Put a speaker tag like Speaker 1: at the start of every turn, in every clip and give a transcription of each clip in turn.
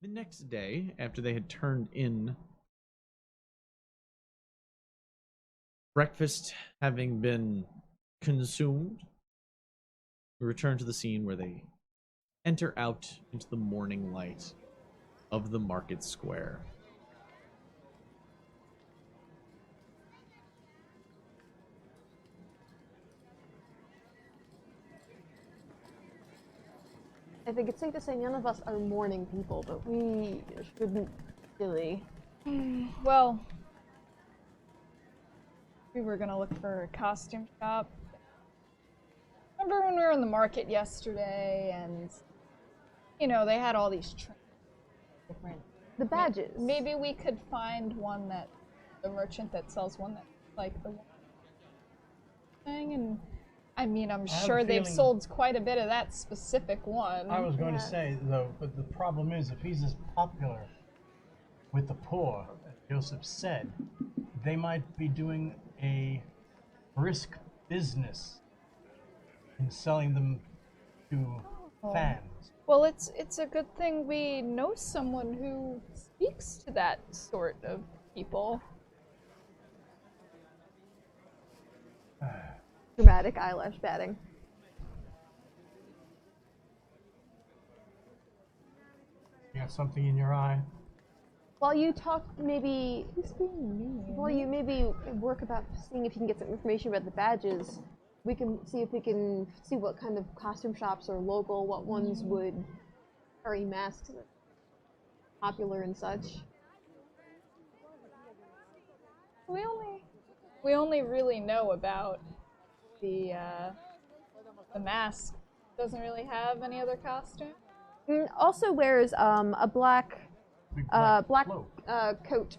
Speaker 1: The next day, after they had turned in, breakfast having been consumed, we return to the scene where they enter out into the morning light of the market square.
Speaker 2: I think it's safe to say none of us are morning people, but we shouldn't really.
Speaker 3: Well, we were gonna look for a costume shop. Remember when we were in the market yesterday and, you know, they had all these different...
Speaker 2: The badges.
Speaker 3: Maybe we could find one that, the merchant that sells one that's like the thing, and I mean, I'm sure they've sold quite a bit of that specific one.
Speaker 4: I was going to say, though, but the problem is, if he's as popular with the poor, as Joseph said, they might be doing a brisk business in selling them to fans.
Speaker 3: Well, it's a good thing we know someone who speaks to that sort of people.
Speaker 2: Dramatic eyelash batting.
Speaker 4: You got something in your eye?
Speaker 2: While you talk, maybe.
Speaker 3: He's being mean.
Speaker 2: While you maybe work about seeing if you can get some information about the badges, we can see if we can see what kind of costume shops are local, what ones would carry masks that are popular and such.
Speaker 3: We only really know about the mask. Doesn't really have any other costume.
Speaker 2: Also wears a black
Speaker 4: Cloak.
Speaker 2: coat.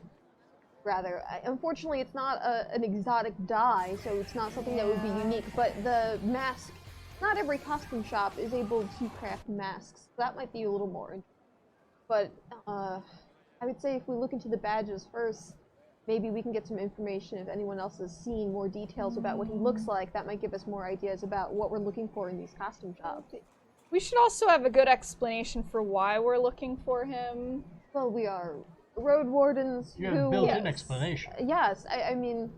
Speaker 2: Rather, unfortunately, it's not an exotic dye, so it's not something that would be unique. But the mask, not every costume shop is able to craft masks. So that might be a little more interesting. But I would say if we look into the badges first, maybe we can get some information if anyone else has seen more details about what he looks like. That might give us more ideas about what we're looking for in these costume shops.
Speaker 3: We should also have a good explanation for why we're looking for him.
Speaker 2: Well, we are road wardens
Speaker 4: You have a built-in explanation.
Speaker 2: Yes, I mean...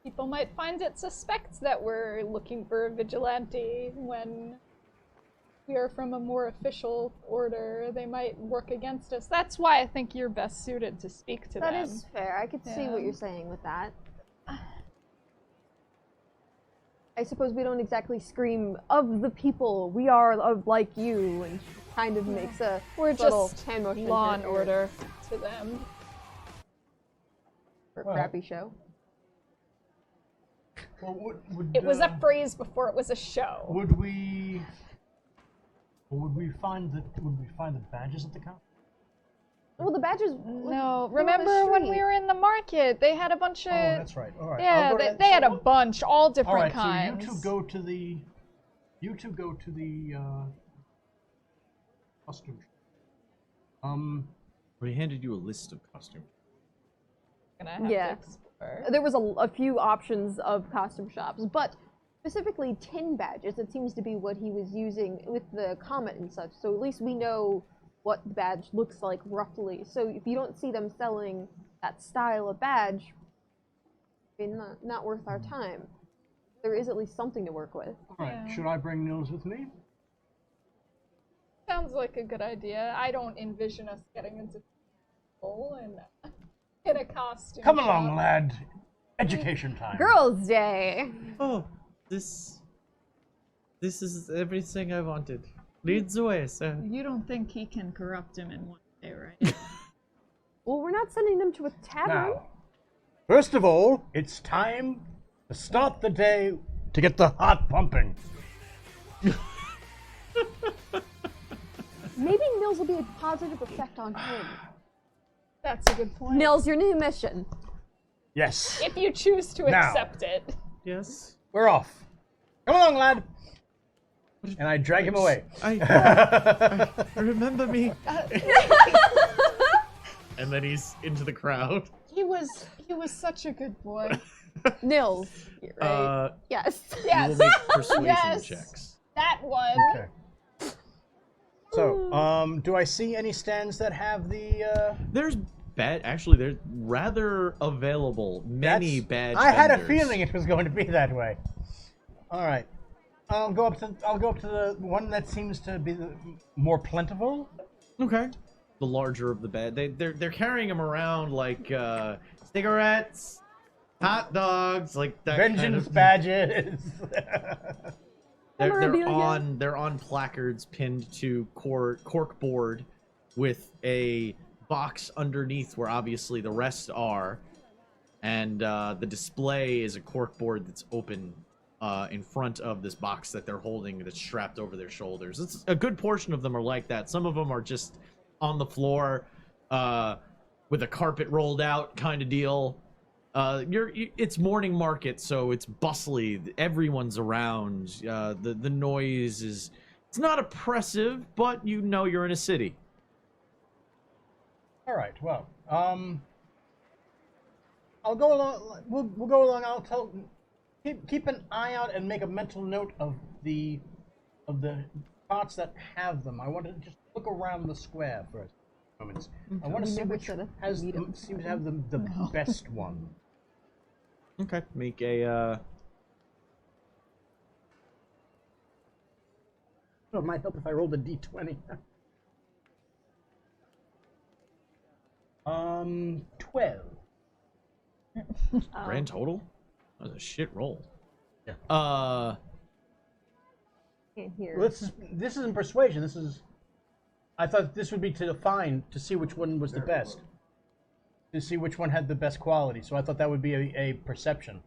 Speaker 3: People might find it suspect that we're looking for a vigilante when we are from a more official order. They might work against us. That's why I think you're best suited to speak to them.
Speaker 2: That is fair. I could see what you're saying with that. I suppose we don't exactly scream, of the people, we are of like you, and kind of makes a
Speaker 3: We're
Speaker 2: subtle
Speaker 3: just
Speaker 2: hand motion
Speaker 3: law and order to them.
Speaker 2: For a crappy show.
Speaker 4: Well,
Speaker 3: It was a phrase before it was a show.
Speaker 4: Would we find the badges at the counter?
Speaker 2: Well, the badges...
Speaker 3: No, remember when we were in the market? They had a bunch of...
Speaker 4: Oh, that's right. All right.
Speaker 3: Yeah, they had a bunch, all different
Speaker 4: all right,
Speaker 3: kinds.
Speaker 4: So you two go to the... costume shop.
Speaker 1: We handed you a list of costumes.
Speaker 3: Gonna have to explore.
Speaker 2: There was a few options of costume shops, but specifically tin badges, it seems to be what he was using with the comet and such, so at least we know what the badge looks like roughly. So if you don't see them selling that style of badge, it's not worth our time. There is at least something to work with.
Speaker 4: Alright, should I bring Nils with me?
Speaker 3: Sounds like a good idea. I don't envision us getting into trouble in a costume.
Speaker 4: Come along, lad. Education time.
Speaker 2: Girls' Day!
Speaker 1: Oh, this is everything I wanted. Lead the way, sir.
Speaker 5: You don't think he can corrupt him in one day, right?
Speaker 2: Well, we're not sending them to a tavern.
Speaker 4: Now, first of all, it's time to start the day to get the heart pumping.
Speaker 2: Maybe Nils will be a positive effect on him.
Speaker 3: That's a good point.
Speaker 2: Nils, your new mission.
Speaker 4: Yes.
Speaker 3: If you choose to
Speaker 4: Now.
Speaker 3: accept it.
Speaker 1: Yes.
Speaker 4: We're off. Come along, lad. And I drag him away.
Speaker 1: I remember me. And then he's into the crowd.
Speaker 3: He was such a good boy.
Speaker 2: Nils, right? Yes.
Speaker 1: You will make persuasion
Speaker 3: Yes.
Speaker 1: checks.
Speaker 3: That one.
Speaker 4: Okay. So, Do I see any stands that have the?
Speaker 1: There's actually, they're rather available. Many badge
Speaker 4: I had a
Speaker 1: vendors.
Speaker 4: feeling it was going to be that way. All right. I'll go up to the one that seems to be the more plentiful.
Speaker 1: Okay. The larger of the bed. They're carrying them around like cigarettes, hot dogs, like that.
Speaker 4: Vengeance
Speaker 1: kind of...
Speaker 4: badges.
Speaker 1: They're on placards pinned to cork board with a box underneath where obviously the rest are, and the display is a cork board that's open in front of this box that they're holding that's strapped over their shoulders. It's a good portion of them are like that. Some of them are just on the floor with a carpet rolled out kind of deal. It's morning market, so it's bustly. Everyone's around. The noise is, it's not oppressive, but you know you're in a city.
Speaker 4: All right. Well, I'll go along. We'll go along. I'll tell. Keep an eye out and make a mental note of the spots that have them. I want to just look around the square for a moment. I want to see which seems to have the best one.
Speaker 1: Okay, make a.
Speaker 4: Oh, it might help if I rolled a d20. 12.
Speaker 1: Grand total? That was a shit roll.
Speaker 4: Yeah.
Speaker 2: Can't hear.
Speaker 4: Well, this isn't persuasion. This is. I thought this would be to see which one was the best. To see which one had the best quality. So I thought that would be a perception.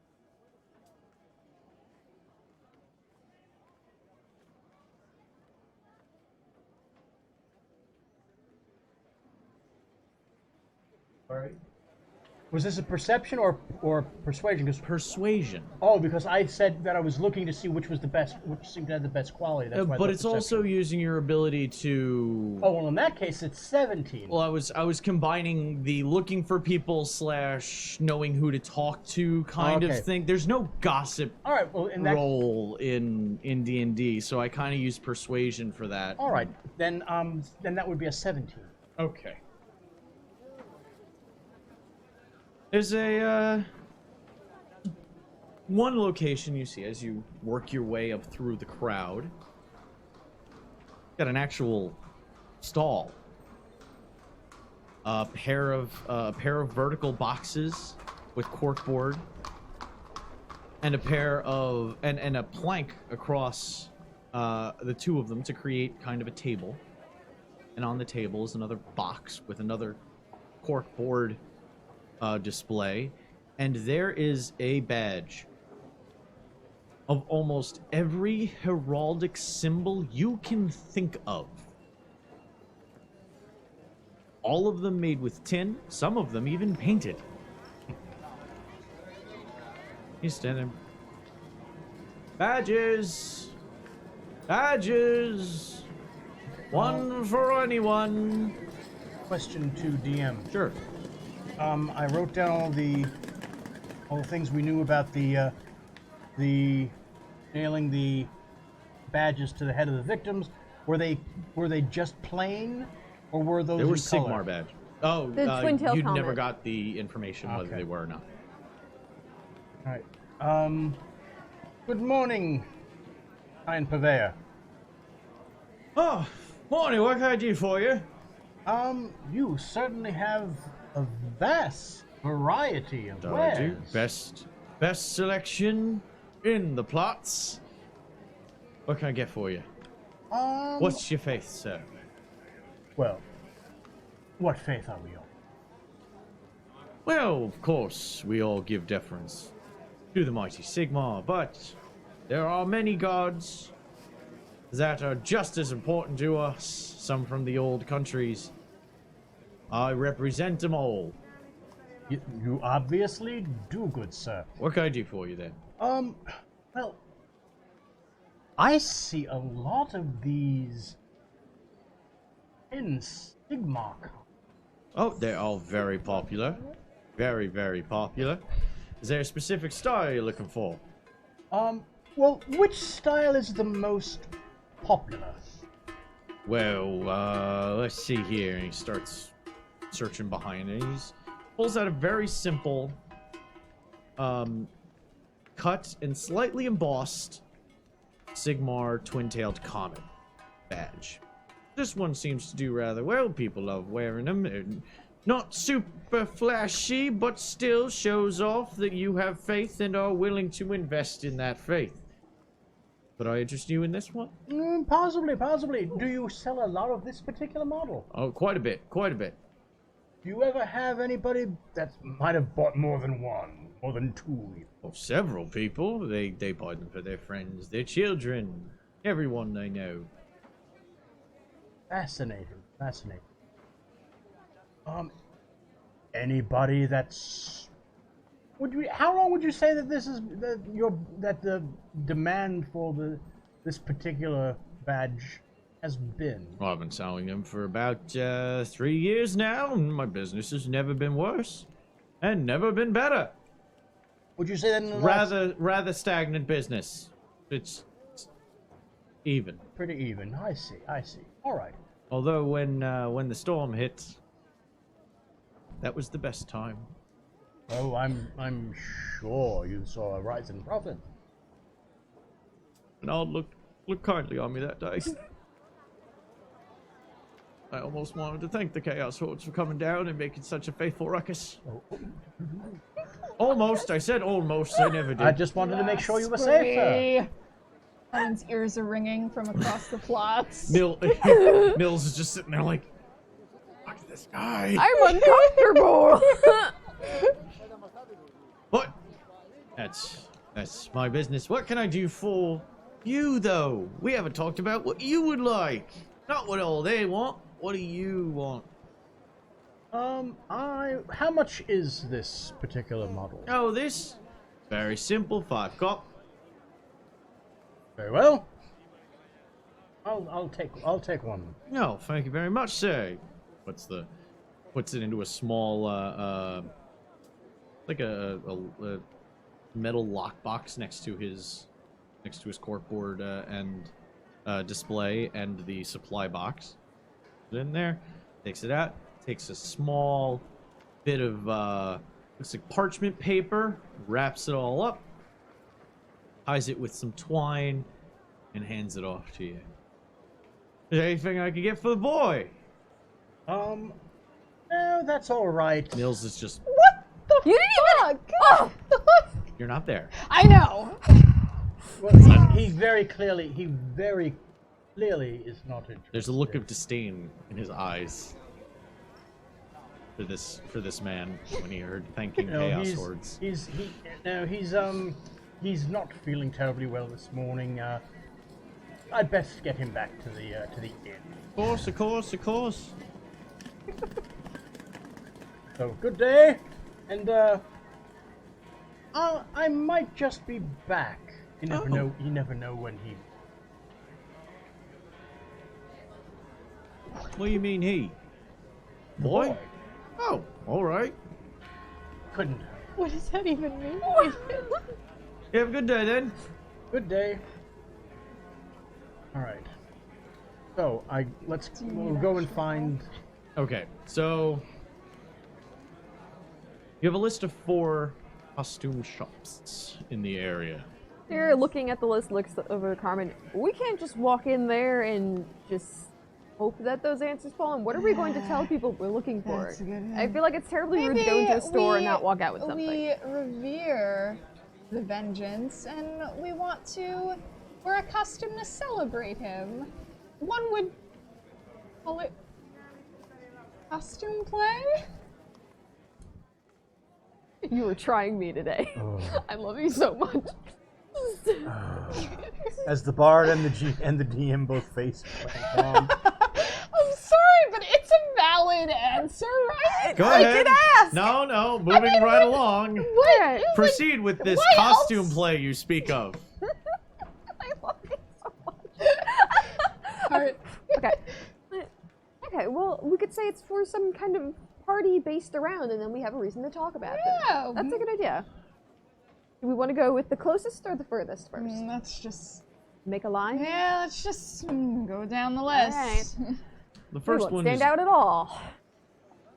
Speaker 4: Sorry. Was this a perception or persuasion?
Speaker 1: Persuasion.
Speaker 4: Oh, because I said that I was looking to see which was the best, which seemed to have the best quality. That's why.
Speaker 1: But it's also using your ability to.
Speaker 4: Oh well, in that case, it's 17.
Speaker 1: Well, I was combining the looking for people / knowing who to talk to kind of thing. There's no gossip.
Speaker 4: All right. Well, in that
Speaker 1: role in D&D, so I kind of use persuasion for that.
Speaker 4: All right. Then that would be a 17.
Speaker 1: Okay. There's a one location you see as you work your way up through the crowd. Got an actual stall. A pair of vertical boxes with corkboard, and a pair of and a plank across the two of them to create kind of a table. And on the table is another box with another corkboard display, and there is a badge of almost every heraldic symbol you can think of. All of them made with tin, some of them even painted. He's standing. Badges! Badges! One for anyone.
Speaker 4: Question to DM.
Speaker 1: Sure.
Speaker 4: I wrote down all the things we knew about the nailing the badges to the head of the victims. Were they just plain, or were those?
Speaker 1: They were
Speaker 4: in color?
Speaker 1: Sigmar badge. Oh,
Speaker 2: The Twin Tail
Speaker 1: you
Speaker 2: Comet.
Speaker 1: never got the information whether
Speaker 4: Okay.
Speaker 1: they were or not.
Speaker 4: All right. Good morning, kind purveyor.
Speaker 1: Oh, morning. What can I do for you?
Speaker 4: You certainly have a vast variety of wares.
Speaker 1: I do. Best selection in the plots. What can I get for you? What's your faith, sir?
Speaker 4: Well, what faith are we on?
Speaker 1: Well, of course, we all give deference to the mighty Sigmar, but there are many gods that are just as important to us, some from the old countries. I represent them all.
Speaker 4: You obviously do, good sir.
Speaker 1: What can I do for you then?
Speaker 4: Well, I see a lot of these in Sigmar.
Speaker 1: Oh, they're all very popular. Very, very popular. Is there a specific style you're looking for?
Speaker 4: Well, which style is the most popular?
Speaker 1: Well, let's see here. And he starts searching behind it. He pulls out a very simple, cut and slightly embossed Sigmar twin-tailed comet badge. This one seems to do rather well. People love wearing them. They're not super flashy, but still shows off that you have faith and are willing to invest in that faith. Could I interest you in this one?
Speaker 4: Possibly. Do you sell a lot of this particular model?
Speaker 1: Oh, quite a bit.
Speaker 4: Do you ever have anybody that might have bought more than one, more than two?
Speaker 1: Well, several people. They buy them for their friends, their children, everyone they know.
Speaker 4: Fascinating. Anybody that's... How long would you say that this is that the demand for this particular badge has been?
Speaker 1: Well, I've been selling them for about 3 years now, and my business has never been worse, and never been better.
Speaker 4: Would you say that in the last...
Speaker 1: Rather stagnant business. It's even.
Speaker 4: Pretty even. I see. All right.
Speaker 1: Although when the storm hit, that was the best time.
Speaker 4: Oh, I'm sure you saw a rise in profit.
Speaker 1: And all looked kindly on me that day. I almost wanted to thank the Chaos Hordes for coming down and making such a faithful ruckus. Almost. I said almost. I never did.
Speaker 4: I just wanted to make sure you were safe, sir.
Speaker 3: Ryan's ears are ringing from across the plots.
Speaker 1: Mills is just sitting there like, fuck this guy.
Speaker 2: I'm uncomfortable.
Speaker 1: What? That's my business. What can I do for you, though? We haven't talked about what you would like. Not what all they want. What do you want?
Speaker 4: How much is this particular model?
Speaker 1: Oh, this? Very simple. 5 cop.
Speaker 4: Very well. I'll take one.
Speaker 1: No, thank you very much, sir. Puts it into a small, like a metal lockbox next to his corkboard and display and the supply box. Put it in there, takes it out, takes a small bit of looks like parchment paper, wraps it all up, ties it with some twine, and hands it off to you. Is there anything I could get for the boy?
Speaker 4: No, that's all right.
Speaker 1: Mills is just.
Speaker 3: What the
Speaker 2: You didn't even. Oh.
Speaker 1: You're not there.
Speaker 3: I know.
Speaker 4: Well, he very clearly is not interested.
Speaker 1: There's a look of disdain in his eyes for this man when he heard thanking Chaos Hordes.
Speaker 4: He's not feeling terribly well this morning. I'd best get him back to the inn.
Speaker 1: Of course.
Speaker 4: So good day, and I might just be back. You never know. You never know when he.
Speaker 1: What do you mean he? Boy? Oh, all right.
Speaker 4: Couldn't.
Speaker 3: What does that even mean?
Speaker 1: You have a good day then.
Speaker 4: Good day. All right. So we'll go and find.
Speaker 1: Okay, so you have a list of 4 costume shops in the area.
Speaker 2: You're looking at the list, looks over Carmen. We can't just walk in there and just hope that those answers fall in. What are we going to tell people we're looking for?
Speaker 5: That's a good one.
Speaker 2: I feel like it's terribly rude to go into a store and not walk out with something.
Speaker 3: We revere the Vengence, and we're accustomed to celebrate him. One would call it costume play?
Speaker 2: You were trying me today.
Speaker 4: Oh.
Speaker 2: I love you so much.
Speaker 4: As the bard and the DM both face
Speaker 3: I'm sorry, but it's a valid answer, right?
Speaker 1: Go
Speaker 2: I
Speaker 1: ahead.
Speaker 2: did ask.
Speaker 1: No, moving right along.
Speaker 2: What?
Speaker 1: Proceed with this
Speaker 3: why
Speaker 1: costume
Speaker 3: else?
Speaker 1: play you speak of.
Speaker 2: I love you so much.
Speaker 3: Alright.
Speaker 2: Okay, well, we could say it's for some kind of party based around, and then we have a reason to talk about it.
Speaker 3: Yeah.
Speaker 2: That's a good idea. Do we want to go with the closest or the furthest first?
Speaker 3: Let's just
Speaker 2: Make a line?
Speaker 3: Yeah, let's just go down the list.
Speaker 2: Alright.
Speaker 1: The
Speaker 2: We
Speaker 1: first
Speaker 2: won't
Speaker 1: one
Speaker 2: stand
Speaker 1: is
Speaker 2: out at all.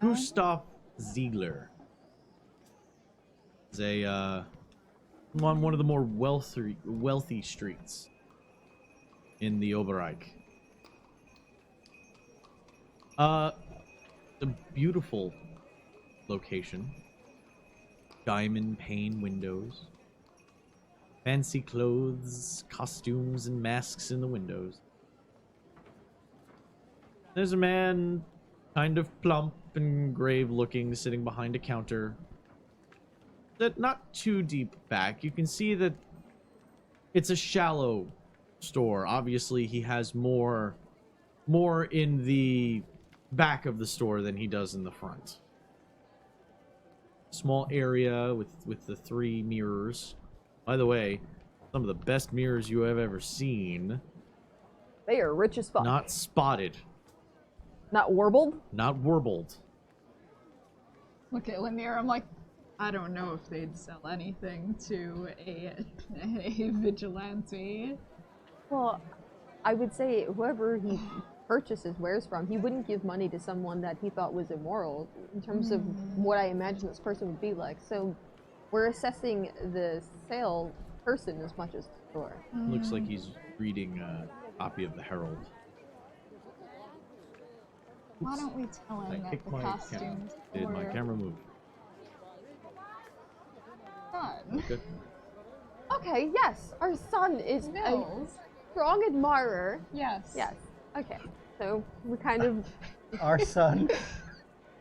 Speaker 1: Gustav Ziegler. Is a on one of the more wealthy streets in the Oberreich. A beautiful location. Diamond pane windows. Fancy clothes, costumes, and masks in the windows. There's a man, kind of plump and grave looking, sitting behind a counter. That not too deep back. You can see that it's a shallow store. Obviously, he has more in the back of the store than he does in the front. Small area with the 3 mirrors. By the way, some of the best mirrors you have ever seen.
Speaker 2: They are rich as fuck.
Speaker 1: Not spotted.
Speaker 2: Not warbled?
Speaker 1: Not warbled.
Speaker 3: Look at Lanier, I'm like,
Speaker 5: I don't know if they'd sell anything to a vigilante.
Speaker 2: Well, I would say whoever he purchases wares from, he wouldn't give money to someone that he thought was immoral in terms of what I imagine this person would be like. So we're assessing the sale person as much as the store.
Speaker 1: Looks like he's reading a copy of the Herald.
Speaker 3: why don't we tell
Speaker 1: I
Speaker 3: him that
Speaker 1: kicked
Speaker 3: the
Speaker 1: my camera.
Speaker 3: costumes
Speaker 1: Did my
Speaker 3: were
Speaker 1: camera move?
Speaker 3: fun?
Speaker 1: Good.
Speaker 2: Okay, yes, our son is a
Speaker 3: Mills?
Speaker 2: strong admirer.
Speaker 3: Yes.
Speaker 2: Yes. Okay, so we kind of
Speaker 4: Our son.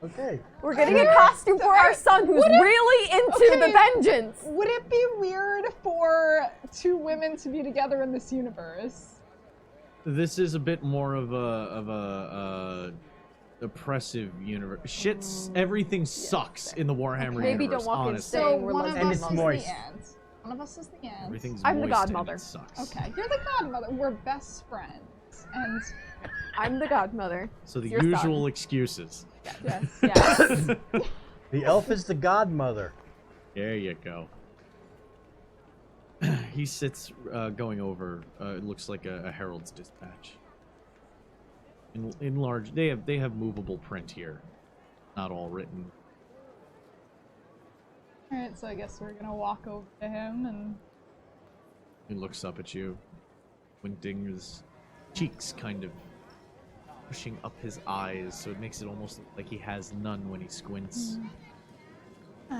Speaker 4: Okay.
Speaker 2: we're getting a costume for our son who's really into the vengeance.
Speaker 3: Would it be weird for 2 women to be together in this universe?
Speaker 1: This is a bit more of a oppressive universe. Everything sucks in the Warhammer
Speaker 2: Maybe
Speaker 1: universe.
Speaker 2: don't walk in
Speaker 1: Honestly,
Speaker 2: saying
Speaker 3: So
Speaker 2: we're
Speaker 3: one of
Speaker 4: And
Speaker 3: us
Speaker 4: it's
Speaker 3: is
Speaker 4: moist.
Speaker 3: the ant. One of us is the ant.
Speaker 1: everything's
Speaker 2: I'm the
Speaker 1: moist and
Speaker 2: godmother.
Speaker 1: it sucks.
Speaker 3: Okay, you're the godmother. We're best friends. And
Speaker 2: I'm the godmother.
Speaker 1: So the
Speaker 2: Your son.
Speaker 1: usual excuses.
Speaker 3: yes.
Speaker 2: Yes.
Speaker 4: The elf is the godmother.
Speaker 1: There you go. He sits going over. It looks like a herald's dispatch. In large, they have movable print here, not all written.
Speaker 3: Alright, so I guess we're gonna walk over to him and
Speaker 1: He looks up at you, squinting, his cheeks kind of pushing up his eyes, so it makes it almost look like he has none when he squints.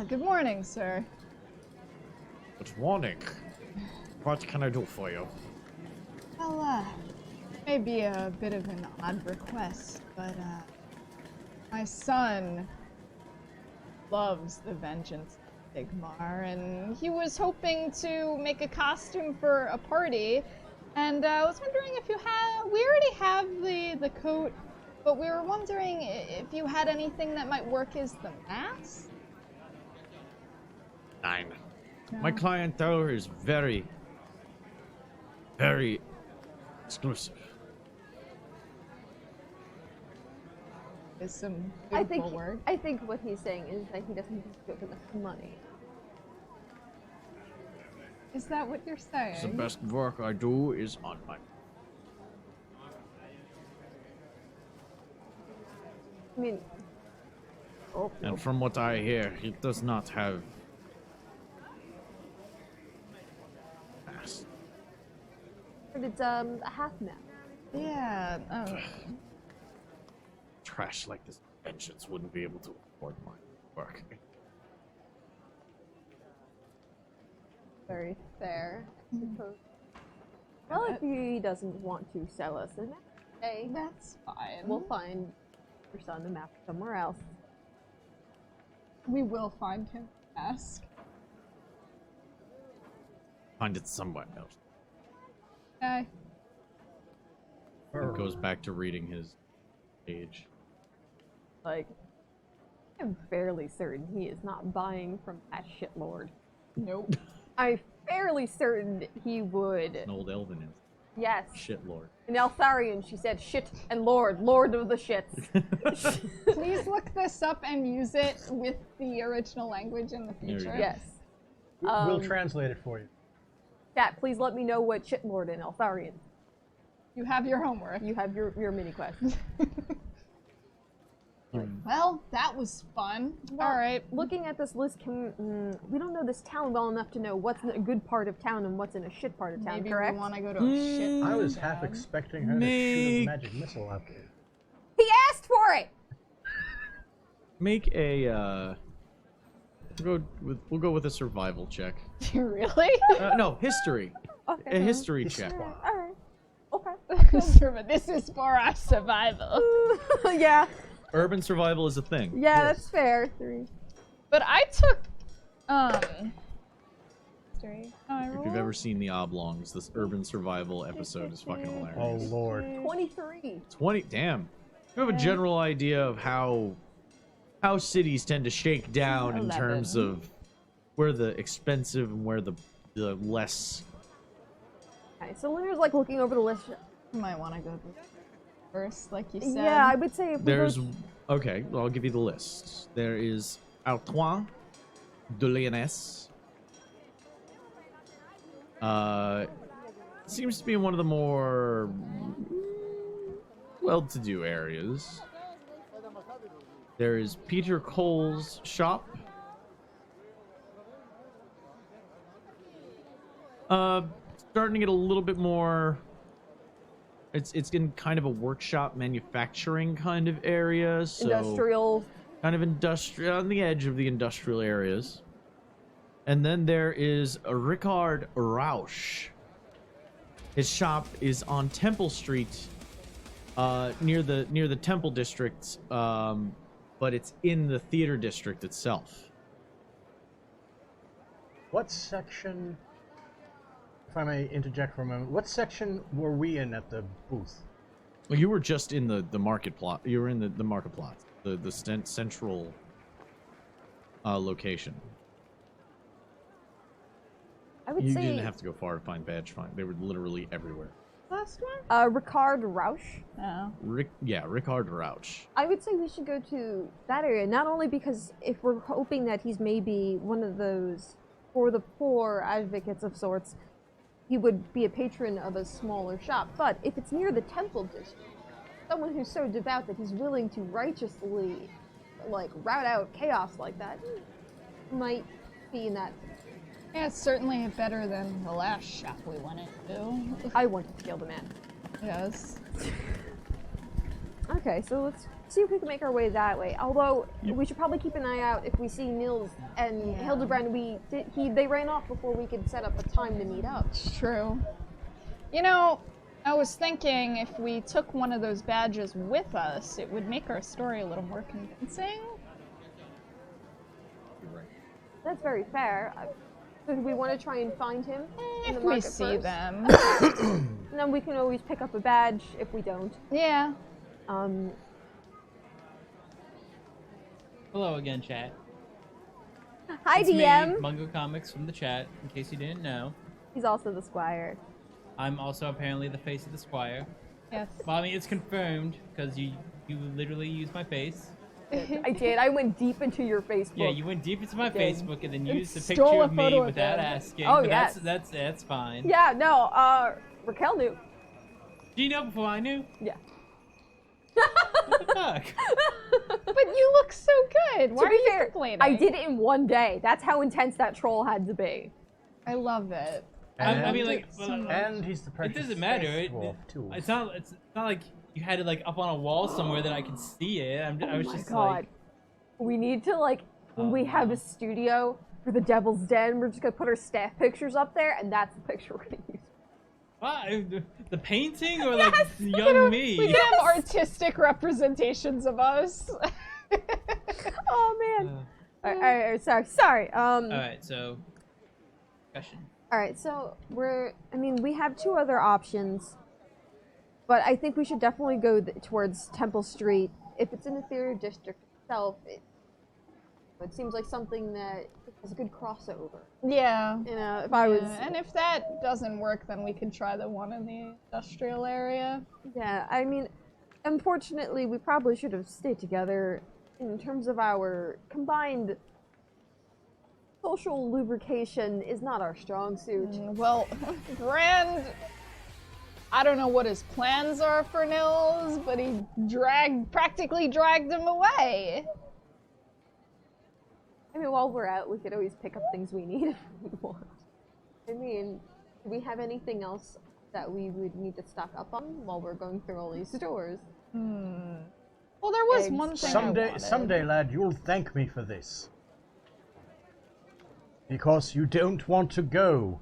Speaker 3: good morning, sir.
Speaker 1: Good morning. What can I do for you?
Speaker 3: Well, maybe a bit of an odd request, but my son loves the Vengence Sigmar, and he was hoping to make a costume for a party, and I was wondering if you had. We already have the coat, but we were wondering if you had anything that might work as the mask.
Speaker 1: 9. My clientele is very, very exclusive.
Speaker 3: Is some
Speaker 2: I
Speaker 3: beautiful
Speaker 2: think
Speaker 3: work.
Speaker 2: I think what he's saying is that he doesn't have enough money.
Speaker 3: Is that what you're saying?
Speaker 1: The best work I do is on my.
Speaker 2: I mean, oh,
Speaker 1: And from what I hear, he does not have. Mass.
Speaker 2: but it's a half map.
Speaker 3: Yeah. Oh.
Speaker 1: Trash like this Vengence wouldn't be able to afford my work.
Speaker 2: Very fair, I suppose. Well, if he doesn't want to sell us a map, okay,
Speaker 3: That's fine.
Speaker 2: we'll find your son a map somewhere else.
Speaker 3: We will find him. Ask.
Speaker 1: Find it somewhere else.
Speaker 3: Okay.
Speaker 1: He goes back to reading his page.
Speaker 2: Like, I'm fairly certain he is not buying from that shitlord.
Speaker 3: Nope.
Speaker 2: I'm fairly certain he would.
Speaker 1: An old elven is.
Speaker 2: Yes.
Speaker 1: Shit lord.
Speaker 2: In Eltharion, she said shit and lord, lord of the shits.
Speaker 3: Please look this up and use it with the original language in the
Speaker 1: There you
Speaker 3: future.
Speaker 1: go.
Speaker 2: Yes.
Speaker 4: We'll translate it for you.
Speaker 2: Chat, please let me know what shitlord in Eltharion.
Speaker 3: You have your homework.
Speaker 2: You have your mini quest.
Speaker 3: Well, that was fun.
Speaker 2: Well,
Speaker 3: All right.
Speaker 2: Looking at this list, we don't know this town well enough to know what's in a good part of town and what's in a shit part of town,
Speaker 3: Maybe
Speaker 2: correct?
Speaker 3: we want to go to a shit.
Speaker 4: I was half expecting her to shoot a magic missile out there.
Speaker 2: He asked for it!
Speaker 1: Make a we'll go with a survival check.
Speaker 3: Really?
Speaker 1: No, history.
Speaker 2: Okay.
Speaker 1: A history check.
Speaker 2: Alright. Okay.
Speaker 3: This is for our survival.
Speaker 2: Yeah.
Speaker 1: Urban survival is a thing.
Speaker 2: Yeah, that's fair. 3.
Speaker 3: But I took history.
Speaker 1: If you've ever seen the Oblongs, this urban survival episode is fucking hilarious.
Speaker 4: Oh lord.
Speaker 2: 23.
Speaker 1: 20. Damn. You have a general idea of how cities tend to shake down in
Speaker 3: 11.
Speaker 1: terms of where the expensive and where the less.
Speaker 2: Okay, so Luna's like looking over the list.
Speaker 3: You might want to go first, like you said.
Speaker 2: Yeah, I would say if we
Speaker 1: There's
Speaker 2: go...
Speaker 1: okay. Well, I'll give you the list. There is Artois de Lyonesse. Seems to be one of the more well-to-do areas. There is Peter Cole's shop. Starting to get a little bit more. It's in kind of a workshop manufacturing kind of area, so
Speaker 2: Industrial.
Speaker 1: kind of industrial on the edge of the industrial areas. And then there is Ricard Rausch. His shop is on Temple Street, near the Temple District, but it's in the theater district itself.
Speaker 4: What section, if I may interject for a moment, what section were we in at the booth?
Speaker 1: Well, you were just in the market plot. You were in the market plot, the central location.
Speaker 2: I would
Speaker 1: You
Speaker 2: say...
Speaker 1: didn't have to go far to find badge find. They were literally everywhere.
Speaker 3: Last one?
Speaker 2: Ricard Rausch.
Speaker 3: Oh.
Speaker 1: Ricard Rausch.
Speaker 2: I would say we should go to that area, not only because if we're hoping that he's maybe one of those for the poor advocates of sorts, he would be a patron of a smaller shop, but if it's near the Temple District, someone who's so devout that he's willing to righteously, like, rout out chaos like that, might be in that.
Speaker 3: Yeah, it's certainly better than the last shop we went into.
Speaker 2: I wanted to kill the man.
Speaker 3: Yes.
Speaker 2: Okay, so let's see if we can make our way that way. Although, we should probably keep an eye out if we see Nils and Hildebrand. They ran off before we could set up a time to meet up.
Speaker 3: It's true. You know, I was thinking if we took one of those badges with us, it would make our story a little more convincing.
Speaker 1: You're right.
Speaker 2: That's very fair. So do we want to try and find him in the
Speaker 3: If we
Speaker 2: market
Speaker 3: see
Speaker 2: first?
Speaker 3: them.
Speaker 2: And then we can always pick up a badge if we don't.
Speaker 3: Yeah.
Speaker 6: Hello again, chat.
Speaker 2: Hi,
Speaker 6: It's
Speaker 2: DM.
Speaker 6: me, Mungo Comics from the chat, in case you didn't know.
Speaker 2: He's also the squire.
Speaker 6: I'm also apparently the face of the Squire.
Speaker 3: Yes.
Speaker 6: Well, I mean, it's confirmed, because you literally used my face.
Speaker 2: I did. I went deep into your Facebook.
Speaker 6: Yeah, you went deep into my
Speaker 2: did.
Speaker 6: Facebook and then
Speaker 3: And
Speaker 6: used a
Speaker 3: stole
Speaker 6: picture
Speaker 3: a
Speaker 6: of me
Speaker 3: photo of
Speaker 6: without
Speaker 3: him.
Speaker 6: asking.
Speaker 2: Oh,
Speaker 6: but
Speaker 2: yes.
Speaker 6: that's fine.
Speaker 2: Yeah, no, Raquel knew.
Speaker 6: Do you know before I knew?
Speaker 2: Yeah.
Speaker 6: What the fuck?
Speaker 3: But you look so good. Why
Speaker 2: To
Speaker 3: are
Speaker 2: be
Speaker 3: you
Speaker 2: fair,
Speaker 3: complaining?
Speaker 2: I did it in one day. That's how intense that troll had to be.
Speaker 3: I love it.
Speaker 6: I mean, like,
Speaker 4: And he's the
Speaker 6: it
Speaker 4: precious
Speaker 6: doesn't matter.
Speaker 4: space dwarf, too.
Speaker 6: It's not like you had it like up on a wall somewhere that I could see it. I was
Speaker 2: Oh my
Speaker 6: just
Speaker 2: god.
Speaker 6: like,
Speaker 2: We need to, like, when we have a studio for the Devil's Den, we're just gonna put our staff pictures up there, and that's the picture we're gonna use.
Speaker 6: what? The painting or like young me?
Speaker 3: We can have artistic representations of us.
Speaker 2: Oh man. Alright, sorry.
Speaker 6: All right, so discussion.
Speaker 2: Alright, so we have two other options, but I think we should definitely go towards Temple Street. If it's in the theater district itself, it seems like something that is a good crossover.
Speaker 3: Yeah.
Speaker 2: You know, if I was...
Speaker 3: And if that doesn't work, then we could try the one in the industrial area.
Speaker 2: Yeah, I mean, unfortunately, we probably should have stayed together in terms of our combined social lubrication is not our strong suit.
Speaker 3: Well, Grand, I don't know what his plans are for Nils, but he practically dragged him away.
Speaker 2: I mean, while we're out, we could always pick up things we need if we want. I mean, do we have anything else that we would need to stock up on while we're going through all these stores?
Speaker 3: Well, there was
Speaker 2: Eggs.
Speaker 3: one thing I wanted.
Speaker 4: Someday, lad, you'll thank me for this. Because you don't want to go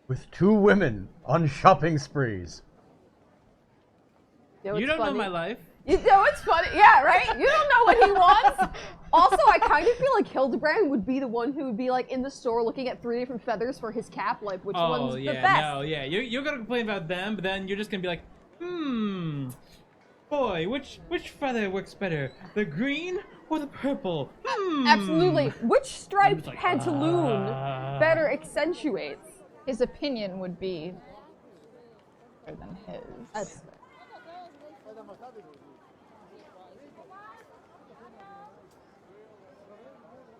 Speaker 4: with 2 women on shopping sprees.
Speaker 6: You don't know my life.
Speaker 2: You know what's funny? Yeah, right? You don't know what he wants. Also, I kind of feel like Hildebrand would be the one who would be like in the store looking at 3 different feathers for his cap, like which one's the best.
Speaker 6: No, yeah. You're gonna complain about them, but then you're just gonna be like, boy, which feather works better, the green or the purple?
Speaker 2: Absolutely. Which striped
Speaker 6: like,
Speaker 2: pantaloon better accentuates?
Speaker 3: His opinion would be better than his.
Speaker 2: That's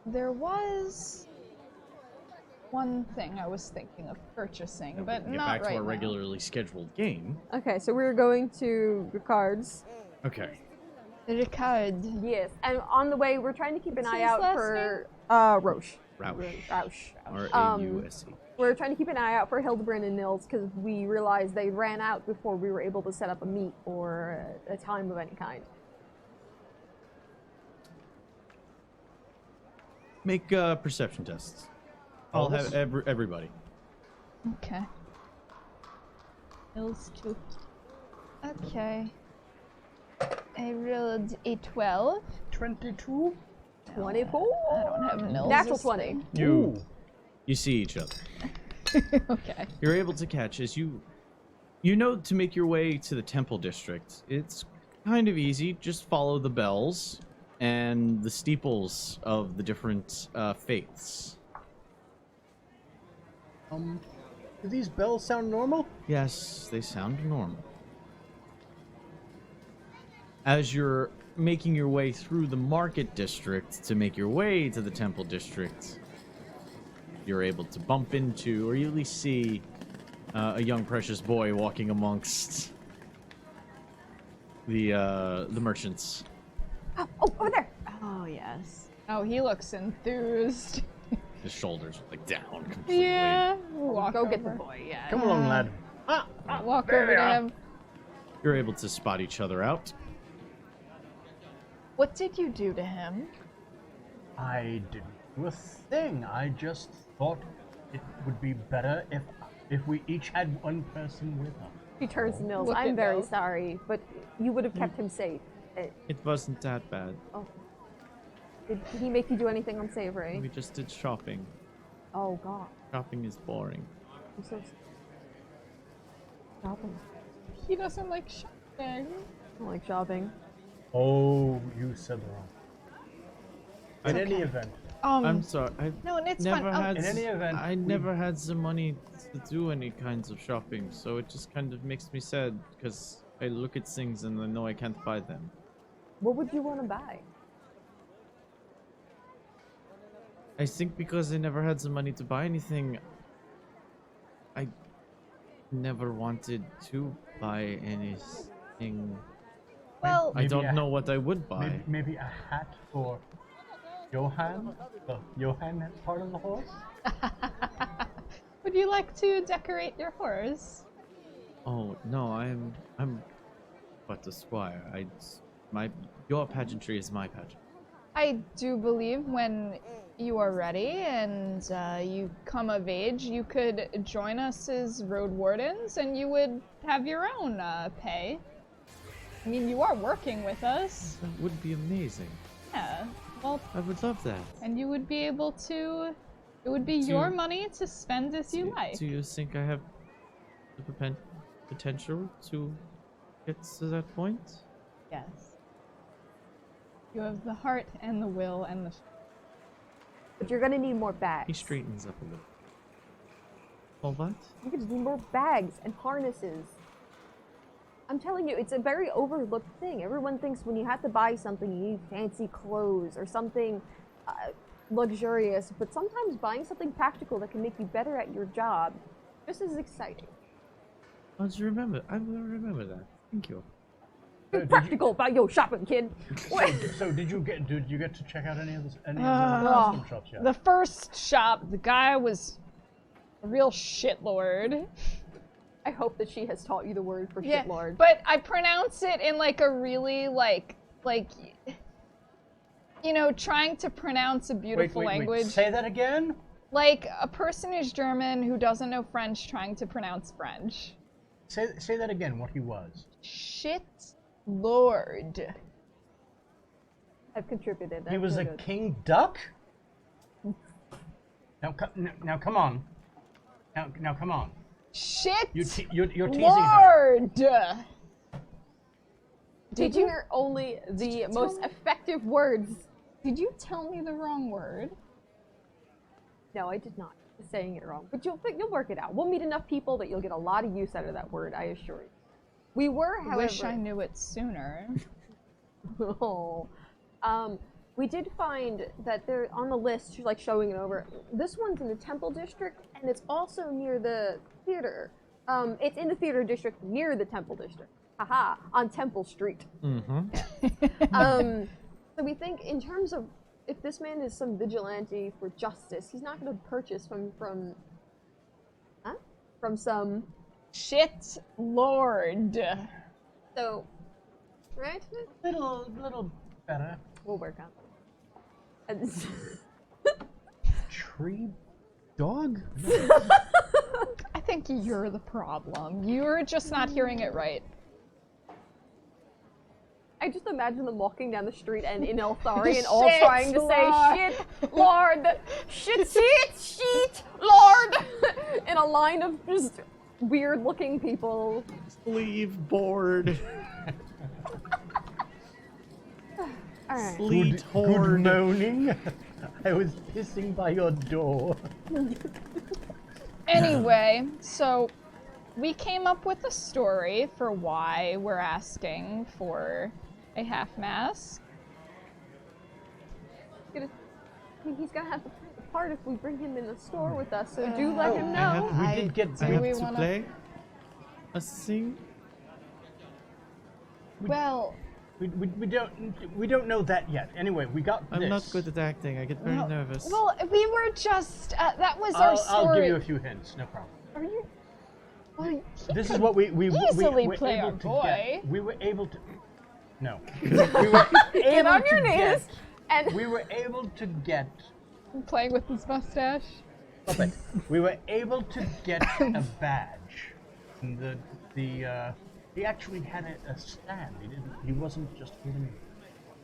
Speaker 3: There was one thing I was thinking of purchasing,
Speaker 1: We
Speaker 3: but
Speaker 1: can get
Speaker 3: not
Speaker 1: back
Speaker 3: right
Speaker 1: to our
Speaker 3: now.
Speaker 1: regularly scheduled game.
Speaker 2: okay, so we're going to Ricard's.
Speaker 1: Okay.
Speaker 3: Ricard.
Speaker 2: Yes, and on the way, we're trying to keep an
Speaker 3: What's
Speaker 2: eye
Speaker 3: his
Speaker 2: out
Speaker 3: last
Speaker 2: for Roche.
Speaker 1: Roush.
Speaker 2: Roush.
Speaker 1: R-A-U-S-E.
Speaker 2: We're trying to keep an eye out for Hildebrand and Nils because we realized they ran out before we were able to set up a meet or a time of any kind.
Speaker 1: Make perception tests. I'll have everybody.
Speaker 3: Okay. Hills 2. Okay. I rolled a 12.
Speaker 4: 22?
Speaker 2: 24?
Speaker 3: I don't have Nils.
Speaker 2: Natural 20.
Speaker 1: You see each other.
Speaker 3: Okay.
Speaker 1: You're able to catch as you know to make your way to the temple district. It's kind of easy. Just follow the bells and the steeples of the different faiths.
Speaker 4: Do these bells sound normal?
Speaker 1: Yes, they sound normal. As you're making your way through the market district to make your way to the temple district, you're able to bump into, or you at least see, a young precious boy walking amongst the merchants.
Speaker 2: Oh, over there!
Speaker 5: Oh, yes.
Speaker 3: Oh, he looks enthused.
Speaker 1: His shoulders are like down completely.
Speaker 3: Yeah. Walk
Speaker 2: Go
Speaker 3: over.
Speaker 2: get the boy, yeah.
Speaker 4: Come along, lad.
Speaker 3: Walk over to him.
Speaker 1: You're able to spot each other out.
Speaker 3: What did you do to him?
Speaker 4: I didn't do a thing. I just thought it would be better if we each had one person with us.
Speaker 2: He turns to Nils.
Speaker 3: Look
Speaker 2: I'm
Speaker 3: at
Speaker 2: very
Speaker 3: Nils.
Speaker 2: sorry, but you would have kept him safe.
Speaker 1: It wasn't that bad.
Speaker 2: Oh. Did he make you do anything unsavory?
Speaker 1: We just did shopping.
Speaker 2: Oh, God.
Speaker 1: Shopping is boring.
Speaker 2: I'm so shopping.
Speaker 3: He doesn't like shopping.
Speaker 2: I don't like shopping.
Speaker 4: Oh, you said the wrong. In any event,
Speaker 1: I'm sorry.
Speaker 3: No, it's
Speaker 1: never
Speaker 3: fine.
Speaker 1: had.
Speaker 4: In any event,
Speaker 1: I never had the money to do any kinds of shopping, so it just kind of makes me sad because I look at things and I know I can't buy them.
Speaker 2: What would you want to buy?
Speaker 1: I think because I never had the money to buy anything, I never wanted to buy anything.
Speaker 3: Well,
Speaker 1: I don't know what I would buy.
Speaker 4: maybe a hat for Johan, the Johan part of the horse.
Speaker 3: would you like to decorate your horse?
Speaker 1: Oh no, I'm but a squire. Your pageantry is my pageant.
Speaker 3: I do believe when you are ready and you come of age, you could join us as road wardens and you would have your own pay. I mean, you are working with us.
Speaker 1: That would be amazing.
Speaker 3: Yeah. Well,
Speaker 1: I would love that.
Speaker 3: and you would be able to. It would be your money to spend as you like.
Speaker 1: Do you think I have the potential to get to that point?
Speaker 3: Yes. You have the heart and the will and the.
Speaker 2: But you're gonna need more
Speaker 1: He
Speaker 2: bags.
Speaker 1: straightens up a little. Oh, what?
Speaker 2: You're gonna need more bags and harnesses. I'm telling you, it's a very overlooked thing. Everyone thinks when you have to buy something, you need fancy clothes or something luxurious, but sometimes buying something practical that can make you better at your job just as exciting.
Speaker 1: I'll just remember. I will remember that. Thank you.
Speaker 2: Be practical about your shopping, kid.
Speaker 4: So did you get to check out any of the
Speaker 3: Oh,
Speaker 4: custom shops yet?
Speaker 3: The first shop, the guy was a real shitlord.
Speaker 2: I hope that she has taught you the word for
Speaker 3: Yeah,
Speaker 2: shitlord.
Speaker 3: but I pronounce it in like a really like you know, trying to pronounce a beautiful language.
Speaker 4: Say that again.
Speaker 3: Like a person who's German who doesn't know French trying to pronounce French.
Speaker 4: Say that again. What he was.
Speaker 3: Shit lord.
Speaker 2: I've contributed.
Speaker 4: He was a
Speaker 2: good.
Speaker 4: king duck. Now come on. Now come on.
Speaker 3: Shit
Speaker 4: You're teasing her.
Speaker 3: lord.
Speaker 2: Did you hear only the most effective words?
Speaker 3: Did you tell me the wrong word?
Speaker 2: No, I did not. Just saying it wrong. But you'll work it out. We'll meet enough people that you'll get a lot of use out of that word, I assure you. We were, however...
Speaker 3: Wish I knew it sooner.
Speaker 2: Oh. We did find that they're on the list, she's like showing it over. This one's in the Temple District, and it's also near the theater. It's in the theater district near the Temple District. Haha, on Temple Street.
Speaker 1: Mm-hmm.
Speaker 2: So we think in terms of if this man is some vigilante for justice, he's not going to purchase from some.
Speaker 3: Shit lord.
Speaker 2: So, right?
Speaker 4: Little better.
Speaker 2: We'll work on it.
Speaker 4: Tree dog.
Speaker 3: I think you're the problem. You're just not hearing it right.
Speaker 2: I just imagine them walking down the street and in Elthari and all
Speaker 3: Shit,
Speaker 2: trying to
Speaker 3: Lord.
Speaker 2: say, shit, Lord, shit, Lord, in a line of just weird-looking people.
Speaker 1: Sleeve board.
Speaker 2: Alright.
Speaker 1: Sleet
Speaker 4: Good
Speaker 1: horde.
Speaker 4: moaning. I was pissing by your door.
Speaker 3: Anyway, so we came up with a story for why we're asking for a half mask.
Speaker 2: He's gonna have to play the part if we bring him in the store with us, so do let him know.
Speaker 4: We did get.
Speaker 3: do
Speaker 1: I have
Speaker 3: we
Speaker 1: to
Speaker 3: wanna-
Speaker 1: play a sing.
Speaker 3: Well,
Speaker 4: We don't know that yet. Anyway, we got
Speaker 1: I'm
Speaker 4: this.
Speaker 1: not good at acting. I get very nervous.
Speaker 3: well, we were just that was our story.
Speaker 4: I'll give you a few hints. No problem.
Speaker 3: Are you? Well, he
Speaker 4: This is
Speaker 3: could
Speaker 4: what we
Speaker 3: easily
Speaker 4: were
Speaker 3: play
Speaker 4: able
Speaker 3: our
Speaker 4: to
Speaker 3: boy.
Speaker 4: get. We were able to. No. We were
Speaker 2: Get
Speaker 4: able
Speaker 2: on
Speaker 4: to
Speaker 2: your knees
Speaker 4: get.
Speaker 2: and
Speaker 4: We were able to get.
Speaker 3: playing with his mustache.
Speaker 4: Stop it. We were able to get a badge. And he actually had a stand. He wasn't just holding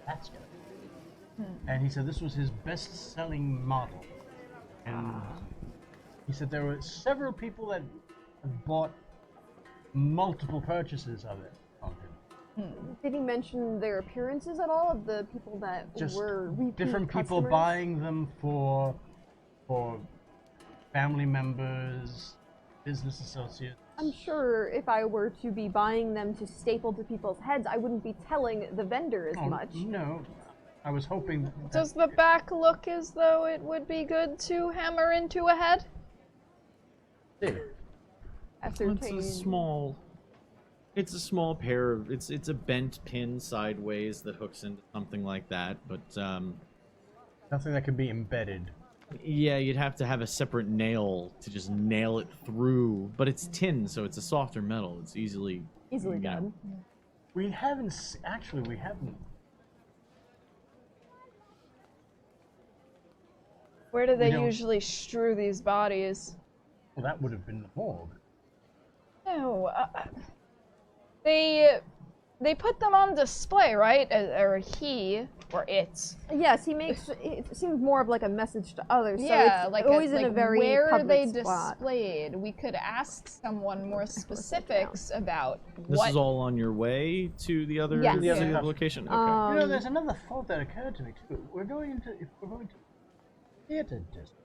Speaker 4: that's good. And he said this was his best-selling model. And he said there were several people that had bought multiple purchases of it.
Speaker 2: did he mention their appearances at all of the people that
Speaker 4: Just
Speaker 2: were repeat
Speaker 4: different people
Speaker 2: customers?
Speaker 4: buying them for family members, business associates.
Speaker 2: I'm sure if I were to be buying them to staple to people's heads, I wouldn't be telling the vendor as much.
Speaker 4: No, I was hoping.
Speaker 3: Does the back look as though it would be good to hammer into a head?
Speaker 2: Ascertain.
Speaker 1: It's a small pair of. It's a bent pin sideways that hooks into something like that. But
Speaker 4: Nothing that could be embedded.
Speaker 1: yeah, you'd have to have a separate nail to just nail it through. But it's tin, so it's a softer metal. It's easily
Speaker 2: Easily
Speaker 1: you know.
Speaker 2: done.
Speaker 4: We haven't. Actually, we haven't.
Speaker 3: Where do they
Speaker 4: don't-
Speaker 3: usually strew these bodies?
Speaker 4: Well, that would have been the morgue.
Speaker 3: No, they put them on display, right? Or he or it.
Speaker 2: Yes, he makes it seems more of like a message to others.
Speaker 3: Yeah,
Speaker 2: so it's
Speaker 3: like
Speaker 2: always in
Speaker 3: like
Speaker 2: a very
Speaker 3: where are they
Speaker 2: public spot.
Speaker 3: displayed? We could ask someone more specifics about
Speaker 1: This
Speaker 3: what.
Speaker 1: is all on your way to the other,
Speaker 2: Yes.
Speaker 1: to the other
Speaker 4: Yeah.
Speaker 1: location. Okay.
Speaker 4: You know, there's another thought that occurred to me too. If we're going to theater district,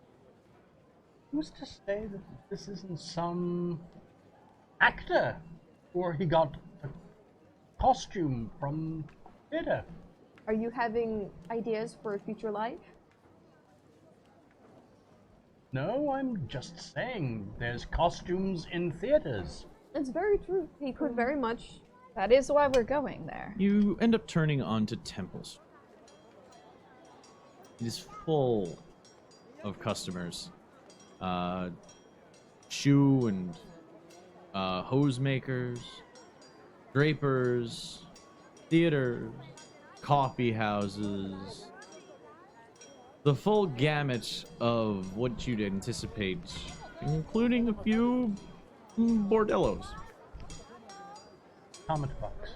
Speaker 4: who's to say that this isn't some actor, or he got a costume from theater?
Speaker 2: Are you having ideas for a future life?
Speaker 4: No, I'm just saying there's costumes in theaters.
Speaker 2: It's very true. He could very much.
Speaker 3: That is why we're going there.
Speaker 1: You end up turning onto Temples. It is full of customers. Shoe and hose makers, drapers, theaters, coffee houses. The full gamut of what you'd anticipate, including a few bordellos.
Speaker 4: Comet box.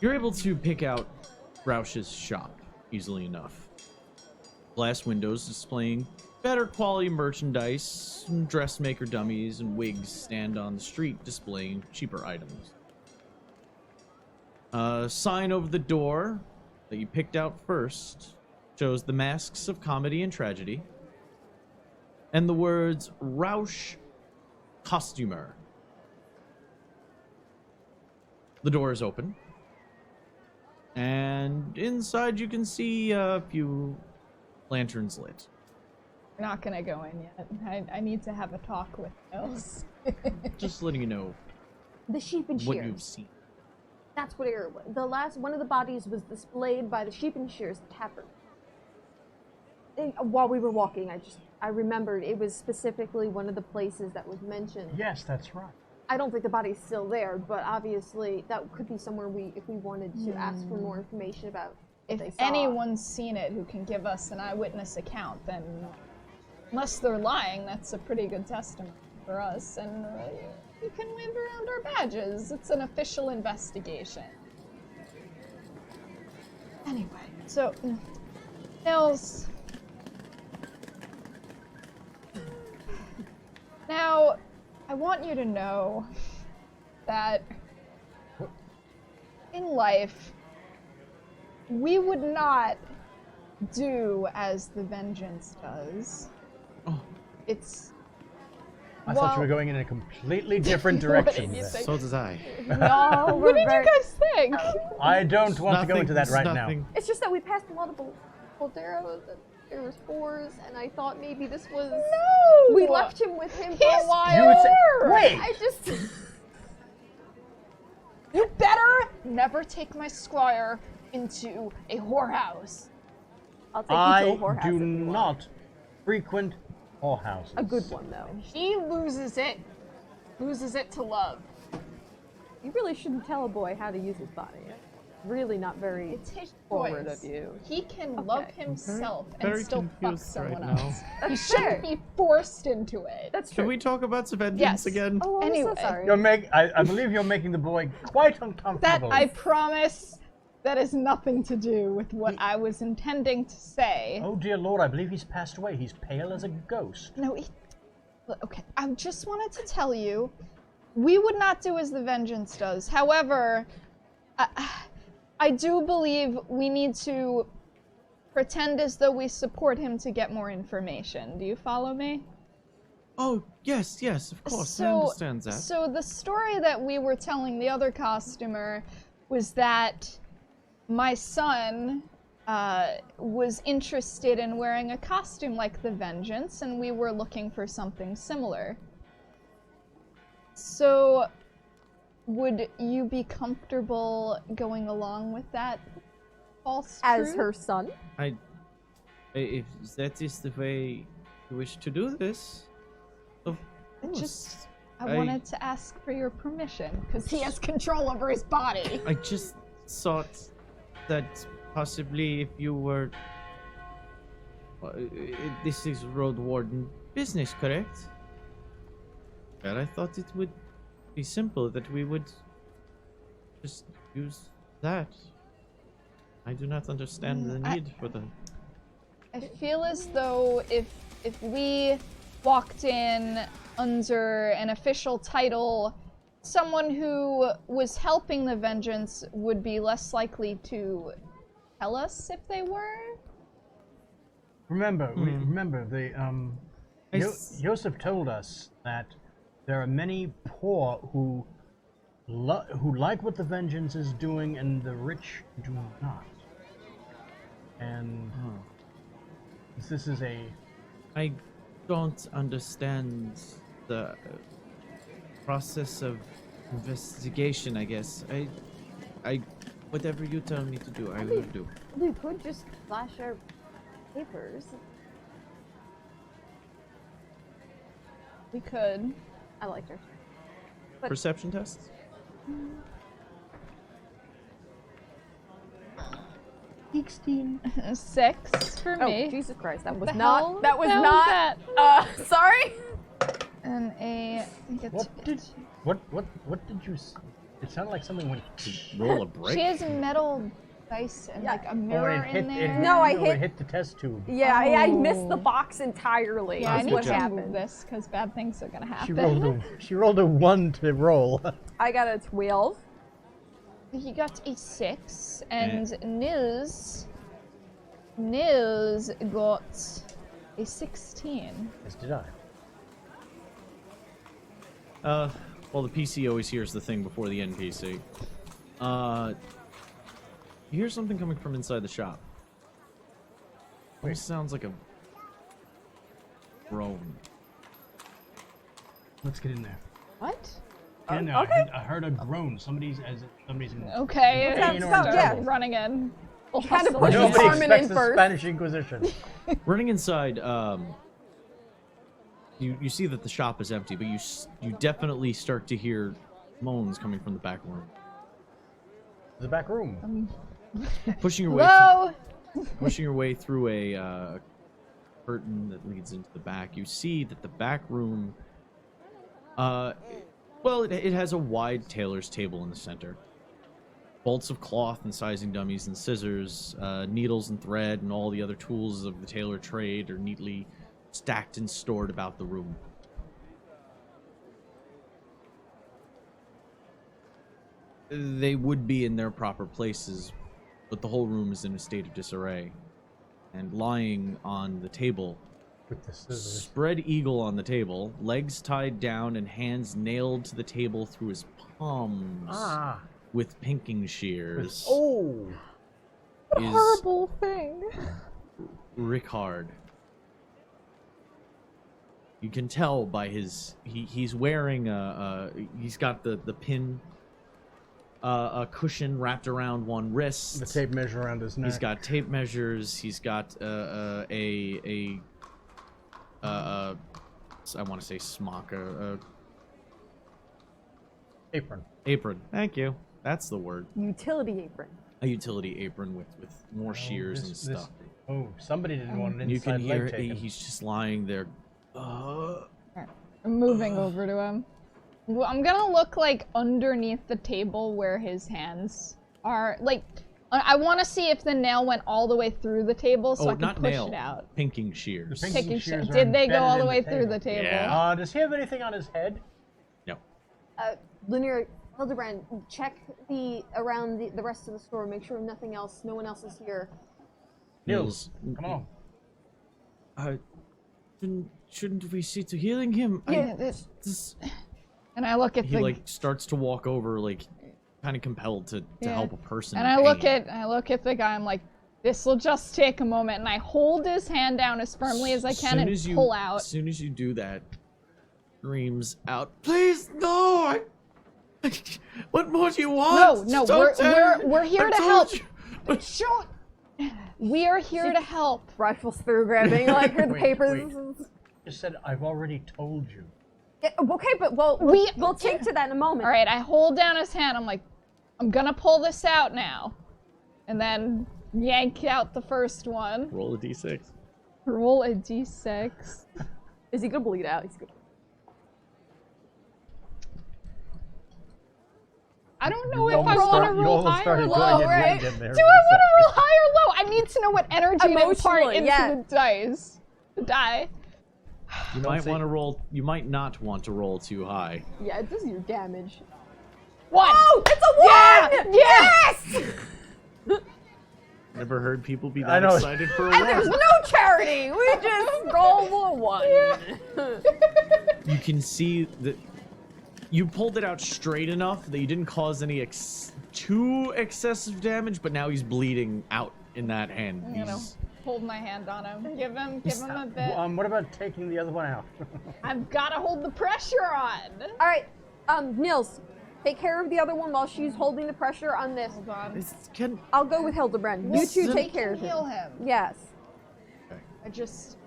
Speaker 1: You're able to pick out Roush's shop easily enough. Glass windows displaying better quality merchandise, dressmaker dummies, and wigs stand on the street displaying cheaper items. A sign over the door that you picked out first shows the masks of comedy and tragedy, and the words Roush Costumer. The door is open, and inside you can see a few lanterns lit.
Speaker 3: We're not gonna go in yet. I need to have a talk with Nils.
Speaker 1: Just letting you know
Speaker 2: The sheep and
Speaker 1: what you've
Speaker 2: shears.
Speaker 1: seen.
Speaker 2: That's what it was. The last one of the bodies was displayed by the sheep and shears tavern. While we were walking, I remembered it was specifically one of the places that was mentioned.
Speaker 4: Yes, that's right.
Speaker 2: I don't think the body's still there, but obviously that could be somewhere if we wanted to ask for more information about what
Speaker 3: If
Speaker 2: they saw.
Speaker 3: anyone's seen it who can give us an eyewitness account, then unless they're lying, that's a pretty good testimony for us, and we can wave around our badges. It's an official investigation. Anyway, so Nils. Now, I want you to know that in life, we would not do as the Vengence does.
Speaker 1: Oh.
Speaker 3: It's.
Speaker 4: I thought you were going in a completely different
Speaker 3: What
Speaker 4: direction.
Speaker 3: did you
Speaker 4: there.
Speaker 3: think?
Speaker 1: So did I.
Speaker 2: No,
Speaker 3: What did you guys think?
Speaker 4: I don't want to go into that
Speaker 1: It's
Speaker 4: right
Speaker 1: nothing.
Speaker 2: It's just that we passed a lot of Bolderos and there was spores, and I thought maybe this was.
Speaker 3: No!
Speaker 2: We left him with him for
Speaker 3: He's
Speaker 2: a while.
Speaker 4: You would say,
Speaker 3: pure!
Speaker 4: wait!
Speaker 2: I just.
Speaker 3: You better never take my squire into a whorehouse.
Speaker 2: I'll take you to a
Speaker 4: I
Speaker 2: whorehouse
Speaker 4: do
Speaker 2: if you want.
Speaker 4: not frequent whorehouses.
Speaker 2: A good one though.
Speaker 3: He loses it to love.
Speaker 2: You really shouldn't tell a boy how to use his body. Really not very
Speaker 3: It's his
Speaker 2: forward
Speaker 3: choice.
Speaker 2: of you.
Speaker 3: He can love himself and
Speaker 1: very
Speaker 3: still fuck
Speaker 1: confused
Speaker 3: someone
Speaker 1: right now.
Speaker 3: else. He
Speaker 2: That's
Speaker 3: shouldn't
Speaker 2: fair.
Speaker 3: be forced into it.
Speaker 2: That's
Speaker 1: Can
Speaker 2: true.
Speaker 1: we talk about the Vengence
Speaker 3: Yes.
Speaker 1: again?
Speaker 2: Oh, I'm
Speaker 3: Anyway.
Speaker 2: so sorry.
Speaker 4: I believe you're making the boy quite
Speaker 3: That
Speaker 4: uncomfortable.
Speaker 3: I promise that has nothing to do with what I was intending to say.
Speaker 4: Oh dear lord, I believe he's passed away. He's pale as a ghost.
Speaker 3: No, okay. I just wanted to tell you, we would not do as the Vengence does. However, I do believe we need to pretend as though we support him to get more information. Do you follow me?
Speaker 1: Oh, yes, of course, I understand that.
Speaker 3: So the story that we were telling the other costumer was that my son was interested in wearing a costume like the Vengence, and we were looking for something similar. So, would you be comfortable going along with that false
Speaker 2: As
Speaker 3: truth?
Speaker 2: her son?
Speaker 1: If that is the way you wish to do this, of course.
Speaker 3: I wanted to ask for your permission, because he has control over his body.
Speaker 1: I just thought that possibly if you were... this is Road Warden business, correct? Well, I thought it would be simple that we would just use that. I do not understand the need for the...
Speaker 3: I feel as though if we walked in under an official title, someone who was helping the Vengence would be less likely to tell us if they were.
Speaker 4: Remember,
Speaker 1: I s-
Speaker 4: Joseph told us that there are many poor who like what the Vengeance is doing, and the rich do not. And this is a
Speaker 1: I don't understand the process of investigation, I guess. Whatever you tell me to do, I will do.
Speaker 2: We could just flash our papers.
Speaker 3: We could.
Speaker 2: I liked her. But
Speaker 1: Perception tests?
Speaker 4: 16.
Speaker 3: 6 for
Speaker 2: oh,
Speaker 3: me.
Speaker 2: Jesus Christ, that was
Speaker 3: The
Speaker 2: not.
Speaker 3: hell?
Speaker 2: That was
Speaker 3: Hell
Speaker 2: not.
Speaker 3: that?
Speaker 2: Sorry.
Speaker 3: And I think it's.
Speaker 4: What did you? It sounded like something went.
Speaker 1: Roll a break.
Speaker 3: She has metal dice and like a mirror in there.
Speaker 2: No, I
Speaker 4: It
Speaker 2: hit-
Speaker 4: hit the test tube.
Speaker 2: Yeah, I
Speaker 3: Oh.
Speaker 2: missed the box entirely.
Speaker 3: Yeah, I
Speaker 2: is
Speaker 3: need
Speaker 2: what
Speaker 3: to move
Speaker 2: happened.
Speaker 3: this because bad things are gonna
Speaker 4: She
Speaker 3: happen.
Speaker 4: rolled a 1 to roll.
Speaker 2: I got a 12.
Speaker 3: He got a 6, and Nils got a 16.
Speaker 4: As did I.
Speaker 1: Well, the PC always hears the thing before the NPC. You hear something coming from inside the shop. It sounds like a groan.
Speaker 4: Let's get in there.
Speaker 3: What?
Speaker 4: Get in there.
Speaker 2: okay.
Speaker 4: I heard a groan. Somebody's in.
Speaker 3: Okay,
Speaker 4: Pain or
Speaker 3: start
Speaker 2: yeah.
Speaker 3: running in. We'll
Speaker 2: kind of
Speaker 3: hustle
Speaker 2: push
Speaker 3: in.
Speaker 2: his
Speaker 4: Nobody
Speaker 2: arm in
Speaker 4: expects the
Speaker 2: first.
Speaker 4: Spanish Inquisition.
Speaker 1: Running inside, you see that the shop is empty, but you definitely start to hear moans coming from the back room.
Speaker 4: The back room.
Speaker 1: Pushing your way
Speaker 3: Hello?
Speaker 1: pushing your way through a curtain that leads into the back, you see that the back room, well, it has a wide tailor's table in the center. Bolts of cloth and sizing dummies and scissors, needles and thread, and all the other tools of the tailor trade are neatly stacked and stored about the room. They would be in their proper places, but the whole room is in a state of disarray. And lying on the table,
Speaker 4: With the scissors.
Speaker 1: spread eagle on the table, legs tied down and hands nailed to the table through his palms
Speaker 4: Ah.
Speaker 1: with pinking shears,
Speaker 4: Oh.
Speaker 1: is
Speaker 3: Horrible thing.
Speaker 1: Rickard. You can tell by his he's wearing he's got the pin a cushion wrapped around one wrist.
Speaker 4: The tape measure around his neck.
Speaker 1: He's got tape measures. He's got I want to say smock,
Speaker 4: apron.
Speaker 1: apron. Thank you. That's the word.
Speaker 2: Utility apron.
Speaker 1: A utility apron with more shears and stuff.
Speaker 4: Oh, somebody didn't want an
Speaker 1: And you
Speaker 4: inside
Speaker 1: can hear
Speaker 4: leg taken.
Speaker 1: he's just lying there.
Speaker 3: I'm moving over to him. Well, I'm gonna look like underneath the table where his hands are. Like, I want to see if the nail went all the way through the table so I can
Speaker 1: not
Speaker 3: push
Speaker 1: nail.
Speaker 3: it out.
Speaker 1: Pinking shears.
Speaker 4: The pinking
Speaker 3: Taking
Speaker 4: shears are
Speaker 3: Did they go
Speaker 4: embedded
Speaker 3: all
Speaker 4: in
Speaker 3: the
Speaker 4: the
Speaker 3: way through
Speaker 4: table.
Speaker 3: the table?
Speaker 1: Yeah.
Speaker 4: Does he have anything on his head?
Speaker 1: No.
Speaker 2: Linear Hildebrand, check around the rest of the store. Make sure no one else is here.
Speaker 4: Nils, come on.
Speaker 1: Shouldn't we see to healing him?
Speaker 3: Yeah, and I look at
Speaker 1: He
Speaker 3: the
Speaker 1: like starts to walk over, like kind of compelled to
Speaker 3: Yeah.
Speaker 1: help a person.
Speaker 3: and
Speaker 1: in
Speaker 3: I look
Speaker 1: pain.
Speaker 3: at the guy. I'm like, this will just take a moment, and I hold his hand down as firmly as I can and pull out.
Speaker 1: As soon as you do that, screams out, "Please no! What more do you want?
Speaker 3: No,
Speaker 1: Don't tell me.
Speaker 3: we're here
Speaker 1: I
Speaker 3: to
Speaker 1: told
Speaker 3: help.
Speaker 1: you."
Speaker 3: Shoot! We are here to help.
Speaker 2: Rifles through, grabbing like her
Speaker 4: Wait,
Speaker 2: papers.
Speaker 4: Just said, I've already told you.
Speaker 2: Yeah, okay, but we'll take to that in a moment.
Speaker 3: All right, I hold down his hand. I'm like, I'm gonna pull this out now, and then yank out the first one.
Speaker 1: Roll a d6.
Speaker 3: Roll a d6.
Speaker 2: Is he gonna bleed out? He's gonna.
Speaker 3: I don't know if I
Speaker 4: almost
Speaker 3: want to
Speaker 4: start- you
Speaker 3: roll
Speaker 4: almost
Speaker 3: high or
Speaker 4: started
Speaker 3: low,
Speaker 4: going in
Speaker 3: right?
Speaker 4: leg in there
Speaker 3: Do
Speaker 4: for
Speaker 3: I
Speaker 4: a
Speaker 3: want to roll high or low? I need to know what energy to impart
Speaker 2: Emotionally,
Speaker 3: into
Speaker 2: yeah.
Speaker 3: the dice. The die.
Speaker 1: You might want to roll. You might not want to roll too high.
Speaker 2: Yeah, it does your damage.
Speaker 3: 1.
Speaker 2: Oh, it's a 1!
Speaker 3: Yeah!
Speaker 2: Yes!
Speaker 1: Never heard people be
Speaker 4: I
Speaker 1: that
Speaker 4: know.
Speaker 1: excited for a
Speaker 2: And there's
Speaker 1: one.
Speaker 2: no charity. We just roll a 1.
Speaker 1: You can see that you pulled it out straight enough that you didn't cause any too excessive damage, but now he's bleeding out in that hand.
Speaker 3: You know. hold my hand on him. Give him a bit.
Speaker 4: What about taking the other one out?
Speaker 3: I've gotta hold the pressure on.
Speaker 2: All right, Nils, take care of the other one while she's holding the pressure on this.
Speaker 3: Hold on.
Speaker 2: I'll go with Hildebrand. You two take care of
Speaker 3: Heal
Speaker 2: him.
Speaker 3: him.
Speaker 2: Yes.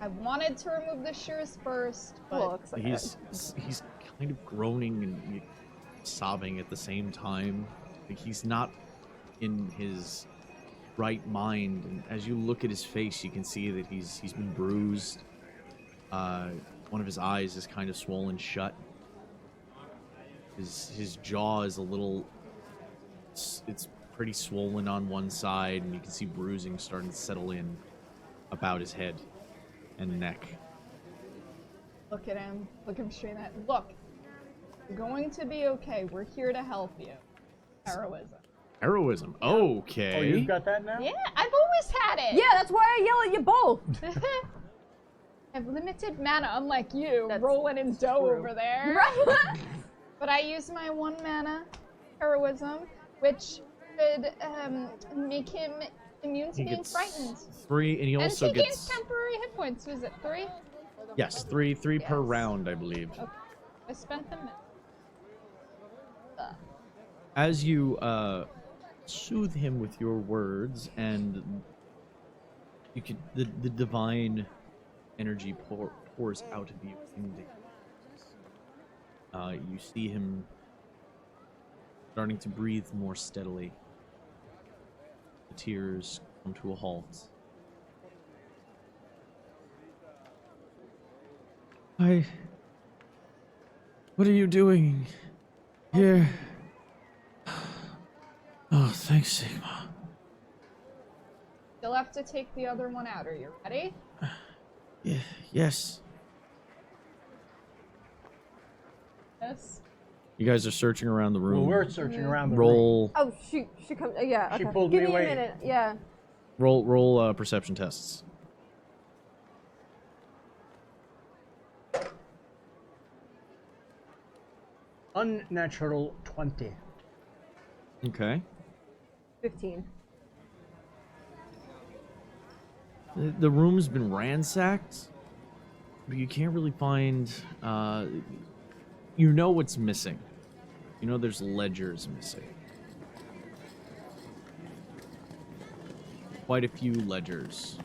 Speaker 3: I wanted to remove the shears first, but
Speaker 2: Looks like
Speaker 1: He's kind of groaning and sobbing at the same time. Like he's not in his right mind, and as you look at his face, you can see that he's been bruised. One of his eyes is kind of swollen shut. His jaw is a little. It's pretty swollen on one side, and you can see bruising starting to settle in about his head and neck.
Speaker 3: look at him. Look him straight at. Look, you're going to be okay. We're here to help you. Heroism.
Speaker 1: Heroism. Okay.
Speaker 4: Oh, you've got that now?
Speaker 3: Yeah, I've always had it.
Speaker 2: Yeah, that's why I yell at you both.
Speaker 3: I have limited mana, unlike you,
Speaker 2: That's
Speaker 3: rolling in dough
Speaker 2: true.
Speaker 3: over there.
Speaker 2: Right?
Speaker 3: But I use my 1 mana heroism, which could make him immune to
Speaker 1: He
Speaker 3: being
Speaker 1: gets
Speaker 3: frightened.
Speaker 1: 3, and he also
Speaker 3: and he
Speaker 1: gets
Speaker 3: gains temporary hit points. Was it 3?
Speaker 1: yes, three per
Speaker 3: Yes.
Speaker 1: round, I believe.
Speaker 3: Okay. I spent them.
Speaker 1: As you soothe him with your words, and you could the divine energy pours out of you into you see him starting to breathe more steadily. The tears come to a halt. What are you doing here? Oh, thanks, Sigma.
Speaker 3: You'll have to take the other one out. Are you ready?
Speaker 1: Yeah, yes.
Speaker 3: Yes.
Speaker 1: You guys are searching around the room.
Speaker 4: Well, we're searching around the room.
Speaker 1: roll,
Speaker 2: Oh shoot, she comes. Yeah,
Speaker 4: She
Speaker 2: okay.
Speaker 4: pulled
Speaker 2: Give
Speaker 4: me
Speaker 2: me
Speaker 4: away.
Speaker 2: a minute. Yeah.
Speaker 1: roll perception tests.
Speaker 4: Unnatural 20.
Speaker 1: Okay.
Speaker 2: 15.
Speaker 1: The room's been ransacked, but you can't really find. You know what's missing. You know there's ledgers missing. Quite a few ledgers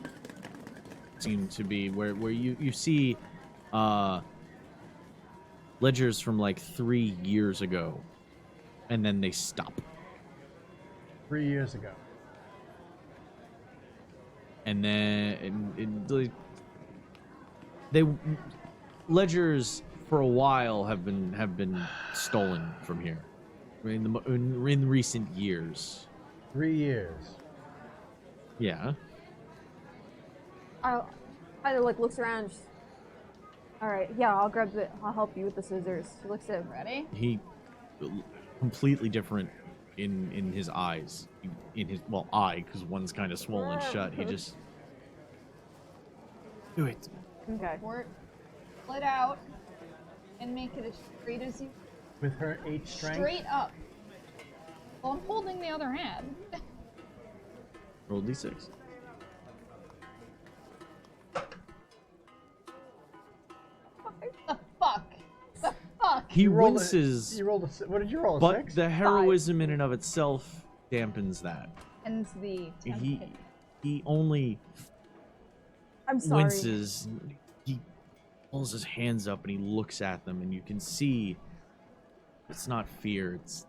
Speaker 1: seem to be where you see ledgers from like 3 years ago, and then they stop.
Speaker 4: 3 years ago.
Speaker 1: And then they ledgers for a while have been stolen from here in recent years.
Speaker 4: 3 years.
Speaker 1: Yeah.
Speaker 2: I kind of like looks around. Just, all right, yeah, I'll help you with the scissors. She looks at him.
Speaker 3: Ready?
Speaker 1: He completely different in his eyes, in his eye, because one's kind of swollen shut. He just do it.
Speaker 2: Okay.
Speaker 3: Work. Split out. And make it as straight as you.
Speaker 4: With her 8 strength.
Speaker 3: Straight up. Well, I'm holding the other hand.
Speaker 1: Roll d6.
Speaker 3: The fuck? The fuck?
Speaker 1: He
Speaker 4: You rolled
Speaker 1: winces,
Speaker 4: You rolled a. What did you roll? A
Speaker 1: but
Speaker 4: 6?
Speaker 1: the heroism in and of itself dampens that.
Speaker 3: Ends the temp
Speaker 1: He
Speaker 3: hit.
Speaker 1: he only
Speaker 2: I'm sorry.
Speaker 1: winces. He pulls his hands up and he looks at them, and you can see it's not fear. It's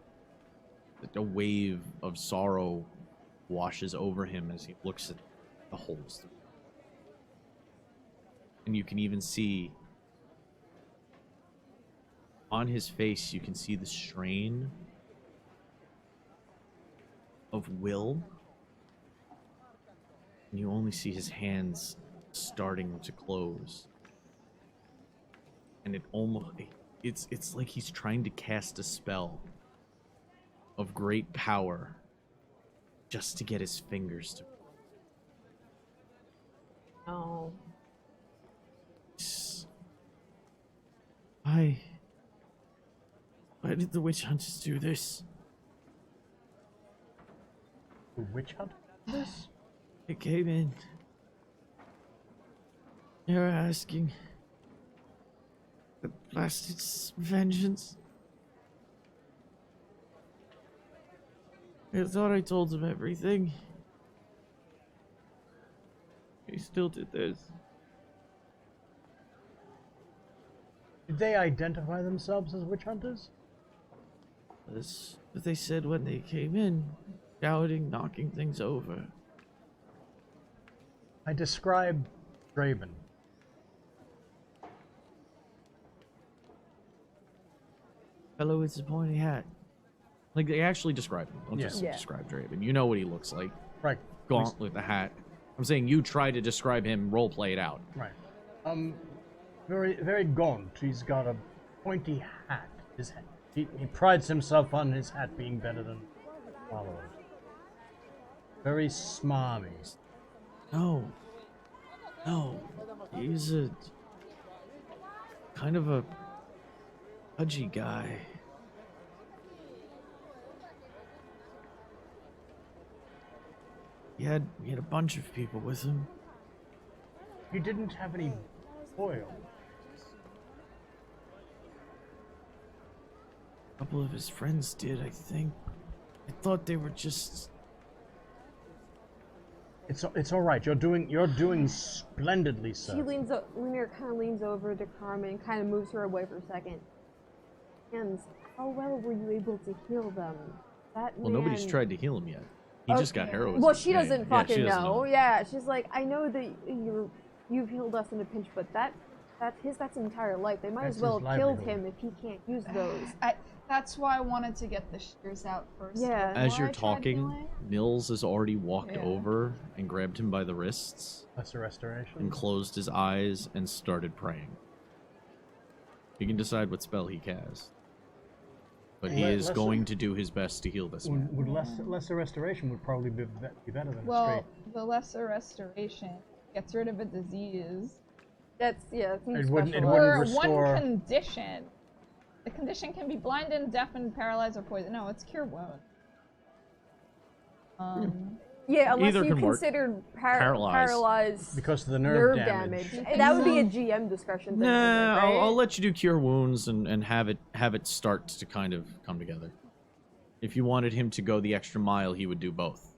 Speaker 1: like a wave of sorrow washes over him as he looks at the holes. And you can even see on his face, you can see the strain of will. And you only see his hands starting to close. And it almost it's like he's trying to cast a spell of great power just to get his fingers to
Speaker 2: Oh.
Speaker 1: Why did the witch hunters do this?
Speaker 4: The witch hunt? This?
Speaker 1: They came in. You're asking. The blasted vengeance. I thought I told him everything. He still did this.
Speaker 4: Did they identify themselves as witch hunters?
Speaker 1: That's what they said when they came in. Shouting, knocking things over.
Speaker 4: I described Draven.
Speaker 1: Fellow with the pointy hat. Like, they actually describe him. Don't just
Speaker 2: Yeah.
Speaker 1: describe Draven. You know what he looks like.
Speaker 4: Right.
Speaker 1: Gaunt with the hat. I'm saying you try to describe him, roleplay it out.
Speaker 4: Right. Very, very gaunt. He's got a pointy hat. He prides himself on his hat being better than followers. Very smarmy.
Speaker 1: No. No. He's a... kind of a... pudgy guy. He had a bunch of people with him.
Speaker 4: He didn't have any oil.
Speaker 1: A couple of his friends did, I think. I thought they were just...
Speaker 4: It's all right. You're doing splendidly, sir.
Speaker 2: Lunar kind of leans over to Carmen and kind of moves her away for a second. And how well were you able to heal them? That
Speaker 1: Well, nobody's
Speaker 2: man-
Speaker 1: tried to heal him yet. He just got heroism.
Speaker 2: Well, she
Speaker 1: Yeah,
Speaker 2: doesn't
Speaker 1: yeah,
Speaker 2: fucking
Speaker 1: she doesn't
Speaker 2: know. Yeah, she's like, I know that you've healed us in a pinch, but that's his entire life. They might
Speaker 4: That's
Speaker 2: as well
Speaker 4: his
Speaker 2: have killed
Speaker 4: livelihood.
Speaker 2: him if he can't use those.
Speaker 5: That's why I wanted to get the shears out first.
Speaker 2: Yeah.
Speaker 1: As
Speaker 5: before
Speaker 1: you're
Speaker 5: I tried
Speaker 1: talking,
Speaker 5: healing.
Speaker 1: Nils has already walked
Speaker 5: Yeah.
Speaker 1: over and grabbed him by the wrists
Speaker 4: That's a restoration.
Speaker 1: and closed his eyes and started praying. He can decide what spell he casts. But he is going to do his best to heal this man.
Speaker 4: Would lesser restoration would probably be better than a
Speaker 3: Well,
Speaker 4: straight.
Speaker 3: the lesser restoration gets rid of a disease.
Speaker 2: That's something
Speaker 4: It wouldn't- it
Speaker 2: special.
Speaker 4: wouldn't
Speaker 3: Or
Speaker 4: restore-
Speaker 3: one condition. The condition can be blinded, deafened, paralyzed, or poisoned. No, it's cure wound.
Speaker 2: Yeah, unless
Speaker 1: Either
Speaker 2: you
Speaker 1: can work.
Speaker 2: considered
Speaker 1: Paralyzed.
Speaker 2: paralyzed
Speaker 4: Because of the
Speaker 2: nerve
Speaker 4: nerve
Speaker 2: damage.
Speaker 3: damage.
Speaker 2: That would be a GM discretion thing.
Speaker 1: Nah,
Speaker 2: right?
Speaker 1: I'll let you do cure wounds and have it start to kind of come together. If you wanted him to go the extra mile, he would do both.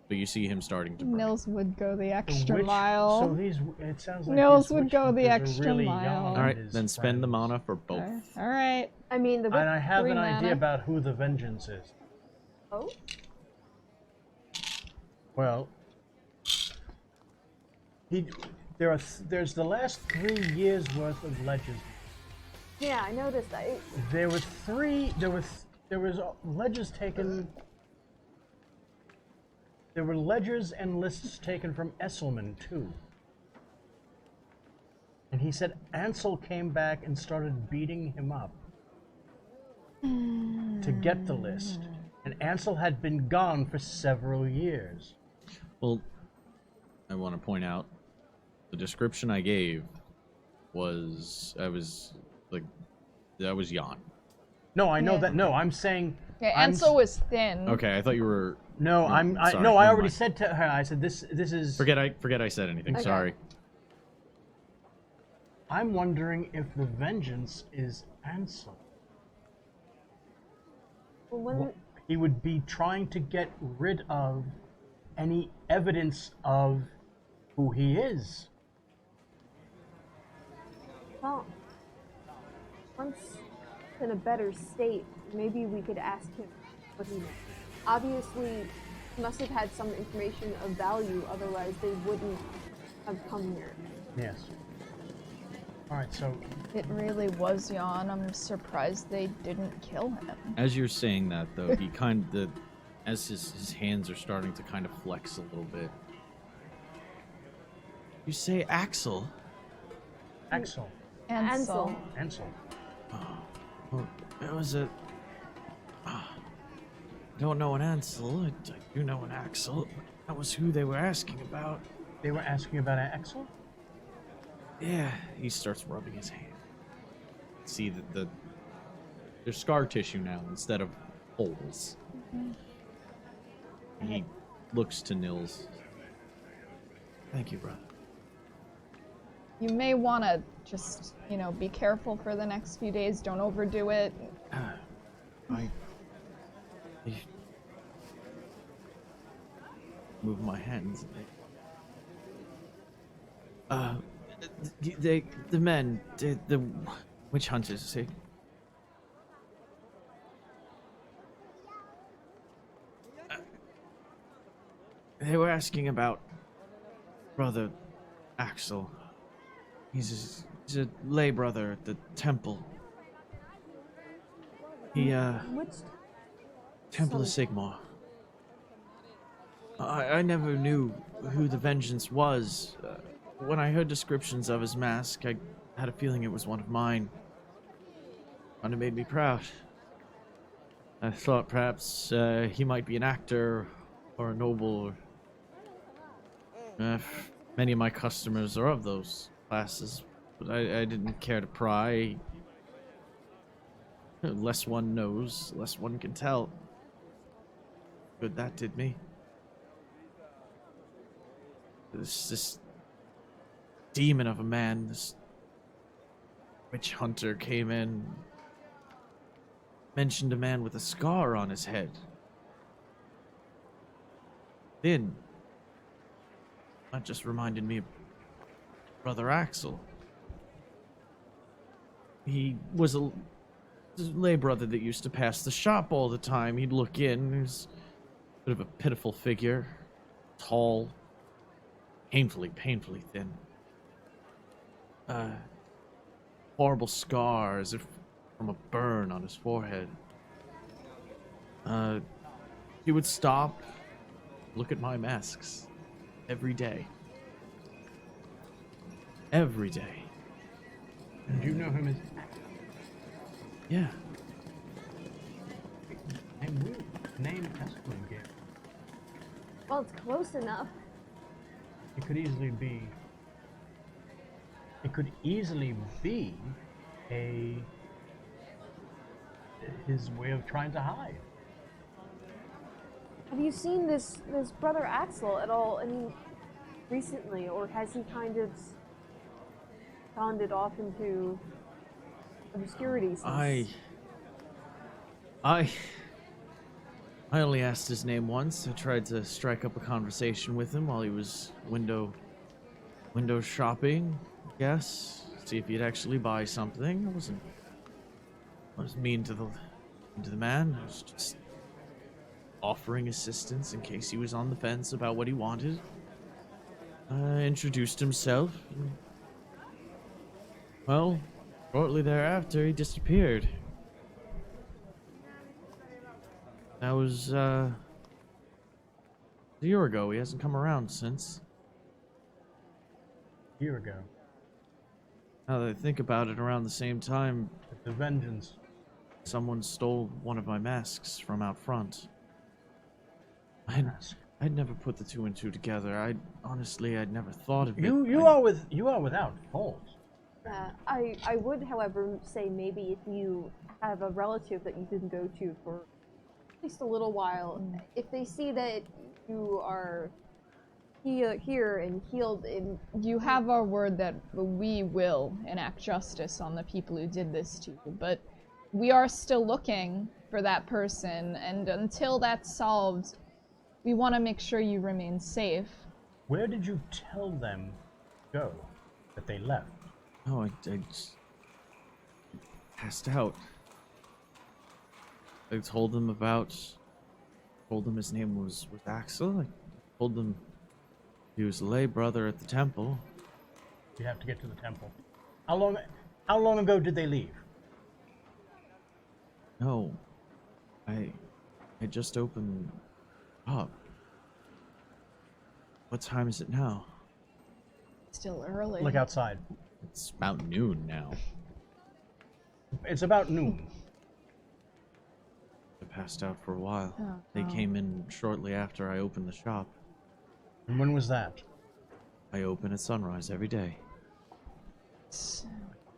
Speaker 1: But you see him starting to pray.
Speaker 3: Nils would go the
Speaker 4: So
Speaker 3: extra
Speaker 4: which-
Speaker 3: mile.
Speaker 4: So it sounds like
Speaker 3: Nils
Speaker 4: these
Speaker 3: would
Speaker 4: witch
Speaker 3: go the
Speaker 4: hunters are
Speaker 3: extra
Speaker 4: really
Speaker 3: mile.
Speaker 4: young
Speaker 1: All right,
Speaker 4: and his
Speaker 1: then spend the
Speaker 4: friends.
Speaker 1: mana for both.
Speaker 3: All right.
Speaker 2: I mean, the
Speaker 4: And I have
Speaker 3: 3
Speaker 4: an
Speaker 3: mana.
Speaker 4: idea about who the Vengeance is.
Speaker 2: oh,
Speaker 4: Well, there's the last 3 years worth of ledgers.
Speaker 2: yeah, I noticed.
Speaker 4: There were 3. There was ledgers taken. There were ledgers and lists taken from Esselman too. And he said Ansel came back and started beating him up to get the list. And Ansel had been gone for several years.
Speaker 1: Well, I want to point out the description I gave was that was Jan.
Speaker 4: No, I know
Speaker 3: Yeah.
Speaker 4: that. No, I'm saying.
Speaker 3: Okay,
Speaker 4: I'm
Speaker 3: Ansel was thin.
Speaker 1: Okay, I thought you were.
Speaker 4: No,
Speaker 1: No,
Speaker 4: I
Speaker 1: sorry,
Speaker 4: no, I
Speaker 1: never
Speaker 4: already
Speaker 1: mind.
Speaker 4: said to her. I said this is.
Speaker 1: Forget I said anything.
Speaker 2: Okay.
Speaker 1: Sorry.
Speaker 4: I'm wondering if the Vengeance is Ansel.
Speaker 2: when
Speaker 4: He would be trying to get rid of any evidence of who he is.
Speaker 2: well, once in a better state, maybe we could ask him what he knows. Obviously, he must have had some information of value, otherwise they wouldn't have come here.
Speaker 4: Yes. All right. So
Speaker 3: It really was Jan. I'm surprised they didn't kill him.
Speaker 1: As you're saying that, though, he kind of, as his hands are starting to kind of flex a little bit. You say Axel?
Speaker 4: Axel,
Speaker 3: Ansel.
Speaker 4: Ansel.
Speaker 1: Well, it was a. I don't know an Ansel. I do know an Axel. That was who they were asking about.
Speaker 4: They were asking about Axel.
Speaker 1: Yeah, he starts rubbing his hand. See that there's scar tissue now instead of holes. He looks to Nils. Thank you, brother.
Speaker 3: You may want to just, be careful for the next few days. Don't overdo it.
Speaker 1: I move my hands. The men, the witch hunters, see? They were asking about Brother Axel. He's a lay brother at the temple.
Speaker 2: Which
Speaker 1: Temple of Sigmar. I never knew who the Vengence was. When I heard descriptions of his mask, I had a feeling it was one of mine. And it made me proud. I thought perhaps he might be an actor or a noble. Many of my customers are of those classes, but I didn't care to pry. Less one knows, less one can tell. Good that did me. This demon of a man, this witch hunter came in, mentioned a man with a scar on his head. Thin. That just reminded me of Brother Axel. He was a lay brother that used to pass the shop all the time. He'd look in. He was a bit of a pitiful figure. Tall. Painfully thin. Horrible scar as if from a burn on his forehead. He would stop, look at my masks. Every day. Every day.
Speaker 4: And you know him as...
Speaker 1: Yeah.
Speaker 4: Name Esplin gave.
Speaker 2: Well, it's close enough.
Speaker 4: It could easily be... It could easily be his way of trying to hide.
Speaker 2: Have you seen this Brother Axel at all, recently, or has he kind of wandered off into obscurity since?
Speaker 1: I only asked his name once. I tried to strike up a conversation with him while he was window shopping, I guess. See if he'd actually buy something. I was mean to the man. I was just offering assistance in case he was on the fence about what he wanted. Introduced himself. Well, shortly thereafter, he disappeared. That was, a year ago. He hasn't come around since.
Speaker 4: A year ago.
Speaker 1: Now that I think about it, around the same time,
Speaker 4: At the Vengeance.
Speaker 1: someone stole one of my masks from out front. I'd never put the two and two together. I'd never thought of it.
Speaker 4: You are without fault.
Speaker 2: I would, however, say maybe if you have a relative that you can go to for at least a little while, if they see that you are here and healed in...
Speaker 3: You have our word that we will enact justice on the people who did this to you, but we are still looking for that person, and until that's solved, we want to make sure you remain safe.
Speaker 4: Where did you tell them to go? That they left?
Speaker 1: Oh, I just passed out. I told them his name was Axel. I told them he was a lay brother at the temple.
Speaker 4: You have to get to the temple. How long ago did they leave?
Speaker 1: No, I just opened up. What time is it now?
Speaker 3: Still early.
Speaker 4: Look outside.
Speaker 1: It's about noon now.
Speaker 4: It's about noon.
Speaker 1: I passed out for a while.
Speaker 3: Oh,
Speaker 1: They came in shortly after I opened the shop.
Speaker 4: And when was that?
Speaker 1: I open at sunrise every day.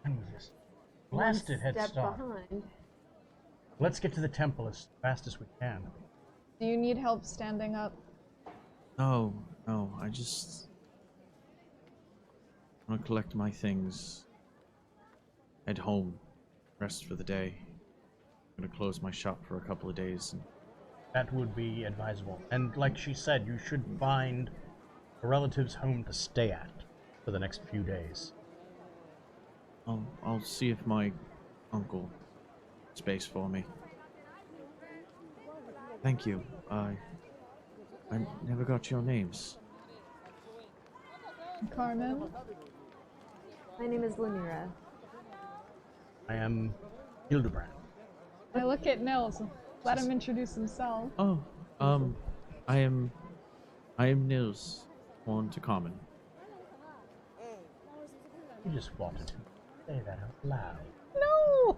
Speaker 4: When was this? Blasted head
Speaker 2: step
Speaker 4: start.
Speaker 2: behind.
Speaker 4: Let's get to the temple as fast as we can.
Speaker 3: Do you need help standing up?
Speaker 1: No, I'm gonna collect my things, head home, rest for the day. I'm gonna close my shop for a couple of days.
Speaker 4: That would be advisable. And like she said, you should find a relative's home to stay at for the next few days.
Speaker 1: I'll see if my uncle has space for me. Thank you. I never got your names.
Speaker 3: Carmen.
Speaker 2: My name is Lanira.
Speaker 4: I am Hildebrand.
Speaker 3: I look at Nils. Let him introduce himself.
Speaker 1: Oh, I am Nils, born to common.
Speaker 4: You just wanted to say that out loud.
Speaker 3: No!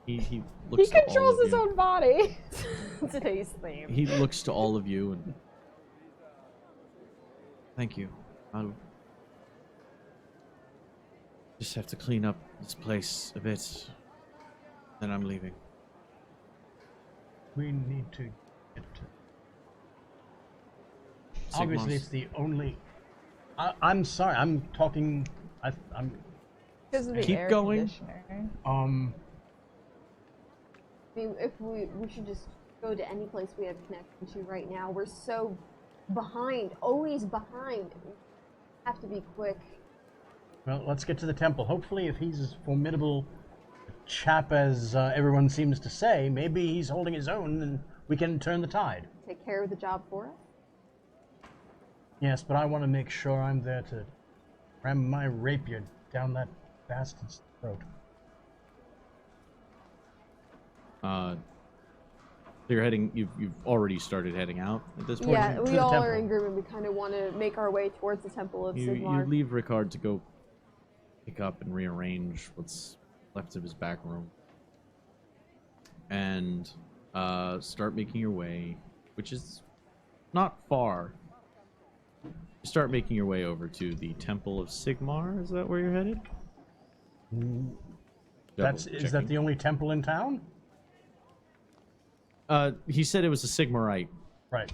Speaker 1: He looks
Speaker 3: He
Speaker 1: to all
Speaker 3: controls
Speaker 1: of
Speaker 3: his
Speaker 1: you.
Speaker 3: own body.
Speaker 2: Today's theme.
Speaker 1: He looks to all of you and thank you. I'll just have to clean up this place a bit. Then I'm leaving.
Speaker 4: We need to get to...
Speaker 1: Sigmar's-
Speaker 4: Obviously, it's the only... I'm sorry, I'm talking... I'm...
Speaker 3: Because of the
Speaker 1: Keep
Speaker 3: air
Speaker 1: going.
Speaker 3: conditioner.
Speaker 2: I mean, if we should just go to any place we have connection to right now. We're so behind, always behind. We have to be quick.
Speaker 4: Well, let's get to the temple. Hopefully, if he's as formidable a chap as everyone seems to say, maybe he's holding his own and we can turn the tide.
Speaker 2: Take care of the job for us.
Speaker 4: Yes, but I want to make sure I'm there to ram my rapier down that bastard's throat.
Speaker 1: So you're heading. You've already started heading out at this point.
Speaker 2: Yeah,
Speaker 4: to
Speaker 2: we
Speaker 4: the
Speaker 2: all are
Speaker 4: temple.
Speaker 2: in agreement. We kind of want to make our way towards the Temple of
Speaker 1: You
Speaker 2: Sigmar.
Speaker 1: leave Ricard to go pick up and rearrange what's left of his back room, and start making your way, which is not far. You start making your way over to the Temple of Sigmar. Is that where you're headed?
Speaker 4: Is that the only temple in town?
Speaker 1: He said it was a Sigmarite
Speaker 4: Right.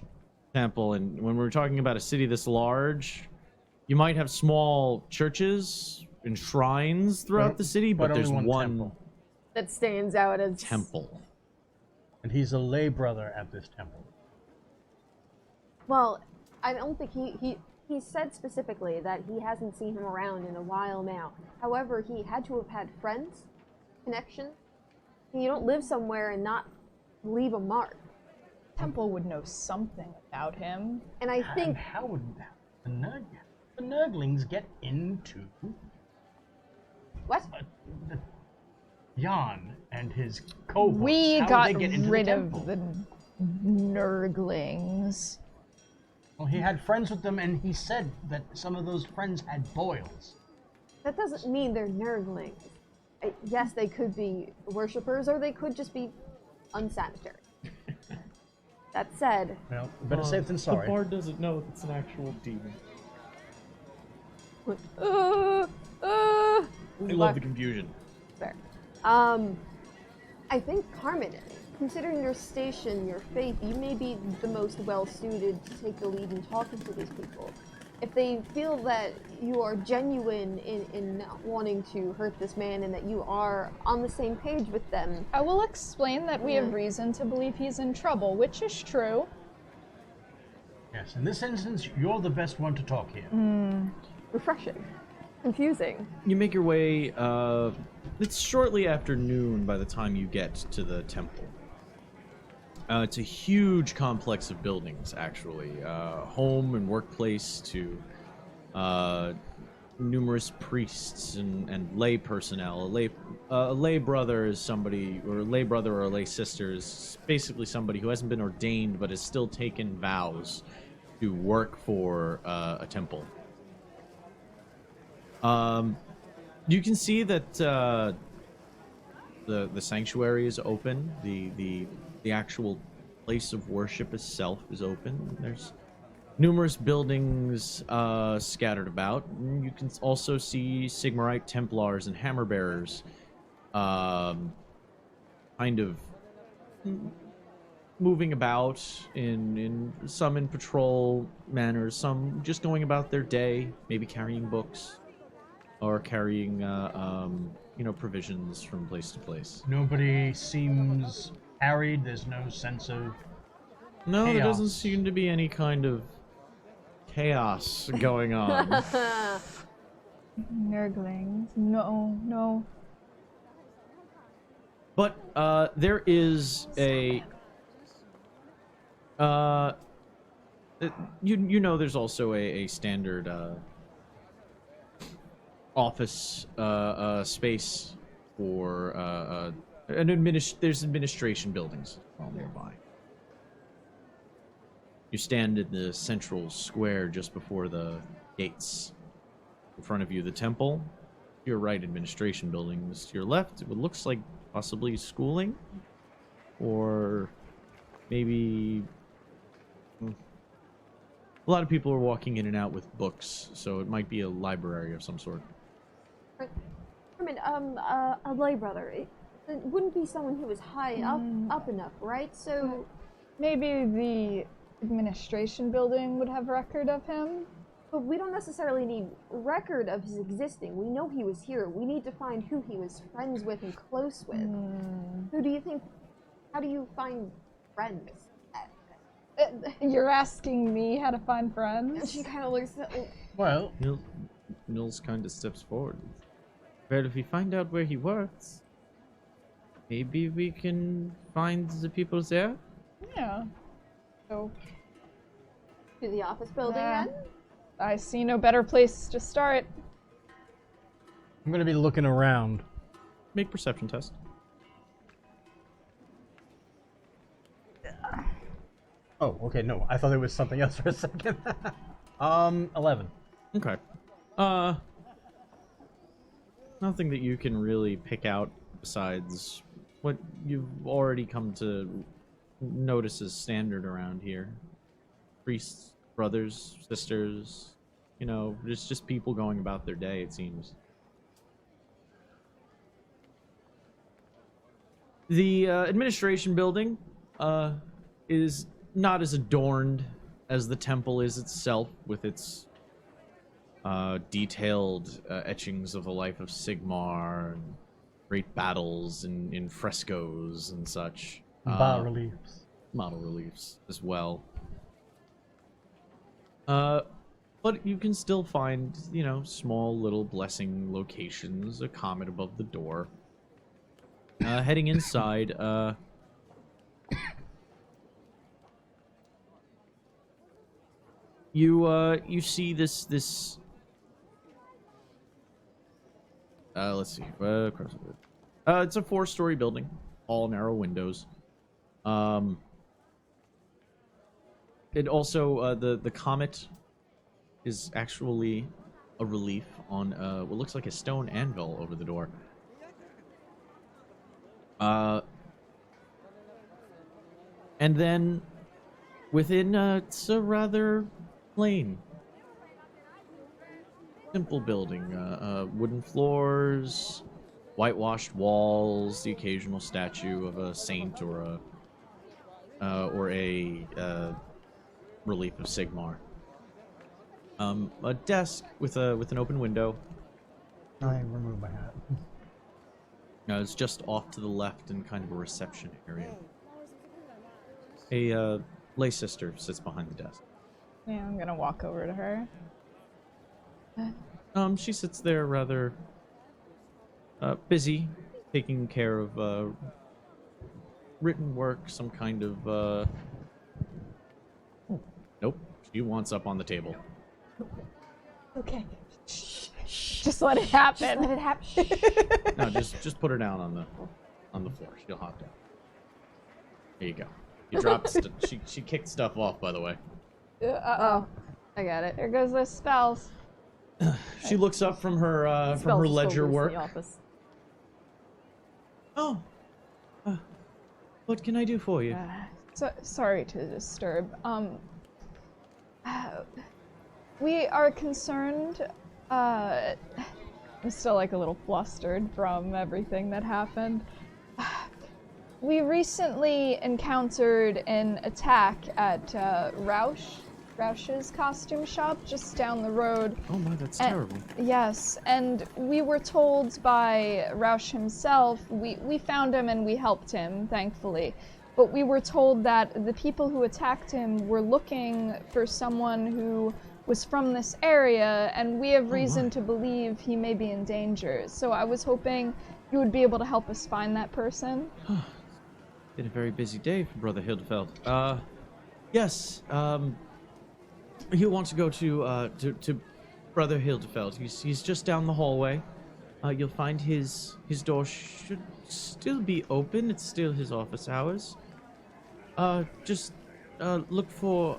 Speaker 1: temple, and when we're talking about a city this large, you might have small churches and shrines throughout the city, but
Speaker 4: only
Speaker 1: there's
Speaker 4: one
Speaker 1: one
Speaker 4: temple.
Speaker 2: That stands out as
Speaker 1: temple.
Speaker 4: And he's a lay brother at this temple.
Speaker 2: Well, I don't think he said specifically that he hasn't seen him around in a while now. However, he had to have had friends, connections. You don't live somewhere and not leave a mark.
Speaker 3: Temple would know something about him.
Speaker 2: And I
Speaker 4: And
Speaker 2: think
Speaker 4: how would the Nurglings get into
Speaker 2: what?
Speaker 4: the Jan and his cohorts?
Speaker 3: We
Speaker 4: How would
Speaker 3: got
Speaker 4: they get into
Speaker 3: rid
Speaker 4: the
Speaker 3: of
Speaker 4: temple?
Speaker 3: the Nurglings.
Speaker 4: Well, he had friends with them, and he said that some of those friends had boils.
Speaker 2: That doesn't mean they're nerdlings. Yes, they could be worshippers, or they could just be unsanitary. That said,
Speaker 4: Well, better safe than sorry.
Speaker 1: The bard doesn't know it's an actual demon. I love the confusion.
Speaker 2: fair. I think Carmen, considering your station, your faith, you may be the most well-suited to take the lead in talking to these people. If they feel that you are genuine in not wanting to hurt this man and that you are on the same page with them,
Speaker 3: I will explain that we have
Speaker 2: Yeah.
Speaker 3: reason to believe he's in trouble, which is true.
Speaker 4: Yes, in this instance, you're the best one to talk here.
Speaker 2: refreshing, confusing.
Speaker 1: You make your way, it's shortly after noon by the time you get to the temple. It's a huge complex of buildings, actually. Home and workplace to numerous priests and lay personnel. A lay brother is somebody, or a lay brother or a lay sister is basically somebody who hasn't been ordained but has still taken vows to work for a temple. You can see that the sanctuary is open. The actual place of worship itself is open. There's numerous buildings scattered about. And you can also see Sigmarite Templars and Hammer Bearers kind of moving about in some in patrol manners, some just going about their day, maybe carrying books or carrying provisions from place to place.
Speaker 4: Nobody seems harried. There's no sense of
Speaker 1: No, there doesn't
Speaker 4: chaos.
Speaker 1: seem to be any kind of chaos going on.
Speaker 3: Nurglings. No, no.
Speaker 1: But there is a there's also a standard office space for there's administration buildings all nearby. You stand in the central square just before the gates. In front of you, the temple. To your right, administration buildings. To your left, it looks like possibly schooling, or maybe a lot of people are walking in and out with books, so it might be a library of some sort.
Speaker 2: Herman, a lay brother. It wouldn't be someone who was high up enough, right? So
Speaker 3: maybe the administration building would have record of him.
Speaker 2: But we don't necessarily need record of his existing. We know he was here. We need to find who he was friends with and close with. Who do you think? How do you find friends?
Speaker 3: You're asking me how to find friends?
Speaker 2: She kind of looks at.
Speaker 4: Well,
Speaker 1: Nils kind of steps forward. Well, if we find out where he works, maybe we can find the people there.
Speaker 3: Yeah. So,
Speaker 2: To the office building
Speaker 3: Yeah.
Speaker 2: then?
Speaker 3: I see no better place to start.
Speaker 4: I'm gonna be looking around.
Speaker 1: Make perception test.
Speaker 4: Oh, okay, no. I thought it was something else for a second. 11.
Speaker 1: Okay. Nothing that you can really pick out besides what you've already come to notice as standard around here. Priests, brothers, sisters, just people going about their day, it seems. The administration building is not as adorned as the temple is itself, with its detailed etchings of the life of Sigmar, and great battles in frescoes and such.
Speaker 4: Bas reliefs.
Speaker 1: Model reliefs as well. But you can still find, small little blessing locations, a comet above the door. Heading inside, you see this let's see, it's a 4-story building, all narrow windows. It also, the comet is actually a relief on what looks like a stone anvil over the door. And then within, it's a rather plain, simple building. Wooden floors, whitewashed walls, the occasional statue of a saint or a relief of Sigmar. A desk with an open window.
Speaker 4: I remove my hat.
Speaker 1: It's just off to the left in kind of a reception area. A lay sister sits behind the desk.
Speaker 3: Yeah, I'm gonna walk over to her.
Speaker 1: She sits there rather busy, taking care of written work, some kind of nope. She wants up on the table.
Speaker 3: Okay. Just let it happen.
Speaker 2: Let it happen.
Speaker 1: No, just put her down on the floor. She'll hop down. There you go. You dropped. She kicked stuff off, by the way.
Speaker 3: Oh, I got it. There goes those spells.
Speaker 1: She looks up from her ledger work. Oh, what can I do for you?
Speaker 3: So sorry to disturb. We are concerned. I'm still like a little flustered from everything that happened. We recently encountered an attack at Roush's costume shop just down the road.
Speaker 1: Oh my, that's
Speaker 3: And-
Speaker 1: terrible.
Speaker 3: Yes, and we were told by Roush himself, we found him and we helped him, thankfully. But we were told that the people who attacked him were looking for someone who was from this area, and we have reason to believe he may be in danger. So I was hoping you would be able to help us find that person.
Speaker 1: Been a very busy day for Brother Hildefeld. Yes, he'll want to go to Brother Hildefeld. He's just down the hallway. You'll find his door should still be open. It's still his office hours. Just look for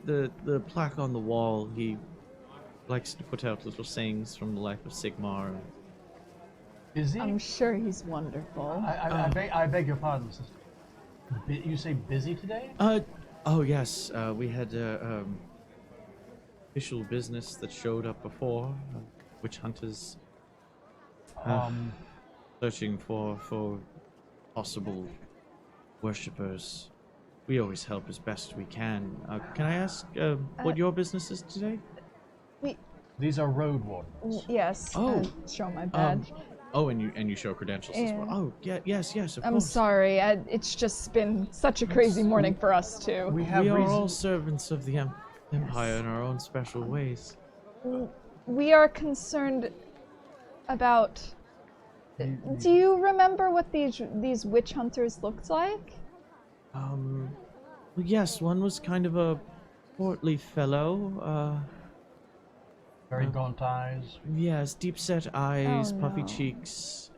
Speaker 1: the plaque on the wall. He likes to put out little sayings from the life of Sigmar.
Speaker 4: Is he?
Speaker 3: I'm sure he's wonderful.
Speaker 4: I beg your pardon, sister. You say busy today?
Speaker 1: Oh yes, we had official business that showed up before. Witch hunters searching for possible worshippers. We always help as best we can. Can I ask what your business is today?
Speaker 4: These are road wardens.
Speaker 3: Yes.
Speaker 1: Oh.
Speaker 3: Show my badge.
Speaker 1: Oh, and you show credentials as well.
Speaker 3: Yeah.
Speaker 1: Oh, yeah, yes, of
Speaker 3: I'm
Speaker 1: course.
Speaker 3: sorry. It's just been such a crazy morning for us too.
Speaker 4: We have
Speaker 1: We are
Speaker 4: reason.
Speaker 1: all servants of the Empire in our own special ways.
Speaker 3: We are concerned about. Do you remember what these witch hunters looked like?
Speaker 1: Well, yes, one was kind of a portly fellow.
Speaker 4: Very gaunt eyes,
Speaker 1: Yes, deep-set eyes,
Speaker 3: Oh,
Speaker 1: puffy
Speaker 3: no.
Speaker 1: cheeks.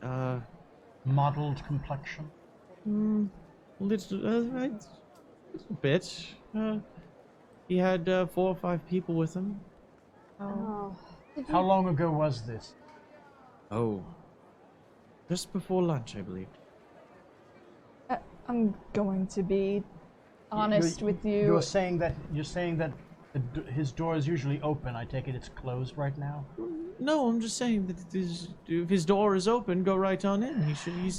Speaker 4: mottled complexion.
Speaker 1: Little bit. He had 4 or 5 people with him.
Speaker 2: Oh.
Speaker 4: How long ago was this?
Speaker 1: Oh, just before lunch, I believe.
Speaker 3: I'm going to be honest with you.
Speaker 4: You're saying that his door is usually open. I take it it's closed right now.
Speaker 1: No, I'm just saying that if his door is open, go right on in.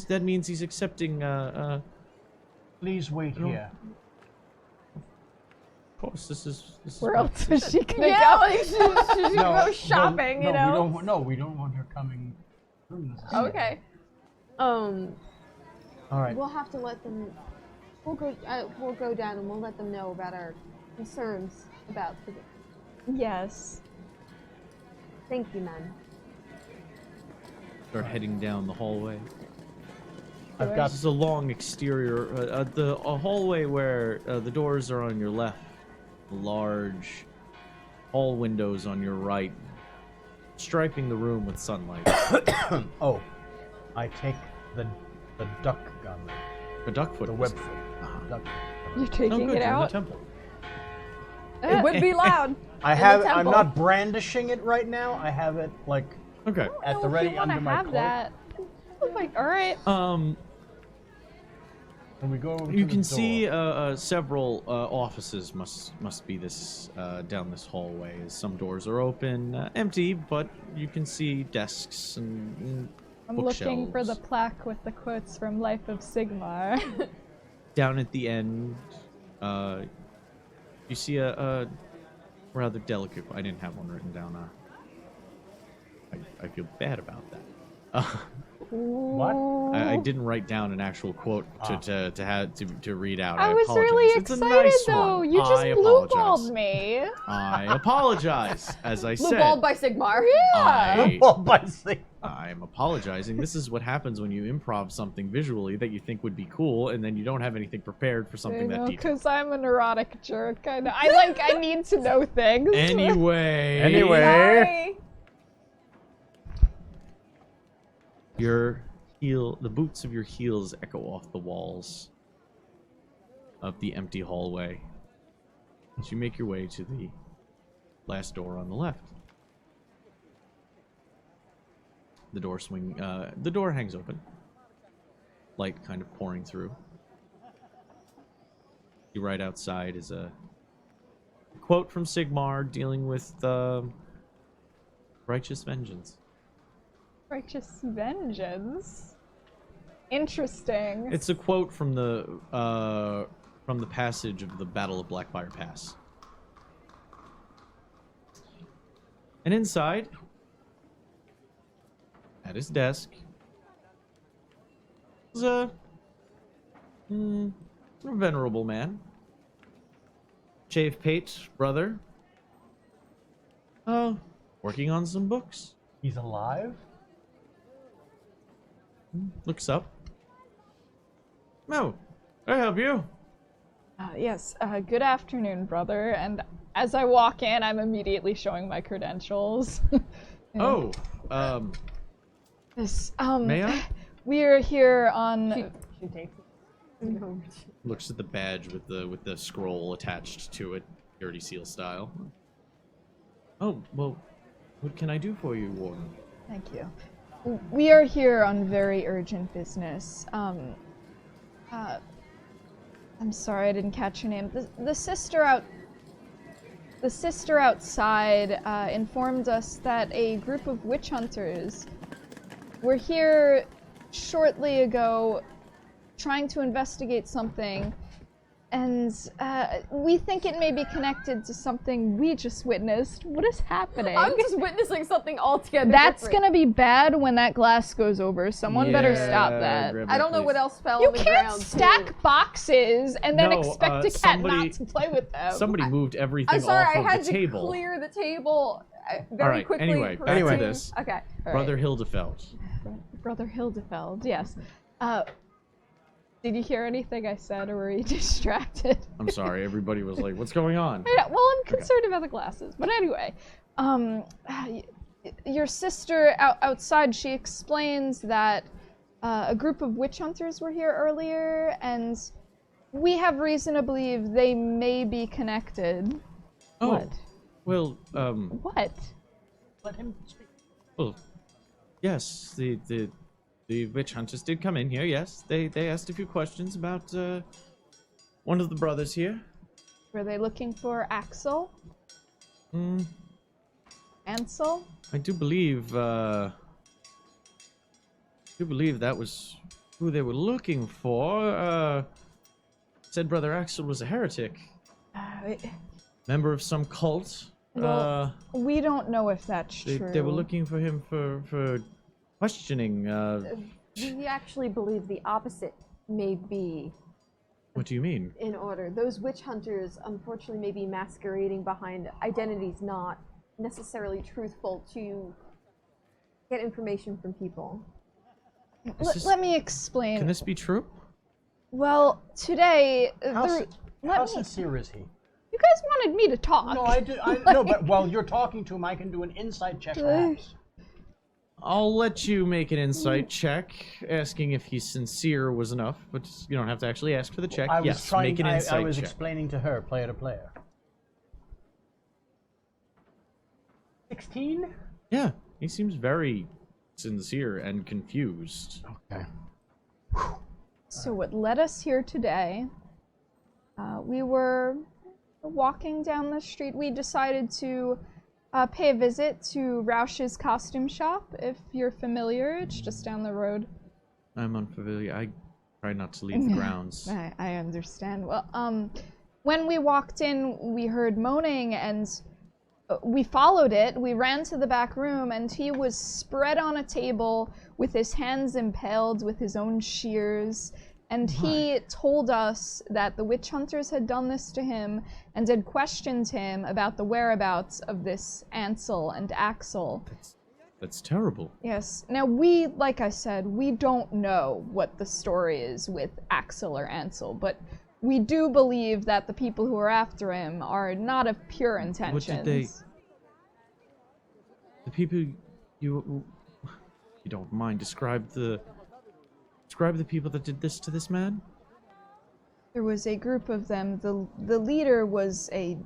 Speaker 1: That means he's accepting.
Speaker 4: Please wait
Speaker 1: No.
Speaker 4: here.
Speaker 1: Of course, this is.
Speaker 3: Where else is she gonna
Speaker 2: Yeah,
Speaker 3: go?
Speaker 2: like she's gonna go shopping, you know?
Speaker 4: We don't want her coming through necessarily.
Speaker 3: Okay.
Speaker 4: All right.
Speaker 2: We'll have to let them. We'll go down and we'll let them know about our concerns about the.
Speaker 3: Yes.
Speaker 2: Thank you, man.
Speaker 1: Start heading down the hallway.
Speaker 4: I've got
Speaker 1: This is a long exterior, a hallway where the doors are on your left, large hall windows on your right, striping the room with sunlight.
Speaker 4: Oh, I take the duck gun,
Speaker 1: A duck foot.
Speaker 4: the
Speaker 1: was-
Speaker 4: web foot.
Speaker 1: Uh-huh.
Speaker 4: Duck.
Speaker 3: You're
Speaker 1: Oh,
Speaker 3: taking
Speaker 1: good,
Speaker 3: it
Speaker 1: you're in the
Speaker 3: out.
Speaker 1: temple.
Speaker 3: It would be loud.
Speaker 4: I
Speaker 2: In the
Speaker 4: have. I'm
Speaker 2: temple.
Speaker 4: not brandishing it right now. I have it like
Speaker 1: Okay.
Speaker 4: at the
Speaker 3: If
Speaker 4: ready
Speaker 3: you wanna
Speaker 4: under my
Speaker 3: have
Speaker 4: cloak.
Speaker 3: that. Oh my, all right.
Speaker 4: And we go over
Speaker 1: You
Speaker 4: to
Speaker 1: can
Speaker 4: the door.
Speaker 1: see several offices must be this down this hallway. Some doors are open, empty, but you can see desks and
Speaker 3: I'm looking for the
Speaker 1: bookshelves.
Speaker 3: plaque with the quotes from Life of Sigmar.
Speaker 1: Down at the end, you see a rather delicate. I didn't have one written down. I feel bad about that.
Speaker 4: What?
Speaker 1: I didn't write down an actual quote to read out.
Speaker 3: I was
Speaker 1: apologize.
Speaker 3: really
Speaker 1: It's a
Speaker 3: excited
Speaker 1: nice
Speaker 3: though.
Speaker 1: one.
Speaker 3: You just
Speaker 1: I
Speaker 3: blue
Speaker 1: apologize.
Speaker 3: balled me.
Speaker 1: I apologize. As I
Speaker 2: Blue
Speaker 1: said,
Speaker 2: balled by Sigmar.
Speaker 4: Well, by saying-
Speaker 1: I'm apologizing. This is what happens when you improv something visually that you think would be cool, and then you don't have anything prepared for something that detailed.
Speaker 3: Because I'm a neurotic jerk. I need to know things.
Speaker 1: Anyway,
Speaker 3: Sorry.
Speaker 1: the boots of your heels echo off the walls of the empty hallway as you make your way to the last door on the left. The door hangs open. Light kind of pouring through. Right outside is a quote from Sigmar dealing with righteous vengeance.
Speaker 3: Righteous vengeance. Interesting.
Speaker 1: It's a quote from the passage of the Battle of Blackfire Pass. And inside, at his desk, was a venerable man. Shave pate, brother. Working on some books.
Speaker 4: He's alive?
Speaker 1: Looks up. No, I help you.
Speaker 3: Yes, good afternoon, brother. And as I walk in, I'm immediately showing my credentials.
Speaker 1: Oh,
Speaker 3: Yes,
Speaker 1: may I?
Speaker 3: we're here on...
Speaker 2: She takes it.
Speaker 1: Looks at the badge with the scroll attached to it, Purity Seal style. Oh, well, what can I do for you, Warden?
Speaker 3: Thank you. We are here on very urgent business. I'm sorry I didn't catch your name. The sister outside informed us that a group of witch hunters were here shortly ago trying to investigate something, and we think it may be connected to something we just witnessed. What is happening?
Speaker 2: I'm just witnessing something altogether
Speaker 3: That's
Speaker 2: different.
Speaker 3: gonna be bad when that glass goes over. Someone better stop that.
Speaker 1: grab
Speaker 2: I
Speaker 1: it,
Speaker 2: don't know
Speaker 1: please.
Speaker 2: what else fell
Speaker 3: You
Speaker 2: on the
Speaker 3: can't
Speaker 2: ground.
Speaker 3: stack
Speaker 2: too.
Speaker 3: boxes and then
Speaker 1: No,
Speaker 3: expect a cat
Speaker 1: somebody-
Speaker 3: not to play with them.
Speaker 1: Somebody moved everything
Speaker 2: I'm sorry,
Speaker 1: off
Speaker 2: I
Speaker 1: of
Speaker 2: had
Speaker 1: the
Speaker 2: to
Speaker 1: table.
Speaker 2: clear the table very
Speaker 1: Alright,
Speaker 2: quickly.
Speaker 1: anyway, back
Speaker 2: correcting-
Speaker 1: to this.
Speaker 2: Okay.
Speaker 1: Brother Hildefeld.
Speaker 3: Brother Hildefeld, yes. Did you hear anything I said, or were you distracted?
Speaker 1: I'm sorry, everybody was like, what's going on?
Speaker 3: Yeah, well, I'm concerned about the glasses. But anyway, your sister outside, she explains that a group of witch hunters were here earlier, and we have reason to believe they may be connected.
Speaker 1: Oh,
Speaker 3: What?
Speaker 1: well,
Speaker 3: What?
Speaker 4: Let him speak.
Speaker 1: well, yes, the witch hunters did come in here, yes. They asked a few questions about, one of the brothers here.
Speaker 3: Were they looking for Axel? Ansel?
Speaker 1: I do believe that was who they were looking for. Said Brother Axel was a heretic, member of some cult.
Speaker 3: Well, we don't know if that's
Speaker 1: They
Speaker 3: true.
Speaker 1: were looking for him for questioning.
Speaker 2: We actually believe the opposite may be
Speaker 1: What do you mean?
Speaker 2: in order. Those witch hunters, unfortunately, may be masquerading behind identities not necessarily truthful to get information from people.
Speaker 3: Let me explain.
Speaker 1: Can this be true?
Speaker 3: Well, today,
Speaker 4: How sincere is he?
Speaker 3: you guys wanted me to talk.
Speaker 4: No, I do. No, but while you're talking to him, I can do an insight check, perhaps.
Speaker 1: I'll let you make an insight check. Asking if he's sincere was enough, but you don't have to actually ask for the check.
Speaker 4: I was
Speaker 1: Yes,
Speaker 4: trying.
Speaker 1: make an insight
Speaker 4: I was
Speaker 1: check.
Speaker 4: explaining to her, player to player. 16.
Speaker 1: Yeah, he seems very sincere and confused.
Speaker 4: Okay.
Speaker 3: So what led us here today, we were walking down the street. We decided to pay a visit to Roush's costume shop, if you're familiar. It's just down the road.
Speaker 1: I'm unfamiliar. I try not to leave the grounds.
Speaker 3: I understand. Well, when we walked in, we heard moaning, and we followed it. We ran to the back room, and he was spread on a table with his hands impaled with his own shears. And he told us that the witch hunters had done this to him and had questioned him about the whereabouts of this Ansel and Axel.
Speaker 1: That's terrible.
Speaker 3: Yes. Now, like I said, we don't know what the story is with Axel or Ansel, but we do believe that the people who are after him are not of pure intentions.
Speaker 1: What did they... The people you don't mind, describe the people that did this to this man?
Speaker 3: There was a group of them. The leader was a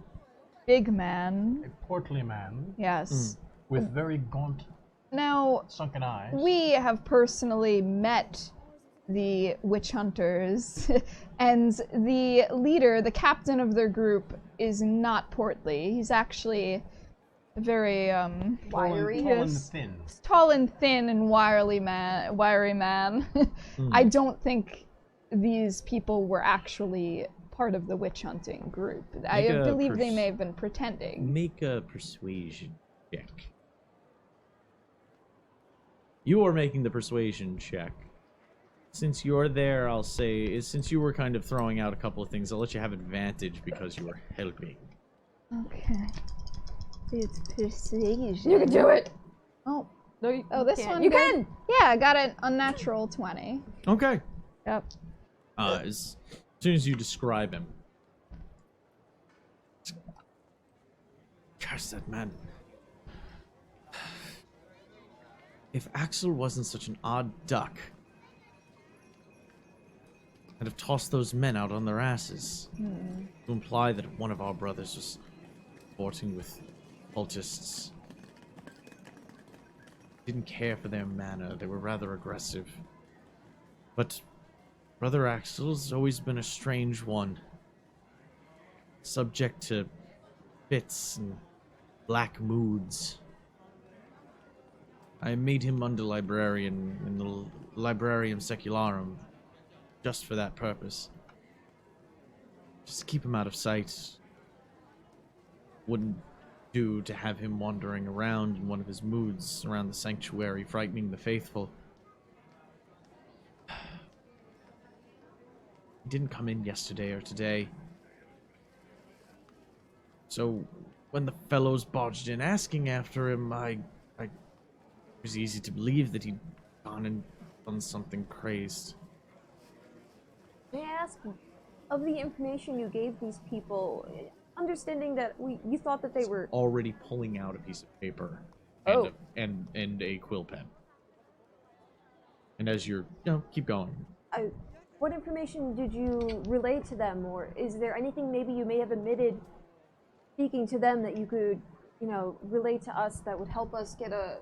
Speaker 3: big
Speaker 4: A
Speaker 3: man.
Speaker 4: portly man
Speaker 3: Yes.
Speaker 4: with very gaunt,
Speaker 3: Now,
Speaker 4: sunken eyes.
Speaker 3: we have personally met the witch hunters, and the leader, the captain of their group, is not portly. He's actually very
Speaker 2: Wiry.
Speaker 4: Tall and
Speaker 3: Yes.
Speaker 4: thin.
Speaker 3: tall and thin and wiry man. I don't think these people were actually part of the witch hunting group. I
Speaker 1: Make a
Speaker 3: believe they may have been pretending.
Speaker 1: Make a persuasion check. You are making the persuasion check. Since you're there, I'll say, since you were kind of throwing out a couple of things, I'll let you have advantage because you were helping.
Speaker 3: Okay.
Speaker 2: It's persuasion.
Speaker 3: You can do it. Oh,
Speaker 2: No, you,
Speaker 3: oh, this
Speaker 2: can't.
Speaker 3: one.
Speaker 2: You
Speaker 3: good.
Speaker 2: can.
Speaker 3: Yeah, I got an unnatural 20.
Speaker 1: Okay.
Speaker 3: Yep.
Speaker 1: As soon as you describe him. Curse that man. If Axel wasn't such an odd duck, I'd have tossed those men out on their asses. To imply that one of our brothers was sporting with cultists. Didn't care for their manner, they were rather aggressive. But Brother Axel's always been a strange one. Subject to fits and black moods. I made him under librarian in the Librarium Secularum just for that purpose. Just to keep him out of sight. Wouldn't do to have him wandering around in one of his moods around the sanctuary, frightening the faithful. He didn't come in yesterday or today. So, when the fellows barged in asking after him, it was easy to believe that he'd gone and done something crazed.
Speaker 2: May I ask, of the information you gave these people, understanding that you thought that they were
Speaker 1: Already pulling out a piece of paper
Speaker 2: Oh.
Speaker 1: and a quill pen. And as you're, keep going.
Speaker 2: what information did you relay to them, or is there anything maybe you may have omitted speaking to them that you could, relate to us that would help us get a,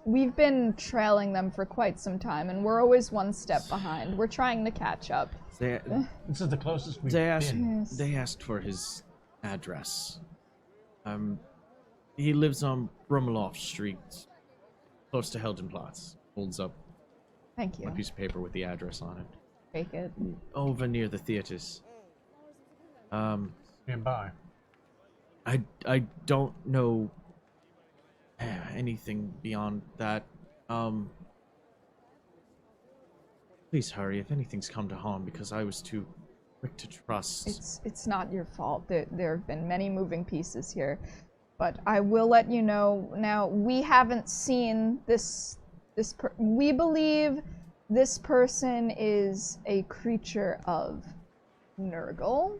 Speaker 3: We've been trailing them for quite some time, and we're always one step behind. We're trying to catch up.
Speaker 1: They,
Speaker 4: This is the closest we've
Speaker 1: they asked.
Speaker 4: been.
Speaker 3: Yes.
Speaker 1: They asked for his address. He lives on Brumeloff Street, close to Helden Platz. Holds up
Speaker 3: Thank
Speaker 1: a
Speaker 3: you.
Speaker 1: piece of paper with the address on it.
Speaker 3: Take it.
Speaker 1: Over near the theaters.
Speaker 4: Nearby.
Speaker 1: I don't know anything beyond that. Please hurry if anything's come to harm, because I was too quick to trust.
Speaker 3: It's not your fault. There have been many moving pieces here, but I will let you know now. We haven't seen we believe this person is a creature of Nurgle,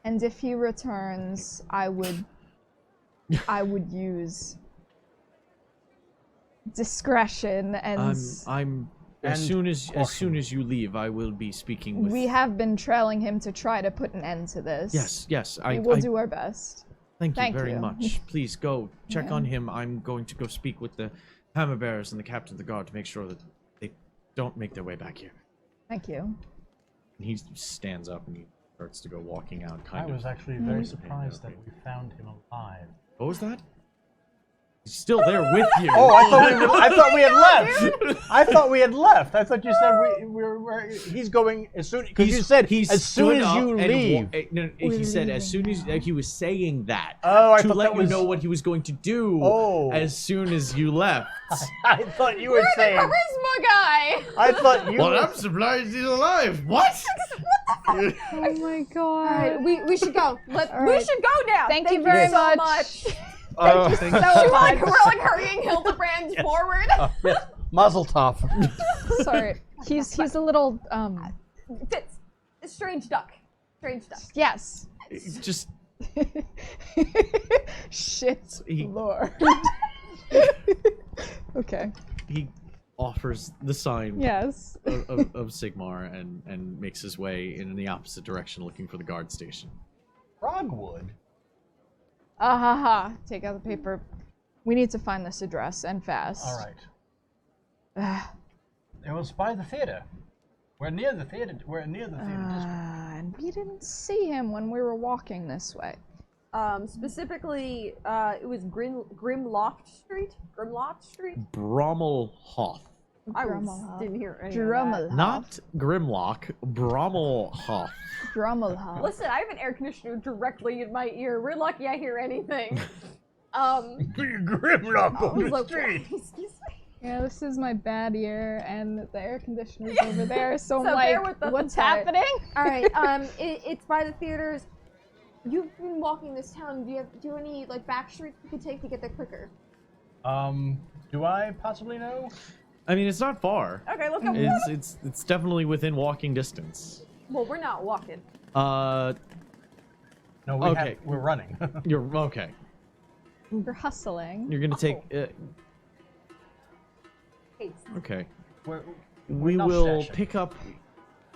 Speaker 3: and if he returns, I would use discretion and.
Speaker 1: As
Speaker 4: And
Speaker 1: soon
Speaker 4: caution.
Speaker 1: as you leave, I will be speaking with.
Speaker 3: We have been trailing him to try to put an end to this.
Speaker 1: Yes.
Speaker 3: We will do our best.
Speaker 1: Thank you
Speaker 3: Thank
Speaker 1: very
Speaker 3: you.
Speaker 1: much. Please go check
Speaker 3: Yeah.
Speaker 1: on him. I'm going to go speak with the hammer bearers and the captain of the guard to make sure that they don't make their way back here.
Speaker 3: Thank you.
Speaker 1: And he stands up and he starts to go walking out.
Speaker 4: I
Speaker 1: Kind of.
Speaker 4: was actually very surprised that we found him alive.
Speaker 1: What was that? He's still there with you.
Speaker 4: Oh, I thought we had left. I thought we had left. I thought you said he's going as soon because you said as soon as you leave.
Speaker 1: He said as soon as he was saying that.
Speaker 4: Oh, I
Speaker 1: to
Speaker 4: thought
Speaker 1: let
Speaker 4: that
Speaker 1: you
Speaker 4: was.
Speaker 1: know what he was going to do.
Speaker 4: Oh.
Speaker 1: As soon as you left.
Speaker 4: I thought you were saying.
Speaker 2: charisma guy!
Speaker 4: I thought you.
Speaker 1: Well,
Speaker 4: were,
Speaker 1: I'm surprised he's alive. What?
Speaker 3: Oh my god.
Speaker 2: Alright, we should go. We
Speaker 3: right.
Speaker 2: should go now.
Speaker 3: Thank you very
Speaker 2: so
Speaker 3: much.
Speaker 1: Thank you.
Speaker 3: So much.
Speaker 2: We're like hurrying Hildebrand forward.
Speaker 4: Yes. Mazel tov.
Speaker 3: Sorry. He's a little
Speaker 2: Fitz, strange duck. Strange duck.
Speaker 3: yes.
Speaker 1: Just
Speaker 3: Shit. Lord. Okay.
Speaker 1: he offers the sign
Speaker 3: Yes.
Speaker 1: of Sigmar and makes his way in the opposite direction, looking for the guard station.
Speaker 4: Frogwood.
Speaker 3: Take out the paper. We need to find this address and fast.
Speaker 4: All right. It was by the theater. We're near the theater. We're near the theater district.
Speaker 3: And we didn't see him when we were walking this way.
Speaker 2: Specifically, it was Grimloft Street. Grimloft Street.
Speaker 1: Brommelhof.
Speaker 2: Didn't hear any of that.
Speaker 5: Drummelhof.
Speaker 1: Not Grimlock, Brommelhof.
Speaker 5: Drummelhof.
Speaker 2: Listen, I have an air conditioner directly in my ear. We're lucky I hear anything.
Speaker 4: Grimlock
Speaker 2: I
Speaker 4: on
Speaker 2: was
Speaker 4: the
Speaker 2: like,
Speaker 4: street.
Speaker 2: excuse me.
Speaker 3: Yeah, this is my bad ear, and the air conditioner's over there, so I'm
Speaker 2: So bear
Speaker 3: like,
Speaker 2: with us,
Speaker 3: what's
Speaker 2: I'm sorry.
Speaker 3: happening?
Speaker 2: All right. It's by the theaters. You've been walking this town. Do you have any like back streets you could take to get there quicker?
Speaker 4: Do I possibly know?
Speaker 1: I mean, it's not far.
Speaker 2: Okay, look up.
Speaker 1: It's definitely within walking distance.
Speaker 2: Well, we're not walking.
Speaker 1: Uh,
Speaker 4: No,
Speaker 1: Okay.
Speaker 4: we're running.
Speaker 1: you're okay.
Speaker 3: You're hustling.
Speaker 1: You're gonna take.
Speaker 2: Haste.
Speaker 1: Okay.
Speaker 4: we're
Speaker 1: We
Speaker 4: not
Speaker 1: will
Speaker 4: shashing.
Speaker 1: pick up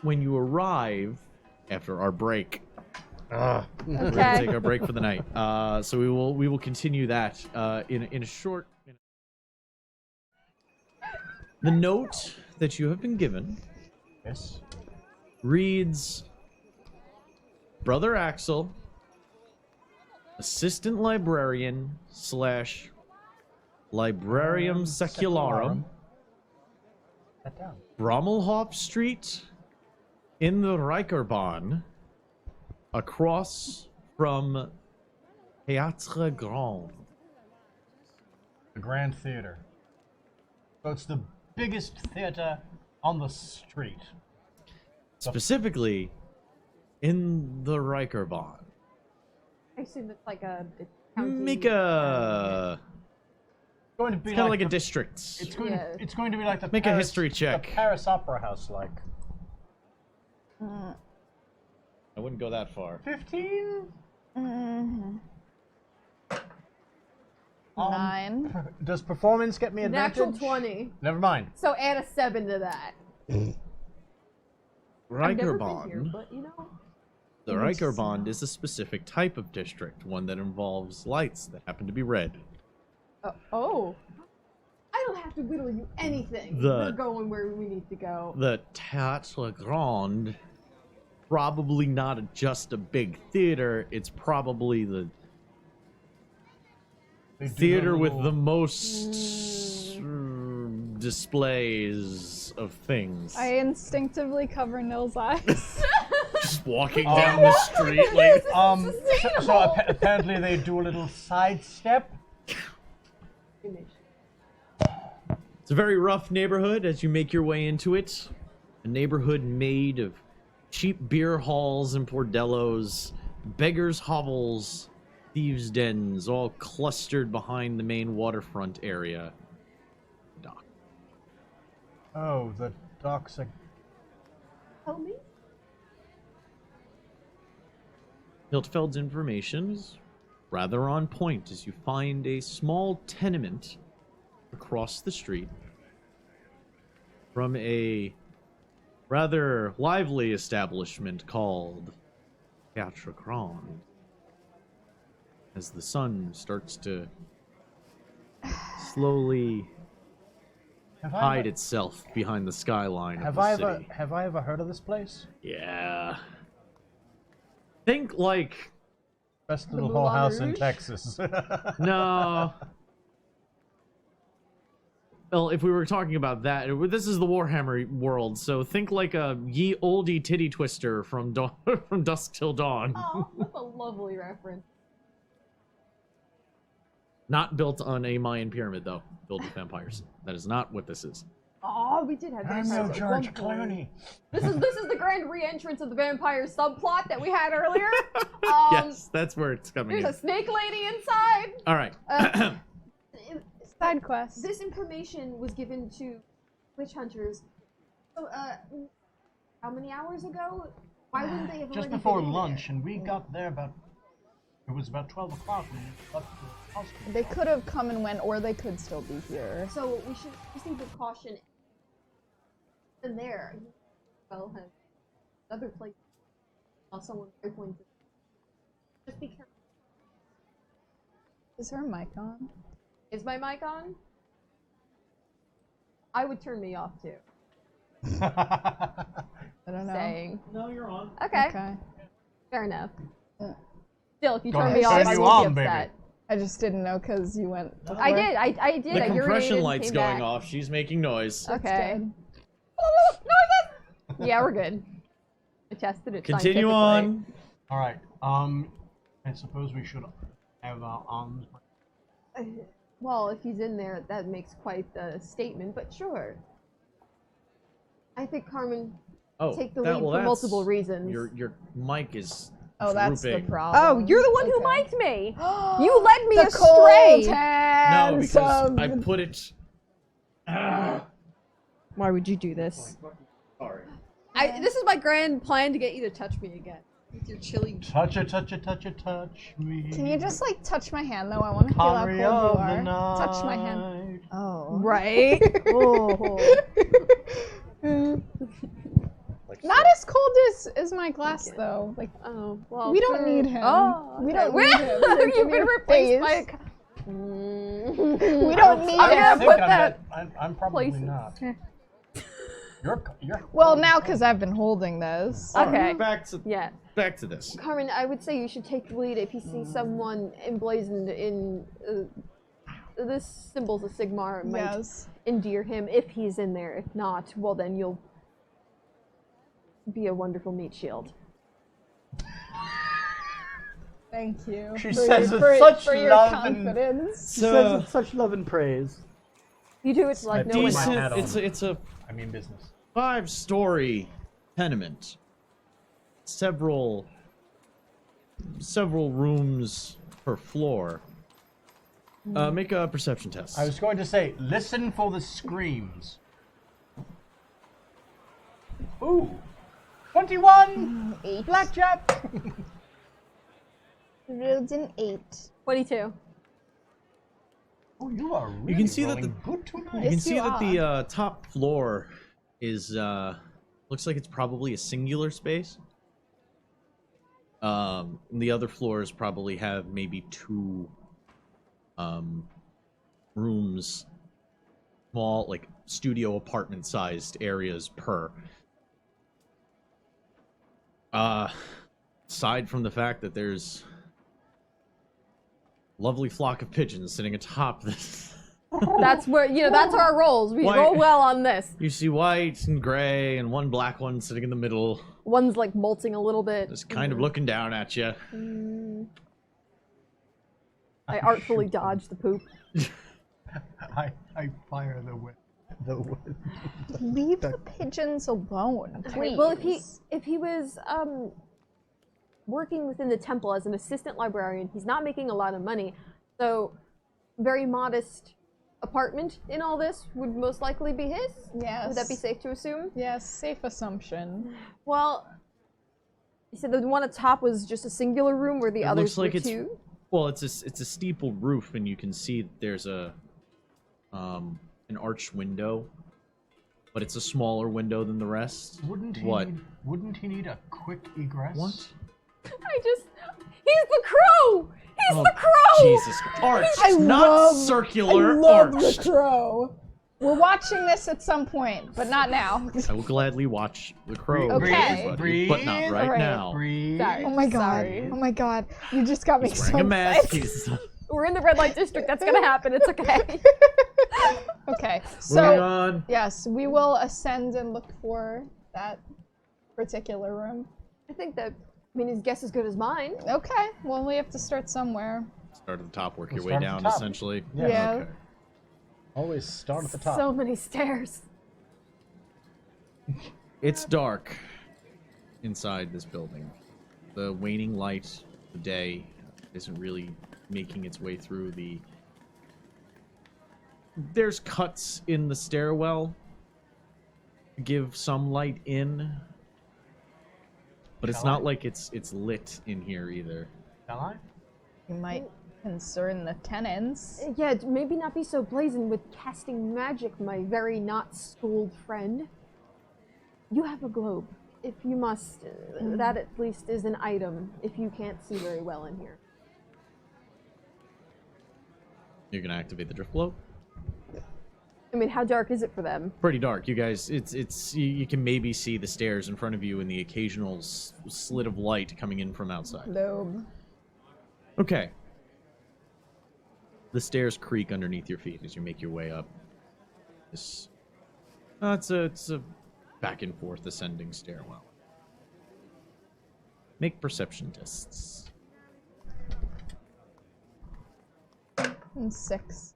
Speaker 1: when you arrive after our break.
Speaker 4: Ugh.
Speaker 1: We're gonna
Speaker 3: Okay.
Speaker 1: take our break for the night. So we will continue that in a short. The note that you have been given
Speaker 4: Yes.
Speaker 1: reads, Brother Axel, Assistant Librarian / Librarium Secularum,
Speaker 4: That down.
Speaker 1: Brommelhof Street, in the Reikerbahn, across from Théâtre Grand.
Speaker 4: The Grand Theater. So it's the biggest theater on the street.
Speaker 1: Specifically, in the Reikerbahn.
Speaker 2: I assume it's like a county.
Speaker 1: Make a...
Speaker 4: It's going to be
Speaker 1: It's kind of like a
Speaker 4: the-
Speaker 1: district.
Speaker 4: It's going.
Speaker 2: Yeah.
Speaker 4: It's going to be like the
Speaker 1: Make a
Speaker 4: Paris,
Speaker 1: history check.
Speaker 4: The Paris Opera House, like
Speaker 1: I wouldn't go that far.
Speaker 4: 15.
Speaker 5: Mm-hmm. 9.
Speaker 4: Does performance get me advantage?
Speaker 2: Natural 20.
Speaker 4: Never mind.
Speaker 2: So add a 7 to that. I've never been here,
Speaker 1: Reikerbahn.
Speaker 2: but you know.
Speaker 1: The Reikerbahn is a specific type of district, one that involves lights that happen to be red.
Speaker 2: Oh. I don't have to whittle you anything.
Speaker 1: The-
Speaker 2: We're going where we need to go.
Speaker 1: The Théâtre Grand, probably not just a big theater, it's probably the
Speaker 4: They do
Speaker 1: theater
Speaker 4: a
Speaker 1: with
Speaker 4: little-
Speaker 1: the most displays of things.
Speaker 3: I instinctively cover Nil's eyes.
Speaker 1: Just walking down the street like
Speaker 4: So apparently they do a little sidestep.
Speaker 1: It's a very rough neighborhood as you make your way into it. A neighborhood made of cheap beer halls and bordellos, beggars' hovels, thieves' dens, all clustered behind the main waterfront area. Dock.
Speaker 4: Oh, the docks are.
Speaker 2: Tell me.
Speaker 1: Hiltfeld's information is rather on point as you find a small tenement across the street from a rather lively establishment called Théâtre Grand. As the sun starts to slowly
Speaker 4: Have I
Speaker 1: hide
Speaker 4: ever,
Speaker 1: itself behind the skyline of
Speaker 4: have
Speaker 1: the
Speaker 4: I
Speaker 1: city.
Speaker 4: ever heard of this place?
Speaker 1: Yeah. Think like
Speaker 4: Best little
Speaker 2: Moulin
Speaker 4: whole house in
Speaker 2: Rouge?
Speaker 4: Texas.
Speaker 1: no. Well, if we were talking about that, this is the Warhammer world, so think like a ye oldie titty twister from from Dusk Till Dawn.
Speaker 2: Oh, that's a lovely reference.
Speaker 1: Not built on a Mayan pyramid, though. Built with vampires. That is not what this is.
Speaker 2: Oh, we did have
Speaker 4: I'm
Speaker 2: vampires
Speaker 4: no
Speaker 2: at one
Speaker 4: George
Speaker 2: point.
Speaker 4: Clooney.
Speaker 2: This is the grand re-entrance of the vampire subplot that we had earlier.
Speaker 1: Yes, that's where it's coming
Speaker 2: There's
Speaker 1: in.
Speaker 2: a snake lady inside.
Speaker 1: All right.
Speaker 3: Side quest.
Speaker 2: This information was given to witch hunters. So, how many hours ago? Why wouldn't they have
Speaker 4: Just
Speaker 2: already
Speaker 4: before
Speaker 2: been in
Speaker 4: lunch,
Speaker 2: there?
Speaker 4: and we got there about. It was about 12 o'clock when we left the hospital.
Speaker 5: They could have come and went, or they could still be here.
Speaker 2: So we should proceed with caution. And there, well, have other place. Someone points. Just be careful.
Speaker 5: Is her mic on?
Speaker 2: Is my mic on? I would turn me off too.
Speaker 5: I don't know.
Speaker 2: Saying.
Speaker 1: No, you're on.
Speaker 2: Okay.
Speaker 5: Okay.
Speaker 2: Fair enough. Still, if you
Speaker 4: Go
Speaker 2: turn
Speaker 4: ahead,
Speaker 2: me off,
Speaker 4: turn
Speaker 2: I
Speaker 4: you
Speaker 2: will
Speaker 4: on,
Speaker 2: be
Speaker 4: baby.
Speaker 2: upset.
Speaker 3: I just didn't know because you went.
Speaker 2: I did. I did.
Speaker 1: The
Speaker 2: I
Speaker 1: compression
Speaker 2: urinated and
Speaker 1: light's
Speaker 2: came
Speaker 1: going
Speaker 2: back.
Speaker 1: off. She's making noise.
Speaker 2: Okay.
Speaker 3: Good.
Speaker 2: Yeah, we're good. I tested it.
Speaker 1: Continue
Speaker 2: scientifically.
Speaker 1: on.
Speaker 4: All right. I suppose we should have our arms.
Speaker 2: Well, if he's in there, that makes quite the statement. But sure. I think Carmen
Speaker 1: Oh,
Speaker 2: take the
Speaker 1: that-
Speaker 2: lead
Speaker 1: well,
Speaker 2: for
Speaker 1: that's-
Speaker 2: multiple reasons.
Speaker 1: Your mic is
Speaker 3: Oh, that's the
Speaker 1: drooping.
Speaker 3: problem.
Speaker 2: Oh, you're the one who
Speaker 3: Okay.
Speaker 2: liked me. You led me
Speaker 3: the
Speaker 2: astray.
Speaker 3: cold
Speaker 1: No,
Speaker 3: hands
Speaker 1: because
Speaker 3: of-
Speaker 1: I put it.
Speaker 2: Why would you do this?
Speaker 1: Sorry.
Speaker 2: This is my grand plan to get you to touch me again. With your chilly.
Speaker 4: Touch it, touch it, touch it, touch me.
Speaker 3: Can you just like touch my hand though? I want to feel how cold
Speaker 4: Hurry
Speaker 3: you
Speaker 4: of the
Speaker 3: are.
Speaker 4: night.
Speaker 3: Touch my hand. Oh.
Speaker 2: Right? Oh.
Speaker 3: Not as cold as my glass though. Like
Speaker 2: Oh, well.
Speaker 3: we don't need him.
Speaker 2: Oh,
Speaker 3: we
Speaker 2: okay.
Speaker 3: don't need him. to give
Speaker 2: You've
Speaker 3: me
Speaker 2: been
Speaker 3: a
Speaker 2: replaced by a.
Speaker 3: face.
Speaker 2: We
Speaker 3: We don't need
Speaker 2: I'm gonna
Speaker 3: him.
Speaker 2: put that
Speaker 4: I'm probably
Speaker 2: places.
Speaker 4: not. You're.
Speaker 3: Well, now because I've been holding this.
Speaker 2: Okay.
Speaker 1: Back to
Speaker 2: Yeah.
Speaker 1: this.
Speaker 2: Carmen, I would say you should take the lead if you see someone emblazoned in this symbols of Sigmar. It might
Speaker 3: Yes.
Speaker 2: endear him if he's in there. If not, well then you'll be a wonderful meat shield.
Speaker 3: Thank you.
Speaker 7: She
Speaker 3: for
Speaker 7: says
Speaker 3: your,
Speaker 7: with
Speaker 3: for,
Speaker 7: such
Speaker 3: for your
Speaker 7: love and-
Speaker 3: confidence.
Speaker 7: She says with such love and praise.
Speaker 2: You do it to like
Speaker 4: My
Speaker 2: no one
Speaker 4: decent-
Speaker 2: else.
Speaker 1: Decent. It's a
Speaker 4: I mean business.
Speaker 1: 5-story tenement. Several rooms per floor. Make a perception test.
Speaker 4: I was going to say, listen for the screams. Ooh. 21!
Speaker 3: 8.
Speaker 4: Blackjack!
Speaker 3: Rolled an 8.
Speaker 2: 22.
Speaker 4: Oh, you are really
Speaker 1: You can see that
Speaker 4: rolling good tonight.
Speaker 1: You can
Speaker 3: Yes,
Speaker 1: see
Speaker 3: you
Speaker 1: that the top floor is looks like it's probably a singular space. And the other floors probably have maybe 2 rooms, small like studio apartment sized areas per. Aside from the fact that there's a lovely flock of pigeons sitting atop this.
Speaker 2: That's where that's our roles. We
Speaker 1: Why-
Speaker 2: roll well on this.
Speaker 1: You see white and gray and one black one sitting in the middle,
Speaker 2: One's like molting a little bit.
Speaker 1: just kind of looking down at you.
Speaker 2: I artfully dodge the poop.
Speaker 4: I fire the wind.
Speaker 3: Leave the pigeons alone, please.
Speaker 2: Well, if he was working within the temple as an assistant librarian, he's not making a lot of money, so very modest apartment in all this would most likely be his.
Speaker 3: Yes.
Speaker 2: Would that be safe to assume?
Speaker 3: Yes, safe assumption.
Speaker 2: Well, you said the one at top was just a singular room where the
Speaker 1: It
Speaker 2: others
Speaker 1: looks like
Speaker 2: were
Speaker 1: it's
Speaker 2: 2?
Speaker 1: well, it's a steepled roof, and you can see that there's a an arched window, but it's a smaller window than the rest.
Speaker 4: Wouldn't he
Speaker 1: What?
Speaker 4: Wouldn't he need a quick egress?
Speaker 1: What?
Speaker 2: He's the crow! He's
Speaker 1: Oh,
Speaker 2: the crow!
Speaker 1: Jesus, arched, not circular.
Speaker 3: I love
Speaker 1: arched.
Speaker 3: the crow. We're watching this at some point, but not now.
Speaker 1: I will gladly watch the crow,
Speaker 3: Okay.
Speaker 1: everybody, but not right
Speaker 3: Alright.
Speaker 1: now.
Speaker 4: Breathe.
Speaker 2: Sorry.
Speaker 3: Oh my god.
Speaker 2: Sorry.
Speaker 3: Oh my god. You just got me
Speaker 1: He's
Speaker 3: so
Speaker 1: wearing a mask.
Speaker 3: excited.
Speaker 1: He's
Speaker 2: We're in the red light district. That's gonna happen. It's okay.
Speaker 3: Okay.
Speaker 1: moving
Speaker 3: So
Speaker 1: on.
Speaker 3: yes, we will ascend and look for that particular room.
Speaker 2: I think that. I mean, his guess is good as mine.
Speaker 3: Okay. Well, we have to start somewhere.
Speaker 1: Start at the top, work
Speaker 4: We'll
Speaker 1: your way
Speaker 4: start at the
Speaker 1: down,
Speaker 4: top.
Speaker 1: essentially.
Speaker 3: Yeah.
Speaker 1: Okay.
Speaker 7: Always start at the top.
Speaker 2: So many stairs.
Speaker 1: It's dark inside this building. The waning light of the day isn't really making its way through the... There's cuts in the stairwell to give some light in, but it's
Speaker 4: Shall
Speaker 1: not
Speaker 4: I?
Speaker 1: like it's lit in here either.
Speaker 4: Shall I?
Speaker 3: You might concern the tenants.
Speaker 2: Yeah, maybe not be so blazing with casting magic, my very not schooled friend. You have a globe. If you must, that at least is an item, if you can't see very well in here.
Speaker 1: You're gonna activate the drift globe?
Speaker 2: I mean, how dark is it for them?
Speaker 1: Pretty dark, you guys. You can maybe see the stairs in front of you and the occasional slit of light coming in from outside.
Speaker 3: Globe.
Speaker 1: Okay. The stairs creak underneath your feet as you make your way up. This, it's a back and forth ascending stairwell. Make perception tests.
Speaker 3: And 6.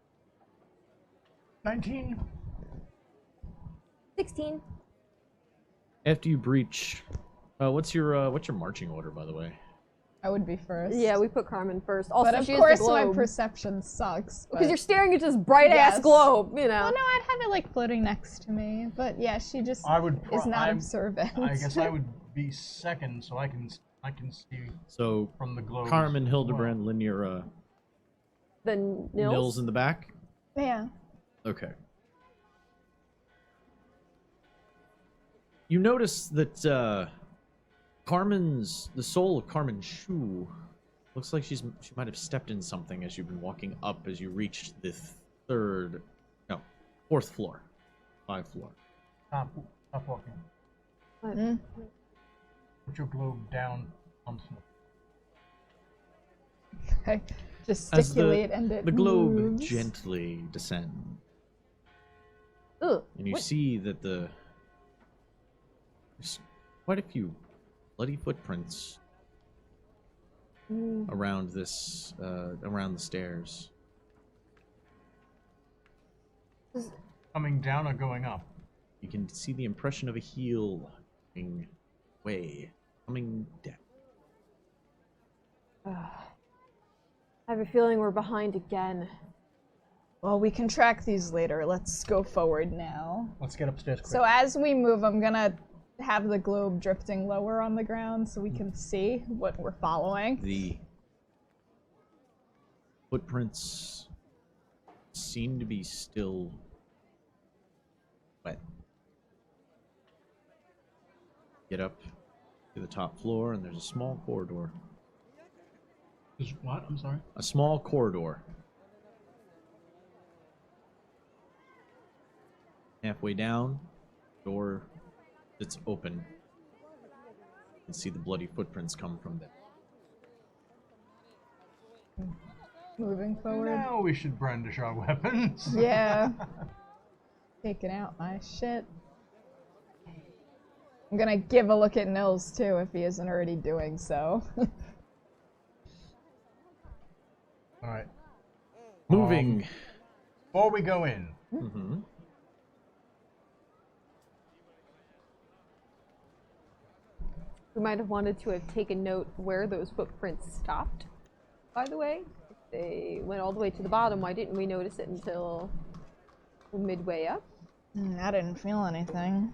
Speaker 4: 19.
Speaker 2: 16.
Speaker 1: After you breach, what's your marching order, by the way?
Speaker 3: I would be first.
Speaker 2: Yeah, we put Carmen first. Also,
Speaker 3: But of
Speaker 2: she has
Speaker 3: course,
Speaker 2: the
Speaker 3: my
Speaker 2: globe.
Speaker 3: perception sucks.
Speaker 2: Because
Speaker 3: but-
Speaker 2: you're staring at this bright ass
Speaker 3: Yes.
Speaker 2: globe, you know.
Speaker 3: Well, no, I'd have it like floating next to me. But yeah, she just
Speaker 4: I would.
Speaker 3: is not observant.
Speaker 4: I guess I would be second, so I can see
Speaker 1: So,
Speaker 4: from the globe.
Speaker 1: Carmen, Hildebrand, Linear,
Speaker 2: The
Speaker 1: Nils
Speaker 2: Nils.
Speaker 1: in the back?
Speaker 3: Yeah.
Speaker 1: Okay. You notice that the soul of Carmen's shoe looks like she might have stepped in something as you've been walking up as you reached the fourth floor. 5th floor.
Speaker 4: Stop walking.
Speaker 3: Mm.
Speaker 4: Put your globe down onto
Speaker 3: I
Speaker 1: As
Speaker 3: gesticulate and it
Speaker 1: the globe
Speaker 3: moves.
Speaker 1: gently descends.
Speaker 2: Ugh.
Speaker 1: And you
Speaker 2: what-
Speaker 1: see that there's quite a few bloody footprints around around the stairs.
Speaker 4: coming down or going up.
Speaker 1: You can see the impression of a heel coming down.
Speaker 2: I have a feeling we're behind again.
Speaker 3: Well, we can track these later. Let's go forward now.
Speaker 4: Let's get upstairs quick.
Speaker 3: So as we move, I'm gonna have the globe drifting lower on the ground so we can see what we're following.
Speaker 1: The footprints seem to be still wet. Get up to the top floor, and there's a small corridor.
Speaker 4: Is what? I'm sorry.
Speaker 1: A small corridor. Halfway down, door that's open. You can see the bloody footprints come from there.
Speaker 3: Moving forward.
Speaker 4: Now we should brandish our weapons.
Speaker 3: Yeah. Taking out my shit. I'm gonna give a look at Nils too if he isn't already doing so.
Speaker 4: All right.
Speaker 1: Moving.
Speaker 4: Before we go in,
Speaker 1: Mhm.
Speaker 2: We might have wanted to have taken note where those footprints stopped, by the way. If they went all the way to the bottom, why didn't we notice it until midway up?
Speaker 3: I didn't feel anything.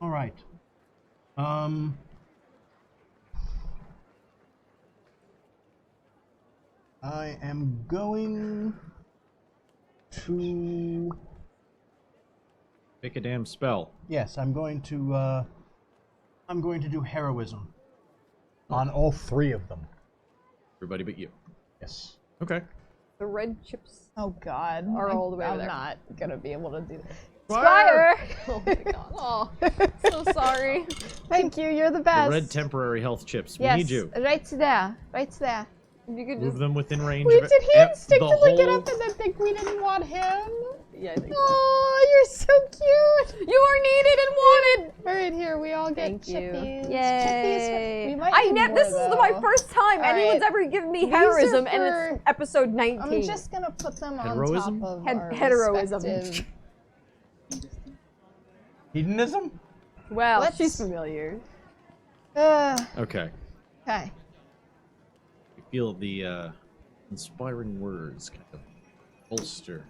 Speaker 4: all right. I am going to.
Speaker 1: Pick a damn spell.
Speaker 4: Yes, I'm going to do heroism on all three of them.
Speaker 1: Everybody but you.
Speaker 4: Yes.
Speaker 1: Okay.
Speaker 2: The red chips
Speaker 3: Oh god.
Speaker 2: are all the way over
Speaker 3: I'm
Speaker 2: there.
Speaker 3: not gonna be able to do that.
Speaker 2: Squire! Oh my god. Oh, so sorry.
Speaker 3: Thank you, you're the best.
Speaker 1: The red temporary health chips. We
Speaker 3: yes,
Speaker 1: need you.
Speaker 3: right there. Right there.
Speaker 2: If you could
Speaker 1: Move
Speaker 2: just...
Speaker 1: them within range.
Speaker 3: Wait,
Speaker 1: of
Speaker 3: did he
Speaker 1: the
Speaker 3: instinctively get
Speaker 1: whole-
Speaker 3: up and then think we didn't want him?
Speaker 2: Yeah, I think so.
Speaker 3: Oh, you're so cute!
Speaker 2: You are needed and wanted!
Speaker 3: Right here, we all get
Speaker 2: Thank you.
Speaker 3: chippies.
Speaker 2: Yay!
Speaker 3: Chippies. We might need more,
Speaker 2: This is my
Speaker 3: though.
Speaker 2: first time
Speaker 3: All
Speaker 2: anyone's
Speaker 3: right.
Speaker 2: ever given me
Speaker 3: These are
Speaker 2: heroism, and
Speaker 3: for-
Speaker 2: it's episode 19.
Speaker 3: I'm just gonna put them
Speaker 1: Heroism?
Speaker 3: on top of our
Speaker 2: Heteroism.
Speaker 3: respective-
Speaker 4: Hedonism?
Speaker 2: Well,
Speaker 3: Let's-
Speaker 2: she's familiar.
Speaker 1: Okay.
Speaker 3: Okay.
Speaker 1: You feel the inspiring words kind of bolster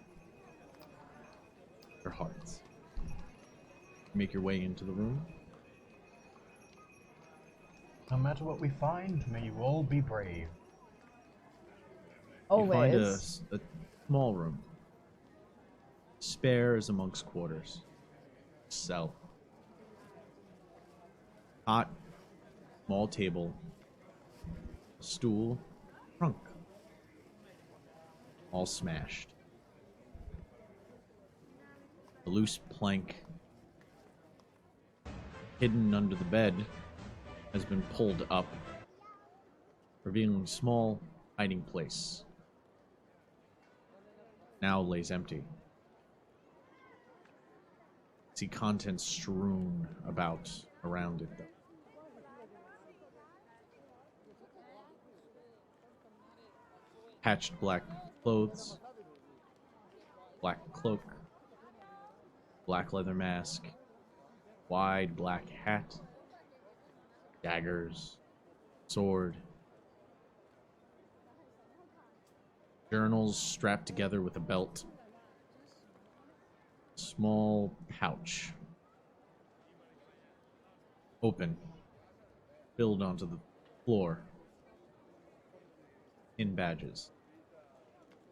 Speaker 1: your hearts. Make your way into the room.
Speaker 4: No matter what we find, may you all be brave.
Speaker 1: You find
Speaker 3: Always.
Speaker 1: a small room. Spare as amongst quarters. Cell. Hot, small table, a stool, trunk. All smashed. A loose plank hidden under the bed has been pulled up, revealing a small hiding place. Now lays empty. See contents strewn about around it, though. Patched black clothes, black cloak, black leather mask, wide black hat, daggers, sword, journals strapped together with a belt, small pouch, open, filled onto the floor, in badges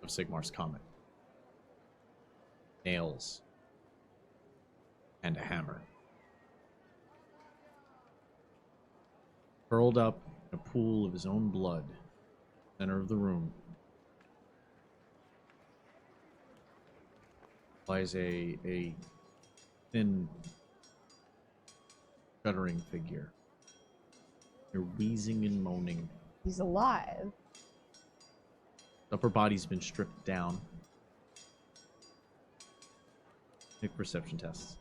Speaker 1: of Sigmar's comet, nails, and a hammer. Curled up in a pool of his own blood, center of the room, lies a thin, shuddering figure. They're wheezing and moaning.
Speaker 3: He's alive.
Speaker 1: The upper body's been stripped down. Make perception tests.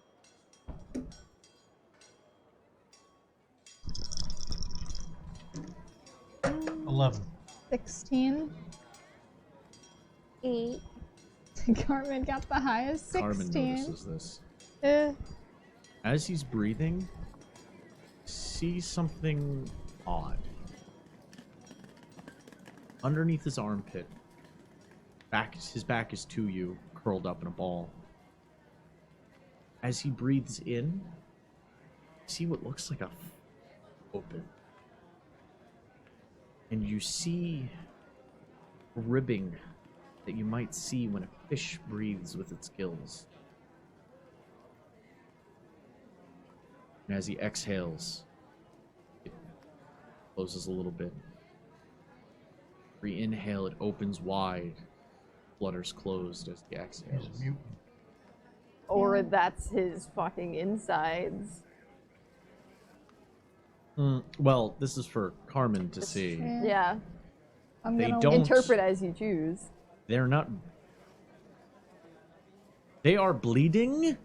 Speaker 4: 11.
Speaker 3: 16.
Speaker 2: 8.
Speaker 3: Carmen got the highest. 16.
Speaker 1: Carmen notices this.
Speaker 3: Eh.
Speaker 1: As he's breathing, see something odd. Underneath his armpit, his back is to you, curled up in a ball. As he breathes in, see what looks like a open. And you see ribbing that you might see when a fish breathes with its gills. And as he exhales, it closes a little bit. Re-inhale, it opens wide, flutters closed as he exhales.
Speaker 4: He's a mutant.
Speaker 2: Or that's his fucking insides.
Speaker 1: Well, this is for Carmen to see.
Speaker 2: Yeah.
Speaker 3: I'm
Speaker 1: They
Speaker 3: gonna
Speaker 1: don't-
Speaker 2: Interpret as you choose.
Speaker 1: They're not... They are bleeding,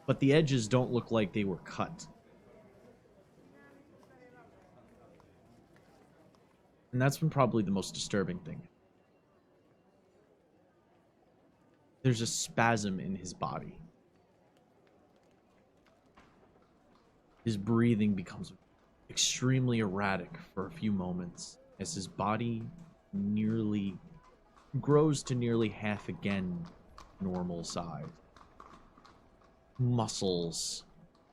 Speaker 1: but the edges don't look like they were cut. And that's been probably the most disturbing thing. There's a spasm in his body. His breathing becomes extremely erratic for a few moments as his body grows to nearly half again normal size. Muscles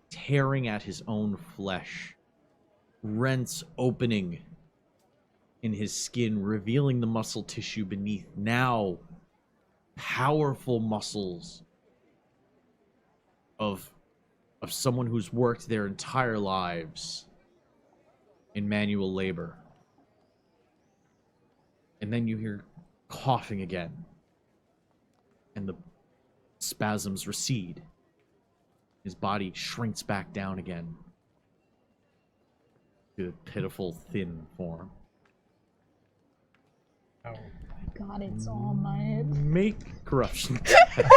Speaker 1: tearing at his own flesh, rents opening in his skin, revealing the muscle tissue beneath. Now, powerful muscles of someone who's worked their entire lives in manual labor. And then you hear coughing again, and the spasms recede. His body shrinks back down again to a pitiful, thin form.
Speaker 4: Oh.
Speaker 3: God, it's All Might.
Speaker 1: Make corruption.
Speaker 3: Sorry!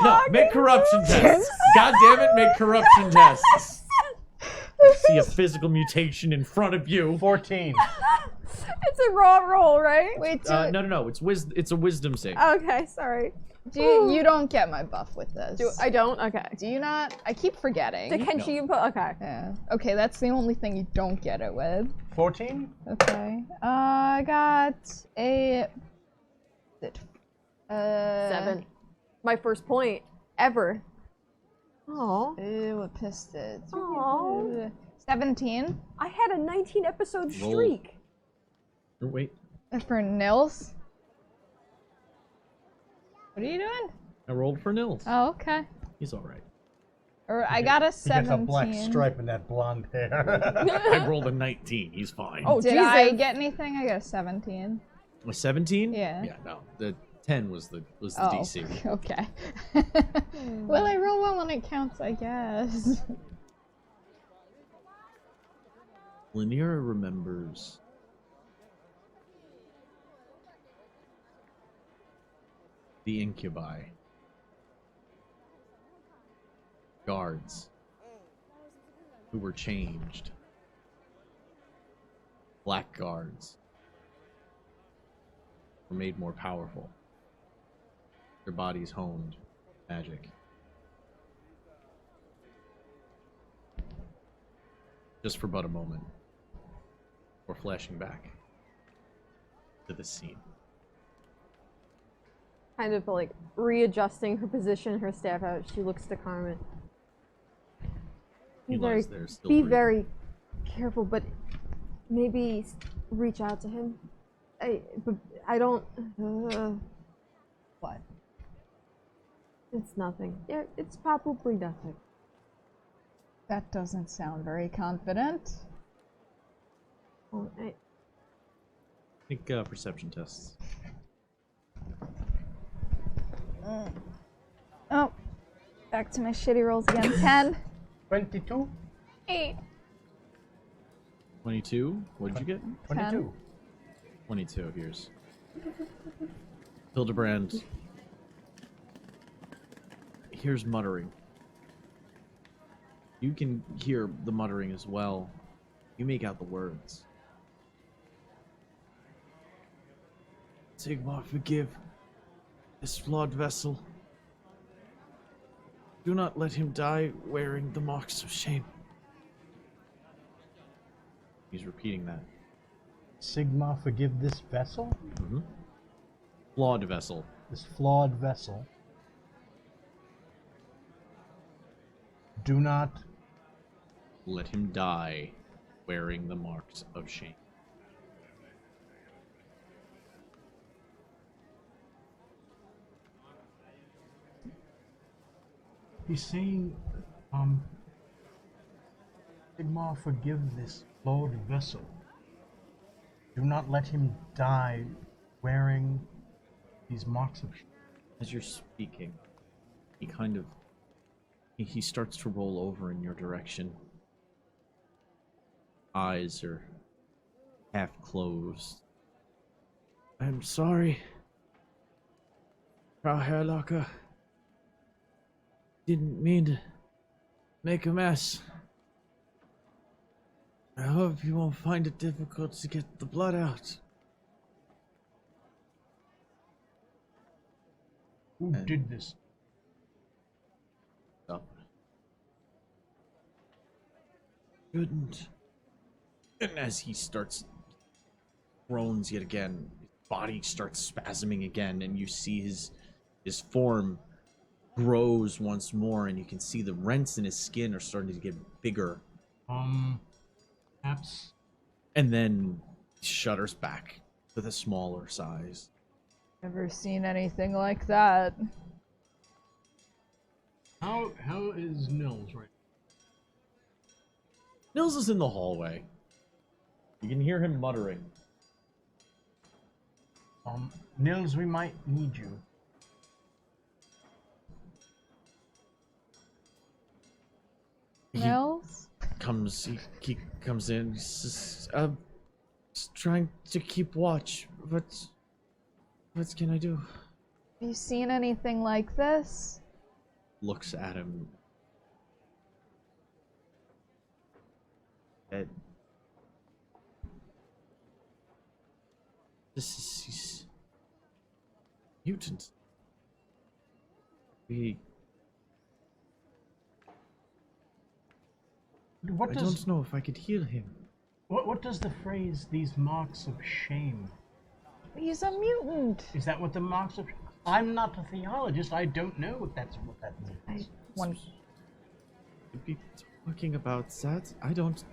Speaker 1: No, make corruption tests. God damn it, make corruption tests. You see a physical mutation in front of you.
Speaker 4: 14.
Speaker 2: It's a raw roll, right?
Speaker 3: Wait,
Speaker 1: No. It's a wisdom save.
Speaker 2: Okay, sorry.
Speaker 3: you don't get my buff with this.
Speaker 2: I don't? Okay.
Speaker 3: Do you not? I keep forgetting.
Speaker 2: So can she put, okay.
Speaker 3: Yeah. Okay, that's the only thing you don't get it with.
Speaker 4: 14?
Speaker 3: Okay. I got a...
Speaker 2: 7. My first point ever. Oh.
Speaker 3: What pissed it?
Speaker 2: Aw.
Speaker 3: 17
Speaker 2: I had a 19 episode
Speaker 1: Roll.
Speaker 2: streak.
Speaker 1: Wait,
Speaker 3: for Nils. What are you doing?
Speaker 1: I rolled for Nils.
Speaker 3: Oh, okay.
Speaker 1: He's alright.
Speaker 3: Or I got a
Speaker 4: He
Speaker 3: 17.
Speaker 4: gets a black stripe in that blonde hair.
Speaker 1: I rolled a 19. He's fine.
Speaker 2: Oh,
Speaker 3: Did
Speaker 2: Jesus.
Speaker 3: I get anything? I got a 17.
Speaker 1: A 17?
Speaker 3: Yeah.
Speaker 1: Yeah, no. 10 was the
Speaker 3: Oh,
Speaker 1: DC.
Speaker 3: okay. Well, I roll well when it counts, I guess.
Speaker 1: Laniera remembers the incubi. Guards who were changed. Black guards were made more powerful. Their bodies honed magic. Just for but a moment. We're flashing back to the scene.
Speaker 2: Kind of like readjusting her position, her staff out, she looks to Carmen.
Speaker 1: He
Speaker 2: Be
Speaker 1: lies there, still
Speaker 2: be
Speaker 1: breathing.
Speaker 2: very careful, but maybe reach out to him. But I don't.
Speaker 3: What?
Speaker 2: It's nothing. Yeah, it's probably nothing.
Speaker 3: That doesn't sound very confident.
Speaker 2: Well,
Speaker 1: Think perception tests.
Speaker 3: Oh, back to my shitty rolls again. 10.
Speaker 4: 22?
Speaker 3: 8.
Speaker 1: 22? What did you get?
Speaker 4: 22.
Speaker 1: 22, here's. Hildebrand. Here's muttering. You can hear the muttering as well. You make out the words. Sigmar, forgive this flawed vessel. Do not let him die wearing the marks of shame. He's repeating that.
Speaker 4: Sigma, forgive this vessel?
Speaker 1: Mm-hmm. Flawed vessel.
Speaker 4: This flawed vessel. Do not
Speaker 1: Let him die wearing the marks of shame.
Speaker 4: He's saying, Sigma, forgive this flawed vessel. Do not let him die wearing these marks of shame.
Speaker 1: As you're speaking, he kind of... He starts to roll over in your direction. Eyes are half closed. I'm sorry, Frau Herlocker. Didn't mean to make a mess. I hope you won't find it difficult to get the blood out.
Speaker 4: Who did this?
Speaker 1: Up. Couldn't. And as he starts, groans yet again, his body starts spasming again, and you see his form grows once more, and you can see the rents in his skin are starting to get bigger.
Speaker 4: Perhaps.
Speaker 1: And then he shudders back to the smaller size.
Speaker 3: Never seen anything like that.
Speaker 4: How is Nils right?
Speaker 1: Nils is in the hallway. You can hear him muttering.
Speaker 4: Nils, we might need you.
Speaker 3: Nils?
Speaker 1: He comes in. He says, just trying to keep watch. What can I do?
Speaker 3: Have you seen anything like this?
Speaker 1: Looks at him. Ed. He's mutant. I don't know if I could heal him.
Speaker 4: What does the phrase "these marks of shame"?
Speaker 3: He's a mutant.
Speaker 4: Is that what the marks of? I'm not a theologist. I don't know what that means.
Speaker 1: Could be talking about that. I don't.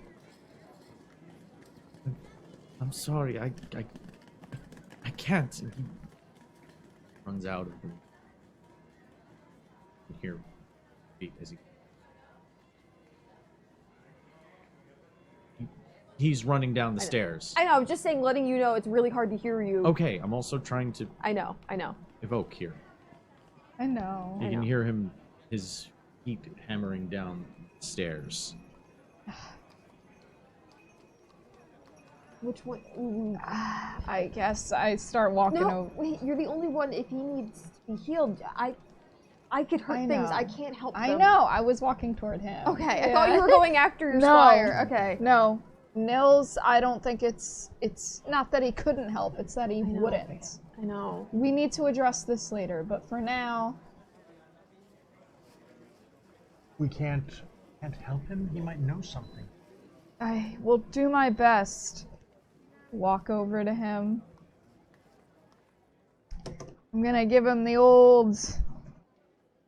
Speaker 1: I'm sorry. I can't. And he runs out of the. You hear feet as he's running down the stairs.
Speaker 2: I know, I'm just saying, letting you know it's really hard to hear you.
Speaker 1: Okay, I'm also trying to.
Speaker 2: I know.
Speaker 1: evoke here.
Speaker 3: I know.
Speaker 1: You can hear him, his feet hammering down the stairs.
Speaker 2: Which one? Ooh.
Speaker 3: I guess I start walking
Speaker 2: No,
Speaker 3: over.
Speaker 2: wait, you're the only one. If he needs to be healed, I could hurt things.
Speaker 3: know.
Speaker 2: I can't help them.
Speaker 3: I know. I was walking toward him.
Speaker 2: Okay, I
Speaker 3: Yeah.
Speaker 2: thought you were going after your
Speaker 3: No.
Speaker 2: squire. Okay.
Speaker 3: No. Nils, I don't think it's not that he couldn't help, it's that he
Speaker 2: know.
Speaker 3: wouldn't.
Speaker 2: I know.
Speaker 3: We need to address this later, but for now,
Speaker 4: We can't help him. He might know something.
Speaker 3: I will do my best. Walk over to him. I'm gonna give him the old.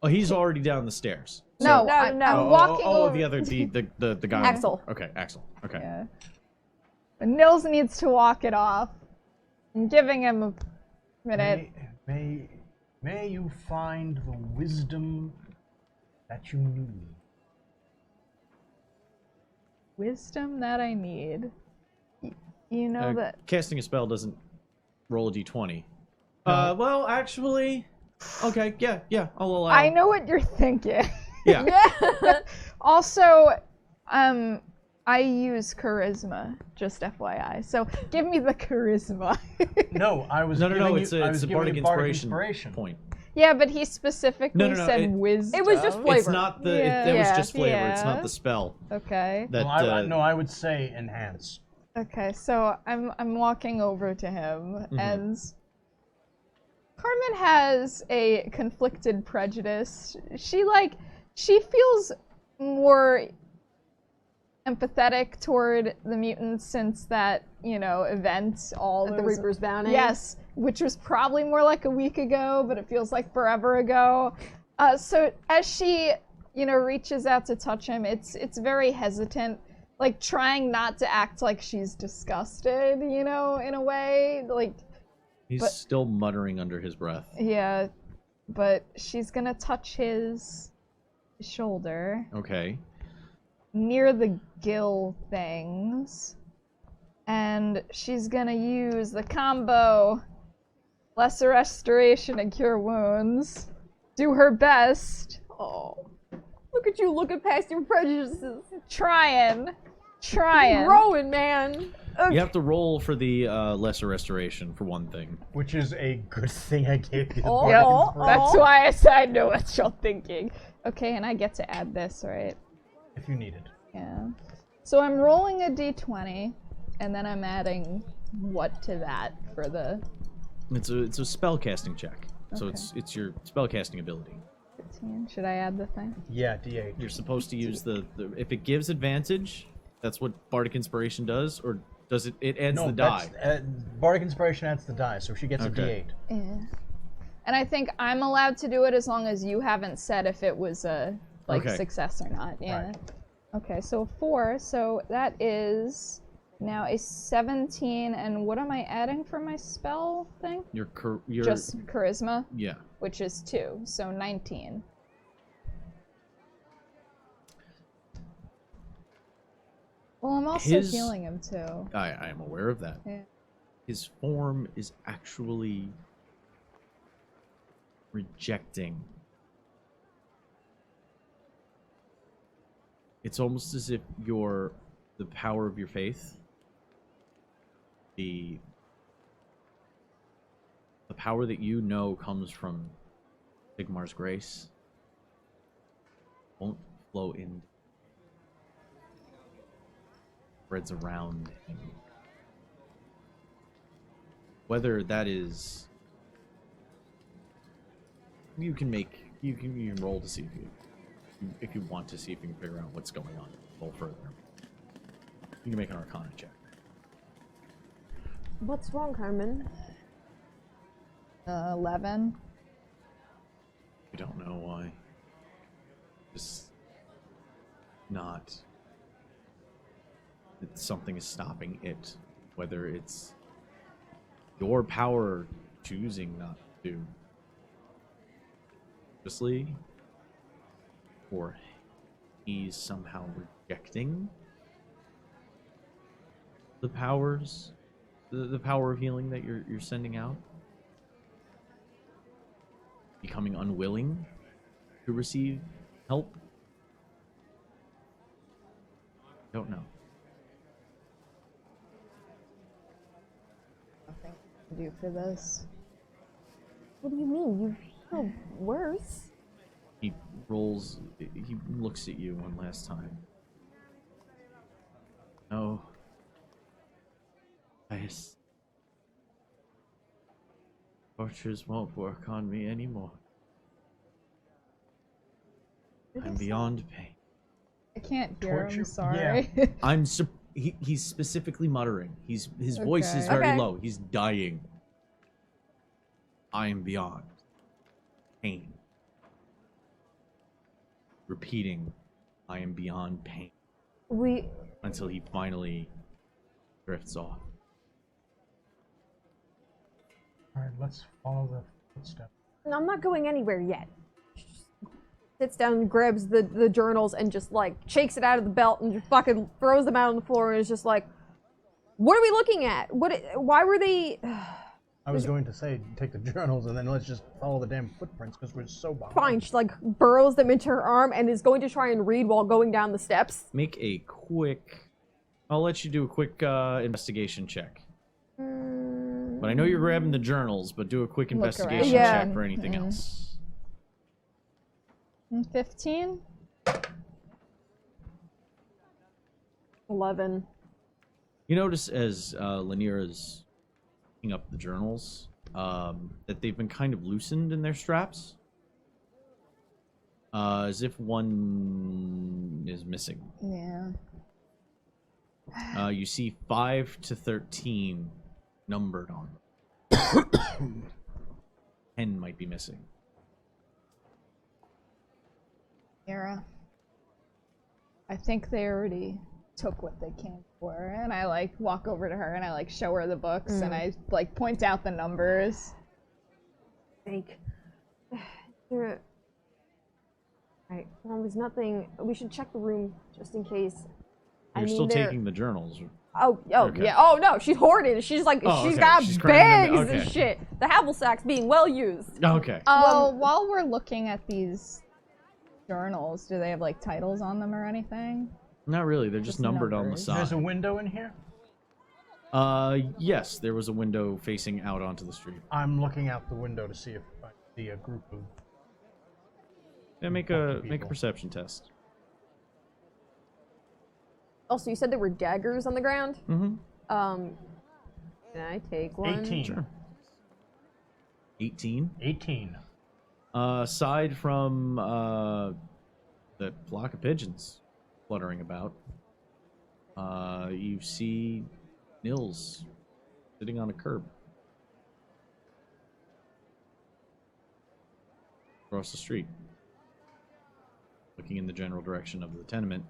Speaker 1: Oh, he's already down the stairs.
Speaker 3: No,
Speaker 2: No,
Speaker 3: I'm
Speaker 2: no.
Speaker 3: walking
Speaker 1: oh,
Speaker 3: over.
Speaker 1: the other, the guy.
Speaker 2: Axel.
Speaker 1: Okay, Axel. Okay.
Speaker 3: Yeah. But Nils needs to walk it off. I'm giving him a minute.
Speaker 4: May you find the wisdom that you need.
Speaker 3: Wisdom that I need. You know that.
Speaker 1: Casting a spell doesn't roll a d20. Well, actually, okay, yeah, I'll allow.
Speaker 3: I know what you're thinking.
Speaker 1: Yeah.
Speaker 3: Also, I use charisma, just FYI. So give me the charisma.
Speaker 4: No, I was
Speaker 1: No,
Speaker 4: giving
Speaker 1: it's
Speaker 4: you, I
Speaker 1: a,
Speaker 4: was
Speaker 1: it's a
Speaker 4: giving
Speaker 1: bardic
Speaker 4: you
Speaker 1: inspiration point.
Speaker 3: Yeah, but he specifically
Speaker 1: No,
Speaker 3: said
Speaker 1: it-
Speaker 3: wisdom.
Speaker 2: It was just flavor.
Speaker 1: It's not the.
Speaker 3: Yeah.
Speaker 1: It was
Speaker 3: Yeah,
Speaker 1: just flavor. It's
Speaker 3: yeah.
Speaker 1: not the spell.
Speaker 3: Okay.
Speaker 1: That.
Speaker 4: Well, no, I would say enhance.
Speaker 3: Okay, so I'm walking over to him, and Carmen has a conflicted prejudice. She feels more empathetic toward the mutants since that event all
Speaker 2: At the
Speaker 3: those-
Speaker 2: Reaper's Bounty.
Speaker 3: Yes, which was probably more like a week ago, but it feels like forever ago. So as she reaches out to touch him, it's very hesitant. Like, trying not to act like she's disgusted, in a way. Like,
Speaker 1: He's still muttering under his breath.
Speaker 3: yeah, but she's gonna touch his shoulder
Speaker 1: Okay.
Speaker 3: near the gill things. And she's gonna use the combo Lesser Restoration and Cure Wounds. Do her best.
Speaker 2: Oh, look at you looking past your prejudices.
Speaker 3: Trying.
Speaker 2: Growing, man.
Speaker 1: You have to roll for the lesser restoration for one thing.
Speaker 4: Which is a good thing I gave you the
Speaker 2: Oh,
Speaker 4: bardic
Speaker 2: oh,
Speaker 4: inspiration.
Speaker 3: That's why I said I know what you're thinking. Okay, and I get to add this, right?
Speaker 4: If you need it.
Speaker 3: Yeah. So I'm rolling a d20, and then I'm adding what to that for the
Speaker 1: It's a spell casting check. So
Speaker 3: Okay.
Speaker 1: it's your spell casting ability.
Speaker 3: 15. Should I add the thing?
Speaker 4: Yeah, D8.
Speaker 1: You're supposed to use the if it gives advantage, that's what bardic inspiration does, or does it adds
Speaker 4: No,
Speaker 1: the die?
Speaker 4: bardic inspiration adds the die, so she gets
Speaker 1: Okay.
Speaker 4: a D8.
Speaker 3: Yeah. And I think I'm allowed to do it as long as you haven't said if it was a
Speaker 1: Okay.
Speaker 3: success or not. Yeah.
Speaker 4: Right.
Speaker 3: Okay, so 4. So that is now a 17. And what am I adding for my spell thing?
Speaker 1: Your
Speaker 3: Just charisma,
Speaker 1: yeah.
Speaker 3: which is 2. So 19. Well, I'm also
Speaker 1: His-
Speaker 3: healing him too.
Speaker 1: I am aware of that.
Speaker 3: Yeah.
Speaker 1: His form is actually rejecting. It's almost as if the power of your faith, the power that you know comes from Sigmar's grace, won't flow in. Spreads around him. Whether that is, you can roll to see if you want to see if you can figure out what's going on. Roll further. You can make an Arcana check.
Speaker 2: What's wrong, Carmen?
Speaker 3: 11.
Speaker 1: You don't know why. Just not. Something is stopping it. Whether it's your power choosing not to. Obviously, or he's somehow rejecting the powers, the power of healing that you're sending out. becoming unwilling to receive help? Don't know.
Speaker 3: Nothing to do for this.
Speaker 2: What do you mean? You feel worse?
Speaker 1: He looks at you one last time. No. Yes. Tortures won't work on me anymore. I'm beyond pain.
Speaker 3: I can't hear
Speaker 4: Torture?
Speaker 3: him, sorry.
Speaker 1: He's specifically muttering. His voice is very low. He's dying. I am beyond pain. Repeating, I am beyond pain. Until he finally drifts off.
Speaker 4: Alright, let's follow the footsteps.
Speaker 2: I'm not going anywhere yet. She just sits down, grabs the journals, and just like shakes it out of the belt and just fucking throws them out on the floor and is just like, "What are we looking at? Why were they?"
Speaker 7: I was going to say, take the journals and then let's just follow the damn footprints because we're so behind.
Speaker 2: Fine. She like burrows them into her arm and is going to try and read while going down the steps.
Speaker 1: Make a quick. I'll let you do a quick investigation check. But I know you're grabbing the journals, but do a quick investigation check for anything else.
Speaker 3: 15?
Speaker 2: 11.
Speaker 1: You notice as Lanira's picking up the journals, that they've been kind of loosened in their straps. As if one is missing.
Speaker 3: Yeah.
Speaker 1: You see 5 to 13 numbered on them. 10 might be missing.
Speaker 3: Mira. I think they already took what they came for, and I like walk over to her and I like show her the books and I like point out the numbers.
Speaker 2: Fake. Right. Well, there's nothing. We should check the room just in case.
Speaker 1: You're still taking the journals.
Speaker 2: Okay. Yeah. Oh no, she's hoarded. She's like, she's got bags and shit. The haversacks being well used.
Speaker 1: Okay.
Speaker 3: Well, while we're looking at these journals, do they have like titles on them or anything?
Speaker 1: Not really. They're just numbered on the side.
Speaker 4: There's a window in here?
Speaker 1: Yes, there was a window facing out onto the street.
Speaker 4: I'm looking out the window to see if I see a group of.
Speaker 1: Yeah, make a perception test.
Speaker 2: Also, you said there were daggers on the ground?
Speaker 1: Mm-hmm.
Speaker 2: Can I take one?
Speaker 4: 18.
Speaker 1: Sure. 18?
Speaker 4: 18.
Speaker 1: Aside from the flock of pigeons fluttering about, you see Nils sitting on a curb across the street, looking in the general direction of the tenement.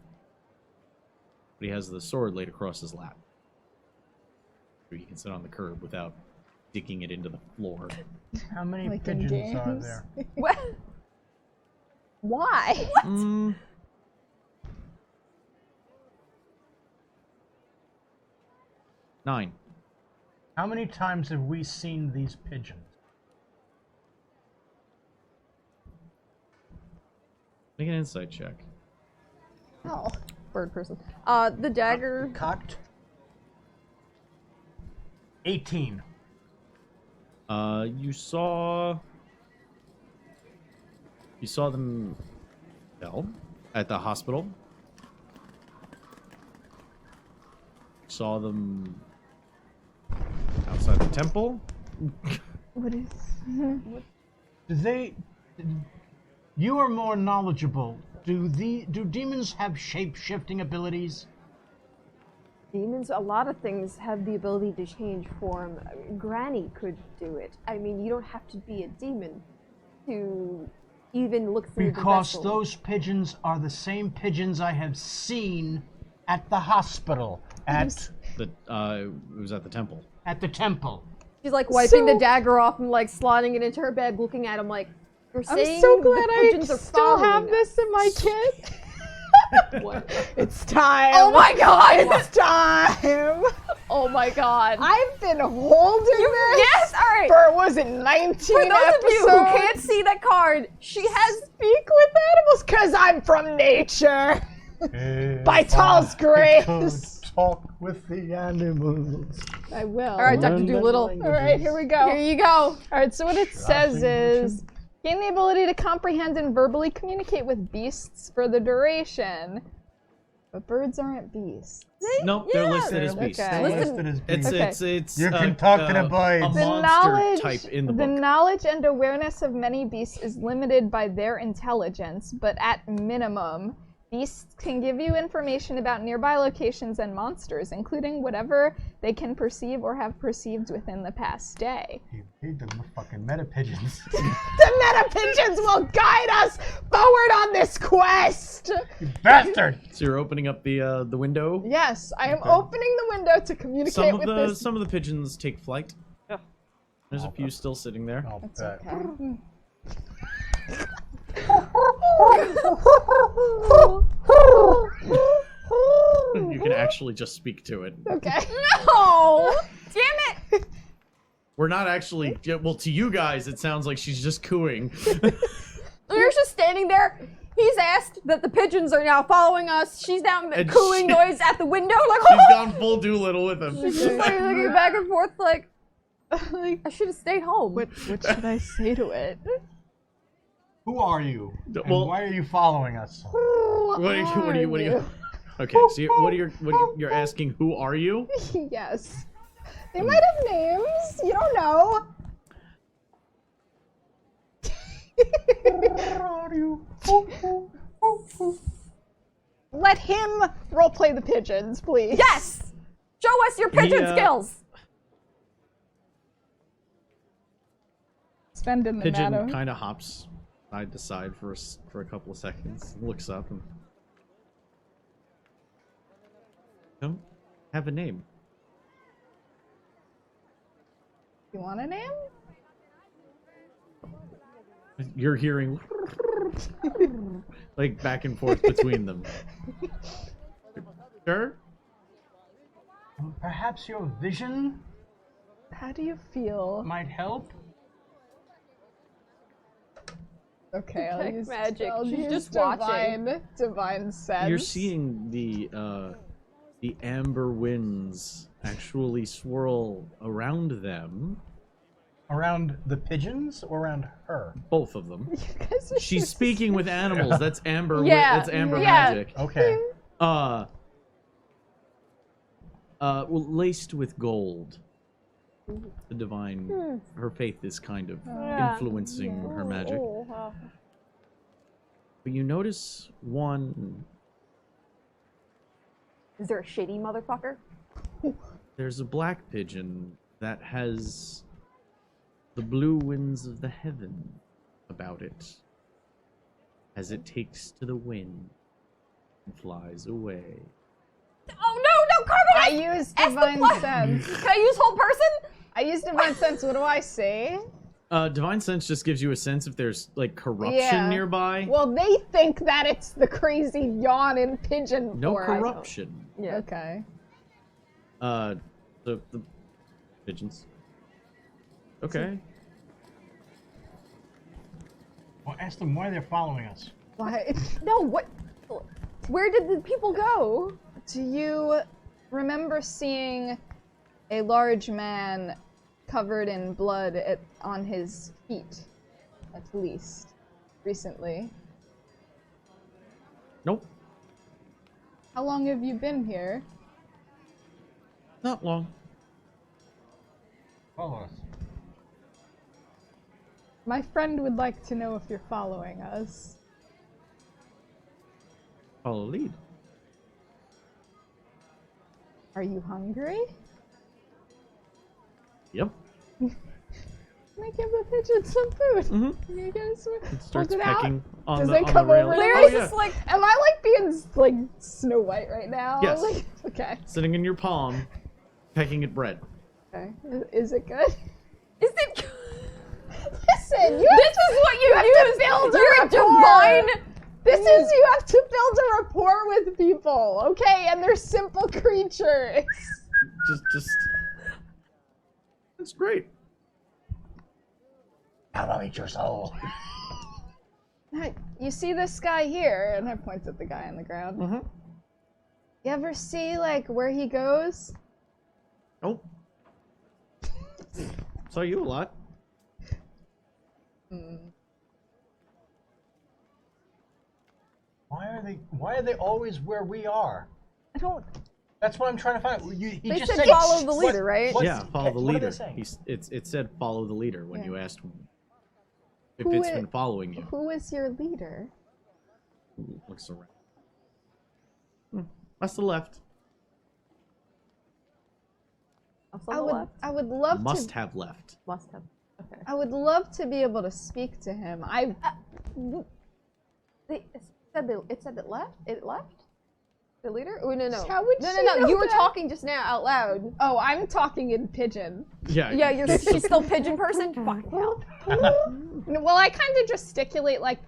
Speaker 1: But he has the sword laid across his lap, so he can sit on the curb without digging it into the floor.
Speaker 4: How many
Speaker 3: Like in
Speaker 4: pigeons are
Speaker 3: games?
Speaker 4: there?
Speaker 2: What?
Speaker 3: Why?
Speaker 1: Mm. Nine.
Speaker 4: How many times have we seen these pigeons?
Speaker 1: Make an insight check.
Speaker 3: Oh.
Speaker 2: Bird person. The dagger.
Speaker 4: Cocked. 18.
Speaker 1: You saw them at the hospital. Saw them outside the temple.
Speaker 3: What is?
Speaker 4: Do they? You are more knowledgeable. Do demons have shape-shifting abilities?
Speaker 2: Demons, a lot of things have the ability to change form. Granny could do it. I mean, you don't have to be a demon to even look through the
Speaker 4: Because
Speaker 2: vessel.
Speaker 4: those pigeons are the same pigeons I have seen at the hospital. It
Speaker 1: was at the temple.
Speaker 4: At the temple.
Speaker 2: She's like wiping the dagger off and like sliding it into her bag, looking at him like, "You're saying
Speaker 3: I'm so glad
Speaker 2: the
Speaker 3: I
Speaker 2: pigeons are
Speaker 3: still have
Speaker 2: following
Speaker 3: this
Speaker 2: us."
Speaker 3: in my kit.
Speaker 2: What?
Speaker 3: It's time.
Speaker 2: Oh my god!
Speaker 3: It's time. Oh my god.
Speaker 8: I've been holding this.
Speaker 9: Yes, all right.
Speaker 8: For was it 19
Speaker 9: For those
Speaker 8: episodes?
Speaker 9: of you who can't see that card, she has.
Speaker 8: Speak with animals, cause I'm from nature. By Tall's grace.
Speaker 7: Talk with the animals.
Speaker 8: I will.
Speaker 3: All right, Dr. Doolittle.
Speaker 8: All right, here we go.
Speaker 3: Here you go.
Speaker 8: All right, so what it says is, gain the ability to comprehend and verbally communicate with beasts for the duration. But birds aren't beasts.
Speaker 1: Nope, they're listed as beasts.
Speaker 8: Okay.
Speaker 7: Listed as beasts.
Speaker 1: It's
Speaker 7: You can talk to the boys.
Speaker 1: a
Speaker 7: The
Speaker 1: monster type in the
Speaker 8: the
Speaker 1: book.
Speaker 8: knowledge and awareness of many beasts is limited by their intelligence, but at minimum, beasts can give you information about nearby locations and monsters, including whatever they can perceive or have perceived within the past day.
Speaker 7: You need the fucking meta pigeons.
Speaker 8: The meta pigeons will guide us forward on this quest!
Speaker 7: You bastard!
Speaker 1: So you're opening up the window.
Speaker 8: Yes, I am opening the window to communicate
Speaker 1: Some of
Speaker 8: with
Speaker 1: the
Speaker 8: this.
Speaker 1: some of the pigeons take flight.
Speaker 9: Yeah.
Speaker 1: There's a few still sitting there.
Speaker 7: I'll bet.
Speaker 1: You can actually just speak to it.
Speaker 8: Okay.
Speaker 9: No! Damn it!
Speaker 1: We're not actually. Well, to you guys, it sounds like she's just cooing.
Speaker 9: You're just standing there. He's asked that the pigeons are now following us. She's down
Speaker 1: And
Speaker 9: cooing
Speaker 1: she-
Speaker 9: noise at the window, like,
Speaker 1: She's gone full Doolittle with him.
Speaker 9: She's just like looking back and forth, like I should have stayed home.
Speaker 8: What should I say to it?
Speaker 7: Who are you? And
Speaker 1: Well-
Speaker 7: why are you following us?
Speaker 1: What are you? Okay, so you're asking, who are you?
Speaker 8: Yes. They might have names. You don't know.
Speaker 7: Where are you?
Speaker 8: Let him roleplay the pigeons, please.
Speaker 9: Yes! Show us your pigeon skills!
Speaker 8: Spending the
Speaker 1: Pigeon
Speaker 8: nano.
Speaker 1: kind of hops side to side for a couple of seconds, looks up and don't have a name.
Speaker 8: You want a name?
Speaker 1: You're hearing like back and forth between them. Sure.
Speaker 7: Perhaps your vision
Speaker 8: How do you feel?
Speaker 7: might help.
Speaker 8: Okay, I'll
Speaker 9: Detect
Speaker 8: use
Speaker 9: magic.
Speaker 8: I'll
Speaker 9: She's
Speaker 8: use
Speaker 9: just watching.
Speaker 8: divine sense.
Speaker 1: You're seeing the amber winds actually swirl around them.
Speaker 7: Around the pigeons or around her?
Speaker 1: Both of them.
Speaker 8: You guys are
Speaker 1: She's
Speaker 8: just-
Speaker 1: speaking with animals. That's amber.
Speaker 8: Yeah,
Speaker 1: That's amber
Speaker 8: yeah.
Speaker 1: magic.
Speaker 7: Okay.
Speaker 1: Well, laced with gold. The divine. Her faith is kind of influencing her magic.
Speaker 9: Oh, wow.
Speaker 1: But you notice one.
Speaker 9: Is there a shitty motherfucker?
Speaker 1: There's a black pigeon that has the blue winds of the heaven about it as it takes to the wind and flies away.
Speaker 9: Oh no, Carmen!
Speaker 8: I use
Speaker 9: Ask the
Speaker 8: divine
Speaker 9: black-
Speaker 8: sense.
Speaker 9: Can I use whole person?
Speaker 8: I use divine sense. What do I say?
Speaker 1: Divine sense just gives you a sense if there's like corruption
Speaker 8: Yeah.
Speaker 1: nearby.
Speaker 8: Well, they think that it's the crazy yawning pigeon.
Speaker 1: No
Speaker 8: forest.
Speaker 1: corruption.
Speaker 9: Yeah.
Speaker 8: Okay.
Speaker 1: The pigeons. Okay.
Speaker 4: Well, ask them why they're following us.
Speaker 8: Why?
Speaker 9: No, what? Where did the people go?
Speaker 8: Do you remember seeing a large man covered in blood on his feet, at least, recently?
Speaker 1: Nope.
Speaker 8: How long have you been here?
Speaker 1: Not long.
Speaker 4: Follow us.
Speaker 8: My friend would like to know if you're following us.
Speaker 1: Follow lead.
Speaker 8: Are you hungry?
Speaker 1: Yep.
Speaker 8: Can I give the pigeon some food?
Speaker 1: Mm-hmm.
Speaker 8: You guys
Speaker 1: It starts
Speaker 8: hold it out?
Speaker 1: pecking on
Speaker 8: Does
Speaker 1: the,
Speaker 8: it
Speaker 1: on
Speaker 8: come
Speaker 1: the rail.
Speaker 8: over?
Speaker 9: Larry's
Speaker 1: Oh, yeah.
Speaker 9: just like,
Speaker 8: Am I like being like Snow White right now?
Speaker 1: Yes.
Speaker 8: Like, okay.
Speaker 1: Sitting in your palm, pecking at bread.
Speaker 8: Okay. Is it good?
Speaker 9: is it?
Speaker 8: Listen, you
Speaker 9: This is what you
Speaker 8: have
Speaker 9: use.
Speaker 8: to build a
Speaker 9: You're
Speaker 8: rapport.
Speaker 9: divine.
Speaker 8: This is you have to build a rapport with people, okay? And they're simple creatures.
Speaker 1: just. It's great.
Speaker 7: I'll eat your soul.
Speaker 8: Hey, you see this guy here? And I point at the guy on the ground.
Speaker 1: Mm-hmm.
Speaker 8: You ever see, like, where he goes?
Speaker 1: Oh. Saw you a lot.
Speaker 4: Why are they always where we are?
Speaker 8: I don't...
Speaker 4: That's what I'm trying to find out. He
Speaker 9: They
Speaker 4: just
Speaker 9: said
Speaker 4: said
Speaker 9: follow the leader, right?
Speaker 1: Yeah, follow the
Speaker 4: What are
Speaker 1: leader.
Speaker 4: they saying?
Speaker 1: It said follow the leader when
Speaker 8: Yeah.
Speaker 1: you asked if
Speaker 8: Who
Speaker 1: it's
Speaker 8: i-
Speaker 1: been following you.
Speaker 8: Who is your leader?
Speaker 1: Looks around. Must have left.
Speaker 9: Off on the left.
Speaker 8: I would love
Speaker 1: Must
Speaker 8: to...
Speaker 1: have left.
Speaker 9: Must have. Okay.
Speaker 8: I would love to be able to speak to him.
Speaker 9: It said it left? It left? The leader? Oh, no.
Speaker 8: How would
Speaker 9: no,
Speaker 8: she
Speaker 9: no, no.
Speaker 8: know
Speaker 9: You were
Speaker 8: that?
Speaker 9: talking just now out loud.
Speaker 8: Oh, I'm talking in pigeon.
Speaker 1: Yeah.
Speaker 9: Yeah, she's still pigeon person? Fucking hell.
Speaker 8: Well, I kind of gesticulate like...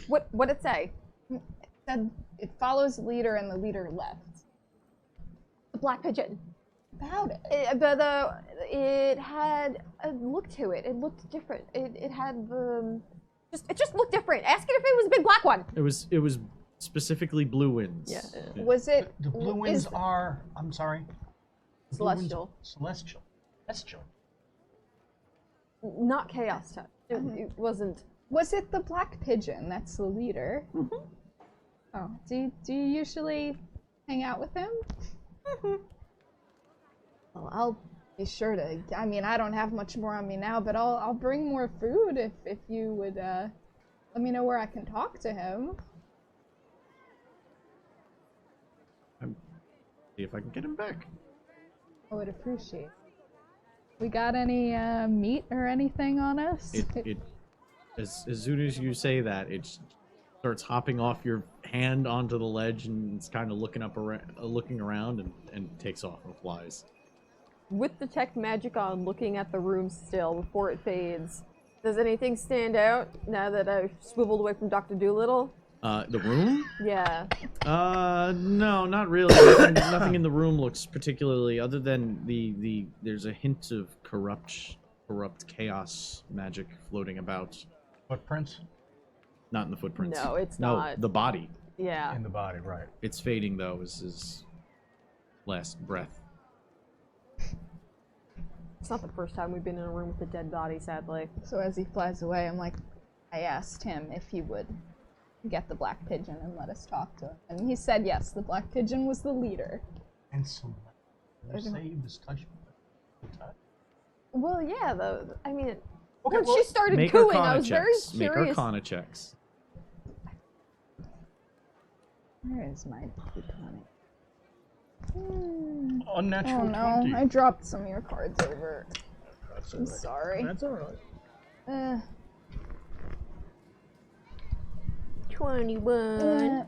Speaker 9: What'd it say?
Speaker 8: It said it follows the leader and the leader left.
Speaker 9: The black pigeon.
Speaker 8: About it.
Speaker 9: It had a look to it. It looked different. It had it just looked different. Ask it if it was a big black one.
Speaker 1: It was specifically blue winds.
Speaker 9: Yeah.
Speaker 8: Was it...
Speaker 4: The blue winds are. I'm sorry. The blue winds-
Speaker 9: Celestial.
Speaker 4: Celestial. Celestial.
Speaker 9: Not chaos touch. It wasn't.
Speaker 8: Was it the black pigeon that's the leader?
Speaker 9: Mm-hmm.
Speaker 8: Oh, do you usually hang out with him? Well, I'll be sure to. I mean, I don't have much more on me now, but I'll bring more food if you would let me know where I can talk to him.
Speaker 1: See if I can get him back.
Speaker 8: I would appreciate. We got any meat or anything on us?
Speaker 1: As soon as you say that, it starts hopping off your hand onto the ledge, and it's kind of looking around, and takes off and flies.
Speaker 9: With detect magic on, looking at the room still before it fades. Does anything stand out now that I've swiveled away from Dr. Doolittle?
Speaker 1: The room?
Speaker 9: Yeah.
Speaker 1: No, not really. Nothing in the room looks particularly, other than there's a hint of corrupt chaos magic floating about.
Speaker 4: Footprints
Speaker 1: Not in the footprints.
Speaker 9: No, it's
Speaker 1: no,
Speaker 9: not.
Speaker 1: the body.
Speaker 9: Yeah.
Speaker 4: in the body, right?
Speaker 1: It's fading though. Is his last breath.
Speaker 9: It's not the first time we've been in a room with a dead body, sadly.
Speaker 8: So as he flies away, I asked him if he would get the black pigeon and let us talk to him. And he said yes, the black pigeon was the leader.
Speaker 4: And so, you say he was touched by the touch?
Speaker 9: Well, yeah, I mean,
Speaker 4: Okay,
Speaker 9: when
Speaker 4: well,
Speaker 9: she started
Speaker 1: Make
Speaker 9: cooing,
Speaker 1: Arcana
Speaker 9: I was very
Speaker 1: checks. Make
Speaker 9: curious.
Speaker 1: Arcana checks.
Speaker 8: Where is my plutonic?
Speaker 4: Unnatural
Speaker 8: Oh no,
Speaker 4: 20.
Speaker 8: I dropped some of your cards over.
Speaker 7: That's
Speaker 8: I'm
Speaker 7: alright.
Speaker 8: sorry.
Speaker 7: That's alright.
Speaker 9: 21.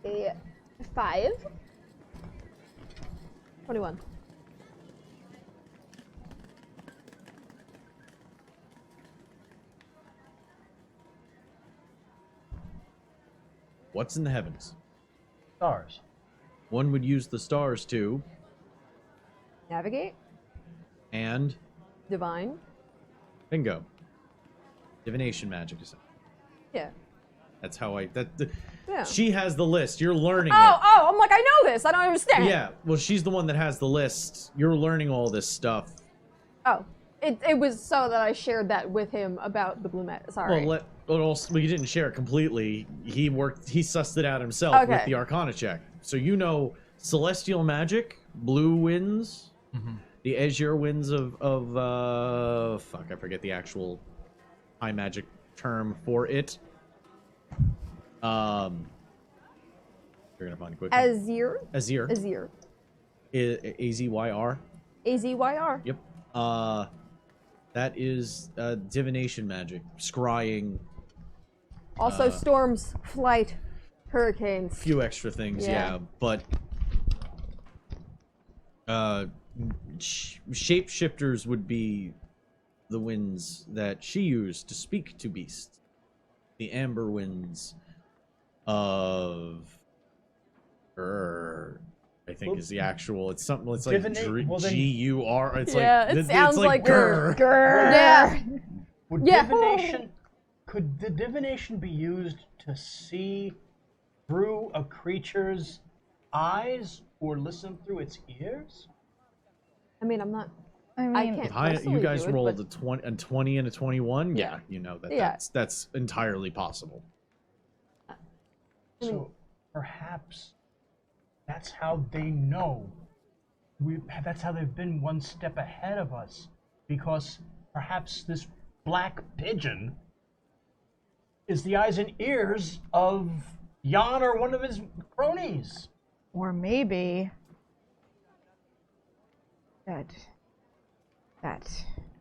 Speaker 8: A 5.
Speaker 9: 21.
Speaker 1: What's in the heavens?
Speaker 4: Stars.
Speaker 1: One would use the stars to,
Speaker 9: Navigate.
Speaker 1: and
Speaker 9: Divine.
Speaker 1: bingo. Divination magic.
Speaker 9: Yeah.
Speaker 1: That's how
Speaker 9: Yeah.
Speaker 1: She has the list. You're learning it.
Speaker 9: I'm like, I know this. I don't understand.
Speaker 1: Yeah, well, she's the one that has the list. You're learning all this stuff.
Speaker 9: Oh. It was so that I shared that with him about the blue mat. Sorry.
Speaker 1: Well, you didn't share it completely. He sussed it out himself with
Speaker 9: Okay.
Speaker 1: the Arcana check. So you know celestial magic, blue winds, the azure winds of fuck, I forget the actual high magic term for it. You're gonna find it quickly.
Speaker 9: Azir.
Speaker 1: Azir.
Speaker 9: Azir.
Speaker 1: A-Z-Y-R.
Speaker 9: A-Z-Y-R.
Speaker 1: Yep. That is divination magic, scrying,
Speaker 9: Also storms, flight, hurricanes.
Speaker 1: few extra things, yeah. But shapeshifters would be the winds that she used to speak to beasts. The amber winds of I think is the actual. It's something. It's like
Speaker 4: Well, then-
Speaker 1: G-U-R. It's
Speaker 9: Yeah,
Speaker 1: like
Speaker 9: it sounds like
Speaker 1: grr.
Speaker 9: Yeah.
Speaker 4: Would
Speaker 9: Yeah.
Speaker 4: divination? Could the divination be used to see through a creature's eyes or listen through its ears?
Speaker 2: I mean, I'm not.
Speaker 8: I mean,
Speaker 2: I can't.
Speaker 1: If you
Speaker 2: personally
Speaker 1: guys
Speaker 2: do it,
Speaker 1: rolled
Speaker 2: but-
Speaker 1: a 20 and a 21,
Speaker 2: Yeah.
Speaker 1: you know that
Speaker 2: Yeah.
Speaker 1: that's entirely possible.
Speaker 4: So perhaps that's how they know. That's how they've been one step ahead of us, because perhaps this black pigeon is the eyes and ears of Jan or one of his cronies.
Speaker 8: or maybe that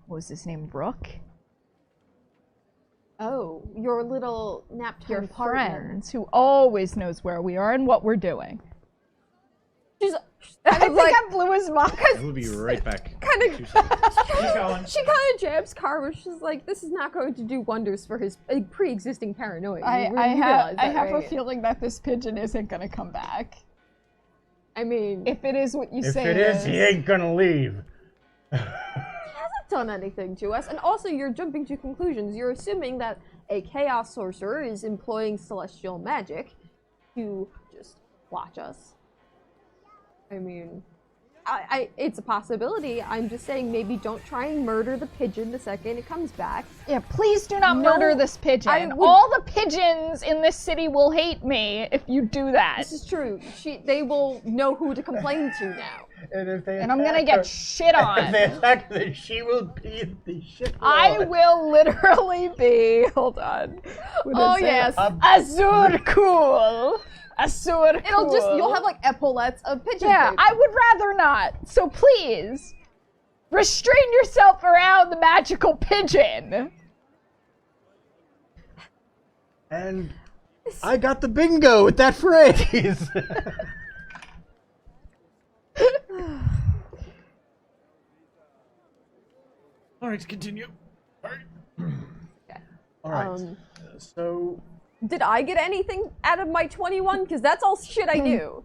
Speaker 8: what was his name, Rook?
Speaker 2: Oh, your little nap time
Speaker 8: Your
Speaker 2: partner.
Speaker 8: friends who always knows where we are and what we're doing.
Speaker 2: She's.
Speaker 8: I
Speaker 2: I'm
Speaker 8: think
Speaker 2: like,
Speaker 8: I blew his mind.
Speaker 1: We'll be right back.
Speaker 2: kind of.
Speaker 1: Keep going.
Speaker 2: She kind of jabs Carver. She's like, "This is not going to do wonders for his pre-existing paranoia."
Speaker 8: I
Speaker 2: You
Speaker 8: have
Speaker 2: realize that,
Speaker 8: a
Speaker 2: right?
Speaker 8: feeling that this pigeon isn't gonna come back.
Speaker 2: I mean,
Speaker 8: If it is what you
Speaker 4: If
Speaker 8: say
Speaker 4: it is, he ain't gonna leave.
Speaker 2: he hasn't done anything to us, and also you're jumping to conclusions. You're assuming that a chaos sorcerer is employing celestial magic to just watch us. I mean, it's a possibility. I'm just saying maybe don't try and murder the pigeon the second it comes back.
Speaker 8: Yeah, please do not
Speaker 2: No,
Speaker 8: murder this pigeon.
Speaker 2: I would-
Speaker 8: All the pigeons in this city will hate me if you do that.
Speaker 2: This is true. They will know who to complain to now.
Speaker 4: And if they
Speaker 8: And I'm gonna
Speaker 4: attack
Speaker 8: get
Speaker 4: her-
Speaker 8: shit on.
Speaker 4: If they attack her, she will be the shit.
Speaker 8: I
Speaker 4: lord.
Speaker 8: will literally be. Hold on. What
Speaker 2: Oh,
Speaker 8: is it?
Speaker 2: yes.
Speaker 8: Azure cool. Azure cool.
Speaker 2: You'll have like epaulets of pigeon
Speaker 8: Yeah,
Speaker 2: poop.
Speaker 8: I would rather not. So please, restrain yourself around the magical pigeon.
Speaker 4: And I got the bingo with that phrase.
Speaker 1: All right, continue. All right.
Speaker 4: All right. So
Speaker 2: Did I get anything out of my 21? Because that's all shit I knew.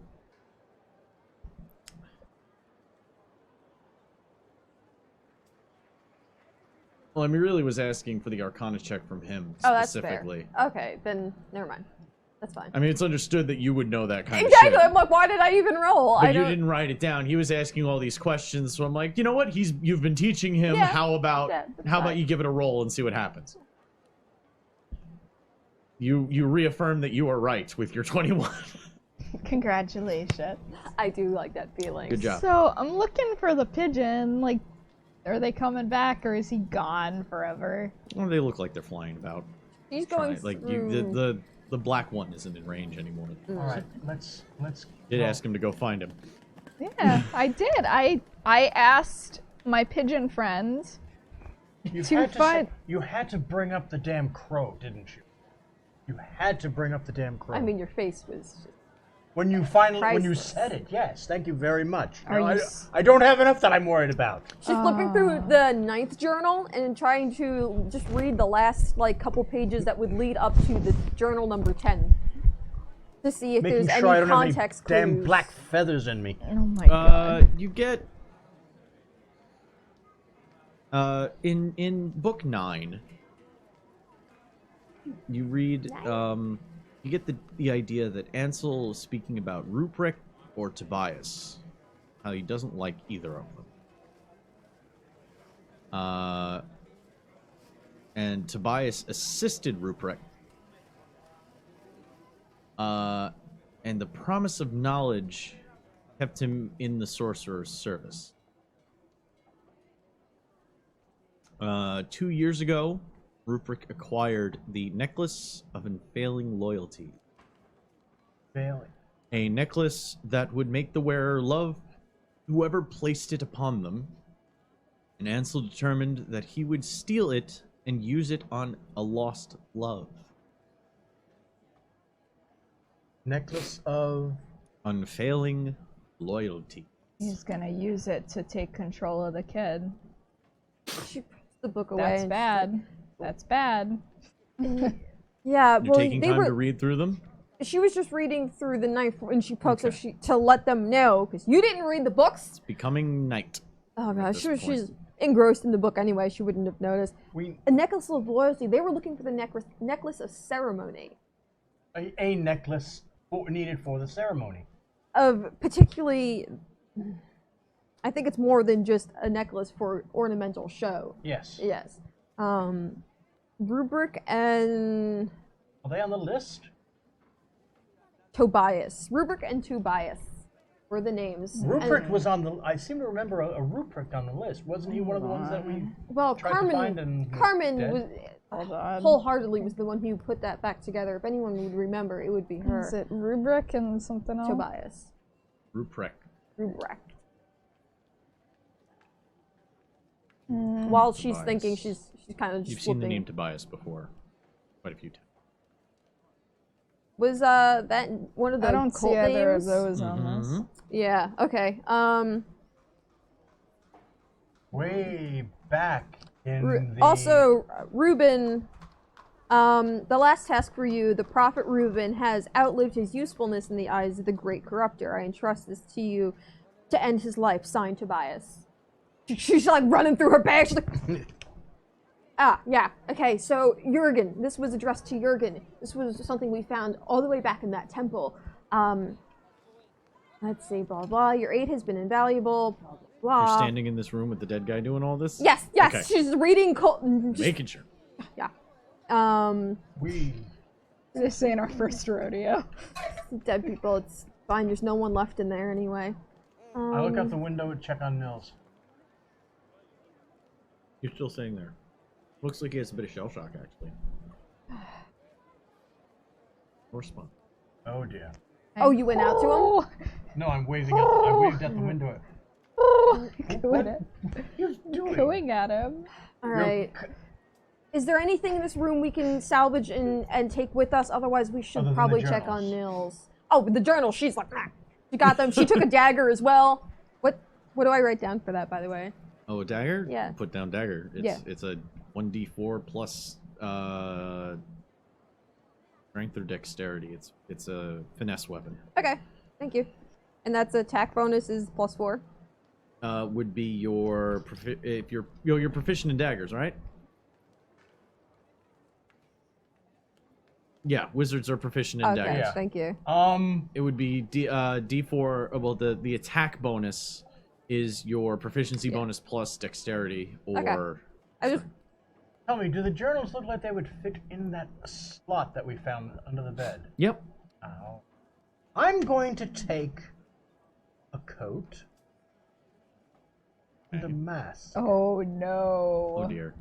Speaker 1: Well, I mean, really was asking for the Arcana check from him
Speaker 2: Oh, that's fair.
Speaker 1: specifically.
Speaker 2: Okay, then never mind. That's fine.
Speaker 1: I mean, it's understood that you would know that kind
Speaker 2: Exactly.
Speaker 1: of shit.
Speaker 2: I'm like, why did I even roll?
Speaker 1: But
Speaker 2: I
Speaker 1: you
Speaker 2: don't.
Speaker 1: didn't write it down. He was asking all these questions, so I'm like, you know what? You've been teaching him.
Speaker 2: Yeah,
Speaker 1: How about
Speaker 2: yeah, that's
Speaker 1: how about
Speaker 2: fine.
Speaker 1: you give it a roll and see what happens? You reaffirm that you are right with your 21.
Speaker 8: Congratulations.
Speaker 2: I do like that feeling.
Speaker 1: Good job.
Speaker 8: So I'm looking for the pigeon. Like, are they coming back or is he gone forever?
Speaker 1: Well, they look like they're flying about.
Speaker 2: He's
Speaker 1: Try-
Speaker 2: going
Speaker 1: like
Speaker 2: through.
Speaker 1: the black one isn't in range anymore.
Speaker 4: all right, let's.
Speaker 1: Did ask him to go find him.
Speaker 8: Yeah, I did. I asked my pigeon friend.
Speaker 4: You
Speaker 8: to
Speaker 4: had to
Speaker 8: find-
Speaker 4: you had to bring up the damn crow, didn't you? You had to bring up the damn crow.
Speaker 2: I mean, your face was. Just,
Speaker 4: when you
Speaker 2: priceless.
Speaker 4: said it, yes. Thank you very much.
Speaker 8: Are
Speaker 4: No,
Speaker 8: you
Speaker 4: I don't have enough that I'm worried about.
Speaker 2: she's flipping through the 9th journal and trying to just read the last like couple pages that would lead up to the journal number 10 to see if
Speaker 4: Making
Speaker 2: there's
Speaker 4: sure I
Speaker 2: any
Speaker 4: don't have any
Speaker 2: context
Speaker 4: damn
Speaker 2: clues.
Speaker 4: black feathers in me.
Speaker 8: Oh my god.
Speaker 1: You get in book 9. You read you get the idea that Ansel is speaking about Ruprecht or Tobias, how he doesn't like either of them. And Tobias assisted Ruprecht. And the promise of knowledge kept him in the sorcerer's service. 2 years ago, Ruprecht acquired the Necklace of Unfailing Loyalty.
Speaker 4: Failing.
Speaker 1: A necklace that would make the wearer love whoever placed it upon them. And Ansel determined that he would steal it and use it on a lost love.
Speaker 4: Necklace of.
Speaker 1: Unfailing Loyalty.
Speaker 8: He's gonna use it to take control of the kid.
Speaker 2: She puts the book away.
Speaker 8: That's
Speaker 2: and
Speaker 8: bad. That's bad.
Speaker 2: Yeah,
Speaker 1: You're
Speaker 2: well,
Speaker 1: taking
Speaker 2: they
Speaker 1: time
Speaker 2: were.
Speaker 1: to read through them?
Speaker 9: She was just reading through the knife when she pokes her to let them know, because you didn't read the books.
Speaker 1: It's becoming night.
Speaker 9: Oh
Speaker 1: at
Speaker 9: gosh,
Speaker 1: this
Speaker 9: she's
Speaker 1: point.
Speaker 9: engrossed in the book anyway. She wouldn't have noticed.
Speaker 4: We
Speaker 9: A necklace of loyalty. They were looking for the necklace of ceremony.
Speaker 4: a necklace needed for the ceremony.
Speaker 9: Of particularly, I think it's more than just a necklace for ornamental show.
Speaker 4: Yes.
Speaker 9: Yes. Rubric and
Speaker 4: Are they on the list?
Speaker 9: Tobias. Rubric and Tobias were the names.
Speaker 4: Rupert was on the. I seem to remember a Rupert on the list. Wasn't he one of the ones that we
Speaker 9: Well,
Speaker 4: tried to find and
Speaker 9: Carmen
Speaker 4: dead?
Speaker 9: was wholeheartedly was the one who put that back together. If anyone would remember, it would be her.
Speaker 8: Is it rubric and something else?
Speaker 9: Tobias.
Speaker 1: Ruprecht.
Speaker 9: Rubric. While she's
Speaker 1: Tobias.
Speaker 9: thinking, she's kind of just
Speaker 1: You've seen the
Speaker 9: flipping.
Speaker 1: name Tobias before, quite a few times.
Speaker 9: Was that one of the
Speaker 8: I don't
Speaker 9: cult
Speaker 8: see either of
Speaker 9: names?
Speaker 8: those on this.
Speaker 9: Yeah. Okay.
Speaker 4: way back in the.
Speaker 9: Also, Reuben. The last task for you, the prophet Reuben has outlived his usefulness in the eyes of the great corruptor. I entrust this to you to end his life. Signed, Tobias. She's like running through her bag. She's like, yeah. Okay, so Jurgen. This was addressed to Jurgen. This was something we found all the way back in that temple. Let's see, blah, blah. Your aid has been invaluable, blah, blah.
Speaker 1: You're standing in this room with the dead guy doing all this?
Speaker 9: Yes.
Speaker 1: Okay.
Speaker 9: She's reading.
Speaker 1: Making sure.
Speaker 9: Yeah.
Speaker 8: This ain't our first rodeo.
Speaker 9: Dead people. It's fine. There's no one left in there anyway.
Speaker 4: I look out the window and check on Nils.
Speaker 1: You're still sitting there. Looks like he has a bit of shell shock, actually. More spawn.
Speaker 4: Oh dear.
Speaker 9: Oh, you went out to him?
Speaker 4: No, I'm waving out. I waved at the window.
Speaker 8: Going at him.
Speaker 9: All right. Is there anything in this room we can salvage and take with us? Otherwise, we should
Speaker 4: Other than
Speaker 9: probably
Speaker 4: the
Speaker 9: check on
Speaker 4: journals.
Speaker 9: Nils. Oh, the journal. She's like, nah. She got them. She took a dagger as well. What do I write down for that, by the way?
Speaker 1: Oh, a dagger?
Speaker 9: Yeah.
Speaker 1: Put down dagger. It's a 1d4 plus strength or dexterity. It's a finesse weapon.
Speaker 9: Okay. Thank you. And that's attack bonus is +4.
Speaker 1: Would be your if you're proficient in daggers, right? Yeah, wizards are proficient in
Speaker 9: Okay.
Speaker 1: daggers.
Speaker 4: Yeah.
Speaker 9: Thank you.
Speaker 1: It would be D4. Well, the attack bonus is your proficiency bonus plus dexterity, or
Speaker 9: I just
Speaker 4: Tell me, do the journals look like they would fit in that slot that we found under the bed?
Speaker 1: yep.
Speaker 4: Ow. I'm going to take a coat and a mask.
Speaker 8: Oh no.
Speaker 1: Oh dear.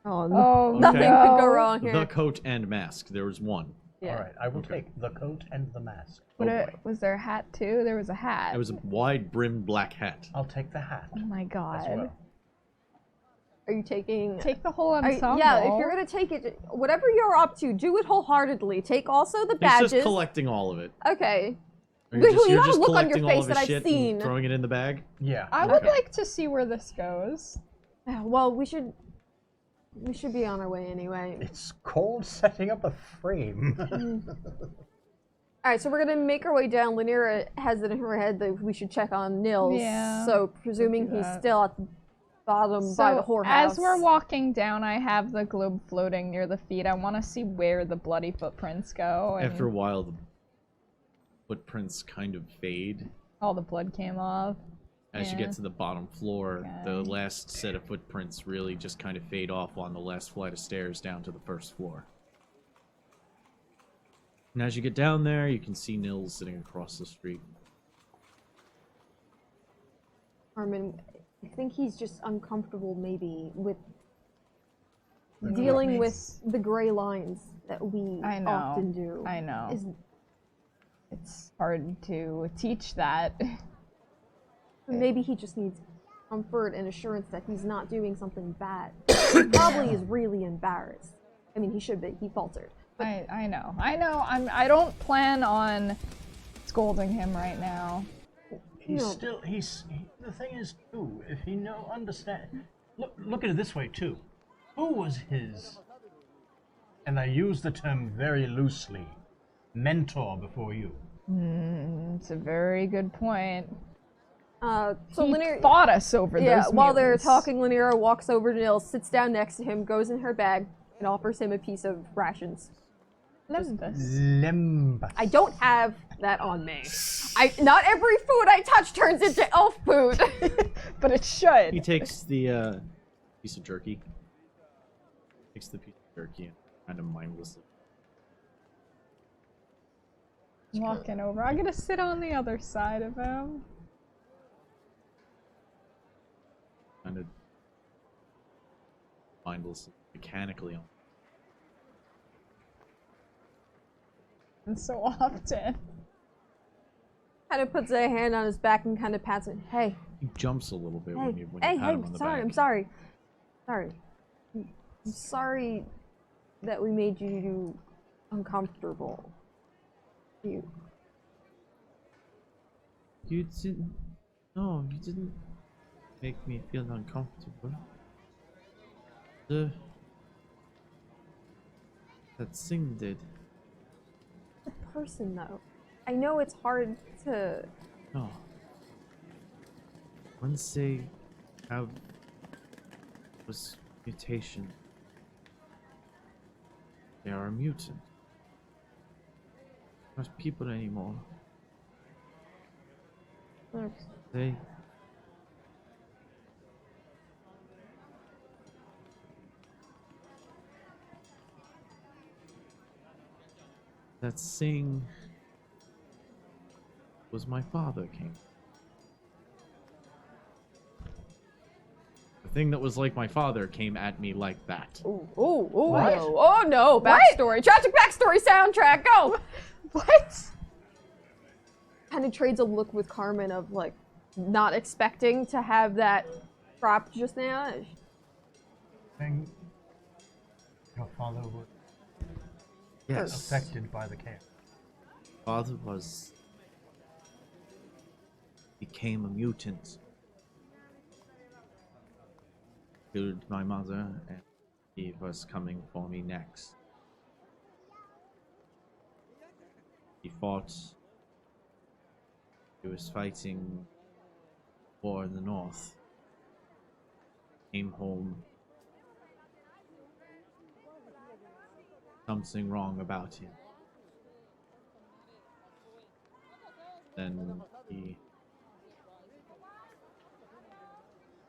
Speaker 9: oh,
Speaker 8: Oh,
Speaker 9: nothing
Speaker 8: no.
Speaker 9: could go wrong here.
Speaker 1: The coat and mask. There was one.
Speaker 9: Yeah.
Speaker 4: All right, I will take the coat and the mask.
Speaker 8: Was there a hat too? There was a hat.
Speaker 1: It was a wide-brimmed black hat.
Speaker 4: I'll take the hat
Speaker 8: Oh my
Speaker 4: as
Speaker 8: god.
Speaker 4: well.
Speaker 9: Are you taking?
Speaker 8: Take the whole
Speaker 9: Are you-
Speaker 8: ensemble.
Speaker 9: yeah, if you're gonna take it, whatever you're up to, do it wholeheartedly. Take also the
Speaker 1: He's
Speaker 9: badges.
Speaker 1: just collecting all of it.
Speaker 9: Okay.
Speaker 1: Or
Speaker 9: But you
Speaker 1: you're
Speaker 9: have a
Speaker 1: just
Speaker 9: look on your
Speaker 1: collecting all
Speaker 9: face
Speaker 1: of
Speaker 9: that
Speaker 1: his
Speaker 9: I've
Speaker 1: shit
Speaker 9: seen.
Speaker 1: and throwing it in the bag.
Speaker 4: Yeah.
Speaker 8: I would
Speaker 1: Okay.
Speaker 8: like to see where this goes.
Speaker 9: Well, we should be on our way anyway.
Speaker 4: It's cold setting up a frame.
Speaker 9: All right, so we're gonna make our way down. Lynira has it in her head that we should check on Nils.
Speaker 8: Yeah,
Speaker 9: So presuming
Speaker 8: do
Speaker 9: he's
Speaker 8: that.
Speaker 9: still at the bottom by the whorehouse.
Speaker 8: as we're walking down, I have the globe floating near the feet. I want to see where the bloody footprints go. And
Speaker 1: After a while, the footprints kind of fade.
Speaker 8: all the blood came off.
Speaker 1: As you
Speaker 8: Yeah.
Speaker 1: get to the bottom floor, the
Speaker 8: Okay.
Speaker 1: last set of footprints really just kind of fade off on the last flight of stairs down to the first floor. And as you get down there, you can see Nils sitting across the street.
Speaker 9: Carmen, I think he's just uncomfortable maybe with dealing with the gray lines that we
Speaker 8: I know.
Speaker 9: often do.
Speaker 8: I know.
Speaker 9: Is-
Speaker 8: It's hard to teach that.
Speaker 9: Maybe he just needs comfort and assurance that he's not doing something bad. He probably is really embarrassed. I mean, he should be. He faltered.
Speaker 8: I know. I don't plan on scolding him right now.
Speaker 4: He's
Speaker 9: No.
Speaker 4: still the thing is too, if he understand, look at it this way too. Who was his, and I use the term very loosely, mentor before you.
Speaker 8: It's a very good point.
Speaker 2: So
Speaker 8: He
Speaker 2: Linear
Speaker 8: fought us over
Speaker 2: Yeah,
Speaker 8: those
Speaker 2: while they're
Speaker 8: mutants.
Speaker 2: talking, Lanira walks over to Nils, sits down next to him, goes in her bag, and offers him a piece of rations.
Speaker 8: Limbus.
Speaker 4: Limbus.
Speaker 2: I don't have that on me. Not every food I touch turns into elf food.
Speaker 8: But it should.
Speaker 1: He takes the piece of jerky. Takes the piece of jerky and kind of mindlessly.
Speaker 8: Walking over. I'm gonna sit on the other side of him.
Speaker 1: Kind of mindlessly, mechanically.
Speaker 8: And so often.
Speaker 2: Kind of puts a hand on his back and kind of pats it. Hey,
Speaker 1: He jumps a little bit
Speaker 2: hey,
Speaker 1: when you
Speaker 2: hey,
Speaker 1: pat him on the back.
Speaker 2: I'm sorry. I'm sorry that we made you uncomfortable. You.
Speaker 1: You didn't. No, you didn't make me feel uncomfortable. That thing did.
Speaker 2: The person, though. I know it's hard to.
Speaker 1: No. Once they have this mutation, they are a mutant. Not people anymore. They that thing was my father, King. The thing that was like my father came at me like that.
Speaker 2: Ooh, ooh, ooh,
Speaker 4: What?
Speaker 2: no. Oh no, backstory. Tragic backstory soundtrack, go!
Speaker 8: What?
Speaker 2: Kind of trades a look with Carmen of like not expecting to have that prop just now.
Speaker 4: Think your father was
Speaker 1: Yes.
Speaker 4: affected by the chaos.
Speaker 1: Father became a mutant. Killed my mother, and he was coming for me next. He fought. He was fighting war in the north. Came home. Something wrong about him. Then he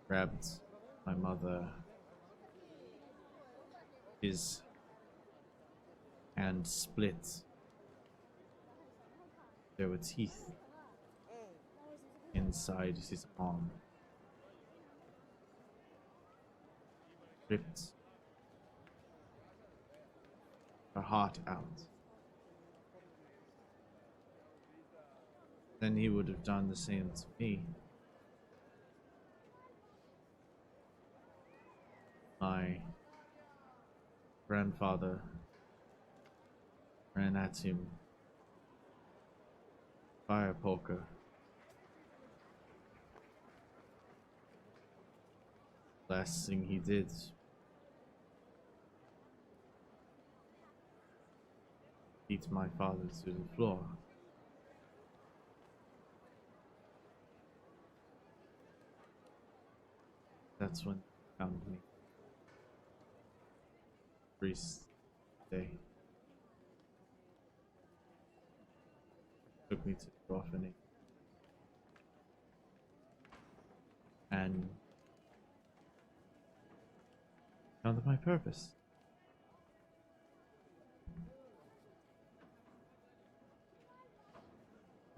Speaker 1: grabbed my mother, his hand split. There were teeth inside his arm. Ripped her heart out. Then he would have done the same to me. My grandfather ran at him. Fire poker. Last thing he did. Beat my father to the floor. That's when he found me. Priest day. Took me to the orphanage. And found my purpose.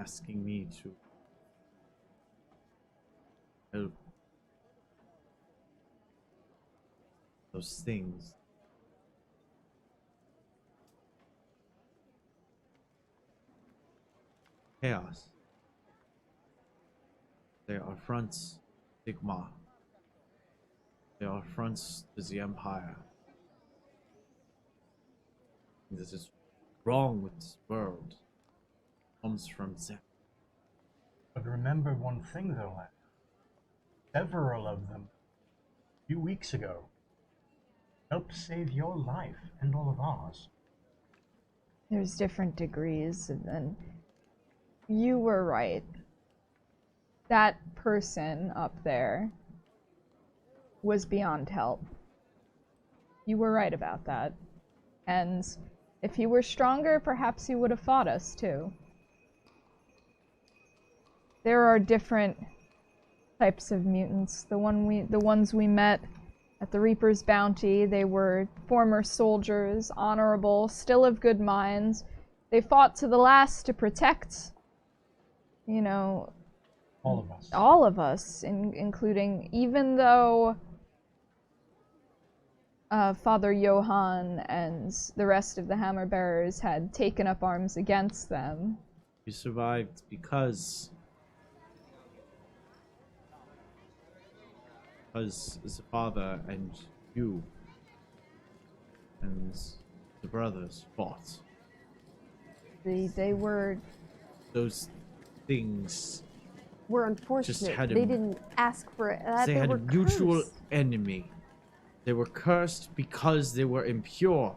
Speaker 1: Asking me to help those things. Chaos. They are fronts, Sigma. They are fronts to the Empire. This is wrong with this world. Comes from them.
Speaker 4: But remember one thing though, lad. Several of them, a few weeks ago, helped save your life and all of ours.
Speaker 8: There's different degrees, and you were right. That person up there was beyond help. You were right about that. And if he were stronger, perhaps he would have fought us too. There are different types of mutants. The ones we met at the Reaper's Bounty, they were former soldiers, honorable, still of good minds. They fought to the last to protect, you know,
Speaker 4: All of us.
Speaker 8: all of us, including, even though Father Johann and the rest of the Hammer Bearers had taken up arms against them.
Speaker 1: You survived because the father and you and the brothers fought.
Speaker 8: They were...
Speaker 1: Those things.
Speaker 9: We're unfortunate.
Speaker 1: had
Speaker 9: They
Speaker 1: a-
Speaker 9: didn't ask for it.
Speaker 1: They had
Speaker 9: were
Speaker 1: a mutual
Speaker 9: cursed.
Speaker 1: enemy. They were cursed because they were impure.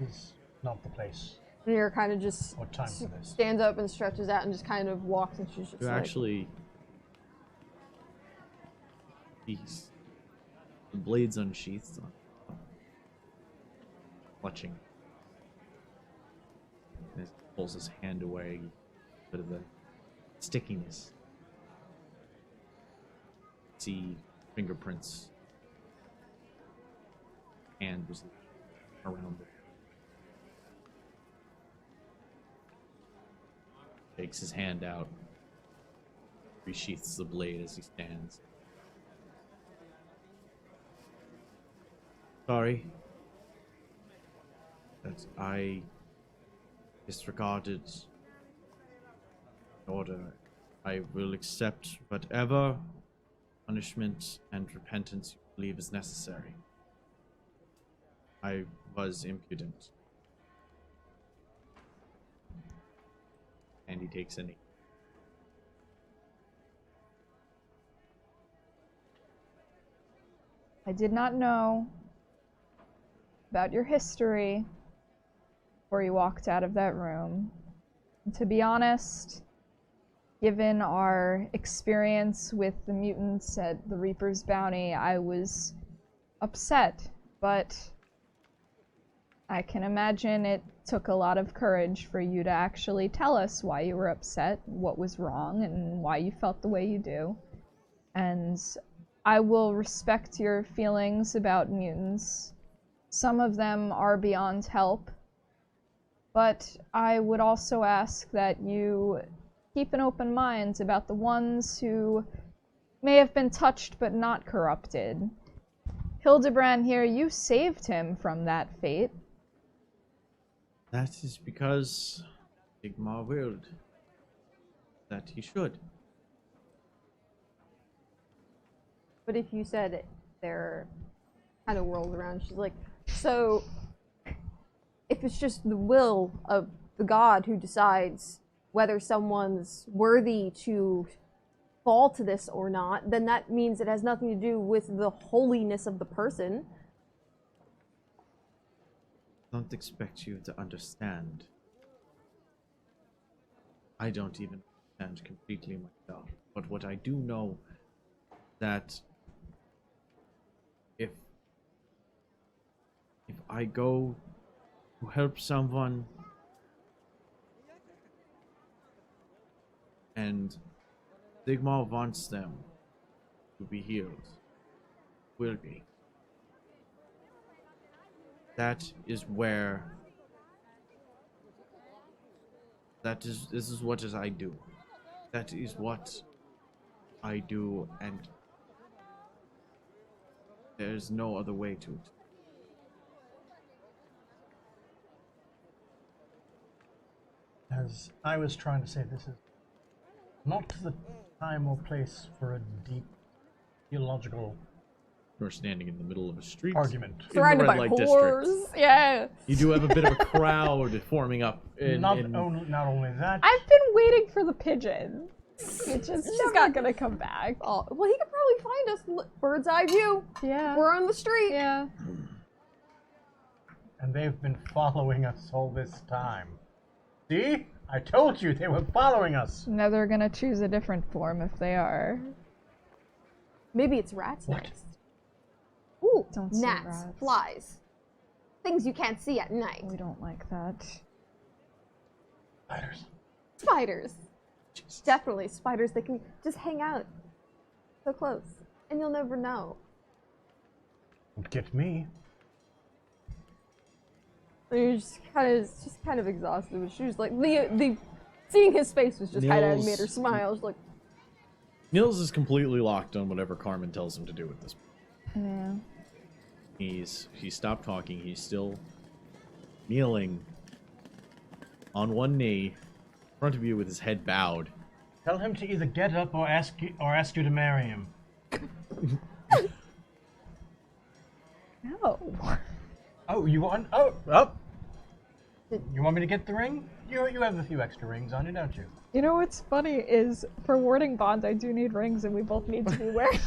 Speaker 4: Is not the place
Speaker 2: Nira kind of just
Speaker 4: or time for this.
Speaker 2: stands up and stretches out and just kind of walks, and she's just
Speaker 1: You
Speaker 2: like,
Speaker 1: actually. Jeez. The blade's unsheathed. Clutching. He pulls his hand away. Bit of the stickiness. See fingerprints. Hand was around it. Takes his hand out. Resheaths the blade as he stands. Sorry that I disregarded the order. I will accept whatever punishment and repentance you believe is necessary. I was impudent. And he takes a knee.
Speaker 8: I did not know about your history before you walked out of that room. And to be honest, given our experience with the mutants at the Reaper's Bounty, I was upset, but I can imagine it took a lot of courage for you to actually tell us why you were upset, what was wrong, and why you felt the way you do. And I will respect your feelings about mutants. Some of them are beyond help, but I would also ask that you keep an open mind about the ones who may have been touched but not corrupted. Hildebrand here, you saved him from that fate.
Speaker 1: That is because Sigmar willed that he should.
Speaker 2: but if you said they're kind of whirls around, she's like, so if it's just the will of the god who decides whether someone's worthy to fall to this or not, then that means it has nothing to do with the holiness of the person.
Speaker 1: Don't expect you to understand. I don't even understand completely myself. But what I do know, that if I go to help someone and Sigmar wants them to be healed, will be. That is where this is what I do. That is what I do, and there's no other way to it.
Speaker 4: As I was trying to say, this is not the time or place for a deep theological
Speaker 1: You're standing in the middle of a street.
Speaker 4: argument.
Speaker 1: In the
Speaker 2: Surrounded
Speaker 1: red
Speaker 2: by
Speaker 1: light
Speaker 2: whores.
Speaker 1: district.
Speaker 2: Yeah.
Speaker 1: You do have a bit of a crowd forming up.
Speaker 4: Not only that,
Speaker 8: I've been waiting for the pigeon. It's just, she's not gonna come back.
Speaker 2: Oh, well, he could probably find us. Bird's eye view.
Speaker 8: Yeah.
Speaker 2: We're on the street.
Speaker 8: Yeah.
Speaker 7: And they've been following us all this time. See? I told you they were following us!
Speaker 8: Now they're gonna choose a different form if they are.
Speaker 2: Maybe it's rats
Speaker 7: What?
Speaker 2: next. Ooh,
Speaker 8: Don't say
Speaker 2: gnats,
Speaker 8: rats.
Speaker 2: flies. Things you can't see at night.
Speaker 8: We don't like that.
Speaker 7: Spiders.
Speaker 2: Spiders. Definitely spiders. They can just hang out so close, and you'll never know.
Speaker 7: Don't get me.
Speaker 2: And you're just kind of exhausted. But she was like, the seeing his face was just kind of
Speaker 1: Nils-
Speaker 2: made her smile. She's like,
Speaker 1: Nils is completely locked on whatever Carmen tells him to do at this point.
Speaker 8: Yeah.
Speaker 1: He stopped talking. He's still kneeling on one knee in front of you with his head bowed.
Speaker 4: Tell him to either get up or ask you to marry him.
Speaker 8: No.
Speaker 4: Oh, you want? Oh, up. You want me to get the ring? You have a few extra rings on you, don't you?
Speaker 3: You know what's funny is for warding bond, I do need rings, and we both need to be wearing.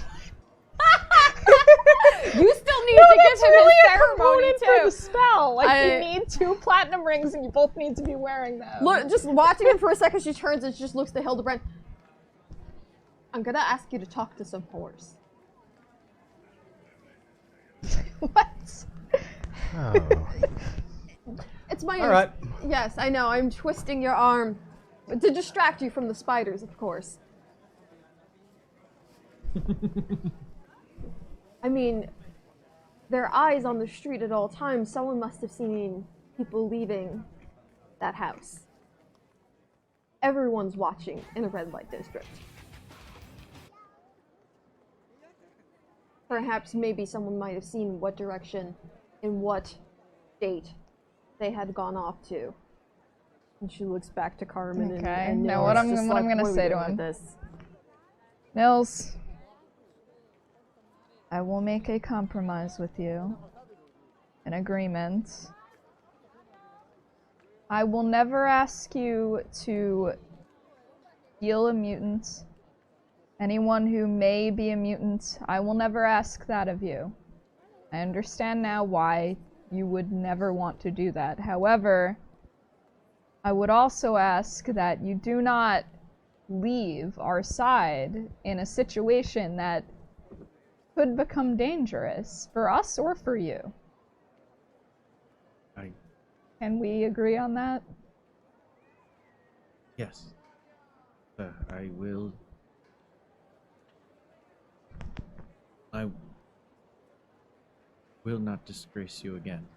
Speaker 2: you still need to give him
Speaker 3: really
Speaker 2: his
Speaker 3: a
Speaker 2: ceremony
Speaker 3: component for the
Speaker 2: too.
Speaker 3: spell. Like
Speaker 2: I-
Speaker 3: you need 2 platinum rings, and you both need to be wearing them.
Speaker 2: Look, just watching him for a second, she turns and she just looks to Hildebrand. I'm gonna ask you to talk to some horse.
Speaker 3: What?
Speaker 7: Oh.
Speaker 2: It's my
Speaker 7: All right.
Speaker 2: Yes, I know. I'm twisting your arm to distract you from the spiders, of course. I mean, there are eyes on the street at all times. Someone must have seen people leaving that house. Everyone's watching in a red light district. Perhaps maybe someone might have seen what direction, in what state they had gone off to. And she looks back to Carmen
Speaker 8: Okay,
Speaker 2: and
Speaker 8: now
Speaker 2: Nils,
Speaker 8: what I'm
Speaker 2: just
Speaker 8: gonna
Speaker 2: like, "What are we
Speaker 8: say to
Speaker 2: doing with
Speaker 8: him?"
Speaker 2: This?
Speaker 8: Nils, I will make a compromise with you. An agreement. I will never ask you to heal a mutant. Anyone who may be a mutant, I will never ask that of you. I understand now why you would never want to do that. However, I would also ask that you do not leave our side in a situation that could become dangerous for us or for you. Can we agree on that?
Speaker 1: Yes. I will. I will not disgrace you again.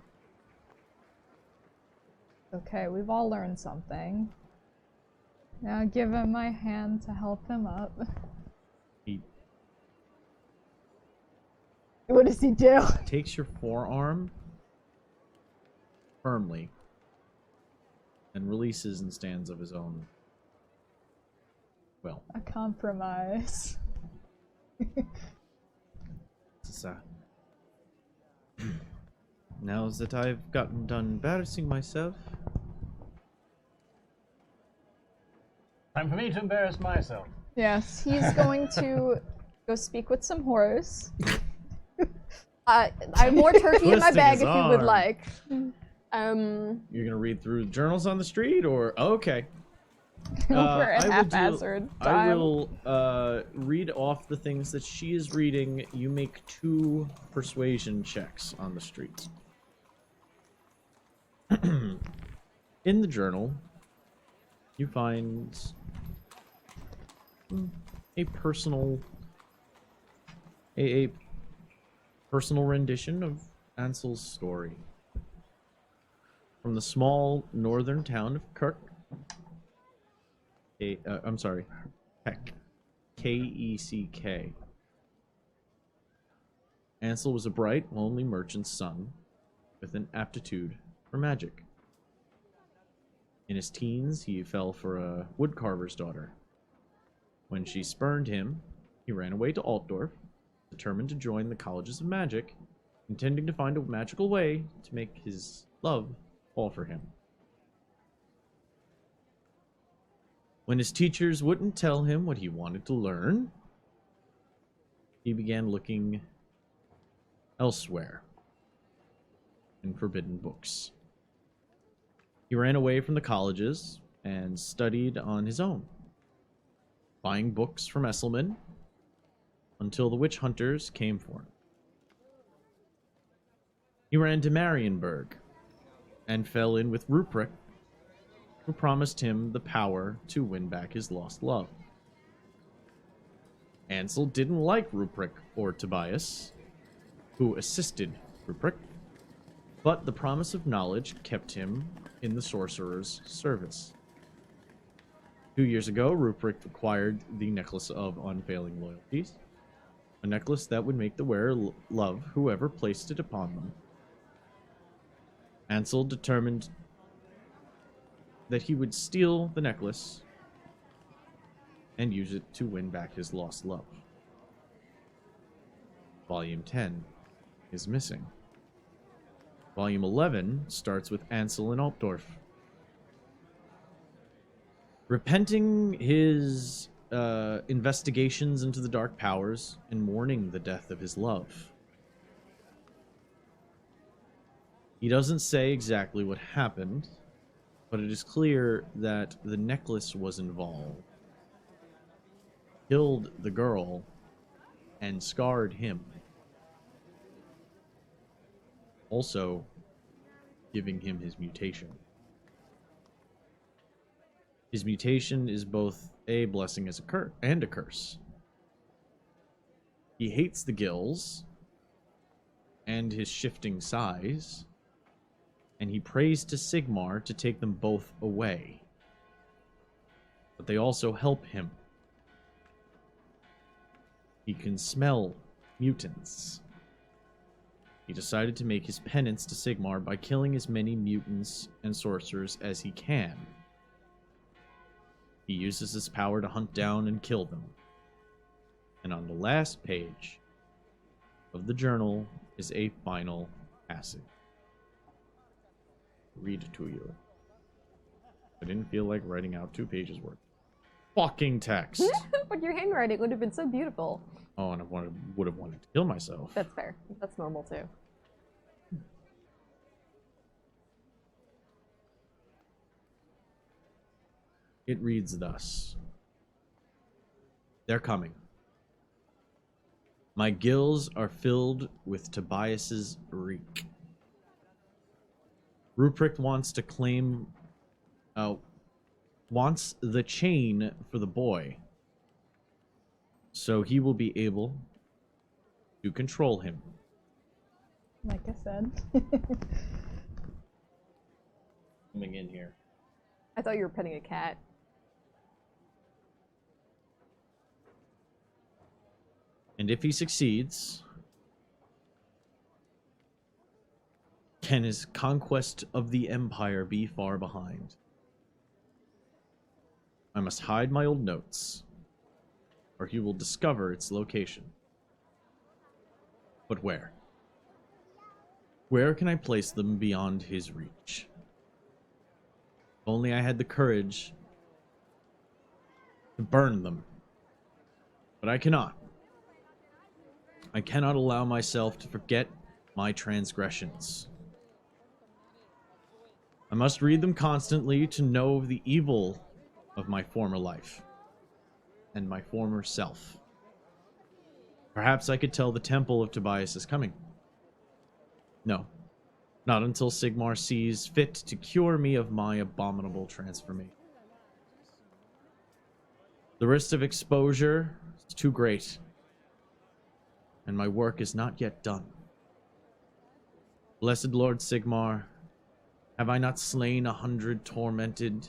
Speaker 8: Okay, we've all learned something. Now give him my hand to help him up.
Speaker 1: He
Speaker 3: What does he do?
Speaker 1: takes your forearm firmly and releases and stands of his own. Well,
Speaker 8: A compromise.
Speaker 1: now that I've gotten done embarrassing myself,
Speaker 4: Time for me to embarrass myself.
Speaker 8: Yes, he's going to go speak with some horse.
Speaker 2: I have more turkey in my
Speaker 1: Twisting
Speaker 2: bag
Speaker 1: his
Speaker 2: if you would
Speaker 1: arm.
Speaker 2: like.
Speaker 1: you're gonna read through journals on the street, or okay?
Speaker 8: We're at
Speaker 1: I will
Speaker 8: haphazard
Speaker 1: I
Speaker 8: time.
Speaker 1: will read off the things that she is reading. You make 2 persuasion checks on the streets. In the journal, you find a personal rendition of Ansel's story from the small northern town of Kirk. I'm sorry, Keck. K-E-C-K. Ansel was a bright, lonely merchant's son with an aptitude for magic. In his teens, he fell for a woodcarver's daughter. When she spurned him, he ran away to Altdorf, determined to join the colleges of magic, intending to find a magical way to make his love fall for him. When his teachers wouldn't tell him what he wanted to learn, he began looking elsewhere. and forbidden books. He ran away from the colleges and studied on his own, buying books from Esselman until the witch hunters came for him. He ran to Marienburg and fell in with Ruprecht, who promised him the power to win back his lost love. Ansel didn't like Ruprecht or Tobias, who assisted Ruprecht, but the promise of knowledge kept him in the sorcerer's service. 2 years ago, Ruprecht acquired the Necklace of Unfailing Loyalties, a necklace that would make the wearer love whoever placed it upon them. Ansel determined that he would steal the necklace and use it to win back his lost love. Volume 10 is missing. Volume 11 starts with Ansel in Altdorf, repenting his investigations into the dark powers and mourning the death of his love. He doesn't say exactly what happened, but it is clear that the necklace was involved, killed the girl, and scarred him. Also, giving him his mutation. His mutation is both a blessing and a curse. He hates the gills and his shifting size, and he prays to Sigmar to take them both away. But they also help him. He can smell mutants. He decided to make his penance to Sigmar by killing as many mutants and sorcerers as he can. He uses his power to hunt down and kill them. And on the last page of the journal is a final passage. Read it to you. I didn't feel like writing out 2 pages worth. Fucking text.
Speaker 9: But your handwriting would have been so beautiful.
Speaker 1: Oh, and I would have wanted to kill myself.
Speaker 9: That's fair. That's normal too.
Speaker 1: It reads thus. They're coming. My gills are filled with Tobias's reek. Ruprecht wants to claim... wants the chain for the boy. So he will be able to control him.
Speaker 8: Like I said.
Speaker 1: Coming in here.
Speaker 9: I thought you were petting a cat.
Speaker 1: And if he succeeds, can his conquest of the Empire be far behind? I must hide my old notes, or he will discover its location. But where? Where can I place them beyond his reach? If only I had the courage to burn them. But I cannot. I cannot allow myself to forget my transgressions. I must read them constantly to know of the evil of my former life and my former self. Perhaps I could tell the temple of Tobias is coming. No, not until Sigmar sees fit to cure me of my abominable transformation. The risk of exposure is too great, and my work is not yet done. Blessed Lord Sigmar, have I not slain 100 tormented,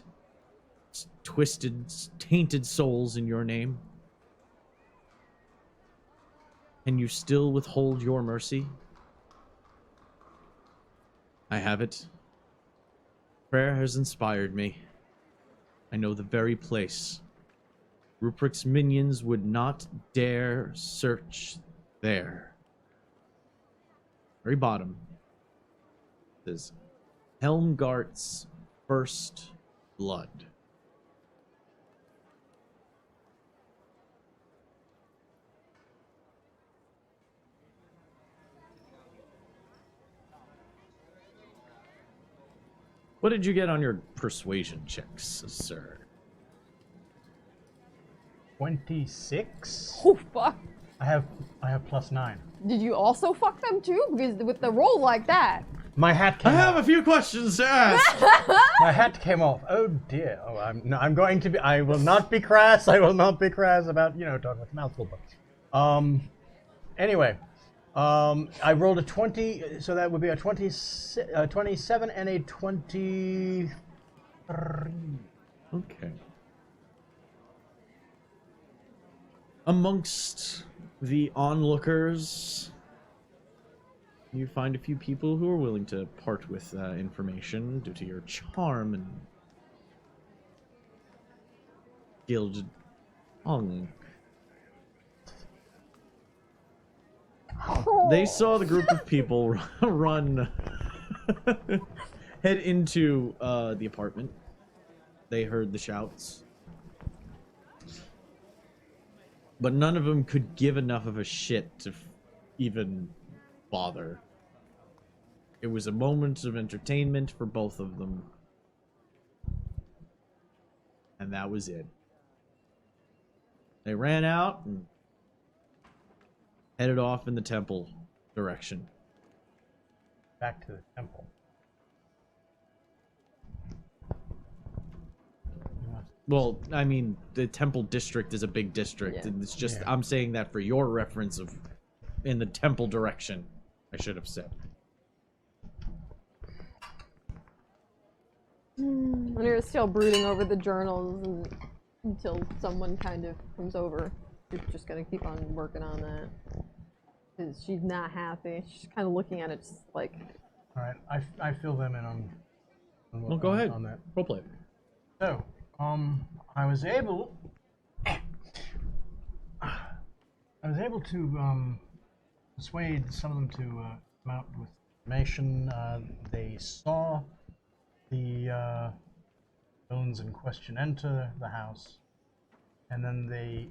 Speaker 1: twisted, tainted souls in your name? Can you still withhold your mercy? I have it. Prayer has inspired me. I know the very place. Ruprecht's minions would not dare search there. Very bottom says Helmgart's first blood. What did you get on your persuasion checks, sir?
Speaker 7: 26.
Speaker 2: Oh fuck!
Speaker 7: I have +9.
Speaker 2: Did you also fuck them too? Because with the roll like that.
Speaker 7: My hat
Speaker 1: I
Speaker 7: came
Speaker 1: have a
Speaker 7: off.
Speaker 1: few questions to ask.
Speaker 7: My hat came off. Oh dear. Oh, I'm going to be. I will not be crass. I will not be crass about talking with mouthful. Anyway, I rolled a 20, so that would be a 27 and a 23.
Speaker 1: Okay. Amongst the onlookers, you find a few people who are willing to part with information due to your charm and gilded tongue. They saw the group of people run, head into the apartment. They heard the shouts. But none of them could give enough of a shit to even bother. It was a moment of entertainment for both of them. And that was it. They ran out and headed off in the temple direction.
Speaker 7: Back to the temple.
Speaker 1: Well, I mean, the temple district is a big district,
Speaker 2: Yeah.
Speaker 1: and it's just,
Speaker 7: Yeah.
Speaker 1: I'm saying that for your reference of in the temple direction, I should have said.
Speaker 2: And you're still brooding over the journals until someone kind of comes over. You're just gonna keep on working on that. Because she's not happy. She's kind of looking at it just like...
Speaker 7: All right, I fill them in on
Speaker 1: Well, go ahead.
Speaker 7: on that.
Speaker 1: Roleplay.
Speaker 7: So, I was able to persuade some of them to come out with information. They saw the villains in question enter the house, and then they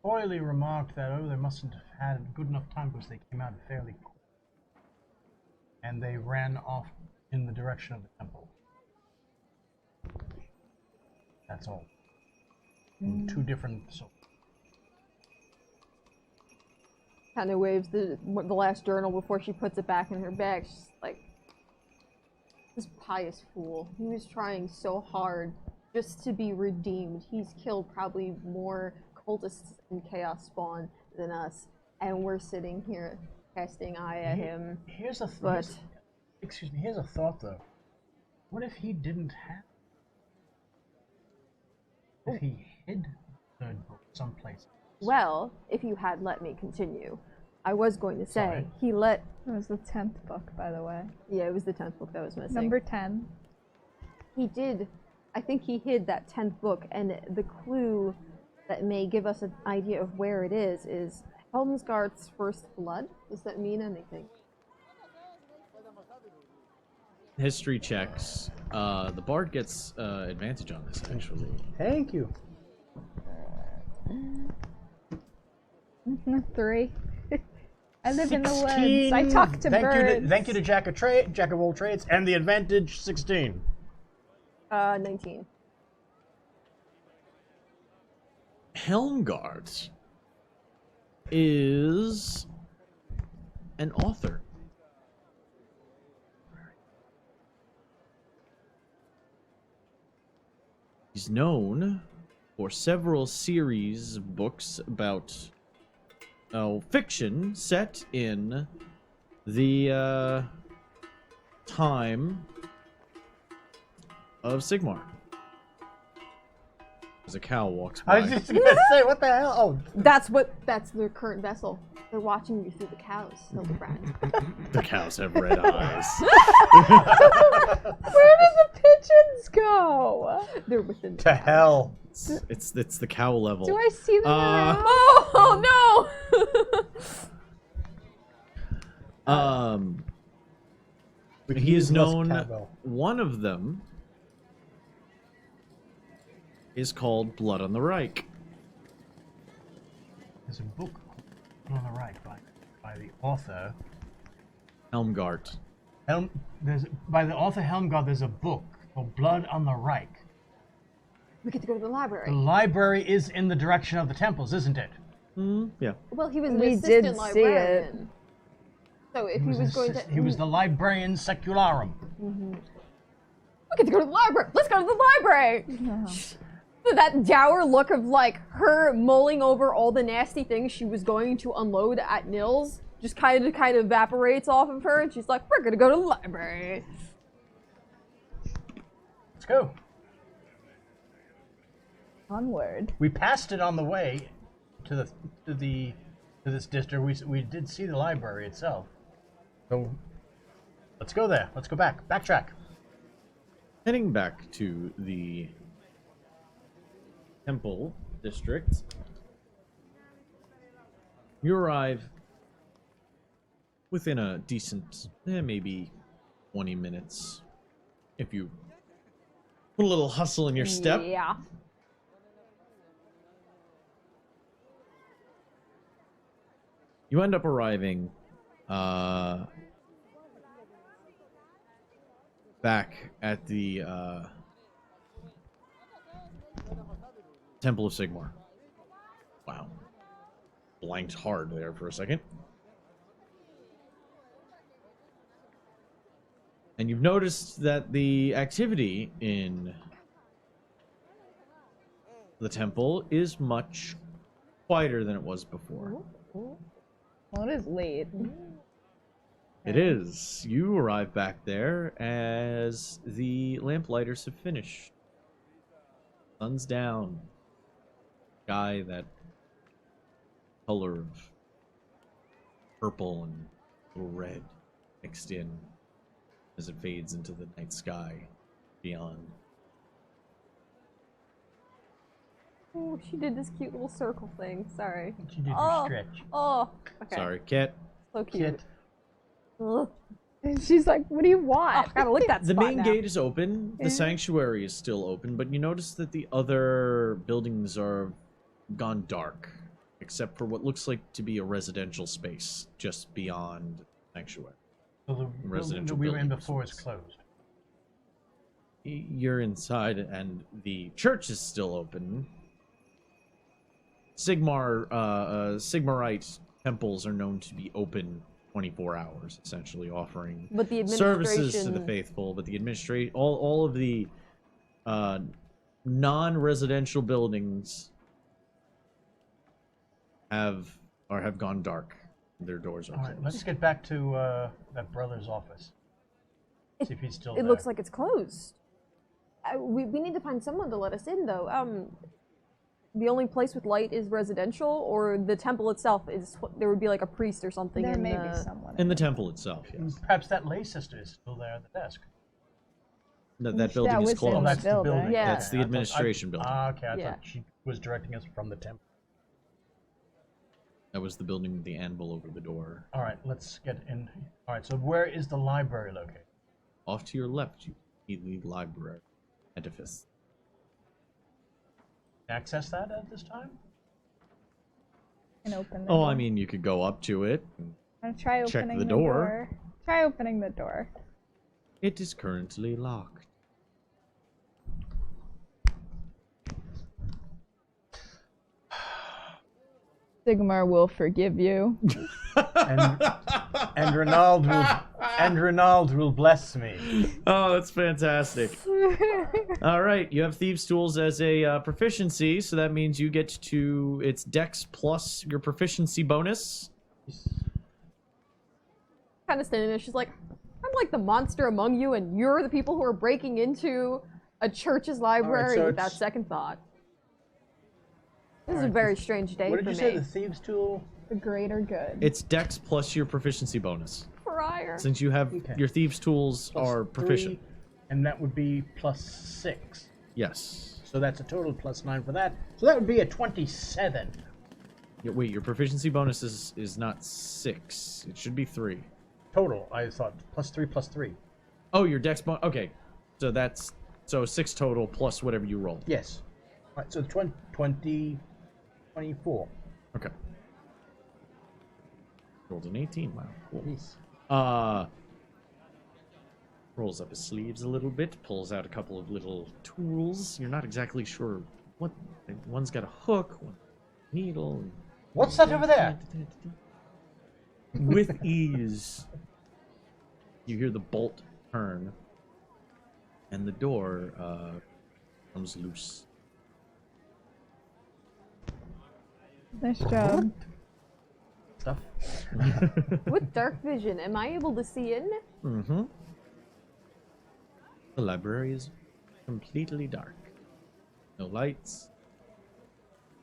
Speaker 7: coyly remarked that, oh, they mustn't have had a good enough time because they came out fairly quick. And they ran off in the direction of the temple. That's all. In two different
Speaker 2: Kind of waves the last journal before she puts it back in her bag. She's like, this pious fool. He was trying so hard just to be redeemed. He's killed probably more cultists in Chaos Spawn than us, and we're sitting here casting eye at him.
Speaker 7: Here's a
Speaker 2: But
Speaker 7: excuse me. Here's a thought though. What if he didn't have? If he hid the third book someplace?
Speaker 2: well, if you had let me continue, I was going to say
Speaker 7: Sorry.
Speaker 2: he let.
Speaker 8: It was the 10th book, by the way.
Speaker 2: Yeah, it was the 10th book that was missing.
Speaker 8: Number 10.
Speaker 2: He did. I think he hid that 10th book, and the clue that may give us an idea of where it is Helmsgaard's first blood. Does that mean anything?
Speaker 1: History checks. The bard gets advantage on this, actually.
Speaker 7: Thank you.
Speaker 8: 3. I live in the
Speaker 7: 16.
Speaker 8: woods. I talk to birds.
Speaker 7: Thank you to Jack of all trades, and the advantage 16.
Speaker 2: 19.
Speaker 1: Helmgard is an author. He's known for several series of books about fiction set in the time of Sigmar. As a cow walks by.
Speaker 7: I was just gonna say, what the hell? Oh,
Speaker 2: That's their current vessel. They're watching you through the cows, Hildebrand.
Speaker 1: The cows have red eyes.
Speaker 8: Where did the pigeons go?
Speaker 2: They're within the
Speaker 7: to hell.
Speaker 1: It's the cow level.
Speaker 8: Do I see them around?
Speaker 2: Oh no!
Speaker 1: He is known.
Speaker 7: Cowbell.
Speaker 1: One of them is called Blood on the Reich.
Speaker 7: There's a book on the right by the author.
Speaker 1: Helmgart.
Speaker 7: By the author Helmgard, there's a book called Blood on the Reich.
Speaker 2: We get to go to the library.
Speaker 7: The library is in the direction of the temples, isn't it?
Speaker 1: Yeah.
Speaker 2: Well, he was an
Speaker 8: We
Speaker 2: assistant
Speaker 8: did see
Speaker 2: librarian. So if he was going to...
Speaker 7: He was the librarian secularum.
Speaker 2: We get to go to the library. Let's go to the library. That dour look of like her mulling over all the nasty things she was going to unload at Nils just kind of evaporates off of her, and she's like, "We're gonna go to the library."
Speaker 7: Let's go.
Speaker 8: Onward.
Speaker 7: We passed it on the way to this district. We did see the library itself. So let's go there. Let's go back. Backtrack.
Speaker 1: Heading back to the temple district, you arrive within a decent, maybe 20 minutes, if you put a little hustle in your step.
Speaker 2: Yeah.
Speaker 1: You end up arriving back at the Temple of Sigmar. Wow. Blanked hard there for a second. And you've noticed that the activity in the temple is much quieter than it was before.
Speaker 8: Well, it is late.
Speaker 1: It is. You arrive back there as the lamplighters have finished. Sun's down. Sky, that color of purple and little red mixed in as it fades into the night sky beyond.
Speaker 2: Oh, she did this cute little circle thing. Sorry.
Speaker 7: She did her stretch.
Speaker 2: Oh. Okay.
Speaker 1: Sorry, Kit.
Speaker 2: So cute.
Speaker 7: Kit.
Speaker 2: Ugh.
Speaker 8: And she's like, what do you want?
Speaker 2: Oh, gotta lick that
Speaker 1: The
Speaker 2: spot
Speaker 1: main
Speaker 2: now.
Speaker 1: gate is open. The sanctuary is still open, but you notice that the other buildings are gone dark, except for what looks like to be a residential space just beyond the sanctuary.
Speaker 7: So the building
Speaker 1: Residential
Speaker 7: that we were in
Speaker 1: building
Speaker 7: before is
Speaker 1: space.
Speaker 7: closed.
Speaker 1: You're inside, and the church is still open. Sigmarite temples are known to be open 24 hours, essentially offering
Speaker 2: But the
Speaker 1: services to the
Speaker 2: administration-
Speaker 1: faithful. But the all of the non-residential buildings have gone dark. Their doors are
Speaker 7: All right,
Speaker 1: closed.
Speaker 7: let's get back to that brother's office. See if he's still there.
Speaker 2: It looks like it's closed. We need to find someone to let us in, though. The only place with light is residential, or the temple itself is. There would be like a priest or something.
Speaker 8: There
Speaker 2: in
Speaker 8: may
Speaker 2: the...
Speaker 8: be someone.
Speaker 1: In the temple itself, yes.
Speaker 7: Perhaps that lay sister is still there at the desk.
Speaker 1: That building is
Speaker 8: was in
Speaker 1: closed.
Speaker 7: Oh,
Speaker 8: the
Speaker 7: that's the
Speaker 8: building.
Speaker 7: building.
Speaker 2: Yeah.
Speaker 1: That's the
Speaker 7: I thought-
Speaker 1: administration building.
Speaker 7: Okay, I
Speaker 2: Yeah.
Speaker 7: thought she was directing us from the temple.
Speaker 1: That was the building with the anvil over the door.
Speaker 7: All right, let's get in. All right, so where is the library located?
Speaker 1: Off to your left, you see the library edifice.
Speaker 7: Access that at this time?
Speaker 8: Can open the
Speaker 1: Oh,
Speaker 8: door.
Speaker 1: I mean, you could go up to it.
Speaker 8: I'll try
Speaker 1: check
Speaker 8: opening
Speaker 1: the door.
Speaker 8: Try opening the door.
Speaker 1: It is currently locked.
Speaker 8: Sigmar will forgive you.
Speaker 7: And Renald will bless me.
Speaker 1: Oh, that's fantastic. All right, you have Thieves' Tools as a proficiency, so that means you get to its Dex plus your proficiency bonus.
Speaker 2: Kind of standing there, she's like, "I'm like the monster among you, and you're the people who are breaking into a church's library
Speaker 7: so
Speaker 2: without
Speaker 7: it's-
Speaker 2: second thought." This is a
Speaker 7: Alright,
Speaker 2: very strange day
Speaker 7: What
Speaker 2: for
Speaker 7: did you
Speaker 2: me.
Speaker 7: say, the thieves' tool?
Speaker 8: The greater good.
Speaker 1: It's Dex plus your proficiency bonus.
Speaker 2: Friar.
Speaker 1: Since you have
Speaker 7: Okay.
Speaker 1: your Thieves' Tools
Speaker 7: Plus
Speaker 1: are proficient.
Speaker 7: 3, and that would be plus 6.
Speaker 1: Yes.
Speaker 7: So that's a total plus 9 for that. So that would be a 27.
Speaker 1: Wait, your proficiency bonus is not 6. It should be 3.
Speaker 7: Total, I thought. Plus 3, plus 3.
Speaker 1: Oh, your Dex bonus. Okay. So that's 6 total plus whatever you roll.
Speaker 7: Yes. All right, so 24.
Speaker 1: Okay. Rolled an 18. Wow. Cool.
Speaker 7: Yes.
Speaker 1: rolls up his sleeves a little bit, pulls out a couple of little tools. You're not exactly sure what. One's got a hook, one needle.
Speaker 7: What's that over there?
Speaker 1: With ease, you hear the bolt turn, and the door comes loose.
Speaker 8: Nice job.
Speaker 7: Stuff.
Speaker 9: With dark vision, am I able to see in?
Speaker 1: Mm-hmm. The library is completely dark. No lights.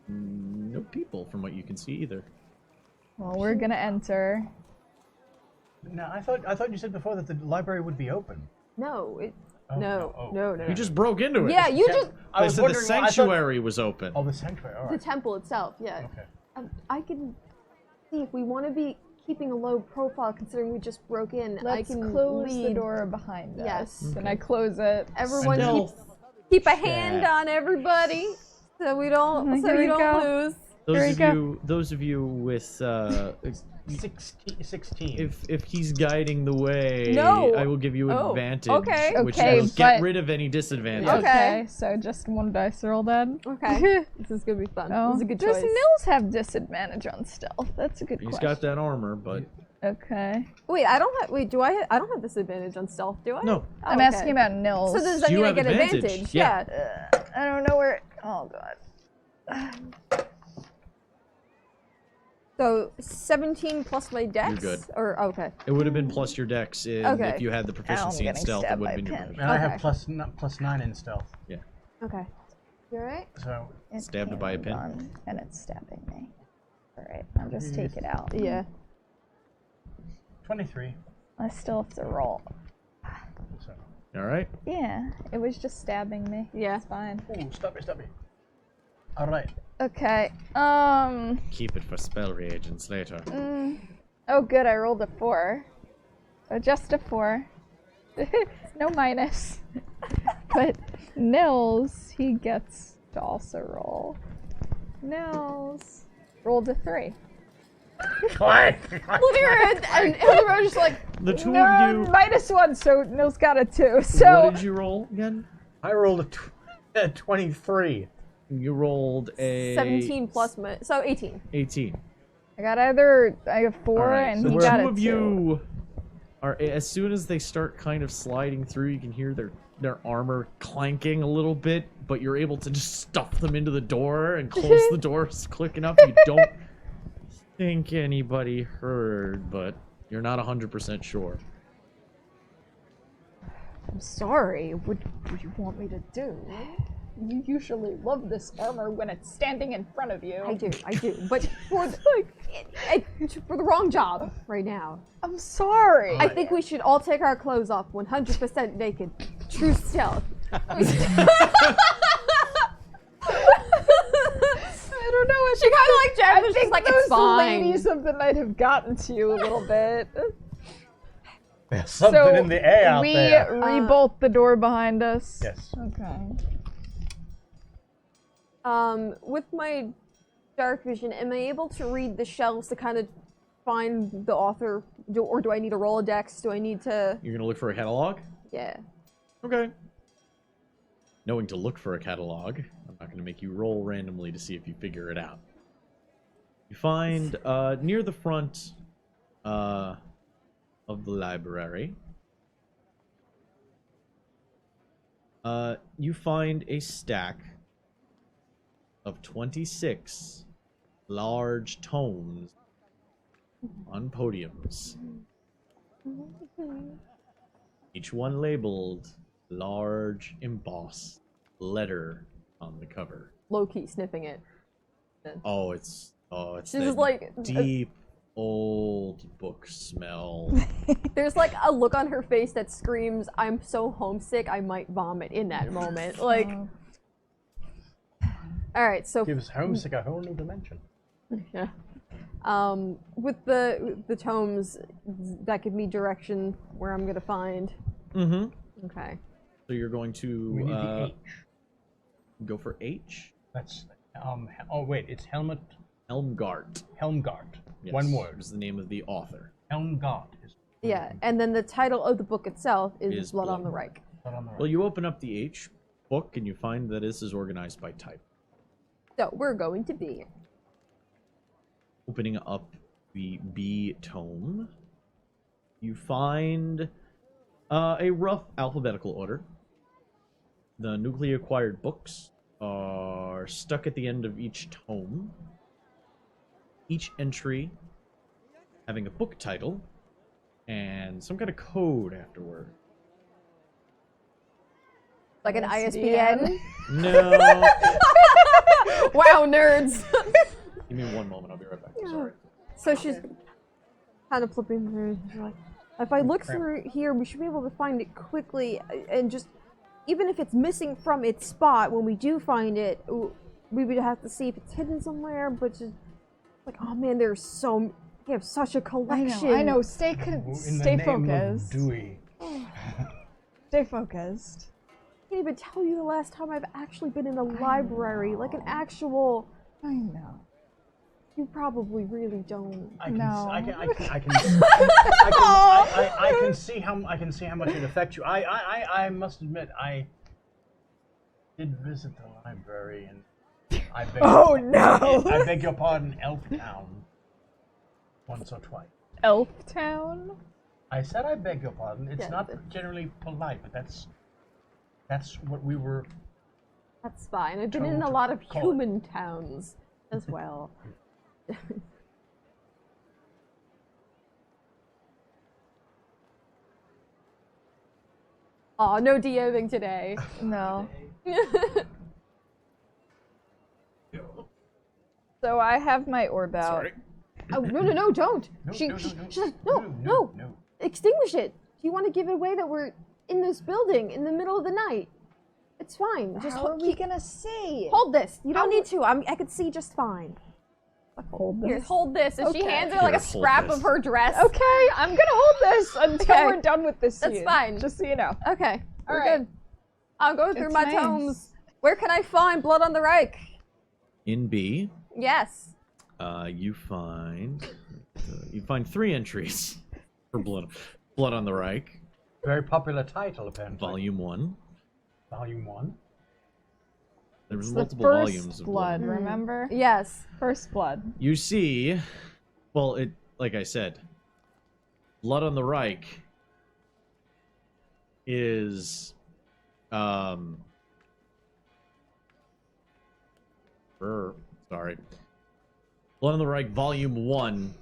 Speaker 1: No people from what you can see either.
Speaker 8: Well, we're gonna enter.
Speaker 7: Now, I thought you said before that the library would be open.
Speaker 9: No, it.
Speaker 7: Oh,
Speaker 9: no,
Speaker 7: oh.
Speaker 9: no.
Speaker 1: You just broke into it.
Speaker 9: Yeah, you just.
Speaker 7: I
Speaker 1: I
Speaker 7: was
Speaker 1: said the
Speaker 7: wondering why- I thought-
Speaker 1: sanctuary was open.
Speaker 7: Oh, the sanctuary. All
Speaker 9: The
Speaker 7: right.
Speaker 9: temple itself, yeah.
Speaker 7: Okay.
Speaker 9: I can see if we want to be keeping a low profile, considering we just broke in. I
Speaker 8: Let's
Speaker 9: can
Speaker 8: close the
Speaker 9: lead.
Speaker 8: door behind
Speaker 9: Yes.
Speaker 8: us. And I close it.
Speaker 9: Everyone
Speaker 1: Stealth
Speaker 9: keep a hand
Speaker 1: check.
Speaker 9: on everybody, so we don't,
Speaker 8: Here
Speaker 9: so
Speaker 8: we
Speaker 9: you don't
Speaker 8: go.
Speaker 9: lose.
Speaker 1: Those of you with
Speaker 7: 16.
Speaker 1: if he's guiding the way,
Speaker 9: No.
Speaker 1: I will give you
Speaker 9: Oh,
Speaker 1: advantage,
Speaker 9: okay.
Speaker 1: which
Speaker 8: Okay,
Speaker 1: will get
Speaker 8: but-
Speaker 1: rid of any disadvantage.
Speaker 9: Okay.
Speaker 8: So just one dice roll then.
Speaker 9: Okay, this is gonna be fun.
Speaker 8: Oh.
Speaker 9: This is a good
Speaker 8: Does
Speaker 9: choice.
Speaker 8: Nils have disadvantage on stealth? That's a good
Speaker 1: He's
Speaker 8: question.
Speaker 1: got that armor, but
Speaker 8: Okay.
Speaker 9: Wait, I don't have. Wait, do I? I don't have disadvantage on stealth, do I?
Speaker 1: no.
Speaker 9: Oh,
Speaker 8: I'm
Speaker 9: okay.
Speaker 8: asking about Nils.
Speaker 9: So does that
Speaker 1: You
Speaker 9: mean I
Speaker 1: have
Speaker 9: get
Speaker 1: advantage.
Speaker 9: advantage?
Speaker 1: Yeah.
Speaker 8: I don't know where. Oh god.
Speaker 9: So 17 plus my dex.
Speaker 1: You're good.
Speaker 9: Or okay.
Speaker 1: It would have been plus your dex
Speaker 9: Okay.
Speaker 1: if you had the proficiency in
Speaker 8: getting
Speaker 1: stealth. It
Speaker 8: stabbed
Speaker 1: would
Speaker 8: by
Speaker 1: have been your
Speaker 8: a pin.
Speaker 1: bonus.
Speaker 7: And I
Speaker 9: Okay.
Speaker 7: have plus 9 in stealth.
Speaker 9: Okay. You alright?
Speaker 7: So
Speaker 8: It
Speaker 1: Stabbed
Speaker 8: can't
Speaker 1: by a
Speaker 8: be
Speaker 1: pin.
Speaker 8: done, and it's stabbing me. Alright, I'll just take it out.
Speaker 9: Yeah.
Speaker 7: 23.
Speaker 8: I still have to roll.
Speaker 7: So.
Speaker 1: All right.
Speaker 8: Yeah, it was just stabbing me.
Speaker 9: Yeah.
Speaker 8: It's fine.
Speaker 7: Ooh, stop me. All right.
Speaker 8: Okay.
Speaker 1: Keep it for spell reagents later.
Speaker 8: Oh, good. I rolled a 4. So just a 4. No minus. But Nils, he gets to also roll. Nils rolled a 3.
Speaker 7: What?
Speaker 9: And Hildebrand just like,
Speaker 1: The two
Speaker 8: No,
Speaker 1: of you.
Speaker 8: -1, so Nils got a 2. So
Speaker 1: What did you roll again?
Speaker 7: I rolled a 23.
Speaker 1: You rolled a
Speaker 9: 17 plus my, so 18.
Speaker 1: 18.
Speaker 8: I got I have 4
Speaker 1: All right,
Speaker 8: and
Speaker 1: so
Speaker 8: he
Speaker 1: the
Speaker 8: got
Speaker 1: two
Speaker 8: a
Speaker 1: of
Speaker 8: 2.
Speaker 1: you are, as soon as they start kind of sliding through, you can hear their armor clanking a little bit, but you're able to just stuff them into the door and close the doors quick enough. You don't think anybody heard, but you're not 100% sure.
Speaker 9: I'm sorry. What you want me to do?
Speaker 3: You usually love this armor when it's standing in front of you.
Speaker 9: I do. But for the, for the wrong job right now.
Speaker 8: I'm sorry.
Speaker 9: I think we should all take our clothes off 100% naked. True stealth.
Speaker 8: I don't know.
Speaker 9: She kind of like
Speaker 8: I
Speaker 9: Jack was
Speaker 8: think
Speaker 9: just like,
Speaker 8: those
Speaker 9: it's fine.
Speaker 8: ladies of the night have gotten to you a little bit.
Speaker 7: There's something
Speaker 8: So
Speaker 7: in the air out
Speaker 8: we
Speaker 7: there.
Speaker 8: rebolt the door behind us.
Speaker 7: Yes.
Speaker 8: Okay.
Speaker 9: With my dark vision, am I able to read the shelves to kind of find the author? Or do I need a Rolodex? Do I need to?
Speaker 1: You're gonna look for a catalog?
Speaker 9: Yeah.
Speaker 1: Okay. Knowing to look for a catalog, I'm not gonna make you roll randomly to see if you figure it out. You find near the front of the library, you find a stack of 26 large tomes on podiums. Each one labeled large embossed letter on the cover.
Speaker 9: Low key sniffing it.
Speaker 1: Oh, it's
Speaker 9: This
Speaker 1: that
Speaker 9: is like
Speaker 1: deep old book smell.
Speaker 9: there's like a look on her face that screams, "I'm so homesick, I might vomit." In that moment, like. All right, so
Speaker 7: Gives homesick a whole new dimension.
Speaker 9: yeah. With the tomes, that give me direction where I'm gonna find.
Speaker 1: Mm-hmm.
Speaker 9: Okay.
Speaker 1: So you're going to
Speaker 7: We need the H.
Speaker 1: go for H.
Speaker 7: That's oh wait, it's
Speaker 1: Helmgart.
Speaker 7: Helmgart.
Speaker 1: Yes,
Speaker 7: One word.
Speaker 1: is the name of the author.
Speaker 7: Helmgart is
Speaker 9: Yeah, and then the title of the book itself is Blood on the
Speaker 1: Blood.
Speaker 9: Reich.
Speaker 7: Not on the right.
Speaker 1: Well, you open up the H book and you find that this is organized by type.
Speaker 9: So we're going to be
Speaker 1: Opening up the B tome, you find a rough alphabetical order. The newly acquired books are stuck at the end of each tome. Each entry having a book title and some kind of code afterward.
Speaker 9: like an
Speaker 8: ISBN.
Speaker 9: ISBN.
Speaker 1: No.
Speaker 9: Wow, nerds.
Speaker 1: Give me one moment. I'll be right back. Sorry.
Speaker 9: So she's kind of flipping through. She's like, if I look through here, we should be able to find it quickly, and just even if it's missing from its spot, when we do find it, we would have to see if it's hidden somewhere. But just like, oh man, there's so we have such a collection.
Speaker 8: I know. Stay
Speaker 7: In the
Speaker 8: stay
Speaker 7: name
Speaker 8: focused.
Speaker 7: of Dewey.
Speaker 8: Stay focused.
Speaker 9: I can't even tell you the last time I've actually been in a library, like an actual.
Speaker 8: I know.
Speaker 9: You probably really don't.
Speaker 7: I can,
Speaker 8: No.
Speaker 7: I can see how much it affects you. I must admit I did visit the library and I beg
Speaker 8: Oh, no.
Speaker 7: I beg your pardon, Elftown, once or twice.
Speaker 8: Elf Town?
Speaker 7: I said I beg your pardon. It's
Speaker 9: Yeah,
Speaker 7: not
Speaker 9: but-
Speaker 7: generally polite, but that's what we were.
Speaker 9: That's fine. I've been in a
Speaker 7: Toad
Speaker 9: lot of
Speaker 7: call it.
Speaker 9: human towns as well. Aw, no DMing today.
Speaker 8: No. So I have my orb out.
Speaker 1: Sorry.
Speaker 9: Oh, no, don't.
Speaker 7: No,
Speaker 9: She's like,
Speaker 7: no.
Speaker 9: no. Extinguish it. Do you want to give away that we're in this building in the middle of the night? It's fine. Just
Speaker 8: How are we gonna see?
Speaker 9: hold this. You don't need to. I could see just fine.
Speaker 8: Hold
Speaker 9: Here,
Speaker 8: this.
Speaker 9: hold this. And she
Speaker 8: Okay.
Speaker 9: hands her like a
Speaker 1: Here, hold
Speaker 9: scrap
Speaker 1: this.
Speaker 9: of her dress.
Speaker 8: Okay, I'm gonna hold this until
Speaker 9: Okay.
Speaker 8: we're done with this
Speaker 9: That's
Speaker 8: scene.
Speaker 9: fine.
Speaker 8: Just so you know.
Speaker 9: Okay.
Speaker 8: All
Speaker 9: We're
Speaker 8: right.
Speaker 9: good. I'll go through
Speaker 8: It's
Speaker 9: my
Speaker 8: nice.
Speaker 9: tomes. Where can I find Blood on the Reich?
Speaker 1: In B,
Speaker 9: Yes.
Speaker 1: you find 3 entries for Blood on the Reich,
Speaker 7: Very popular title, apparently.
Speaker 1: Volume 1.
Speaker 7: Volume 1.
Speaker 1: There was
Speaker 8: It's
Speaker 1: multiple
Speaker 8: the first
Speaker 1: volumes of
Speaker 8: blood, remember?
Speaker 9: Yes.
Speaker 8: First blood.
Speaker 1: You see, well, it like I said, Blood on the Reich is sorry. Blood on the Reich Volume 1,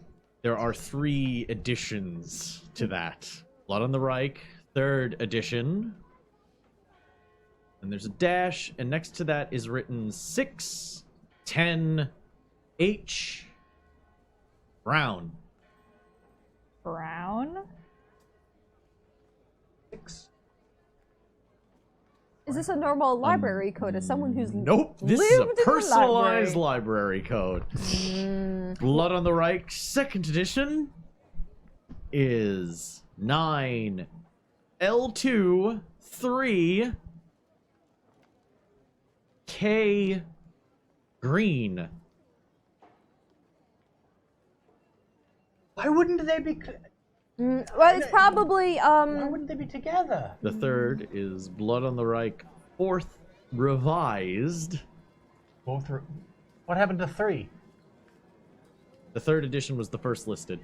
Speaker 1: there are 3 editions to that. Blood on the Reich, 3rd edition. And there's a dash, and next to that is written 610 H Brown.
Speaker 8: Brown?
Speaker 7: 6.
Speaker 9: Is this a normal library code? As someone who's
Speaker 1: Nope, this is a
Speaker 9: lived in the
Speaker 1: personalized library code. Blood on the Reich, 2nd edition is 9 L2 3 K Green.
Speaker 7: Why wouldn't they be?
Speaker 9: well, it's probably
Speaker 7: Why wouldn't they be together?
Speaker 1: The 3rd is Blood on the Reich, 4th revised.
Speaker 7: Both are. What happened to 3?
Speaker 1: The 3rd edition was the first listed,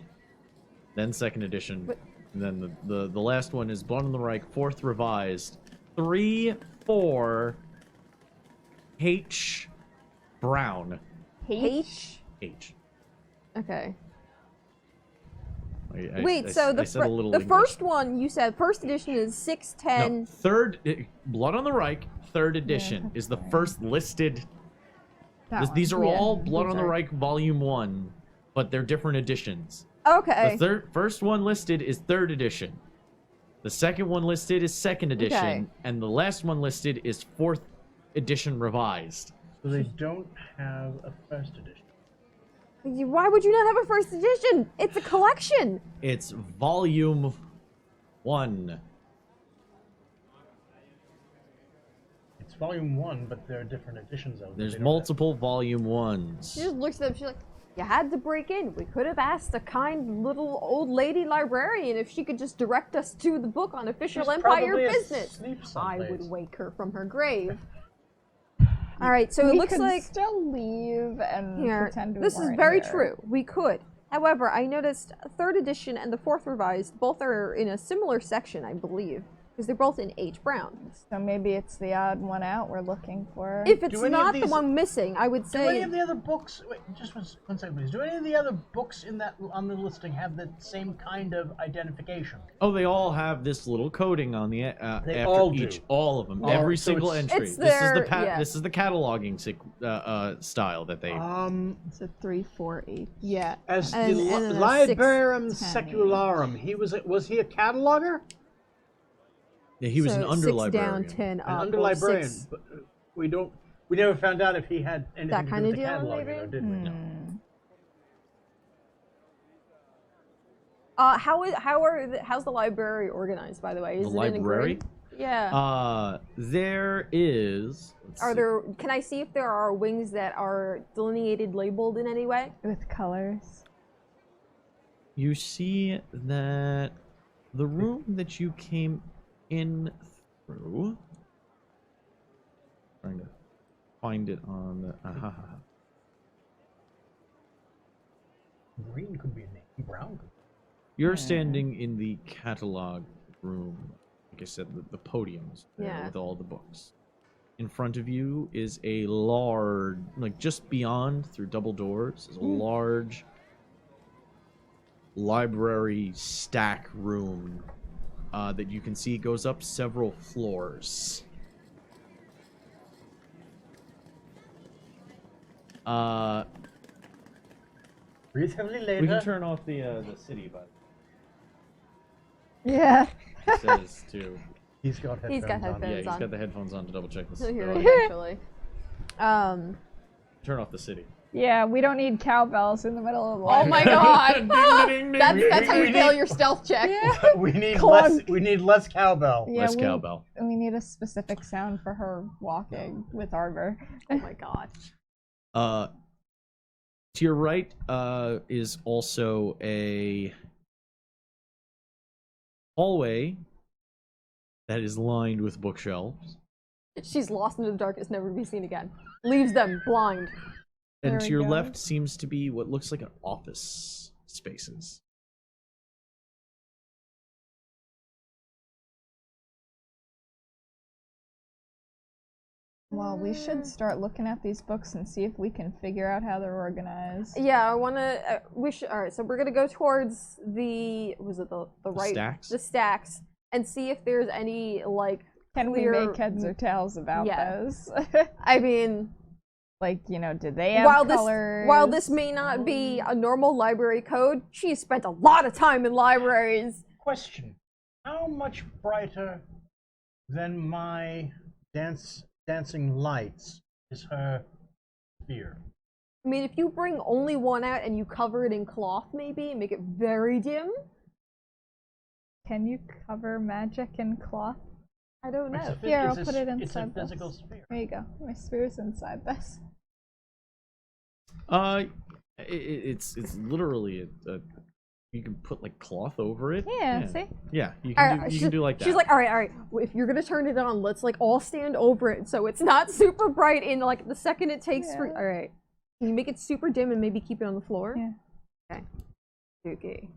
Speaker 1: then 2nd edition, and then the last one is Blood on the Reich, 4th revised, 3 4 H Brown.
Speaker 9: H.
Speaker 1: H.
Speaker 9: Okay.
Speaker 1: I said a little
Speaker 9: the
Speaker 1: English.
Speaker 9: first one you said first edition is 610.
Speaker 1: No, Blood on the Reich, 3rd edition is the first listed. These are
Speaker 8: Yeah,
Speaker 1: all Blood
Speaker 8: these
Speaker 1: on the
Speaker 8: are-
Speaker 1: Reich Volume 1, but they're different editions.
Speaker 9: Okay.
Speaker 1: The first one listed is 3rd edition. The second one listed is 2nd edition,
Speaker 9: Okay.
Speaker 1: and the last one listed is 4th edition revised.
Speaker 7: So they don't have a first edition.
Speaker 9: Why would you not have a first edition? It's a collection.
Speaker 1: It's Volume 1.
Speaker 7: It's volume 1, but there are different editions of it.
Speaker 1: There's
Speaker 7: They don't
Speaker 1: multiple Volume 1s.
Speaker 9: She just looks at them. She's like, You had to break in. We could have asked a kind little old lady librarian if she could just direct us to the book on official
Speaker 7: She's
Speaker 9: Empire
Speaker 7: probably
Speaker 9: business.
Speaker 7: asleep
Speaker 9: I would
Speaker 7: someplace.
Speaker 9: wake her from her grave. All right, so it
Speaker 8: we
Speaker 9: looks
Speaker 8: could
Speaker 9: like
Speaker 8: still leave and
Speaker 9: here.
Speaker 8: pretend we
Speaker 9: This is
Speaker 8: weren't
Speaker 9: very
Speaker 8: here.
Speaker 9: true. We could. However, I noticed 3rd edition and the 4th revised both are in a similar section, I believe, because they're both in H. Brown.
Speaker 8: So maybe it's the odd one out we're looking for.
Speaker 9: If it's
Speaker 7: Do any of
Speaker 9: not the
Speaker 7: these-
Speaker 9: one missing, I would
Speaker 7: Do any
Speaker 9: say
Speaker 7: of the other books? Wait, just one second, please. Do any of the other books in that on the listing have the same kind of identification?
Speaker 1: Oh, they all have this little coding on the
Speaker 7: They
Speaker 1: after
Speaker 7: all
Speaker 1: each,
Speaker 7: do.
Speaker 1: all of them,
Speaker 7: Oh,
Speaker 1: every
Speaker 7: so
Speaker 1: single
Speaker 7: it's-
Speaker 1: entry.
Speaker 9: It's
Speaker 1: This is the
Speaker 9: their- yeah.
Speaker 1: this is the cataloging style that they.
Speaker 5: It's a 3, 4, 8.
Speaker 8: Yeah.
Speaker 7: As
Speaker 9: And-
Speaker 7: the
Speaker 9: and then a
Speaker 7: Librarium
Speaker 8: 6, 10.
Speaker 7: Secularum, was he a cataloger?
Speaker 1: Yeah, he was
Speaker 9: so
Speaker 1: an
Speaker 9: 6
Speaker 1: underlibrarian.
Speaker 9: down, 10
Speaker 7: An
Speaker 9: up, or
Speaker 7: underlibrarian,
Speaker 9: 6.
Speaker 7: but we never found out if he had anything
Speaker 9: That
Speaker 7: to
Speaker 9: kind
Speaker 7: do
Speaker 9: of
Speaker 7: with the
Speaker 9: deal,
Speaker 7: cataloging,
Speaker 9: maybe?
Speaker 7: though, did we? No.
Speaker 9: How's the library organized, by the way? Is
Speaker 1: The
Speaker 9: it in a
Speaker 1: library?
Speaker 9: grid? Yeah.
Speaker 1: There is. let's
Speaker 9: Are
Speaker 1: see.
Speaker 9: there? Can I see if there are wings that are delineated, labeled in any way?
Speaker 8: With colors.
Speaker 1: You see that the room that you came in through. Trying to find it on the.
Speaker 7: Green could be a name. Brown could.
Speaker 1: You're standing in the catalog room. Like I said, the podiums there
Speaker 9: Yeah.
Speaker 1: with all the books. In front of you is a large, like just beyond through double doors, is a large library stack room that you can see goes up several floors.
Speaker 7: Breathe heavily later.
Speaker 1: We can turn off the city, but
Speaker 8: Yeah.
Speaker 1: it says to.
Speaker 7: He's got headphones
Speaker 9: He's got
Speaker 7: on.
Speaker 9: headphones.
Speaker 1: Yeah, he's
Speaker 9: on.
Speaker 1: got the headphones on to double check this.
Speaker 9: He'll hear
Speaker 1: Oh,
Speaker 9: it
Speaker 1: yeah.
Speaker 9: eventually.
Speaker 1: Turn off the city.
Speaker 8: Yeah, we don't need cowbells in the middle of the
Speaker 9: Oh my god! That's how you
Speaker 7: we
Speaker 9: fail
Speaker 7: need-
Speaker 9: your stealth check.
Speaker 7: we need
Speaker 8: Clunk.
Speaker 7: less. We need less cowbell.
Speaker 8: Yeah,
Speaker 1: Less cowbell.
Speaker 8: We need a specific sound for her walking with Arbor.
Speaker 9: Oh my god.
Speaker 1: To your right is also a hallway that is lined with bookshelves.
Speaker 9: She's lost into the darkness, never to be seen again. Leaves them blind.
Speaker 1: And
Speaker 8: There
Speaker 1: to
Speaker 8: we
Speaker 1: your
Speaker 8: go.
Speaker 1: left seems to be what looks like an office spaces.
Speaker 8: Well, we should start looking at these books and see if we can figure out how they're organized.
Speaker 9: Yeah, I wanna. We should. All right, so we're gonna go towards the. Was it the right?
Speaker 1: stacks?
Speaker 9: The stacks, and see if there's any like.
Speaker 8: Can we
Speaker 9: clear-
Speaker 8: make heads or tails about
Speaker 9: Yeah.
Speaker 8: those?
Speaker 9: I mean,
Speaker 8: Like, you know, did they have
Speaker 9: while
Speaker 8: colors?
Speaker 9: this may not be a normal library code, she spent a lot of time in libraries.
Speaker 7: Question: how much brighter than my dancing lights is her sphere?
Speaker 9: I mean, if you bring only one out and you cover it in cloth, maybe and make it very dim.
Speaker 8: Can you cover magic in cloth?
Speaker 9: I don't
Speaker 7: It's
Speaker 9: know.
Speaker 7: a phy-
Speaker 8: Here,
Speaker 7: it's
Speaker 8: I'll
Speaker 7: a
Speaker 8: put it
Speaker 7: s-
Speaker 8: inside
Speaker 7: It's a physical
Speaker 8: this.
Speaker 7: sphere.
Speaker 8: There you go. My spear's inside this.
Speaker 1: It's literally a you can put like cloth over it.
Speaker 8: Yeah, see?
Speaker 1: Yeah, you
Speaker 9: All
Speaker 1: can
Speaker 9: right,
Speaker 1: do, you can do like that.
Speaker 9: She's like, all right. If you're gonna turn it on, let's like all stand over it so it's not super bright. In like the second it takes for.
Speaker 8: Yeah.
Speaker 9: All right, can you make it super dim and maybe keep it on the floor?
Speaker 8: Yeah.
Speaker 9: Okay. Okay.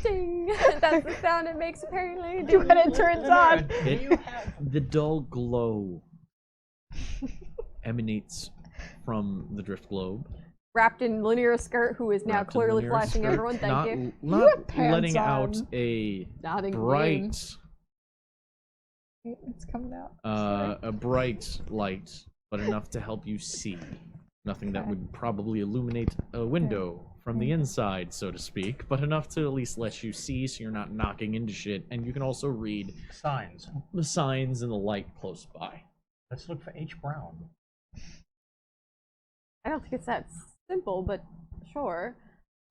Speaker 9: Ding! That's the sound it makes apparently.
Speaker 8: Do when it turns on.
Speaker 1: The dull glow emanates from the drift globe.
Speaker 9: Wrapped in linear skirt, who is now
Speaker 1: Wrapped in
Speaker 9: clearly
Speaker 1: linear
Speaker 9: flashing
Speaker 1: skirt,
Speaker 9: everyone. Thank
Speaker 1: not,
Speaker 9: you.
Speaker 1: Not
Speaker 8: have pants
Speaker 1: letting out
Speaker 8: on.
Speaker 1: a
Speaker 9: Nodding
Speaker 1: bright,
Speaker 8: It's coming out.
Speaker 1: a bright light, but enough to help you see. Nothing that
Speaker 8: Okay.
Speaker 1: would probably illuminate a window from the inside, so to speak, but enough to at least let you see so you're not knocking into shit, and you can also read
Speaker 7: Signs.
Speaker 1: the signs and the light close by.
Speaker 7: Let's look for H. Brown.
Speaker 9: I don't think it's that simple, but sure.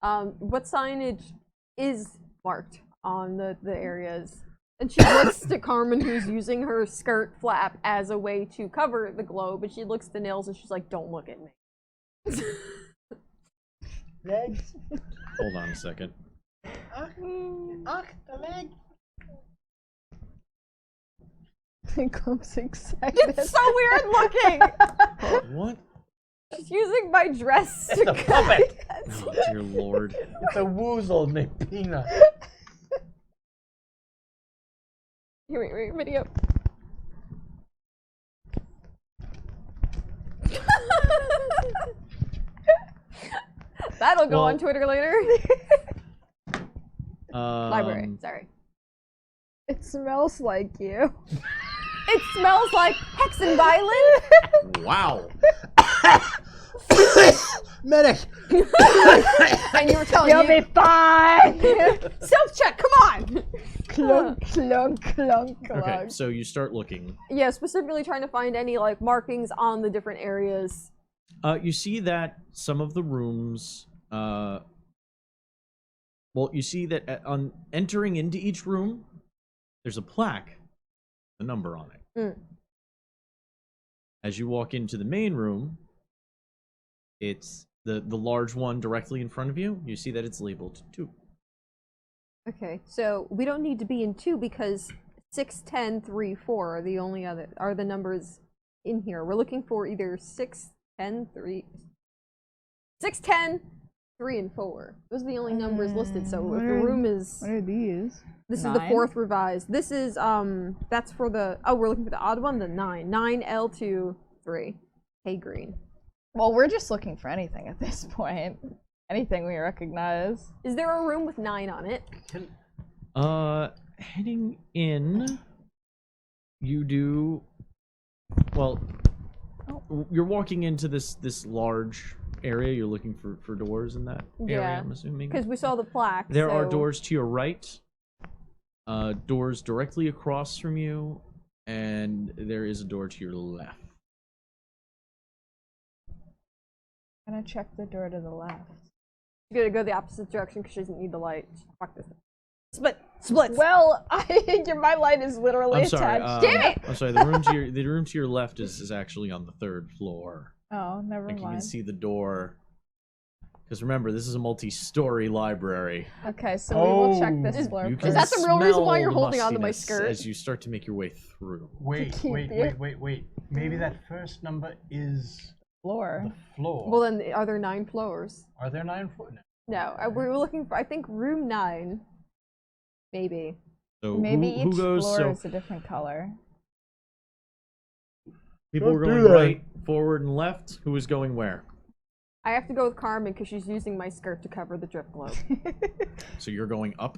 Speaker 9: What signage is marked on the areas? And she looks to Carmen, who's using her skirt flap as a way to cover the globe, and she looks to Nils and she's like, don't look at me.
Speaker 7: legs.
Speaker 1: Hold on a second.
Speaker 7: The leg.
Speaker 8: Clump's excited.
Speaker 9: It's so weird looking.
Speaker 1: What?
Speaker 9: She's using my dress
Speaker 7: It's
Speaker 9: to
Speaker 7: a puppet.
Speaker 1: Oh, dear lord.
Speaker 7: It's a woozle named Peanut.
Speaker 9: Here, wait, video. That'll go on Twitter later. Library, sorry.
Speaker 8: It smells like you.
Speaker 9: It smells like Hexen Violin.
Speaker 1: Wow.
Speaker 7: Medic.
Speaker 9: And you were telling
Speaker 8: You'll be fine.
Speaker 9: self-check, come on.
Speaker 8: Clunk, clunk, clunk, clunk.
Speaker 1: Okay, so you start looking.
Speaker 9: Yeah, specifically trying to find any like markings on the different areas.
Speaker 1: You see that some of the rooms, well, you see that on entering into each room, there's a plaque, a number on it.
Speaker 9: Mm.
Speaker 1: As you walk into the main room, it's the large one directly in front of you. You see that it's labeled 2.
Speaker 9: Okay, so we don't need to be in 2 because 6, 10, 3, 4 are the only other the numbers in here. We're looking for either 6, 10, 3, 6, 10, 3, and 4. Those are the only numbers listed. So if the room is,
Speaker 8: What are these?
Speaker 9: this is the 4th revised. This is that's for the we're looking for the odd one, the 9. 9 L2 3. Hey green.
Speaker 8: Well, we're just looking for anything at this point. Anything we recognize.
Speaker 9: Is there a room with 9 on it?
Speaker 1: Heading in, you do. Well, you're walking into this large area. You're looking for doors in that area.
Speaker 9: Yeah,
Speaker 1: I'm assuming
Speaker 9: because we saw the plaque.
Speaker 1: there are
Speaker 9: so-
Speaker 1: doors to your right, doors directly across from you, and there is a door to your left.
Speaker 8: I'm gonna check the door to the left.
Speaker 9: You gotta go the opposite direction because she doesn't need the light. Fuck this. Split.
Speaker 8: Well, my light is literally
Speaker 1: I'm sorry.
Speaker 8: attached.
Speaker 9: Damn it!
Speaker 1: I'm sorry. The room to your left is actually on the 3rd floor.
Speaker 8: Oh, never
Speaker 1: Like you can
Speaker 8: mind.
Speaker 1: see the door. Because remember, this is a multi-story library.
Speaker 8: Okay, so we will check this floor
Speaker 1: You
Speaker 8: first.
Speaker 1: can
Speaker 9: Is that the real reason why
Speaker 1: smell
Speaker 9: you're
Speaker 1: the
Speaker 9: holding onto my
Speaker 1: mustiness
Speaker 9: skirt?
Speaker 1: as you start to make your way through.
Speaker 7: Wait.
Speaker 8: you.
Speaker 7: Maybe that first number is
Speaker 8: floor?
Speaker 7: the floor.
Speaker 9: Well, then are there 9 floors?
Speaker 7: Are there 9 floors?
Speaker 9: No, we were looking for. I think room 9. Maybe.
Speaker 1: So
Speaker 8: Maybe
Speaker 1: who
Speaker 8: each
Speaker 1: goes?
Speaker 8: floor
Speaker 1: So
Speaker 8: is a different color.
Speaker 1: people were going right, forward, and left. Who is going where?
Speaker 9: I have to go with Carmen because she's using my skirt to cover the drip globe.
Speaker 1: So you're going up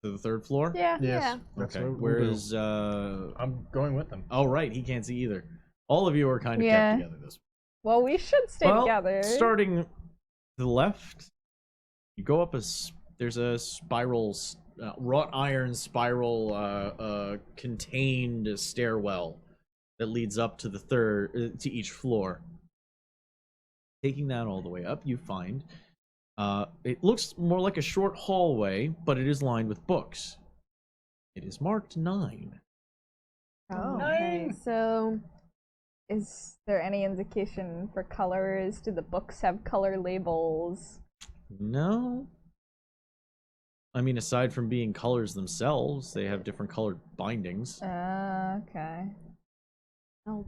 Speaker 1: to the 3rd floor.
Speaker 8: Yeah.
Speaker 7: Yes. That's
Speaker 1: Okay.
Speaker 7: what
Speaker 1: Where
Speaker 7: we'll do.
Speaker 1: is?
Speaker 7: I'm going with them.
Speaker 1: Oh right, he can't see either. All of you are kind of
Speaker 8: Yeah.
Speaker 1: kept together this.
Speaker 8: Well, we should stay together.
Speaker 1: Starting to the left, you go up there's a spiral, wrought iron spiral contained stairwell that leads up to the to each floor. Taking that all the way up, you find it looks more like a short hallway, but it is lined with books. It is marked 9.
Speaker 8: Oh, okay. So, is there any indication for colors? Do the books have color labels?
Speaker 1: No. I mean, aside from being colors themselves, they have different colored bindings.
Speaker 8: Okay.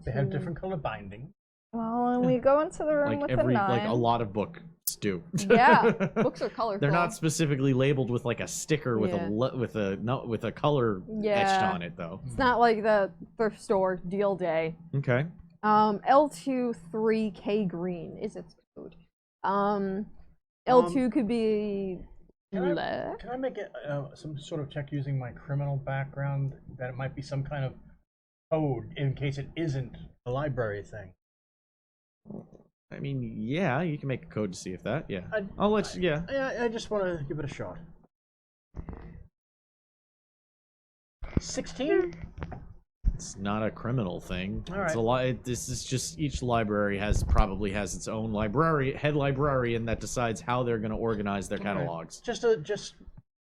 Speaker 7: They have different color binding.
Speaker 8: Well, when we go into the room
Speaker 1: Like
Speaker 8: with the 9.
Speaker 1: like a lot of books do.
Speaker 9: Yeah, books are colorful.
Speaker 1: They're not specifically labeled with like a sticker with
Speaker 9: Yeah.
Speaker 1: with a color etched
Speaker 9: Yeah.
Speaker 1: on it though.
Speaker 9: It's not like the thrift store deal day.
Speaker 1: Okay.
Speaker 9: L23K green is its code. L2 could be.
Speaker 7: Can I make it some sort of check using my criminal background that it might be some kind of code in case it isn't a library thing?
Speaker 1: I mean, yeah, you can make a code to see if that. Yeah, I'll let you. Yeah.
Speaker 7: I just want to give it a shot. 16?
Speaker 1: It's not a criminal thing.
Speaker 7: All
Speaker 1: It's
Speaker 7: right.
Speaker 1: this is just each library probably has its own head librarian that decides how they're going to organize their catalogs.
Speaker 7: Just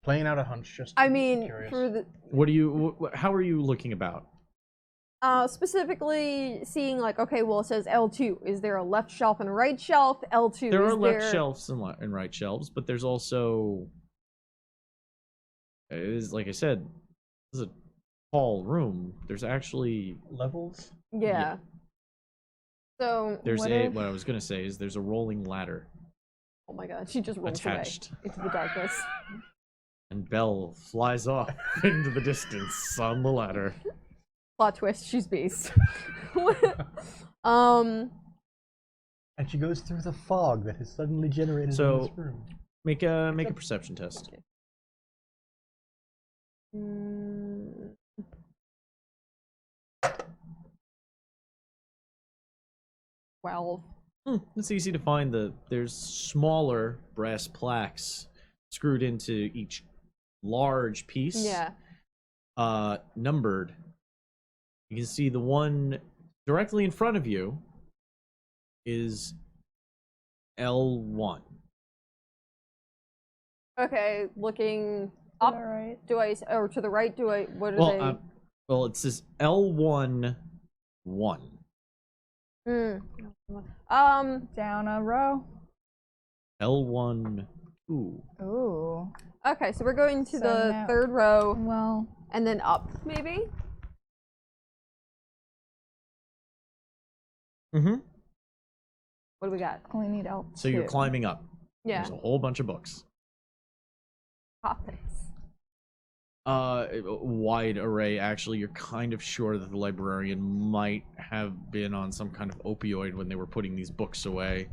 Speaker 7: playing out a hunch. Just
Speaker 9: I mean,
Speaker 7: curious.
Speaker 9: for the.
Speaker 1: What do you? How are you looking about?
Speaker 9: Specifically seeing like, okay, well, it says L2. Is there a left shelf and a right shelf? L2.
Speaker 1: There
Speaker 9: is
Speaker 1: are left shelves and right shelves, but there's also, it is like I said, this is a tall room. There's actually
Speaker 7: Levels?
Speaker 9: Yeah. So
Speaker 1: there's
Speaker 8: What
Speaker 1: a
Speaker 8: if-
Speaker 1: what I was gonna say is there's a rolling ladder
Speaker 9: oh my god, she just rolls
Speaker 1: attached,
Speaker 9: away into the darkness.
Speaker 1: and Belle flies off into the distance on the ladder.
Speaker 9: Plot twist, she's beast.
Speaker 7: And she goes through the fog that has suddenly generated
Speaker 1: So-
Speaker 7: in this room.
Speaker 1: Make a perception test.
Speaker 9: Okay. Mm. Well,
Speaker 1: It's easy to find there's smaller brass plaques screwed into each large piece.
Speaker 9: yeah.
Speaker 1: Numbered. You can see the one directly in front of you is L1.
Speaker 9: Okay, looking up.
Speaker 8: Alright.
Speaker 9: Do I, or to the right? Do I? What are
Speaker 1: Well,
Speaker 9: they?
Speaker 1: well, it says L1 1.
Speaker 8: Down a row.
Speaker 1: L1 2.
Speaker 8: Ooh.
Speaker 9: Okay, so we're going to
Speaker 8: So
Speaker 9: the
Speaker 8: now-
Speaker 9: third row
Speaker 8: Well,
Speaker 9: and then up, maybe.
Speaker 1: Mm-hmm.
Speaker 9: What do we got?
Speaker 8: only need L2.
Speaker 1: So you're climbing up.
Speaker 9: Yeah.
Speaker 1: There's a whole bunch of books.
Speaker 9: Topics.
Speaker 1: A wide array. Actually, you're kind of sure that the librarian might have been on some kind of opioid when they were putting these books away.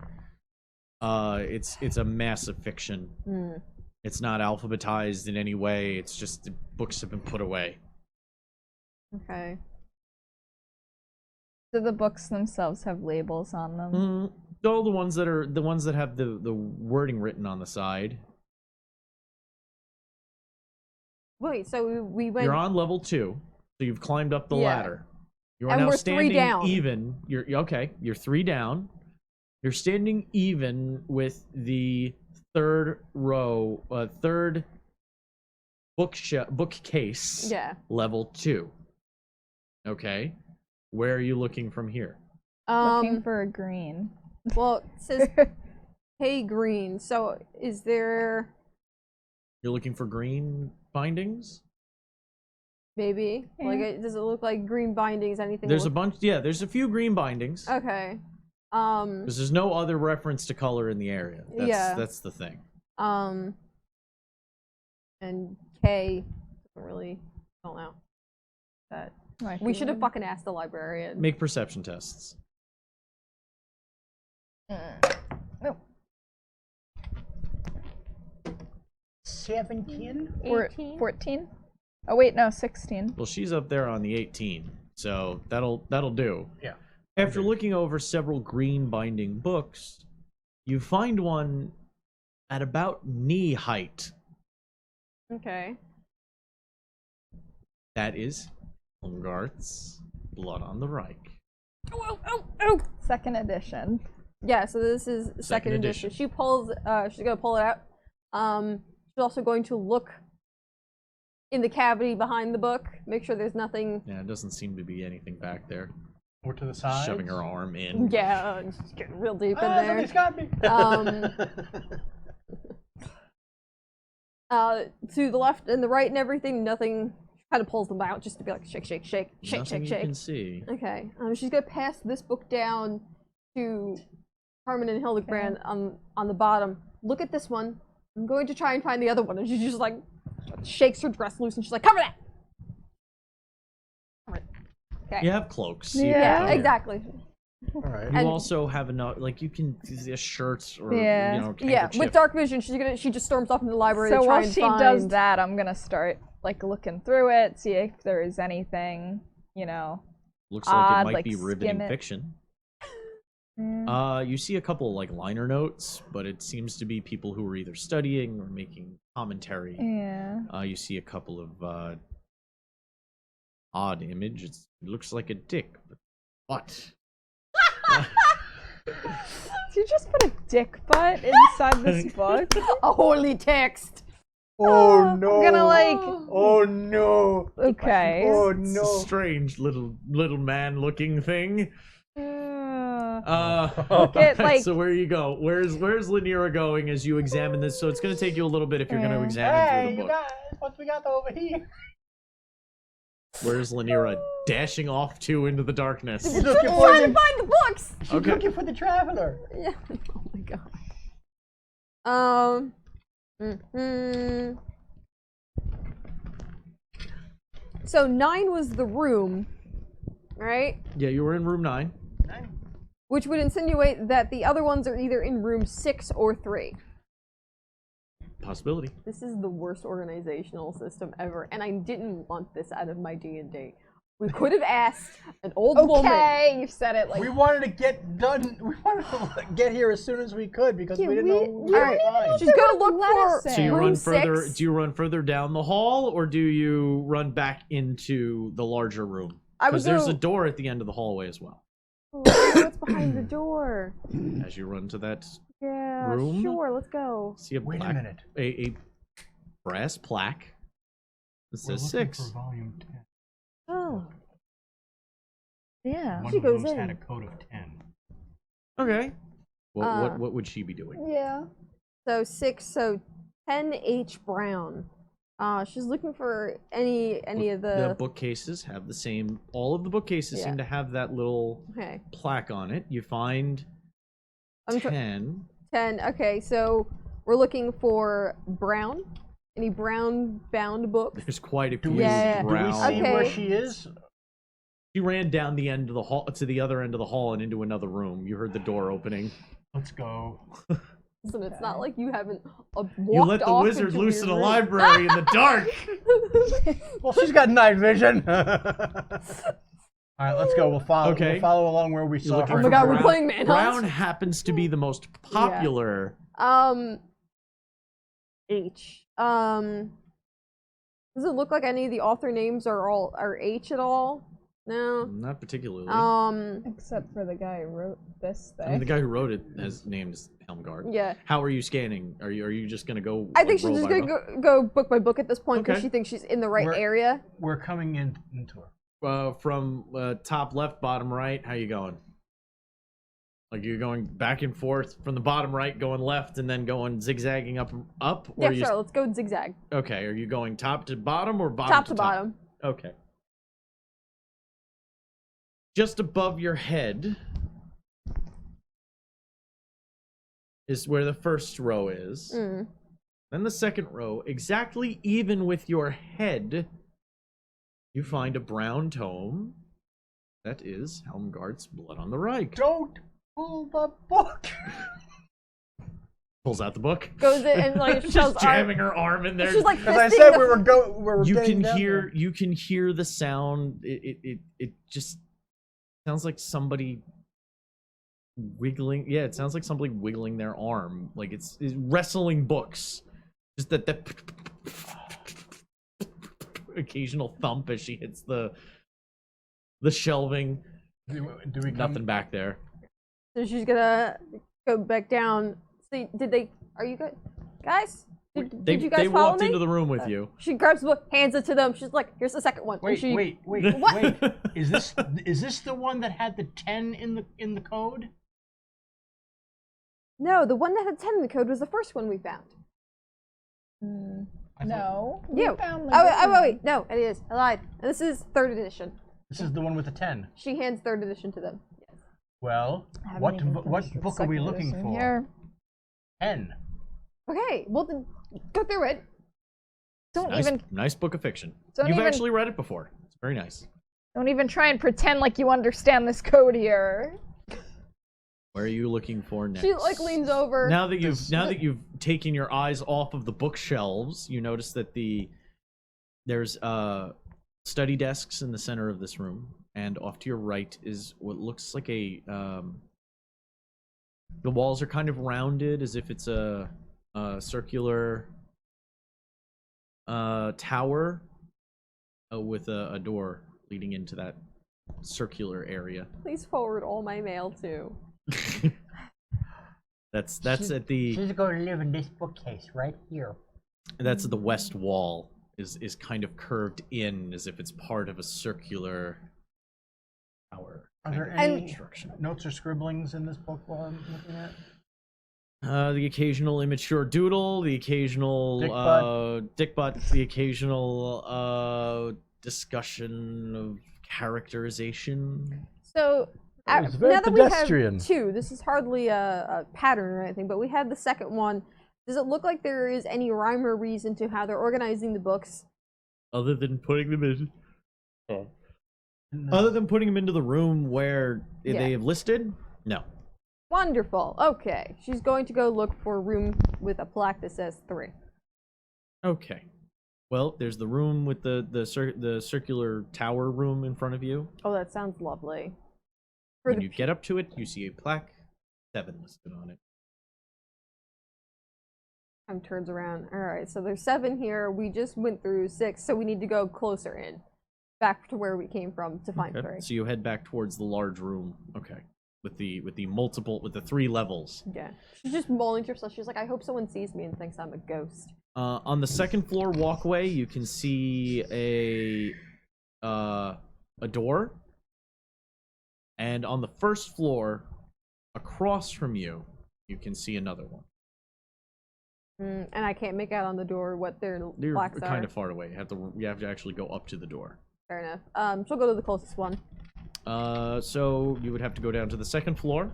Speaker 1: It's a massive fiction. It's not alphabetized in any way. It's just the books have been put away.
Speaker 9: Okay.
Speaker 8: Do the books themselves have labels on them?
Speaker 1: All the ones that have the wording written on the side.
Speaker 9: Wait, so we went.
Speaker 1: You're on level 2, so you've climbed up the
Speaker 9: Yeah.
Speaker 1: ladder. You are
Speaker 9: And
Speaker 1: now
Speaker 9: we're 3
Speaker 1: standing
Speaker 9: down.
Speaker 1: even. You're okay. You're 3 down. You're standing even with the third row, third bookcase.
Speaker 9: Yeah.
Speaker 1: Level 2. Okay. Where are you looking from here?
Speaker 8: Looking for a green.
Speaker 9: Well, it says hey green. So is there
Speaker 1: You're looking for green bindings?
Speaker 9: maybe like does it look like green bindings? Anything?
Speaker 1: There's a
Speaker 9: look-
Speaker 1: bunch. Yeah, there's a few green bindings.
Speaker 9: Okay.
Speaker 1: Because there's no other reference to color in the area. That's the thing.
Speaker 9: And K doesn't really. I don't know. That we should have fucking asked the librarian.
Speaker 1: Make perception tests.
Speaker 8: No.
Speaker 7: 17?
Speaker 9: 18?
Speaker 8: 14? Oh wait, no, 16.
Speaker 1: Well, she's up there on the 18, so that'll do.
Speaker 7: Yeah.
Speaker 1: After looking over several green binding books, you find one at about knee height.
Speaker 9: Okay.
Speaker 1: That is Hungart's Blood on the Reich.
Speaker 8: Oh! Second edition.
Speaker 9: Yeah. So this is second edition.
Speaker 1: edition.
Speaker 9: She pulls. She's gonna pull it out. She's also going to look in the cavity behind the book, make sure there's nothing.
Speaker 1: Yeah, it doesn't seem to be anything back there.
Speaker 7: Or to the side?
Speaker 1: Shoving her arm in.
Speaker 9: Yeah, she's getting real deep in there.
Speaker 7: Somebody's got me!
Speaker 9: To the left and the right and everything, nothing. She kind of pulls them out just to be like shake, shake, shake, shake,
Speaker 1: Nothing
Speaker 9: shake,
Speaker 1: you
Speaker 9: shake.
Speaker 1: can see.
Speaker 9: Okay. She's gonna pass this book down to Carmen and Hildebrand on the bottom. Look at this one. I'm going to try and find the other one. And she just like shakes her dress loose and she's like, cover that. Okay.
Speaker 1: You have cloaks. You
Speaker 8: Yeah.
Speaker 1: can
Speaker 9: Yeah,
Speaker 1: cover.
Speaker 9: exactly.
Speaker 7: Alright.
Speaker 1: You
Speaker 9: And-
Speaker 1: also have enough, like you can a shirt or
Speaker 8: Yeah.
Speaker 1: you know,
Speaker 9: Yeah,
Speaker 1: handkerchief.
Speaker 9: with dark vision, she just storms off into the library
Speaker 8: So
Speaker 9: to try
Speaker 8: while
Speaker 9: and
Speaker 8: she
Speaker 9: find.
Speaker 8: does that, I'm gonna start like looking through it, see if there is anything, you know.
Speaker 1: Looks like
Speaker 8: odd,
Speaker 1: it might
Speaker 8: like,
Speaker 1: be riveting
Speaker 8: skim it.
Speaker 1: fiction.
Speaker 8: Mm.
Speaker 1: You see a couple like liner notes, but it seems to be people who are either studying or making commentary.
Speaker 8: Yeah.
Speaker 1: You see a couple of odd image. It looks like a dick, but what?
Speaker 8: Did you just put a dick butt inside this book?
Speaker 9: A holy text.
Speaker 7: Oh no!
Speaker 8: I'm gonna like.
Speaker 7: Oh no!
Speaker 8: Okay.
Speaker 7: Oh
Speaker 1: It's a
Speaker 7: no!
Speaker 1: strange little man-looking thing.
Speaker 8: Look at, like-
Speaker 1: So where you go? Where's Lanira going as you examine this? So it's gonna take you a little bit if you're gonna
Speaker 8: Yeah.
Speaker 1: examine
Speaker 7: Hey,
Speaker 1: through the
Speaker 7: you
Speaker 1: book.
Speaker 7: guys, what we got over here?
Speaker 1: Where's Lanira dashing off to into the darkness?
Speaker 7: She's looking for
Speaker 9: Trying to
Speaker 7: the,
Speaker 9: find the books.
Speaker 7: she's
Speaker 1: Okay.
Speaker 7: looking for the traveler.
Speaker 9: Yeah. Oh my god. So 9 was the room, right?
Speaker 1: Yeah, you were in room 9.
Speaker 9: Which would insinuate that the other ones are either in room 6 or 3.
Speaker 1: Possibility.
Speaker 9: This is the worst organizational system ever, and I didn't want this out of my D&D. We could have asked an old woman.
Speaker 8: Okay, you've said it like.
Speaker 7: We wanted to get done. We wanted to get here as soon as we could because
Speaker 8: Yeah,
Speaker 7: we didn't know.
Speaker 8: we
Speaker 7: where
Speaker 8: don't
Speaker 7: to
Speaker 8: even
Speaker 7: find.
Speaker 8: know
Speaker 9: She's gonna
Speaker 8: would
Speaker 9: look
Speaker 8: let
Speaker 9: for.
Speaker 8: us
Speaker 1: So you
Speaker 8: in.
Speaker 1: run
Speaker 9: Room
Speaker 1: further.
Speaker 9: 6?
Speaker 1: Do you run further down the hall, or do you run back into the larger room?
Speaker 9: I would
Speaker 1: Because there's
Speaker 9: go.
Speaker 1: a door at the end of the hallway as well.
Speaker 9: What's behind the door?
Speaker 1: As you run to that,
Speaker 9: Yeah,
Speaker 1: Room?
Speaker 9: sure. Let's go.
Speaker 1: see a
Speaker 7: Wait a
Speaker 1: black,
Speaker 7: minute.
Speaker 1: a brass plaque that
Speaker 7: We're
Speaker 1: says
Speaker 7: looking
Speaker 1: 6.
Speaker 7: for volume 10.
Speaker 8: Oh. Yeah.
Speaker 7: One
Speaker 9: She
Speaker 7: of
Speaker 9: goes
Speaker 7: those
Speaker 9: in.
Speaker 7: had a code of 10.
Speaker 1: Okay. Well,
Speaker 9: Uh,
Speaker 1: what would she be doing?
Speaker 8: Yeah.
Speaker 9: So 6. So 10 H Brown. She's looking for any of
Speaker 1: The
Speaker 9: the.
Speaker 1: bookcases have the same. All of the bookcases
Speaker 9: Yeah.
Speaker 1: seem to have that little
Speaker 9: Okay.
Speaker 1: plaque on it. You find
Speaker 9: I'm
Speaker 1: 10.
Speaker 9: 10. Okay, so we're looking for Brown. Any brown bound books?
Speaker 1: There's quite a
Speaker 7: Do
Speaker 1: few
Speaker 7: we,
Speaker 9: Yeah.
Speaker 7: do we
Speaker 1: brown.
Speaker 7: see where
Speaker 9: Okay.
Speaker 7: she is?
Speaker 1: She ran down the end of the hall to the other end of the hall and into another room. You heard the door opening.
Speaker 7: Let's go.
Speaker 9: Listen, it's not like you haven't walked
Speaker 1: You let the
Speaker 9: off
Speaker 1: wizard
Speaker 9: into
Speaker 1: loose
Speaker 9: your
Speaker 1: in a
Speaker 9: room.
Speaker 1: library in the dark.
Speaker 7: Well, she's got night vision. All right, let's go. We'll follow.
Speaker 1: Okay.
Speaker 7: We'll follow along where we saw
Speaker 1: looking
Speaker 7: her.
Speaker 9: Oh my god, we're
Speaker 1: Brown-
Speaker 9: playing Manhunt.
Speaker 1: Brown happens to be the most popular.
Speaker 9: H. Does it look like any of the author names are H at all? No.
Speaker 1: Not particularly.
Speaker 8: Except for the guy who wrote this
Speaker 1: I mean, the
Speaker 8: thing.
Speaker 1: guy who wrote it has named is Helmgard.
Speaker 9: Yeah.
Speaker 1: How are you scanning? Are you just gonna go?
Speaker 9: I
Speaker 1: like,
Speaker 9: think she's
Speaker 1: roll
Speaker 9: just
Speaker 1: by
Speaker 9: gonna
Speaker 1: roll?
Speaker 9: go book by book at this point because
Speaker 1: Okay.
Speaker 9: she thinks she's in the right
Speaker 7: We're-
Speaker 9: area.
Speaker 7: We're coming into her.
Speaker 1: From top left, bottom right. How you going? Like you're going back and forth from the bottom right, going left, and then going zigzagging up, or
Speaker 9: Yeah,
Speaker 1: you
Speaker 9: sure. Let's go zigzag.
Speaker 1: Okay, are you going top to bottom or bottom
Speaker 9: Top
Speaker 1: to
Speaker 9: to bottom.
Speaker 1: Okay. Just above your head is where the first row is.
Speaker 9: Mm.
Speaker 1: Then the second row, exactly even with your head, you find a brown tome. That is Helmgart's Blood on the Reich.
Speaker 7: Don't pull the book.
Speaker 1: Pulls out the book.
Speaker 9: Goes in and like shows
Speaker 1: Just jamming her arm in there.
Speaker 9: She's like
Speaker 7: As I
Speaker 9: fisting
Speaker 7: said,
Speaker 9: the-
Speaker 7: we were
Speaker 1: you
Speaker 7: getting
Speaker 1: can
Speaker 7: down
Speaker 1: hear
Speaker 7: there.
Speaker 1: you can hear the sound. It just sounds like somebody wiggling. Yeah, it sounds like somebody wiggling their arm, like it's wrestling books. Just that occasional thump as she hits the shelving.
Speaker 7: Do we come?
Speaker 1: Nothing back there.
Speaker 9: So she's gonna go back down. See, are you good? Guys? Did you guys
Speaker 1: They
Speaker 9: follow
Speaker 1: walked
Speaker 9: me?
Speaker 1: into the room with you.
Speaker 9: She grabs the book, hands it to them. She's like, here's the second one. And
Speaker 7: Wait,
Speaker 9: she,
Speaker 7: wait.
Speaker 9: What?
Speaker 7: Is this the one that had the 10 in the code?
Speaker 9: No, the one that had 10 in the code was the first one we found.
Speaker 8: No.
Speaker 9: Yeah.
Speaker 8: We found the
Speaker 9: Oh,
Speaker 8: good one.
Speaker 9: wait. No, it is. I lied. And this is 3rd edition.
Speaker 7: This is the one with the 10.
Speaker 9: She hands 3rd edition to them. Yes.
Speaker 7: Well,
Speaker 8: I haven't
Speaker 7: what
Speaker 8: even
Speaker 7: what
Speaker 8: finished the
Speaker 7: book are we
Speaker 8: second
Speaker 7: looking
Speaker 8: edition
Speaker 7: for?
Speaker 8: Here.
Speaker 7: 10.
Speaker 9: Okay, well then, go through it.
Speaker 8: Don't even
Speaker 1: Nice book of fiction.
Speaker 8: Don't
Speaker 1: You've
Speaker 8: even-
Speaker 1: actually read it before. It's very nice.
Speaker 8: try and pretend like you understand this code here.
Speaker 1: Where are you looking for next?
Speaker 9: She like leans over.
Speaker 1: Now that you've taken your eyes off of the bookshelves, you notice that there's study desks in the center of this room, and off to your right is what looks like a the walls are kind of rounded as if it's a circular tower with a door leading into that circular area.
Speaker 9: Please forward all my mail too.
Speaker 1: That's at the
Speaker 7: She's going to live in this bookcase right here.
Speaker 1: That's the west wall is kind of curved in as if it's part of a circular tower.
Speaker 7: Are there
Speaker 1: kind of
Speaker 7: any
Speaker 1: construction.
Speaker 7: notes or scribblings in this book while I'm looking at?
Speaker 1: The occasional immature doodle, the occasional dick butt, the occasional discussion of characterization.
Speaker 9: So
Speaker 7: It's very
Speaker 9: now that we
Speaker 7: pedestrian.
Speaker 9: have two, this is hardly a pattern or anything, but we have the second one. Does it look like there is any rhyme or reason to how they're organizing the books?
Speaker 1: Other than putting them in. Other than putting them into the room where they have listed? No.
Speaker 9: Wonderful. Okay. She's going to go look for a room with a plaque that says 3.
Speaker 1: Okay. Well, there's the room with the circular tower room in front of you.
Speaker 9: Oh, that sounds lovely.
Speaker 1: When you get up to it, you see a plaque, 7 listed on it.
Speaker 9: Turns around. All right, so there's 7 here. We just went through 6, so we need to go closer in, back to where we came from to find 3.
Speaker 1: So you head back towards the large room. Okay, with the 3 levels.
Speaker 9: Yeah, she's just mulling to herself. She's like, I hope someone sees me and thinks I'm a ghost.
Speaker 1: On the second floor walkway, you can see a door, and on the first floor, across from you, you can see another one.
Speaker 9: And I can't make out on the door what their
Speaker 1: You're
Speaker 9: plaques are.
Speaker 1: kind of far away. You have to actually go up to the door.
Speaker 9: Fair enough. She'll go to the closest one.
Speaker 1: So you would have to go down to the second floor.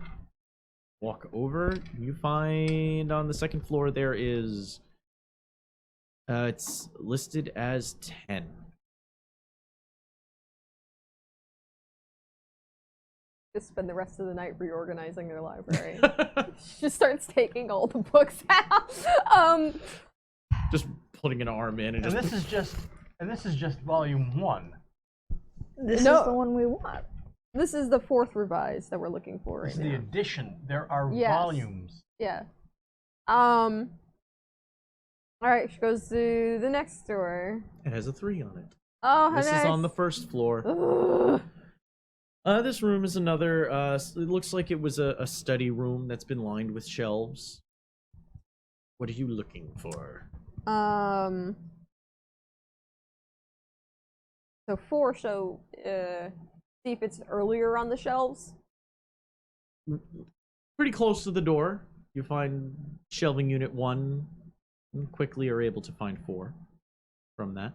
Speaker 1: Walk over. You find on the second floor there is. It's listed as 10.
Speaker 9: Just spend the rest of the night reorganizing their library. She just starts taking all the books out.
Speaker 1: Just putting an arm in and
Speaker 7: And
Speaker 1: just.
Speaker 7: this is just volume 1.
Speaker 8: This is the one we want.
Speaker 9: This is the 4th revised that we're looking for right
Speaker 7: This is
Speaker 9: now.
Speaker 7: the edition. There are
Speaker 9: Yes.
Speaker 7: volumes.
Speaker 9: Yeah. All right, she goes to the next door.
Speaker 1: It has a 3 on it.
Speaker 9: Oh, how
Speaker 1: This
Speaker 9: nice.
Speaker 1: is on the first floor.
Speaker 9: Ugh.
Speaker 1: This room is another. It looks like it was a study room that's been lined with shelves. What are you looking for?
Speaker 9: So 4. So see if it's earlier on the shelves.
Speaker 1: Pretty close to the door. You find shelving unit 1. And quickly are able to find 4 from that.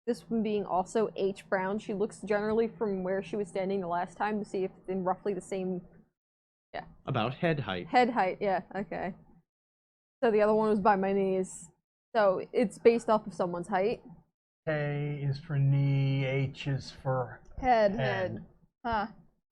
Speaker 9: This one being also H Brown. She looks generally from where she was standing the last time to see if it's in roughly the same. Yeah.
Speaker 1: About head height.
Speaker 9: Head height. Yeah. Okay. So the other one was by my knees. So it's based off of someone's height.
Speaker 7: K is for knee, H is for
Speaker 8: Head. Huh.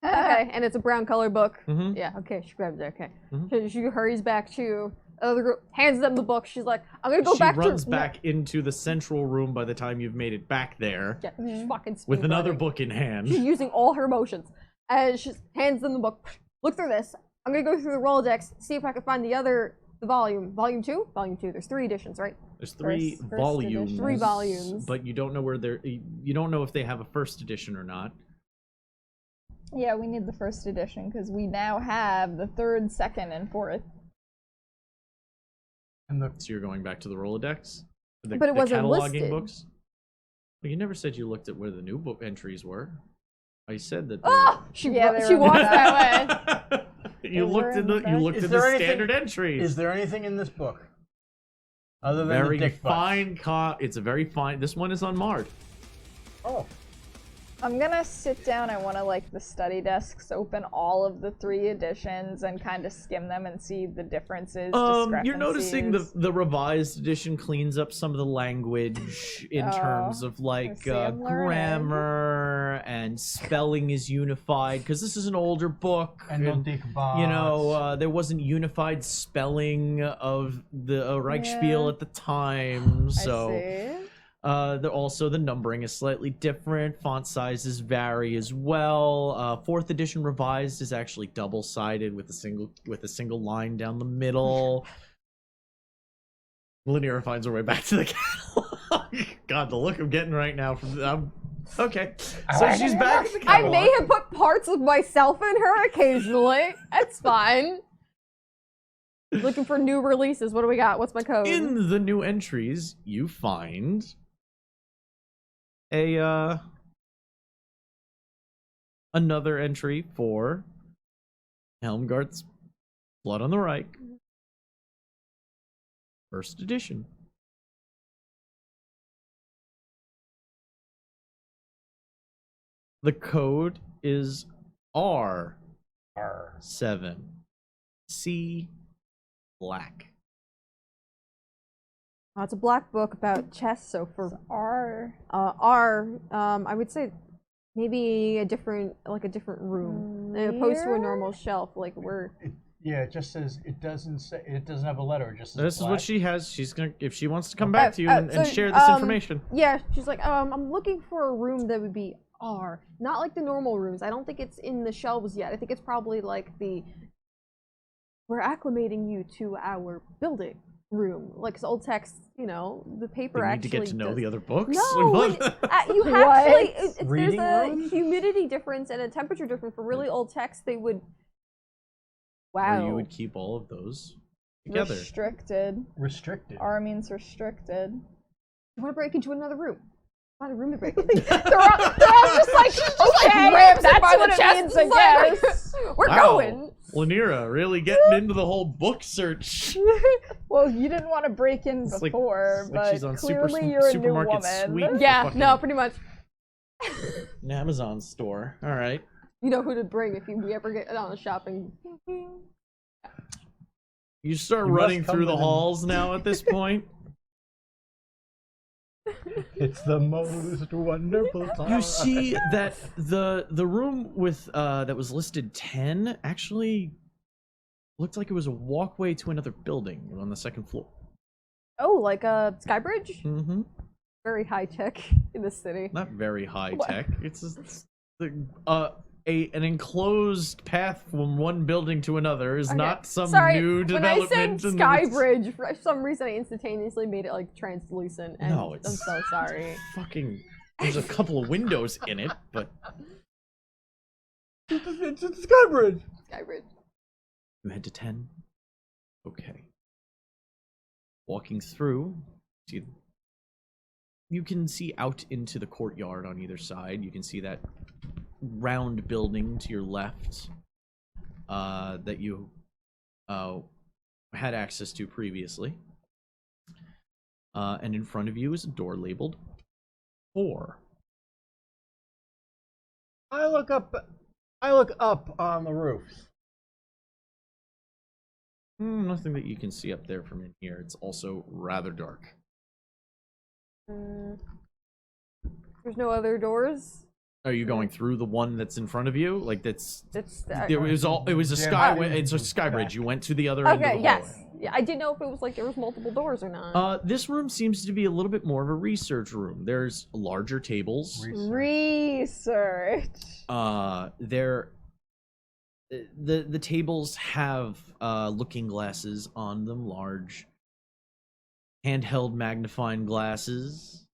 Speaker 9: Okay, and it's a brown color book.
Speaker 1: Mhm.
Speaker 9: Yeah, okay, she grabs it, okay.
Speaker 1: Mhm.
Speaker 9: She hurries back to other group, hands them the book. She's like, I'm gonna go
Speaker 1: She
Speaker 9: back
Speaker 1: runs
Speaker 9: to...
Speaker 1: back into the central room by the time you've made it back there.
Speaker 9: Yeah, she's fucking speed
Speaker 1: With another
Speaker 9: running.
Speaker 1: book in hand.
Speaker 9: She's using all her emotions. And she hands them the book. Look through this. I'm gonna go through the Rolodex, see if I can find the volume. Volume 2? Volume 2. There's 3 editions, right?
Speaker 1: There's 3
Speaker 8: First
Speaker 1: volumes.
Speaker 8: edition.
Speaker 9: 3 volumes.
Speaker 1: But you don't know where they're. You don't know if they have a first edition or not.
Speaker 8: Yeah, we need the first edition because we now have the 3rd, 2nd, and 4th.
Speaker 7: And the
Speaker 1: So you're going back to the Rolodex?
Speaker 9: But it wasn't
Speaker 1: cataloging
Speaker 9: listed.
Speaker 1: books? But you never said you looked at where the new book entries were. I said that.
Speaker 9: Oh! She
Speaker 8: Yeah, they were
Speaker 9: walks
Speaker 8: on
Speaker 9: that way.
Speaker 1: You
Speaker 8: They
Speaker 1: looked
Speaker 8: were
Speaker 1: in
Speaker 8: in
Speaker 1: the
Speaker 8: the back.
Speaker 1: looked
Speaker 7: Is
Speaker 1: at
Speaker 7: there
Speaker 1: the
Speaker 7: anything-
Speaker 1: standard entries.
Speaker 7: Is there anything in this book other than
Speaker 1: Very
Speaker 7: the dick butts?
Speaker 1: fine it's a very fine. This one is unmarred.
Speaker 7: Oh,
Speaker 8: I'm gonna sit down. I want to like the study desks, open all of the 3 editions, and kind of skim them and see the differences.
Speaker 1: You're noticing
Speaker 8: discrepancies.
Speaker 1: the revised edition cleans up some of the language in
Speaker 8: Oh,
Speaker 1: terms of like
Speaker 8: see, I'm learning.
Speaker 1: grammar and spelling is unified because this is an older book.
Speaker 7: and no dick butts.
Speaker 1: You know, there wasn't unified spelling of the Reichspiel
Speaker 8: Yeah.
Speaker 1: at the time,
Speaker 8: I
Speaker 1: so
Speaker 8: see.
Speaker 1: also the numbering is slightly different. Font sizes vary as well. 4th edition revised is actually double-sided with a single line down the middle. Linear finds her way back to the catalog. God, the look I'm getting right now from okay. So she's back in the
Speaker 9: I
Speaker 1: catalog.
Speaker 9: may have put parts of myself in her occasionally. That's fine. Looking for new releases. What do we got? What's my code?
Speaker 1: In the new entries, you find a another entry for Helmgart's Blood on the Reich, first edition. The code is R7C Black.
Speaker 9: It's a black book about chess. So for
Speaker 8: R.
Speaker 9: I would say maybe a different room, as opposed to a normal shelf. Like we're.
Speaker 7: Yeah, it just says it doesn't have a letter. It just says
Speaker 1: This is
Speaker 7: black.
Speaker 1: what she has. She's gonna, if she wants to come back to you
Speaker 9: Oh,
Speaker 1: and
Speaker 9: so,
Speaker 1: share this information.
Speaker 9: Yeah, she's like, I'm looking for a room that would be R, not like the normal rooms. I don't think it's in the shelves yet. I think it's probably like we're acclimating you to our building room. Like, 'cause old text, the paper
Speaker 1: They need
Speaker 9: actually
Speaker 1: to get to know
Speaker 9: does-
Speaker 1: the other books.
Speaker 9: No,
Speaker 1: Like,
Speaker 9: you
Speaker 8: What?
Speaker 9: actually there's
Speaker 7: Reading
Speaker 9: a
Speaker 7: room?
Speaker 9: humidity difference and a temperature difference for really old text. They would.
Speaker 1: or
Speaker 9: Wow.
Speaker 1: you would keep all of those together.
Speaker 8: Restricted.
Speaker 7: restricted.
Speaker 8: R means restricted.
Speaker 9: You want to break into another room? Find a room to break into.
Speaker 8: they're all just like, okay,
Speaker 9: grabs it
Speaker 8: that's
Speaker 9: by the
Speaker 8: what it
Speaker 9: chest
Speaker 8: means,
Speaker 9: and
Speaker 8: I
Speaker 9: like,
Speaker 8: guess.
Speaker 9: We're
Speaker 1: Wow.
Speaker 9: going.
Speaker 1: Lanira really getting into the whole book search.
Speaker 8: Well, you didn't want to break in
Speaker 1: It's like-
Speaker 8: before,
Speaker 1: it's like
Speaker 8: but
Speaker 1: she's on
Speaker 8: clearly you're a new
Speaker 1: Supermarket
Speaker 8: woman.
Speaker 1: Sweep.
Speaker 9: Yeah,
Speaker 1: Fucking-
Speaker 9: no, pretty much.
Speaker 1: An Amazon store. All right.
Speaker 9: You know who to bring if we ever get on a shopping.
Speaker 1: You start
Speaker 7: You must
Speaker 1: running
Speaker 7: come
Speaker 1: through the
Speaker 7: within-
Speaker 1: halls now at this point.
Speaker 7: It's the most wonderful time.
Speaker 1: You see that the room with that was listed 10 actually looked like it was a walkway to another building on the second floor.
Speaker 9: Oh, like a Skybridge?
Speaker 1: Mm-hmm.
Speaker 9: Very high tech in the city.
Speaker 1: Not very high tech. It's just an enclosed path from one building to another is
Speaker 9: Okay,
Speaker 1: not some
Speaker 9: sorry,
Speaker 1: new
Speaker 9: when I
Speaker 1: development.
Speaker 9: said
Speaker 1: in the-
Speaker 9: Skybridge, for some reason I instantaneously made it like translucent. And
Speaker 1: No, it's-
Speaker 9: I'm so sorry.
Speaker 1: Fucking, there's a couple of windows in it, but
Speaker 7: It's a Skybridge.
Speaker 9: Skybridge.
Speaker 1: you head to 10. Okay. Walking through, you can see out into the courtyard on either side. You can see that round building to your left that you had access to previously. And in front of you is a door labeled 4.
Speaker 7: I look up on the roof.
Speaker 1: Nothing that you can see up there from in here. It's also rather dark.
Speaker 9: There's no other doors?
Speaker 1: Are you going through the one that's in front of you? Like it was a
Speaker 7: Yeah,
Speaker 1: skyway. It's a sky bridge. You went to the other end of the
Speaker 9: Okay,
Speaker 1: hallway.
Speaker 9: yes. Yeah, I didn't know if it was like there was multiple doors or not.
Speaker 1: This room seems to be a little bit more of a research room. There's larger tables.
Speaker 8: Research.
Speaker 1: The tables have looking glasses on them, large handheld magnifying glasses.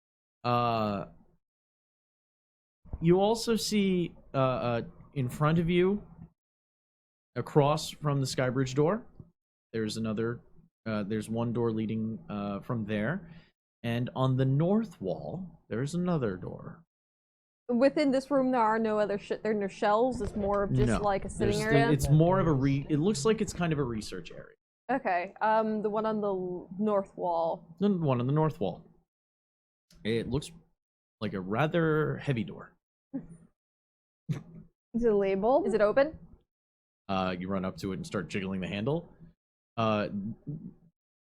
Speaker 1: You also see in front of you, across from the Skybridge door, there's another. There's one door leading from there, and on the north wall, there's another door.
Speaker 9: Within this room, there are no other there are no shelves. It's more of just
Speaker 1: No,
Speaker 9: like a sitting
Speaker 1: there's
Speaker 9: area.
Speaker 1: it's more of a It looks like it's kind of a research area.
Speaker 9: Okay. The one on the north wall.
Speaker 1: The one on the north wall. It looks like a rather heavy door.
Speaker 8: Is it labeled?
Speaker 9: Is it open?
Speaker 1: You run up to it and start jiggling the handle.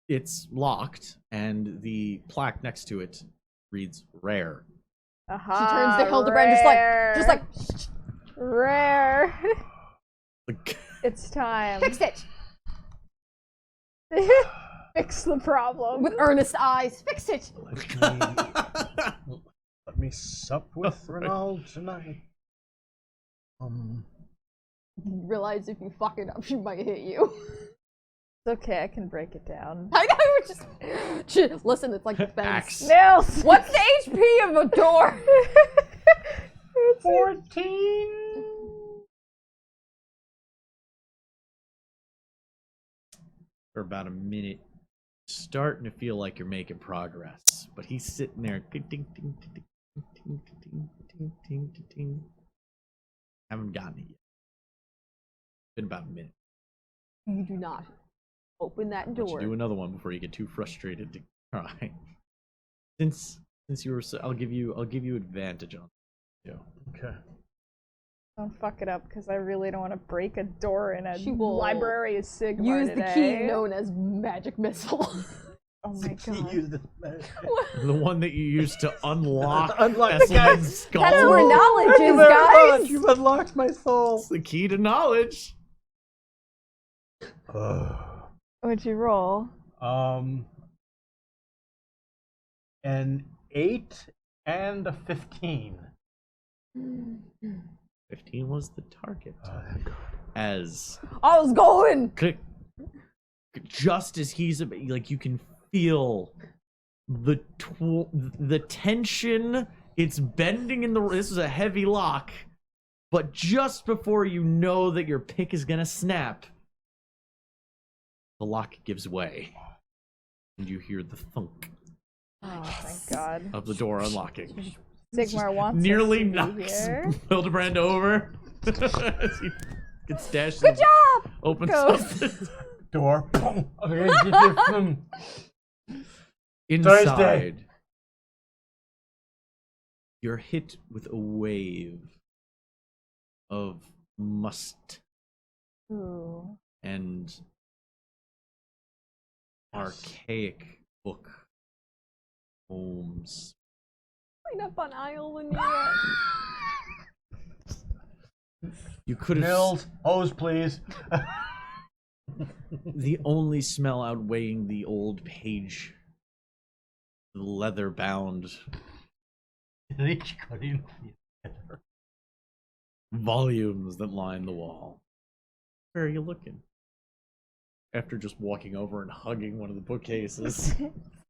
Speaker 1: It's locked, and the plaque next to it reads "Rare."
Speaker 8: Aha,
Speaker 9: She turns to Hildebrand, just like
Speaker 8: rare.
Speaker 1: Like,
Speaker 8: It's time.
Speaker 9: fix it
Speaker 8: Fix the problem.
Speaker 9: with earnest eyes. Fix it.
Speaker 7: Let me sup with Renald tonight.
Speaker 9: Realize if you fuck it up, she might hit you.
Speaker 8: It's okay, I can break it down.
Speaker 9: I know. Listen, it's like defense.
Speaker 1: Axe.
Speaker 8: Nails.
Speaker 9: What's the HP of a door?
Speaker 7: 14.
Speaker 1: for about a minute, starting to feel like you're making progress. But he's sitting there. Haven't gotten it yet. Been about a minute.
Speaker 9: You do not open that
Speaker 1: But you
Speaker 9: door.
Speaker 1: do another one before you get too frustrated to cry. Since you were, so, I'll give you advantage on it.
Speaker 7: Okay.
Speaker 8: Don't fuck it up, because I really don't want to break a door in a
Speaker 9: She will
Speaker 8: library of Sigmar
Speaker 9: Use
Speaker 8: today.
Speaker 9: the key known as magic missile.
Speaker 8: Oh my god.
Speaker 7: Use the
Speaker 1: The one that you used to unlock
Speaker 7: Unlock the guy's
Speaker 1: Eslin's skull.
Speaker 9: That's where knowledge
Speaker 7: Thank you
Speaker 9: is,
Speaker 7: very
Speaker 9: guys.
Speaker 7: much. You've unlocked my soul.
Speaker 1: It's the key to knowledge.
Speaker 8: What'd you roll?
Speaker 7: An 8 and a 15.
Speaker 1: 15 was the target.
Speaker 7: Thank God.
Speaker 1: As
Speaker 9: I was going.
Speaker 1: just as he's like, you can feel the tension. It's bending in the. This is a heavy lock, but just before you know that your pick is gonna snap, the lock gives way, and you hear the thunk
Speaker 8: Oh, thank god.
Speaker 1: of the door unlocking.
Speaker 8: Sigmar wants
Speaker 1: Nearly
Speaker 8: us to be
Speaker 1: knocks
Speaker 8: here.
Speaker 1: Hildebrand over as he gets dashed.
Speaker 9: Good job.
Speaker 1: Opens
Speaker 8: Go.
Speaker 1: up the
Speaker 7: Door.
Speaker 1: inside. You're hit with a wave of must
Speaker 8: Ooh.
Speaker 1: and archaic book poems.
Speaker 9: Clean up on Isle Lanier.
Speaker 1: You could have.
Speaker 7: Mills, hose, please.
Speaker 1: The only smell outweighing the old page, the leather bound
Speaker 7: Each got in.
Speaker 1: volumes that line the wall. Where are you looking? After just walking over and hugging one of the bookcases.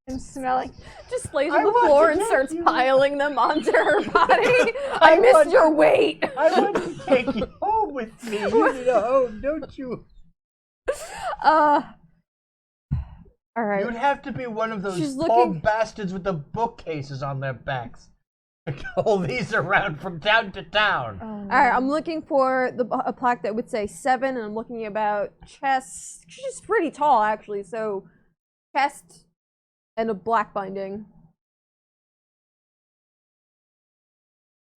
Speaker 8: And smelling.
Speaker 9: Just lays on the floor and starts piling them onto her body. I missed your weight.
Speaker 7: I want to take you home with me. You need a home, don't you?
Speaker 9: All right.
Speaker 7: You'd have to be one of those
Speaker 9: She's
Speaker 7: poor
Speaker 9: looking-
Speaker 7: bastards with the bookcases on their backs. Haul these around from town to town.
Speaker 8: Oh, no.
Speaker 9: All right, I'm looking for a plaque that would say 7, and I'm looking about chest. She's pretty tall, actually, so chest and a black binding.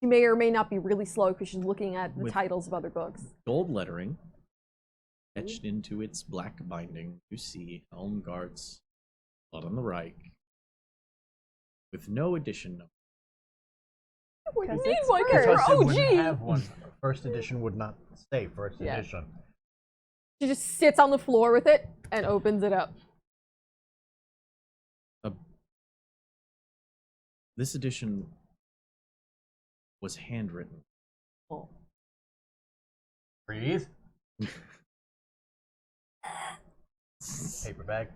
Speaker 9: She may or may not be really slow because she's looking at the
Speaker 1: With-
Speaker 9: titles of other books.
Speaker 1: Gold lettering etched into its black binding. You see Helmgart's Blood on the Reich, with no addition number.
Speaker 8: Because
Speaker 9: Need
Speaker 8: it's
Speaker 9: one
Speaker 8: first.
Speaker 9: for
Speaker 7: Because it wouldn't
Speaker 9: OG.
Speaker 7: have one. First edition would not say first
Speaker 9: Yeah.
Speaker 7: edition.
Speaker 9: She just sits on the floor with it and opens it up.
Speaker 1: This edition was handwritten.
Speaker 9: Oh.
Speaker 7: Breathe. Paper bag.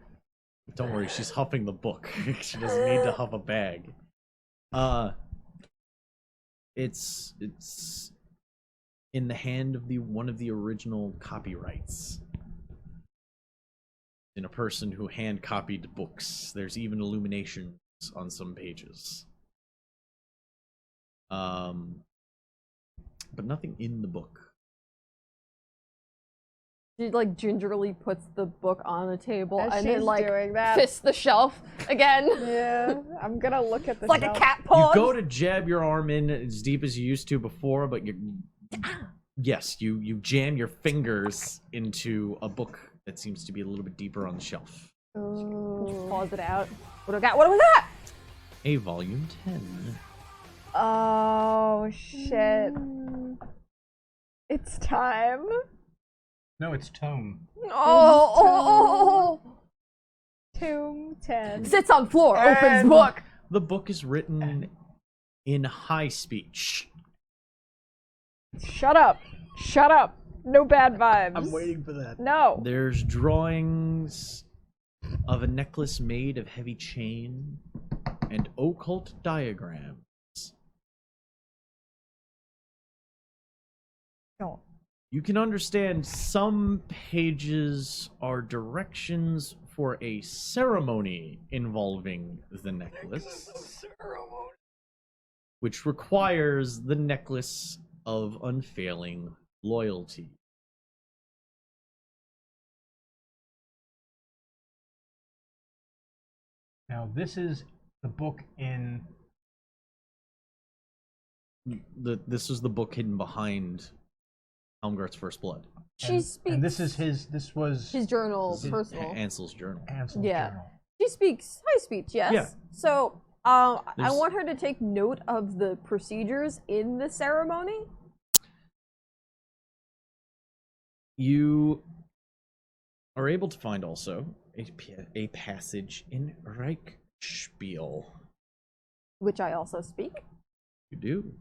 Speaker 1: Don't worry, she's huffing the book. She doesn't need to huff a bag. It's in the hand of one of the original copyrights. In a person who hand copied books. There's even illuminations on some pages. But nothing in the book.
Speaker 9: She like gingerly puts the book on a table
Speaker 8: As
Speaker 9: and
Speaker 8: she's
Speaker 9: then like
Speaker 8: doing that.
Speaker 9: fists the shelf again.
Speaker 8: Yeah, I'm gonna look at the
Speaker 9: It's like
Speaker 8: shelf.
Speaker 9: a cat
Speaker 1: You
Speaker 9: paw.
Speaker 1: go to jab your arm in as deep as you used to before, but yes, you jam your fingers into a book that seems to be a little bit deeper on the shelf.
Speaker 8: Ooh.
Speaker 9: Pause it out. What do we got? What do we got?
Speaker 1: A volume 10.
Speaker 8: Oh shit! It's time.
Speaker 7: No, it's tome.
Speaker 9: Oh.
Speaker 8: Tomb 10.
Speaker 9: Sits on floor, opens
Speaker 7: And-
Speaker 9: book.
Speaker 1: The book is written in high speech.
Speaker 8: Shut up! Shut up! No bad vibes.
Speaker 7: I'm waiting for that.
Speaker 8: No.
Speaker 1: There's drawings of a necklace made of heavy chain and occult diagrams.
Speaker 8: Don't.
Speaker 1: You can understand some pages are directions for a ceremony involving the necklace, which requires the necklace of unfailing loyalty.
Speaker 7: Now, this is the book in.
Speaker 1: This is the book hidden behind Helmgart's First Blood.
Speaker 9: She speaks.
Speaker 7: And this is his. This was
Speaker 9: his journal, personal.
Speaker 1: Ansel's journal.
Speaker 7: Ansel's
Speaker 9: Yeah.
Speaker 7: journal.
Speaker 9: She speaks high speech, yes.
Speaker 1: Yeah.
Speaker 9: So, I
Speaker 1: There's-
Speaker 9: want her to take note of the procedures in the ceremony.
Speaker 1: You are able to find also a passage in Reichspiel.
Speaker 9: Which I also speak.
Speaker 1: You do.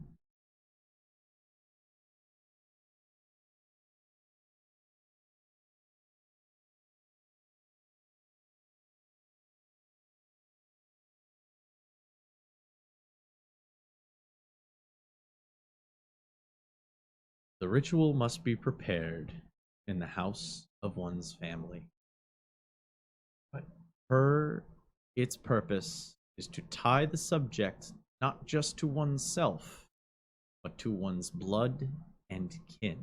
Speaker 1: The ritual must be prepared in the house of one's family.
Speaker 7: But
Speaker 1: Its purpose is to tie the subject not just to oneself, but to one's blood and kin.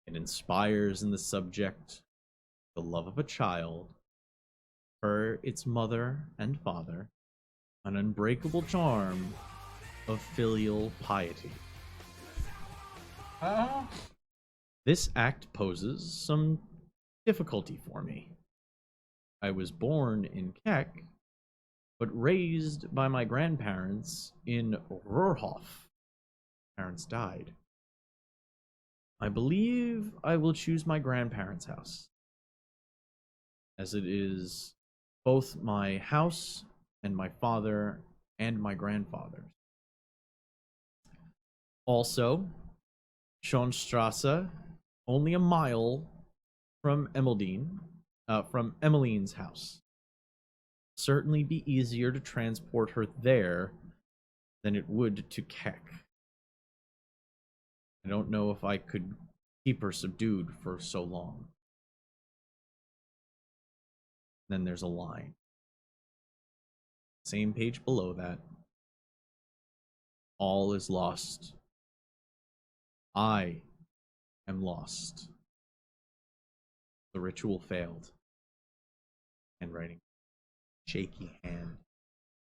Speaker 1: It inspires in the subject the love of a child, its mother and father, an unbreakable charm of filial piety. This act poses some difficulty for me. I was born in Keck, but raised by my grandparents in Rohrhof. Parents died. I believe I will choose my grandparents' house, as it is both my house and my father and my grandfather's. Also, Schonstrasse, only a mile from Emmeline's house. Certainly be easier to transport her there than it would to Keck. I don't know if I could keep her subdued for so long. Then there's a line. Same page below that. All is lost. I am lost. The ritual failed. Handwriting. Shaky hand.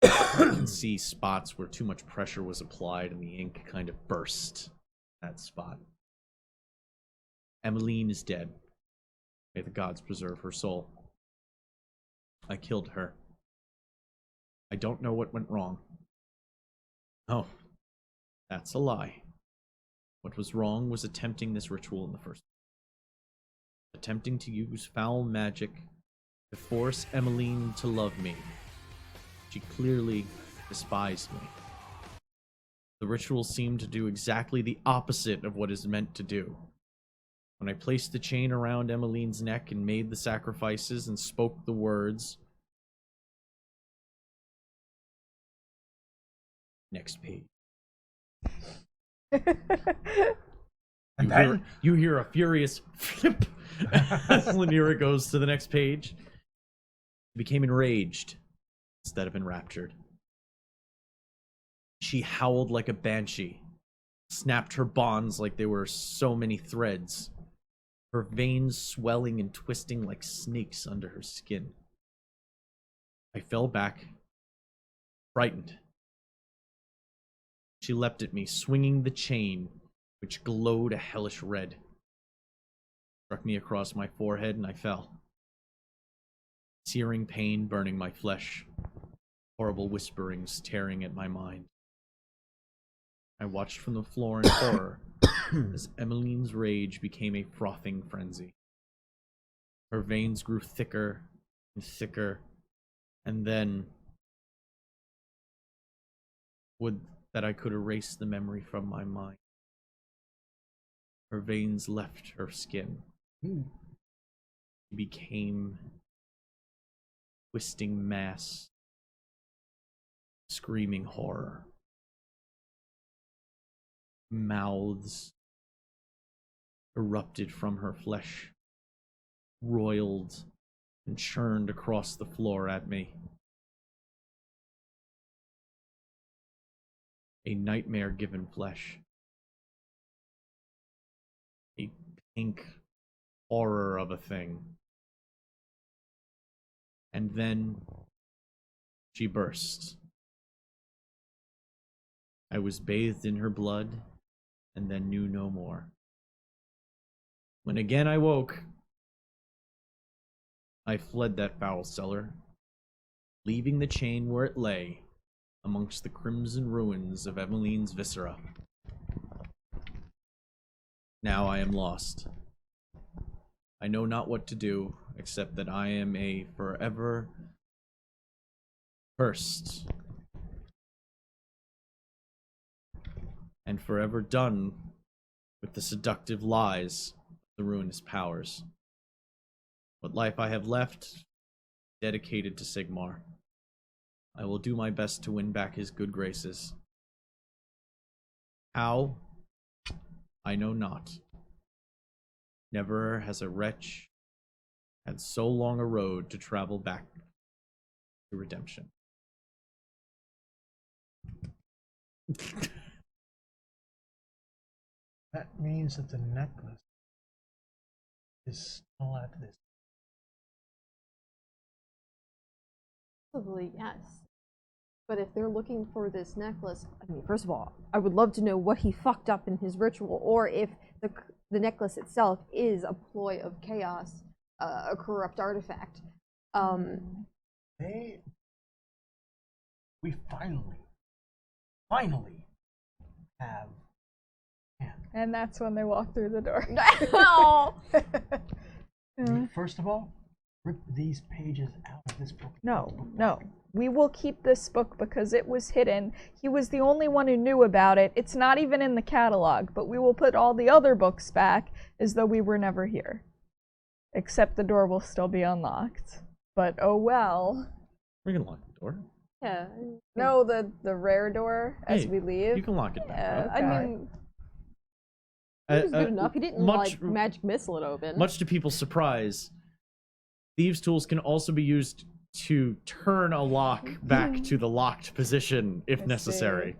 Speaker 1: You can see spots where too much pressure was applied and the ink kind of burst that spot. Emmeline is dead. May the gods preserve her soul. I killed her. I don't know what went wrong. Oh, that's a lie. What was wrong was attempting this ritual in the first place. Attempting to use foul magic to force Emmeline to love me. She clearly despised me. The ritual seemed to do exactly the opposite of what it is meant to do. When I placed the chain around Emmeline's neck and made the sacrifices and spoke the words... Next page. You hear a furious flip as Lanira goes to the next page. She became enraged instead of enraptured. She howled like a banshee, snapped her bonds like they were so many threads, her veins swelling and twisting like snakes under her skin. I fell back, frightened. She leapt at me, swinging the chain, which glowed a hellish red. Struck me across my forehead, and I fell. Searing pain burning my flesh, horrible whisperings tearing at my mind. I watched from the floor in horror as Emmeline's rage became a frothing frenzy. Her veins grew thicker and thicker, and then... would that I could erase the memory from my mind. Her veins left her skin. She became twisting mass, screaming horror. Mouths erupted from her flesh, roiled and churned across the floor at me. A nightmare-given flesh. A pink horror of a thing. And then she burst. I was bathed in her blood, and then knew no more. When again I woke, I fled that foul cellar, leaving the chain where it lay, amongst the crimson ruins of Emmeline's viscera. Now I am lost. I know not what to do, except that I am a forever cursed and forever done with the seductive lies of the ruinous powers. What life I have left, dedicated to Sigmar. I will do my best to win back his good graces. How? I know not. Never has a wretch had so long a road to travel back to redemption.
Speaker 7: That means that the necklace is still at this.
Speaker 9: Probably yes. But if they're looking for this necklace, I mean, first of all, I would love to know what he fucked up in his ritual, or if the necklace itself is a ploy of chaos, a corrupt artifact.
Speaker 7: We finally have.
Speaker 8: And that's when they walk through the door.
Speaker 9: No.
Speaker 7: First of all, rip these pages out of this book.
Speaker 8: No. We will keep this book because it was hidden. He was the only one who knew about it. It's not even in the catalog, but we will put all the other books back as though we were never here. Except the door will still be unlocked. But oh well.
Speaker 1: We can lock the door.
Speaker 9: Yeah.
Speaker 8: No, the rare door as
Speaker 1: Hey,
Speaker 8: we leave.
Speaker 1: You can lock it back
Speaker 9: Yeah,
Speaker 1: up.
Speaker 9: I mean, it was good enough. He didn't like magic missile it open.
Speaker 1: Much to people's surprise, thieves' tools can also be used to turn a lock back to the locked position if necessary.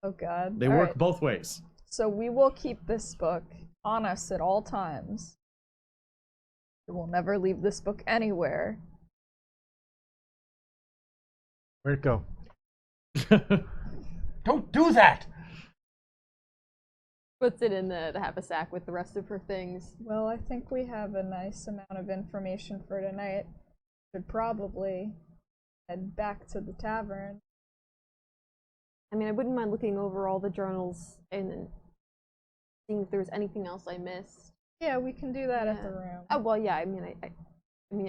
Speaker 8: Oh god.
Speaker 1: They work both ways.
Speaker 8: So we will keep this book on us at all times. We will never leave this book anywhere.
Speaker 7: Where'd it go? Don't do that!
Speaker 9: Puts it in the haversack with the rest of her things.
Speaker 8: Well, I think we have a nice amount of information for tonight. Should probably head back to the tavern.
Speaker 9: I mean, I wouldn't mind looking over all the journals and then seeing if there's anything else I missed.
Speaker 8: Yeah, we can do that at the room.
Speaker 9: Oh well, yeah. I mean,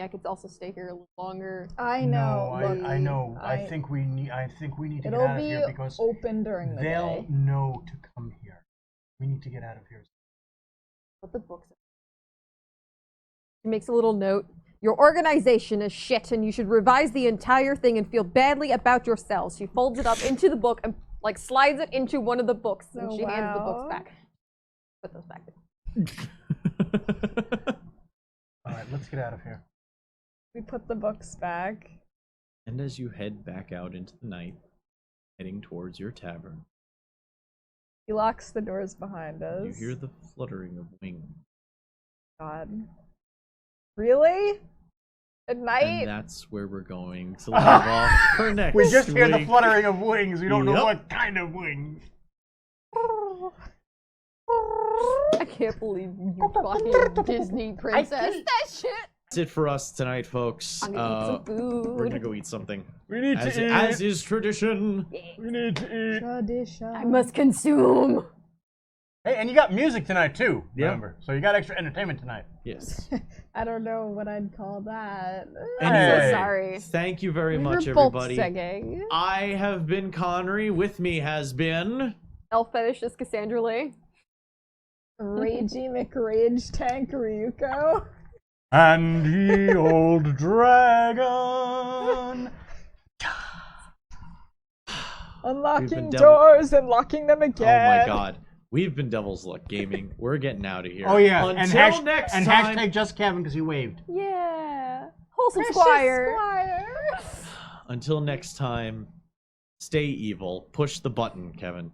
Speaker 9: I could also stay here a little longer.
Speaker 8: I know.
Speaker 7: No, I know. I think we need to get out of here because
Speaker 8: it'll be open during the
Speaker 7: they'll
Speaker 8: day.
Speaker 7: know to come here. We need to get out of here.
Speaker 9: What the books? She makes a little note. Your organization is shit, and you should revise the entire thing and feel badly about yourselves. She folds it up into the book and like slides it into one of the books, and she hands the books back. Put those back there.
Speaker 7: All right, let's get out of here.
Speaker 8: We put the books back.
Speaker 1: And as you head back out into the night, heading towards your tavern,
Speaker 8: He locks the doors behind us.
Speaker 1: you hear the fluttering of wings.
Speaker 8: God. Really? At night?
Speaker 1: And that's where we're going to leave off for next
Speaker 7: We just hear the
Speaker 1: week.
Speaker 7: fluttering of wings. We don't know
Speaker 1: Yep.
Speaker 7: what kind of wings.
Speaker 9: I can't believe you fucking Disney princess. That shit.
Speaker 1: That's it for us tonight, folks.
Speaker 9: I'm gonna eat some food.
Speaker 1: We're gonna go eat something.
Speaker 7: We need
Speaker 1: As,
Speaker 7: to eat.
Speaker 1: as is tradition.
Speaker 7: We need to eat.
Speaker 8: Tradition.
Speaker 9: I must consume.
Speaker 7: Hey, and you got music tonight too.
Speaker 1: Yeah.
Speaker 7: Remember, so you got extra entertainment tonight.
Speaker 1: Yes.
Speaker 8: I don't know what I'd call that.
Speaker 9: I'm
Speaker 7: Hey.
Speaker 9: so sorry.
Speaker 1: Thank you very much,
Speaker 9: We're both
Speaker 1: everybody.
Speaker 9: singing.
Speaker 1: I have been Connery. With me has been.
Speaker 9: Elf fetish is Cassandra Lee.
Speaker 8: Ragey McRage Tank Ryuko.
Speaker 7: And the old dragon.
Speaker 8: Unlocking
Speaker 1: devil-
Speaker 8: doors and locking them
Speaker 1: Oh
Speaker 8: again.
Speaker 1: my god. We've been Devil's Luck Gaming. We're getting out of here.
Speaker 7: Oh yeah,
Speaker 1: Until next
Speaker 7: and
Speaker 1: time.
Speaker 7: hashtag just Kevin because he waved.
Speaker 9: Yeah. Wholesome
Speaker 8: Precious
Speaker 9: Squire.
Speaker 8: Squire.
Speaker 1: Until next time, stay evil. Push the button, Kevin.